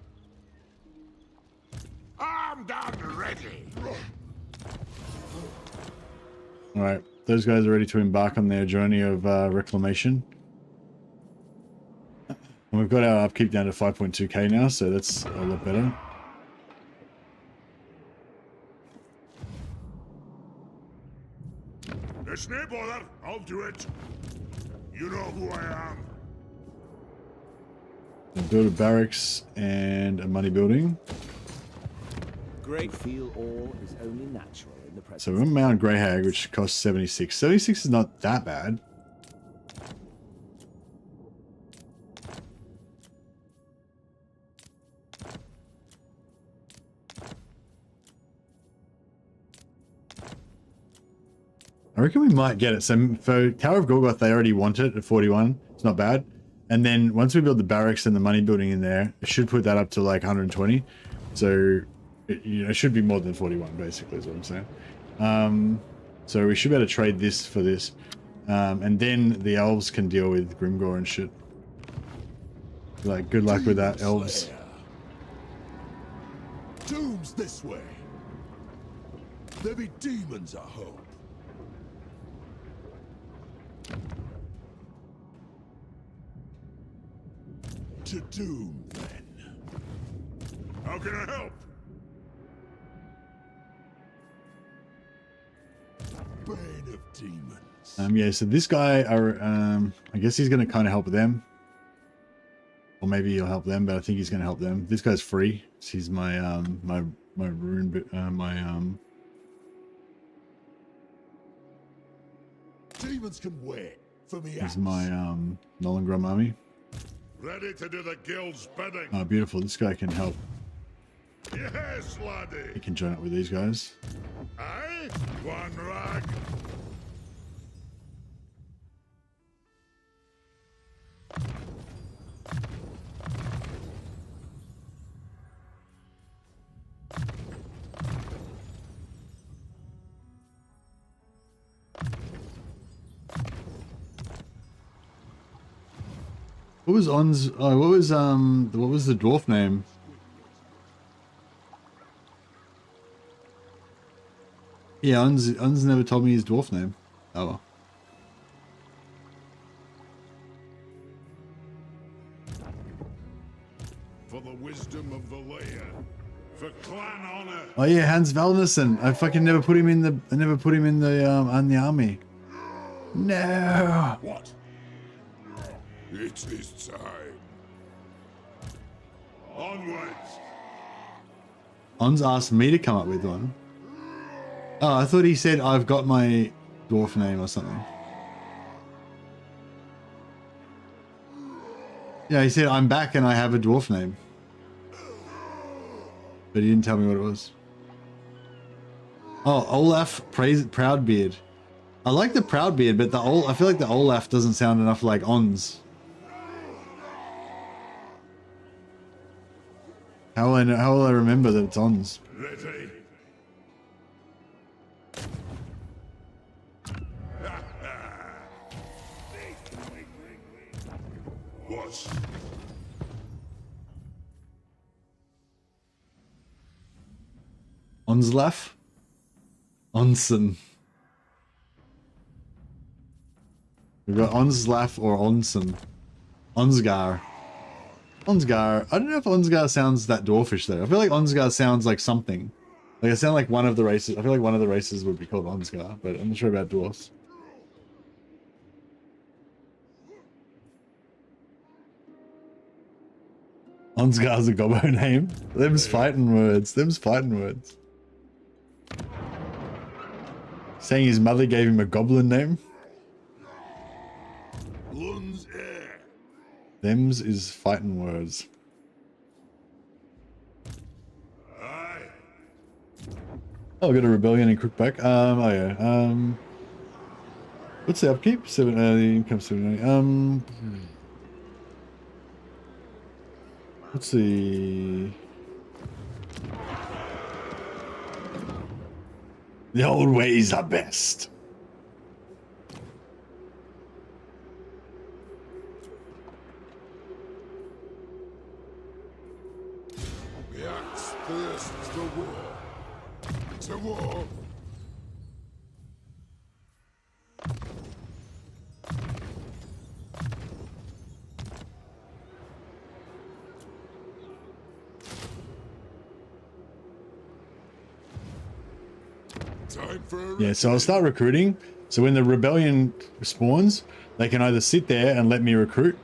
Speaker 3: I'm done ready.
Speaker 1: all right, those guys are ready to embark on their journey of reclamation. And we've got our upkeep down to 5.2k now, so that's a lot better.
Speaker 3: It's no bother. I'll do it. You know who I am.
Speaker 1: We'll build a barracks and a money building.
Speaker 5: Great feel all is only natural in the present.
Speaker 1: So we're on Mount Greyhag, which costs 76. 76 is not that bad. I reckon we might get it. So for Tower of Gorgoth, they already want it at 41. It's not bad. And then once we build the barracks and the money building in there, it should put that up to like 120. So it should be more than 41, basically, is what I'm saying. So we should be able to trade this for this. And then the elves can deal with Grimgore and shit. Like, good luck with that, elves.
Speaker 2: Doom's this way. There be demons, I hope. To Doom, then.
Speaker 3: How can I help?
Speaker 2: Bane of demons.
Speaker 1: Yeah, so this guy, I guess he's going to kind of help them. Or maybe he'll help them, but I think he's going to help them. This guy's free. He's my, my rune,
Speaker 2: Demons can wait for me.
Speaker 1: he's my, Nolengrum army.
Speaker 3: Ready to do the guild's bidding.
Speaker 1: Oh, beautiful. This guy can help.
Speaker 3: Yes,
Speaker 1: He
Speaker 3: laddie.
Speaker 1: can join up with these guys.
Speaker 3: Aye? One rag.
Speaker 1: What was On's, what was the dwarf name? Yeah, On's never told me his dwarf name. Oh well.
Speaker 3: For the wisdom of the layer. For clan honor.
Speaker 1: Oh yeah, Hans Valnison. I fucking never put him in the army. No.
Speaker 3: What? It is time. Onwards.
Speaker 1: On's asked me to come up with one. Oh, I thought he said I've got my dwarf name or something. Yeah, he said I'm back and I have a dwarf name. But he didn't tell me what it was. Oh, Olaf Proudbeard. I like the Proudbeard, but I feel like the Olaf doesn't sound enough like Ons. How will I remember that it's Ons?
Speaker 3: Ready. What?
Speaker 1: Onslaf? Onsen. We've got Onslaf or Onsen. Onsgar. Onsgar. I don't know if Onsgar sounds that dwarfish though. I feel like Onsgar sounds like something. Like I sound like one of the races. I feel like one of the races would be called Onsgar, but I'm not sure about dwarfs. Onsgar's a gobbo name. Them's fighting words. Them's fighting words. Saying his mother gave him a goblin name.
Speaker 3: Lun's heir.
Speaker 1: Thems is fighting words.
Speaker 3: Aye.
Speaker 1: Oh, we got a rebellion in Crookback. Oh yeah. What's the upkeep? 7. The income 790. Let's see. The old ways are best.
Speaker 2: The axe thirsts for war. To war. Time for a
Speaker 1: Yeah, so I'll start recruiting. So when the rebellion spawns, they can either sit there and let me recruit,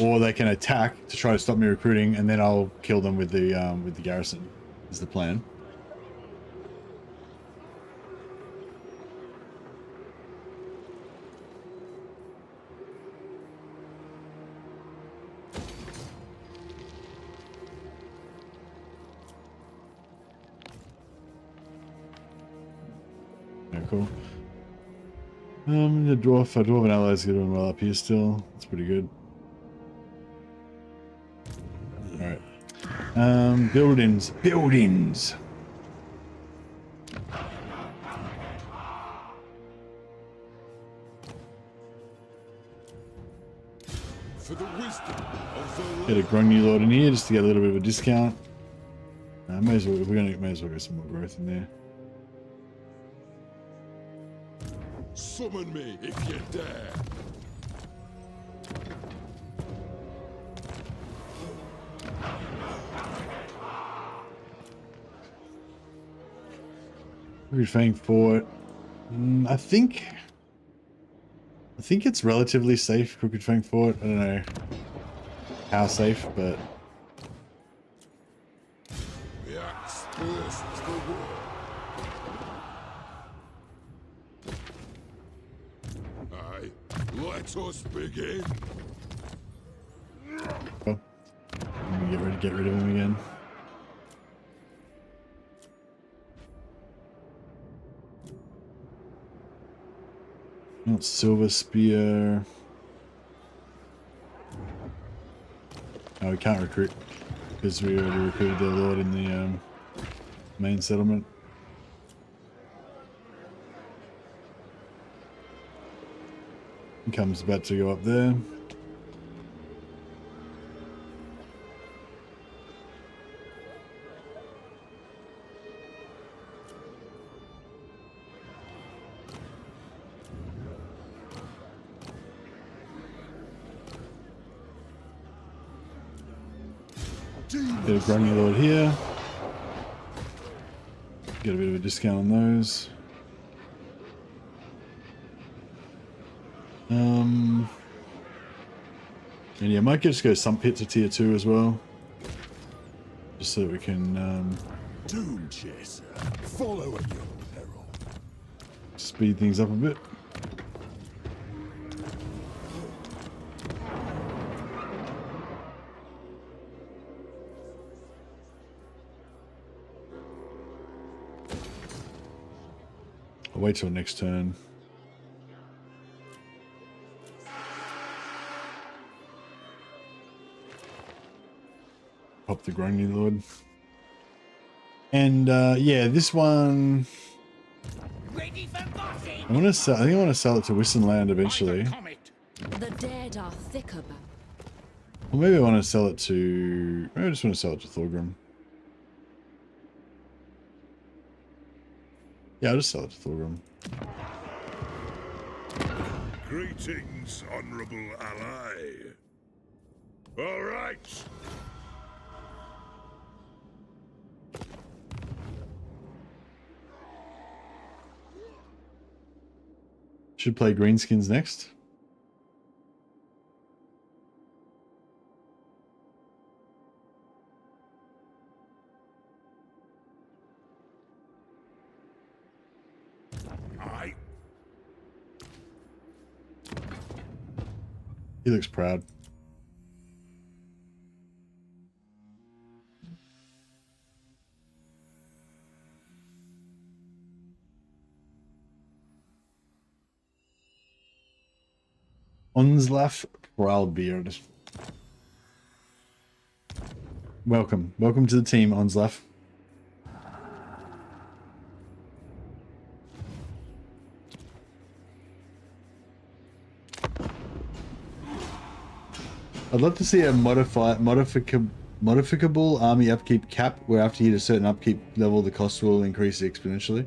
Speaker 1: or they can attack to try to stop me recruiting, and then I'll kill them with the garrison. Is the plan. Yeah, cool. The dwarven allies are doing well up here still. That's pretty good. Alright. Buildings. Buildings!
Speaker 2: For the wisdom of the
Speaker 1: Get a Grungy Lord in here just to get a little bit of a discount. May as well get some more growth in there.
Speaker 2: Summon me if you dare.
Speaker 1: Crooked Fang Fort. I think it's relatively safe, Crooked Fang Fort. I don't know how safe, but
Speaker 2: The axe thirsts for war. Aye, let us begin.
Speaker 1: oh, let me get rid of him again. Oh, Silver Spear. Oh, we can't recruit because we already recruited their lord in the main settlement. Income's about to go up there. Get a Grungy Lord here. Get a bit of a discount on those. And yeah, might just go some pit to tier 2 as well. Just so that we can
Speaker 2: Doom chaser, follow at your peril.
Speaker 1: speed things up a bit. I'll wait till next turn. Pop the Grungy Lord. And yeah, this one
Speaker 4: Ready for bossing!
Speaker 1: I want to sell. I think I want to sell it to Wissenland eventually.
Speaker 6: The dead are thicker.
Speaker 1: Or maybe I want to sell it to. Maybe I just want to sell it to Thorgrim. Yeah, I'll just sell it to Thorgrim.
Speaker 3: Greetings, honorable ally. All right.
Speaker 1: Should play Greenskins next.
Speaker 3: Aye.
Speaker 1: He looks proud. Onslaf Prowlbeard. Welcome. Welcome to the team, Onslaf. I'd love to see a modificable army upkeep cap where after you hit a certain upkeep level, the cost will increase exponentially.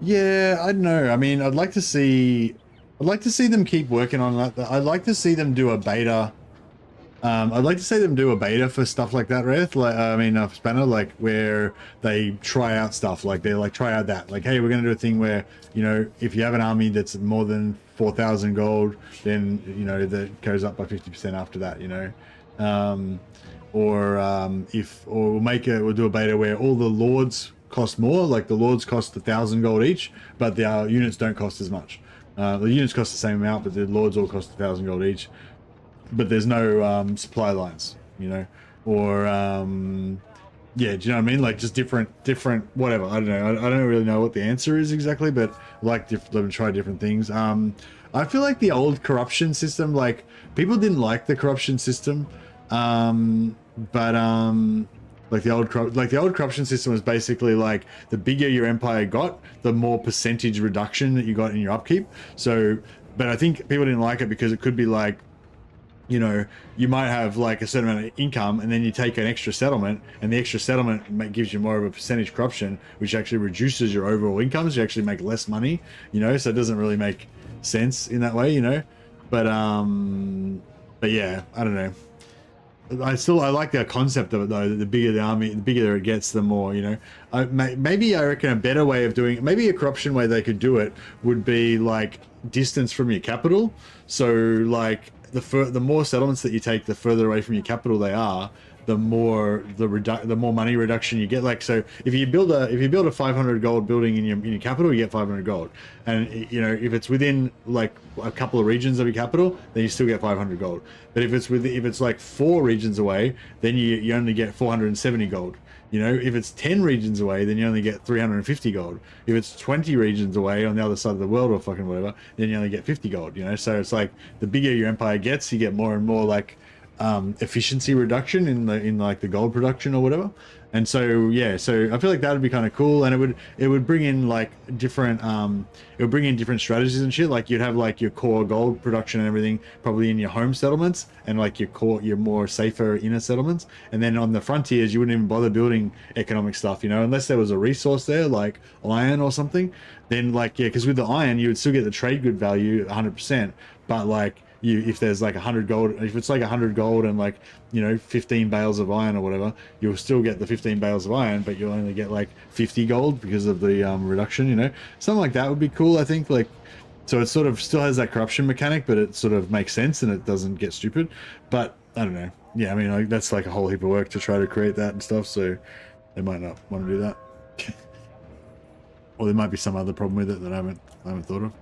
Speaker 1: Yeah, I don't know. I mean, I'd like to see them keep working on that. I'd like to see them do a beta. I'd like to see them do a beta for stuff like that, Wraith. Like, Spanner, like where they try out stuff. Like they like try out that. Like, hey, we're gonna do a thing where, you know, if you have an army that's more than 4,000 gold, then you know that goes up by 50% after that. You know, we'll do a beta where all the lords cost more. Like the lords cost 1,000 gold each, but the units don't cost as much. The units cost the same amount, but the lords all cost 1,000 gold each. But there's no supply lines, you know, or yeah, do you know what I mean? Like just different whatever. I don't know. I don't really know what the answer is exactly, but I like let them try different things. I feel like the old corruption system, like people didn't like the corruption system, but like the old corruption system was basically like the bigger your empire got, the more percentage reduction that you got in your upkeep. So, but I think people didn't like it because it could be like, you know, you might have like a certain amount of income and then you take an extra settlement and the extra settlement gives you more of a percentage corruption, which actually reduces your overall income. So you actually make less money, you know, so it doesn't really make sense in that way, you know, but yeah, I don't know. I like the concept of it though. The bigger the army, the bigger it gets, the more, you know. Maybe I reckon a better way of doing it, maybe a corruption way they could do it would be like distance from your capital. So like the more settlements that you take, the further away from your capital they are, the more money reduction you get. Like, so if you build a 500 gold building in your capital, you get 500 gold, and you know, if it's within like a couple of regions of your capital, then you still get 500 gold. But if it's like 4 regions away, then you only get 470 gold. You know, if it's 10 regions away, then you only get 350 gold. If it's 20 regions away on the other side of the world or fucking whatever, then you only get 50 gold, you know? So it's like the bigger your empire gets, you get more and more like efficiency reduction in like the gold production or whatever. And so yeah, so I feel like that would be kind of cool, and it would bring in like different different strategies and shit. Like you'd have like your core gold production and everything probably in your home settlements, and like your more safer inner settlements, and then on the frontiers you wouldn't even bother building economic stuff, you know, unless there was a resource there like iron or something. Then like, yeah, because with the iron you would still get the trade good value 100%, but like if there's like 100 gold, if it's like 100 gold and like, you know, 15 bales of iron or whatever, you'll still get the 15 bales of iron, but you'll only get like 50 gold because of the reduction, you know. Something like that would be cool, I think. Like, so it sort of still has that corruption mechanic, but it sort of makes sense and it doesn't get stupid. But I don't know. Yeah, I mean, like, that's like a whole heap of work to try to create that and stuff, so they might not want to do that. Or there might be some other problem with it that I haven't thought of.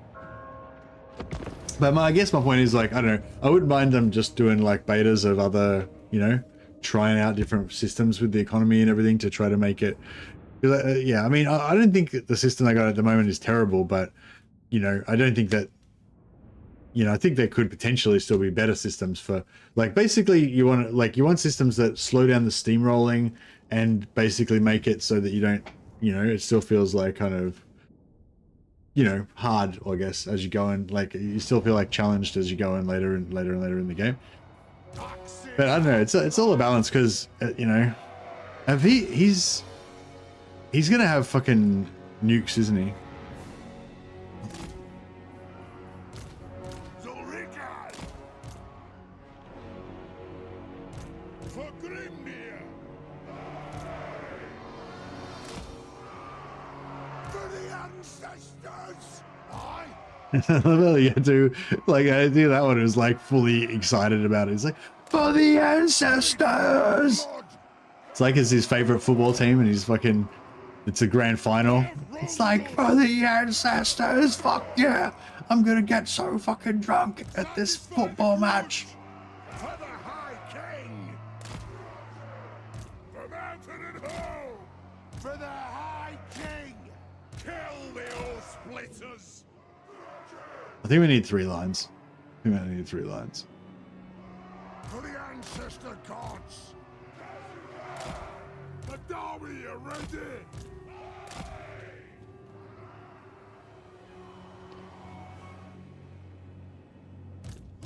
Speaker 1: But I guess my point is, like, I don't know, I wouldn't mind them just doing like betas of other, you know, trying out different systems with the economy and everything to try to make it. Yeah, I mean, I don't think the system they got at the moment is terrible, but, you know, I don't think that, you know, I think there could potentially still be better systems for, like, basically you want systems that slow down the steamrolling and basically make it so that you don't, you know, it still feels like kind of, you know, hard, I guess, as you go in. Like, you still feel like challenged as you go in later in the game. But I don't know, it's all a balance, because you know, if he's gonna have fucking nukes, isn't he? I love how you do, like, I think that one was like fully excited about it. It's like, for the ancestors! It's like it's his favorite football team and he's fucking, it's a grand final. It's like, for the ancestors, fuck yeah! I'm gonna get so fucking drunk at this football match.
Speaker 3: For the High King! For Mountain and Hall! For the High King! Kill the All-Splitters!
Speaker 1: I I think we need 3 lines. I think we need 3 lines.
Speaker 3: For the ancestor gods! The Derby are ready!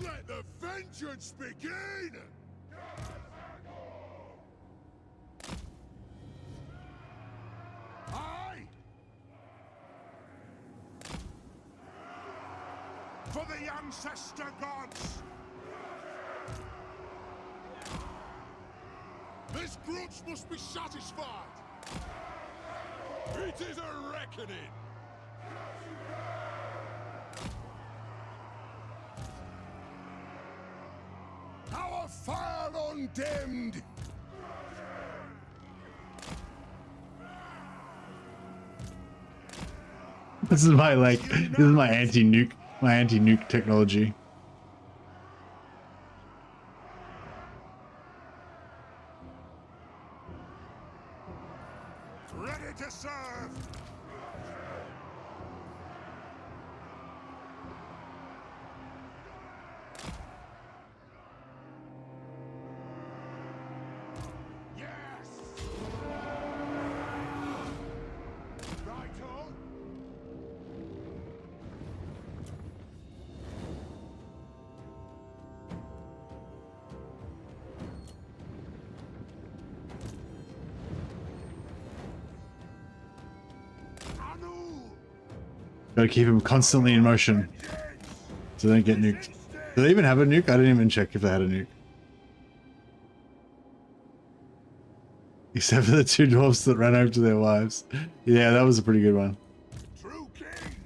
Speaker 3: Let the vengeance begin! Aye! For the ancestor gods! This grudge must be satisfied! It is a reckoning! Our fire undimmed!
Speaker 1: This is my anti-nuke technology.
Speaker 3: Ready to serve! Yes! Right on!
Speaker 1: Gotta keep him constantly in motion so they don't get nuked. Do they even have a nuke? I didn't even check if they had a nuke. Except for the 2 dwarfs that ran over to their wives. Yeah, that was a pretty good one.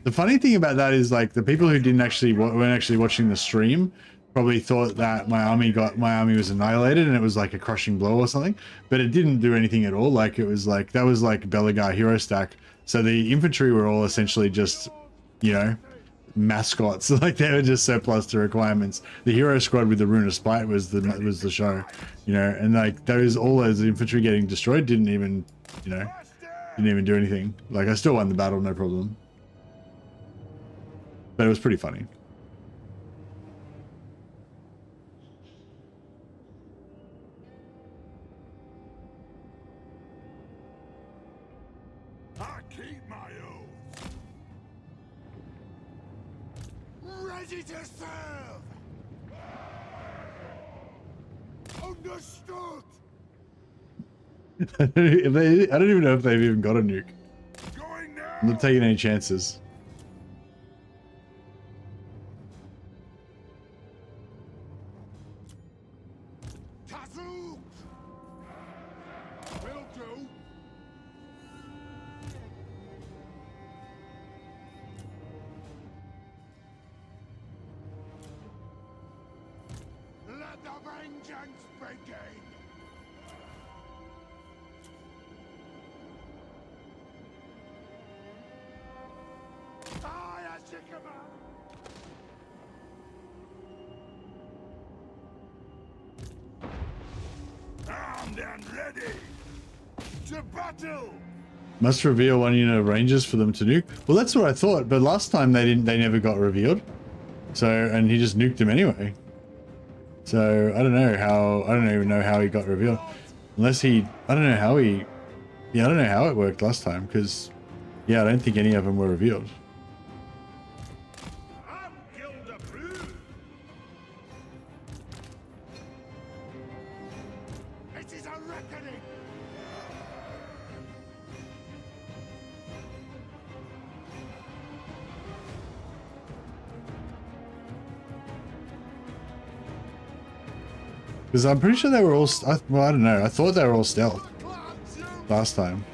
Speaker 1: The funny thing about that is, like, the people who weren't actually watching the stream probably thought that my army was annihilated and it was like a crushing blow or something, but it didn't do anything at all. Like, it was like, that was like Belegar hero stack. So the infantry were all essentially just, you know, mascots. Like, they were just surplus to requirements. The hero squad with the Rune of Spite was the show, you know, and like all those infantry getting destroyed didn't even do anything. Like, I still won the battle, no problem. But it was pretty funny.
Speaker 3: I keep my oath. Ready to serve. Understood.
Speaker 1: I don't even know if they've even got a nuke.
Speaker 3: Going now.
Speaker 1: I'm not taking any chances.
Speaker 3: Tazook. Will do. Let the vengeance begin! I as you command! Armed and ready! To battle!
Speaker 1: Must reveal 1 unit of rangers for them to nuke. Well, that's what I thought, but last time they never got revealed. So, and he just nuked them anyway. So I don't even know how he got revealed. Unless I don't know how it worked last time, because yeah, I don't think any of them were revealed.
Speaker 3: I'm guild approved! It is a reckoning!
Speaker 1: Because I'm pretty sure they were all, well, I don't know. I thought they were all stealth last time.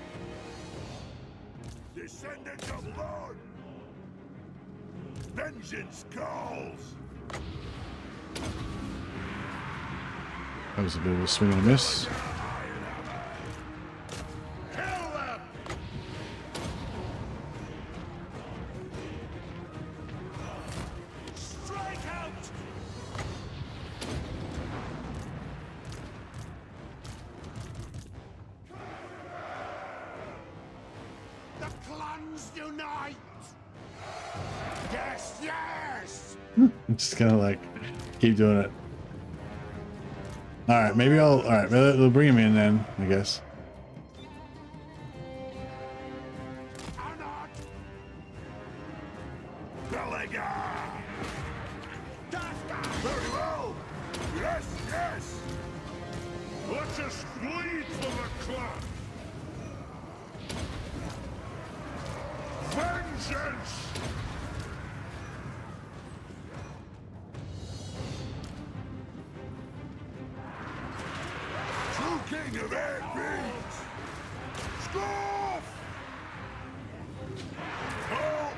Speaker 3: Descendants of blood! Vengeance calls!
Speaker 1: That was a bit of a swing and a miss.
Speaker 3: Kill them! Strike out! The clans unite! Yes, yes!
Speaker 1: I'm just gonna like keep doing it. All right, maybe I'll. All right, we'll bring him in then, I guess.
Speaker 3: Belegar! Very well! Yes, yes! Let us bleed for the clan! Vengeance! True king of air beings! Scoff! Oh!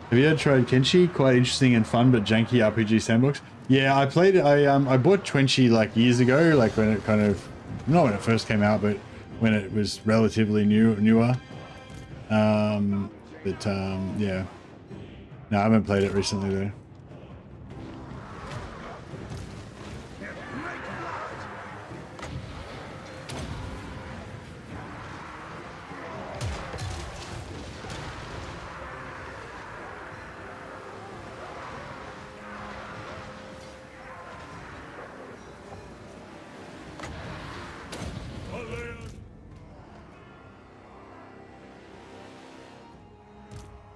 Speaker 1: Have you ever tried Kenshi? Quite interesting and fun, but janky RPG sandbox. Yeah, I played it. I bought Kenshi like years ago, like when it kind of, not when it first came out, but when it was relatively newer. Yeah. No, I haven't played it recently though.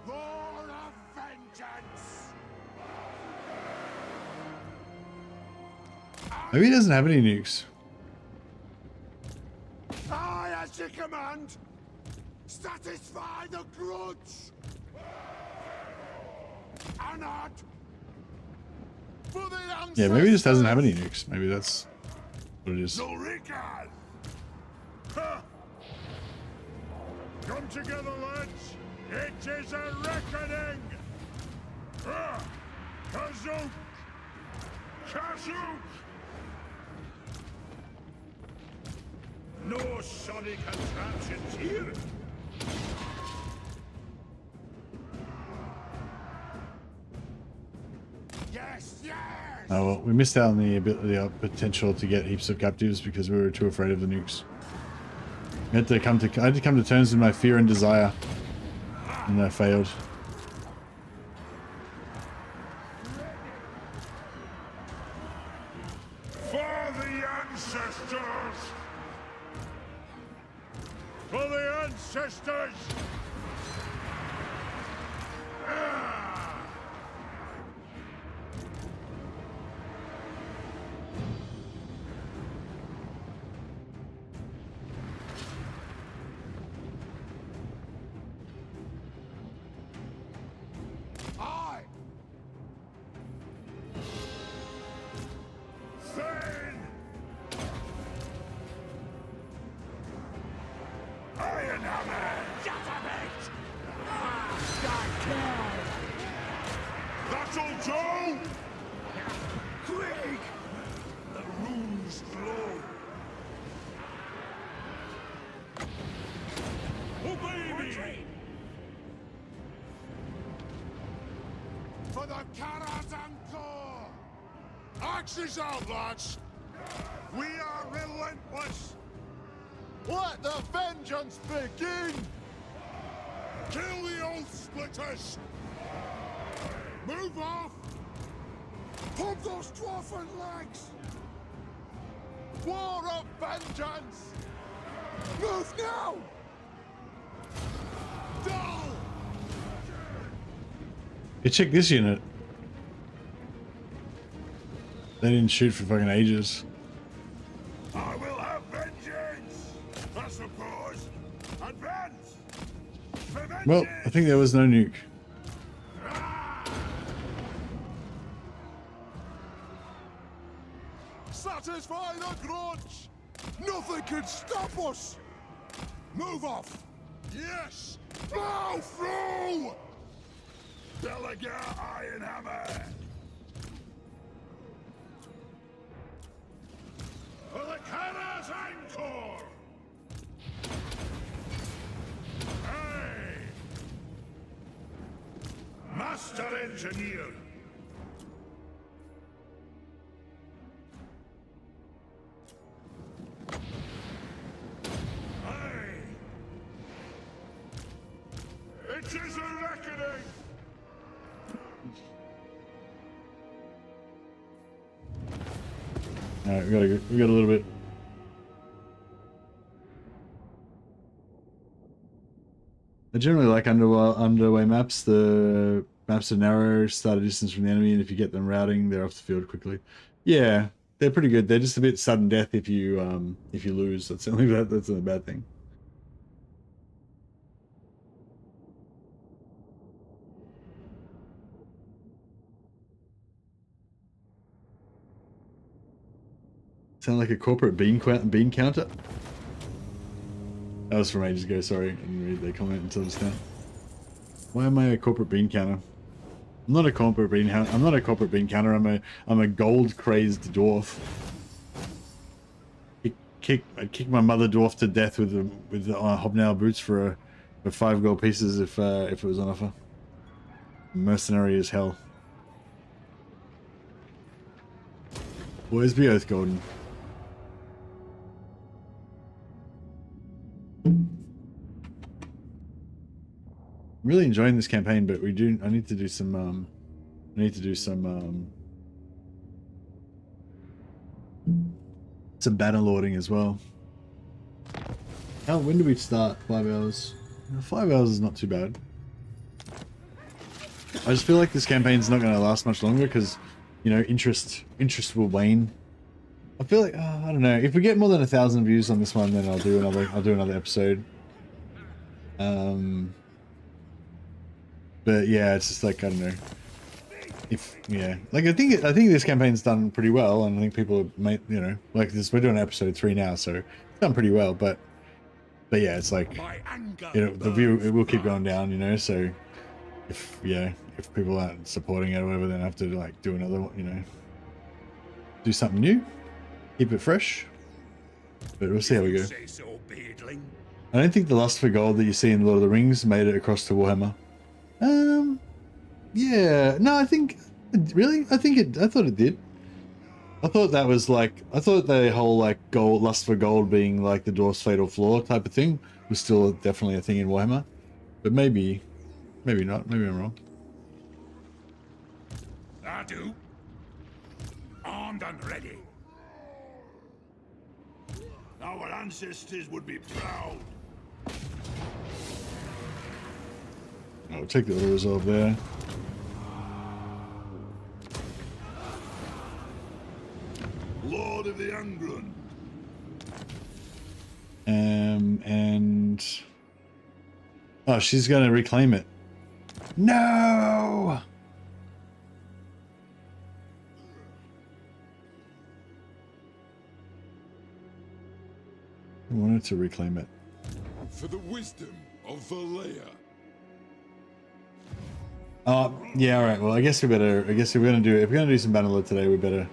Speaker 3: Lord of vengeance!
Speaker 1: Maybe he doesn't have any nukes.
Speaker 3: I, as you command, satisfy the grudge! Anad! For the ancestors!
Speaker 1: Yeah, maybe he just doesn't have any nukes. Maybe that's what it is.
Speaker 3: Ulrika! Ha! Come together, lads! It is a reckoning! Ha! Kazook! Kazook! No sonic contraptions here! Yes, yes!
Speaker 1: Oh well, we missed out on the potential to get heaps of captives because we were too afraid of the nukes. I had to come to terms with my fear and desire, and I failed.
Speaker 3: For the ancestors! For the ancestors! Ah! I! Thane! Ironhammer! That'll do! Quick! The runes glow! Obey me! For the Karazanko! Axes out, lads! We are relentless! Let the vengeance begin! Kill the oath splitters! Move off! Pump those dwarfen legs! War of vengeance! Move now! Dull!
Speaker 1: Hey, check this unit. They didn't shoot for fucking ages.
Speaker 3: I will have vengeance! I suppose! Advance! For
Speaker 1: Well, I think there was no nuke.
Speaker 3: Satisfy the grudge! Nothing can stop us! Move off! Yes! Blow through! Belegar Ironhammer! For the Kara's Encore! Hey! Master Engineer! Aye!
Speaker 1: All right, we got a little bit. I generally like underway maps. The maps are narrow, start a distance from the enemy, and if you get them routing, they're off the field quickly. Yeah, they're pretty good. They're just a bit sudden death if you lose. That's only that's a bad thing. Sound like a corporate bean counter? That was from ages ago, sorry. I didn't read the comment until just now. Why am I a corporate bean counter? I'm not a corporate bean counter, I'm a gold crazed dwarf. I'd kick my mother dwarf to death with hobnail boots for 5 gold pieces if it was on offer. Mercenary as hell. Always be Oath Golden. I'm really enjoying this campaign, but I need to do some banner lording as well. When do we start? 5 hours. 5 hours is not too bad. I just feel like this campaign's not going to last much longer because, you know, interest will wane. I feel like I don't know. If we get more than 1,000 views on this one, then I'll do another episode. But yeah, it's just like I don't know. Like I think this campaign's done pretty well, and I think people have made, you know, like this. We're doing episode 3 now, so it's done pretty well. But yeah, it's like, you know, the view, it will keep going down, you know. So if people aren't supporting it or whatever, then I have to like do another one, you know, do something new, keep it fresh. But we'll see how we go. I don't think the lust for gold that you see in Lord of the Rings made it across to Warhammer. Yeah, no, I think, really? I thought it did. I thought that was like, I thought the whole like lust for gold being like the Dwarf's fatal flaw type of thing was still definitely a thing in Warhammer. But maybe not, maybe I'm wrong.
Speaker 3: I do. Armed and ready. Our ancestors would be proud.
Speaker 1: I'll take the auto resolve there.
Speaker 3: Lord of the Angron.
Speaker 1: And oh, she's gonna reclaim it. No. I wanted to reclaim it.
Speaker 2: For the wisdom of Valea.
Speaker 1: Yeah, all right. Well, I guess we're gonna do some Bannerlord today. We better.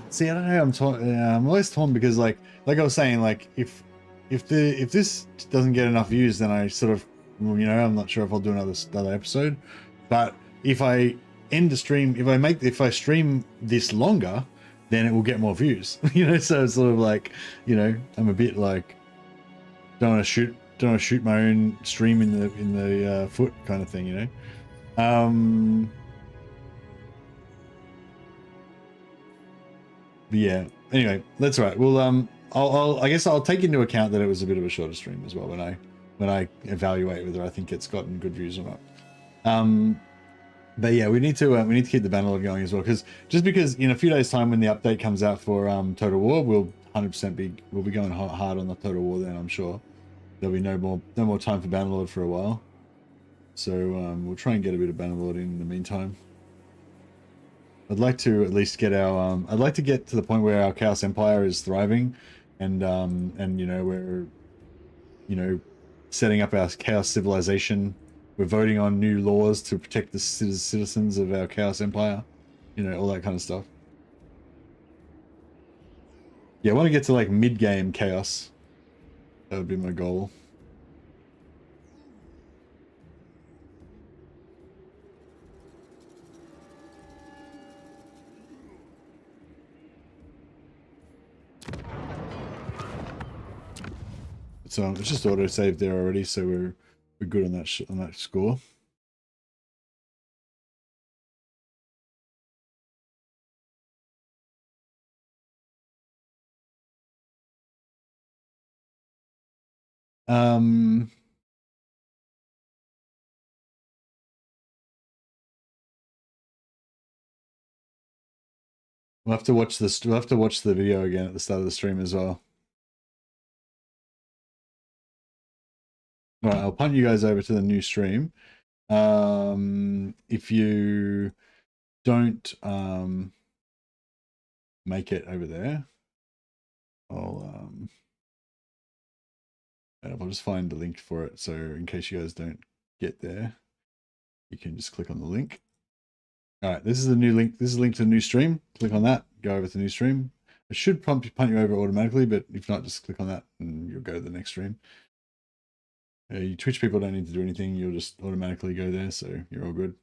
Speaker 1: See, I don't know. I'm always torn because, like I was saying, like if this doesn't get enough views, then I sort of, you know, I'm not sure if I'll do another episode. But if I end the stream, if I stream this longer, then it will get more views. You know, so it's sort of like, you know, I'm a bit like don't want to shoot my own stream in the foot kind of thing, you know. But yeah, anyway, that's all right. Well, I guess I'll take into account that it was a bit of a shorter stream as well when I evaluate whether I think it's gotten good views or not. But yeah, we need to keep the Bannerlord going as well, because in a few days' time when the update comes out for Total War, we'll 100% we'll be going hard on the Total War then. I'm sure there'll be no more time for Bannerlord for a while. So we'll try and get a bit of Bannerlord in the meantime. I'd like to at least get our I'd like to get to the point where our Chaos Empire is thriving, and you know, we're, you know, setting up our Chaos civilization. We're voting on new laws to protect the citizens of our Chaos Empire, you know, all that kind of stuff. Yeah, I want to get to like mid-game Chaos. That would be my goal. So it's just auto saved there already, so we're good on that score. Um, we'll have to watch this. We'll have to watch the video again at the start of the stream as well. All right, I'll punt you guys over to the new stream. If you don't make it over there, I'll just find the link for it. So in case you guys don't get there, you can just click on the link. All right, this is the new link. This is a link to the new stream. Click on that. Go over to the new stream. It should punt you over automatically, but if not, just click on that and you'll go to the next stream. You Twitch people don't need to do anything. You'll just automatically go there, so you're all good.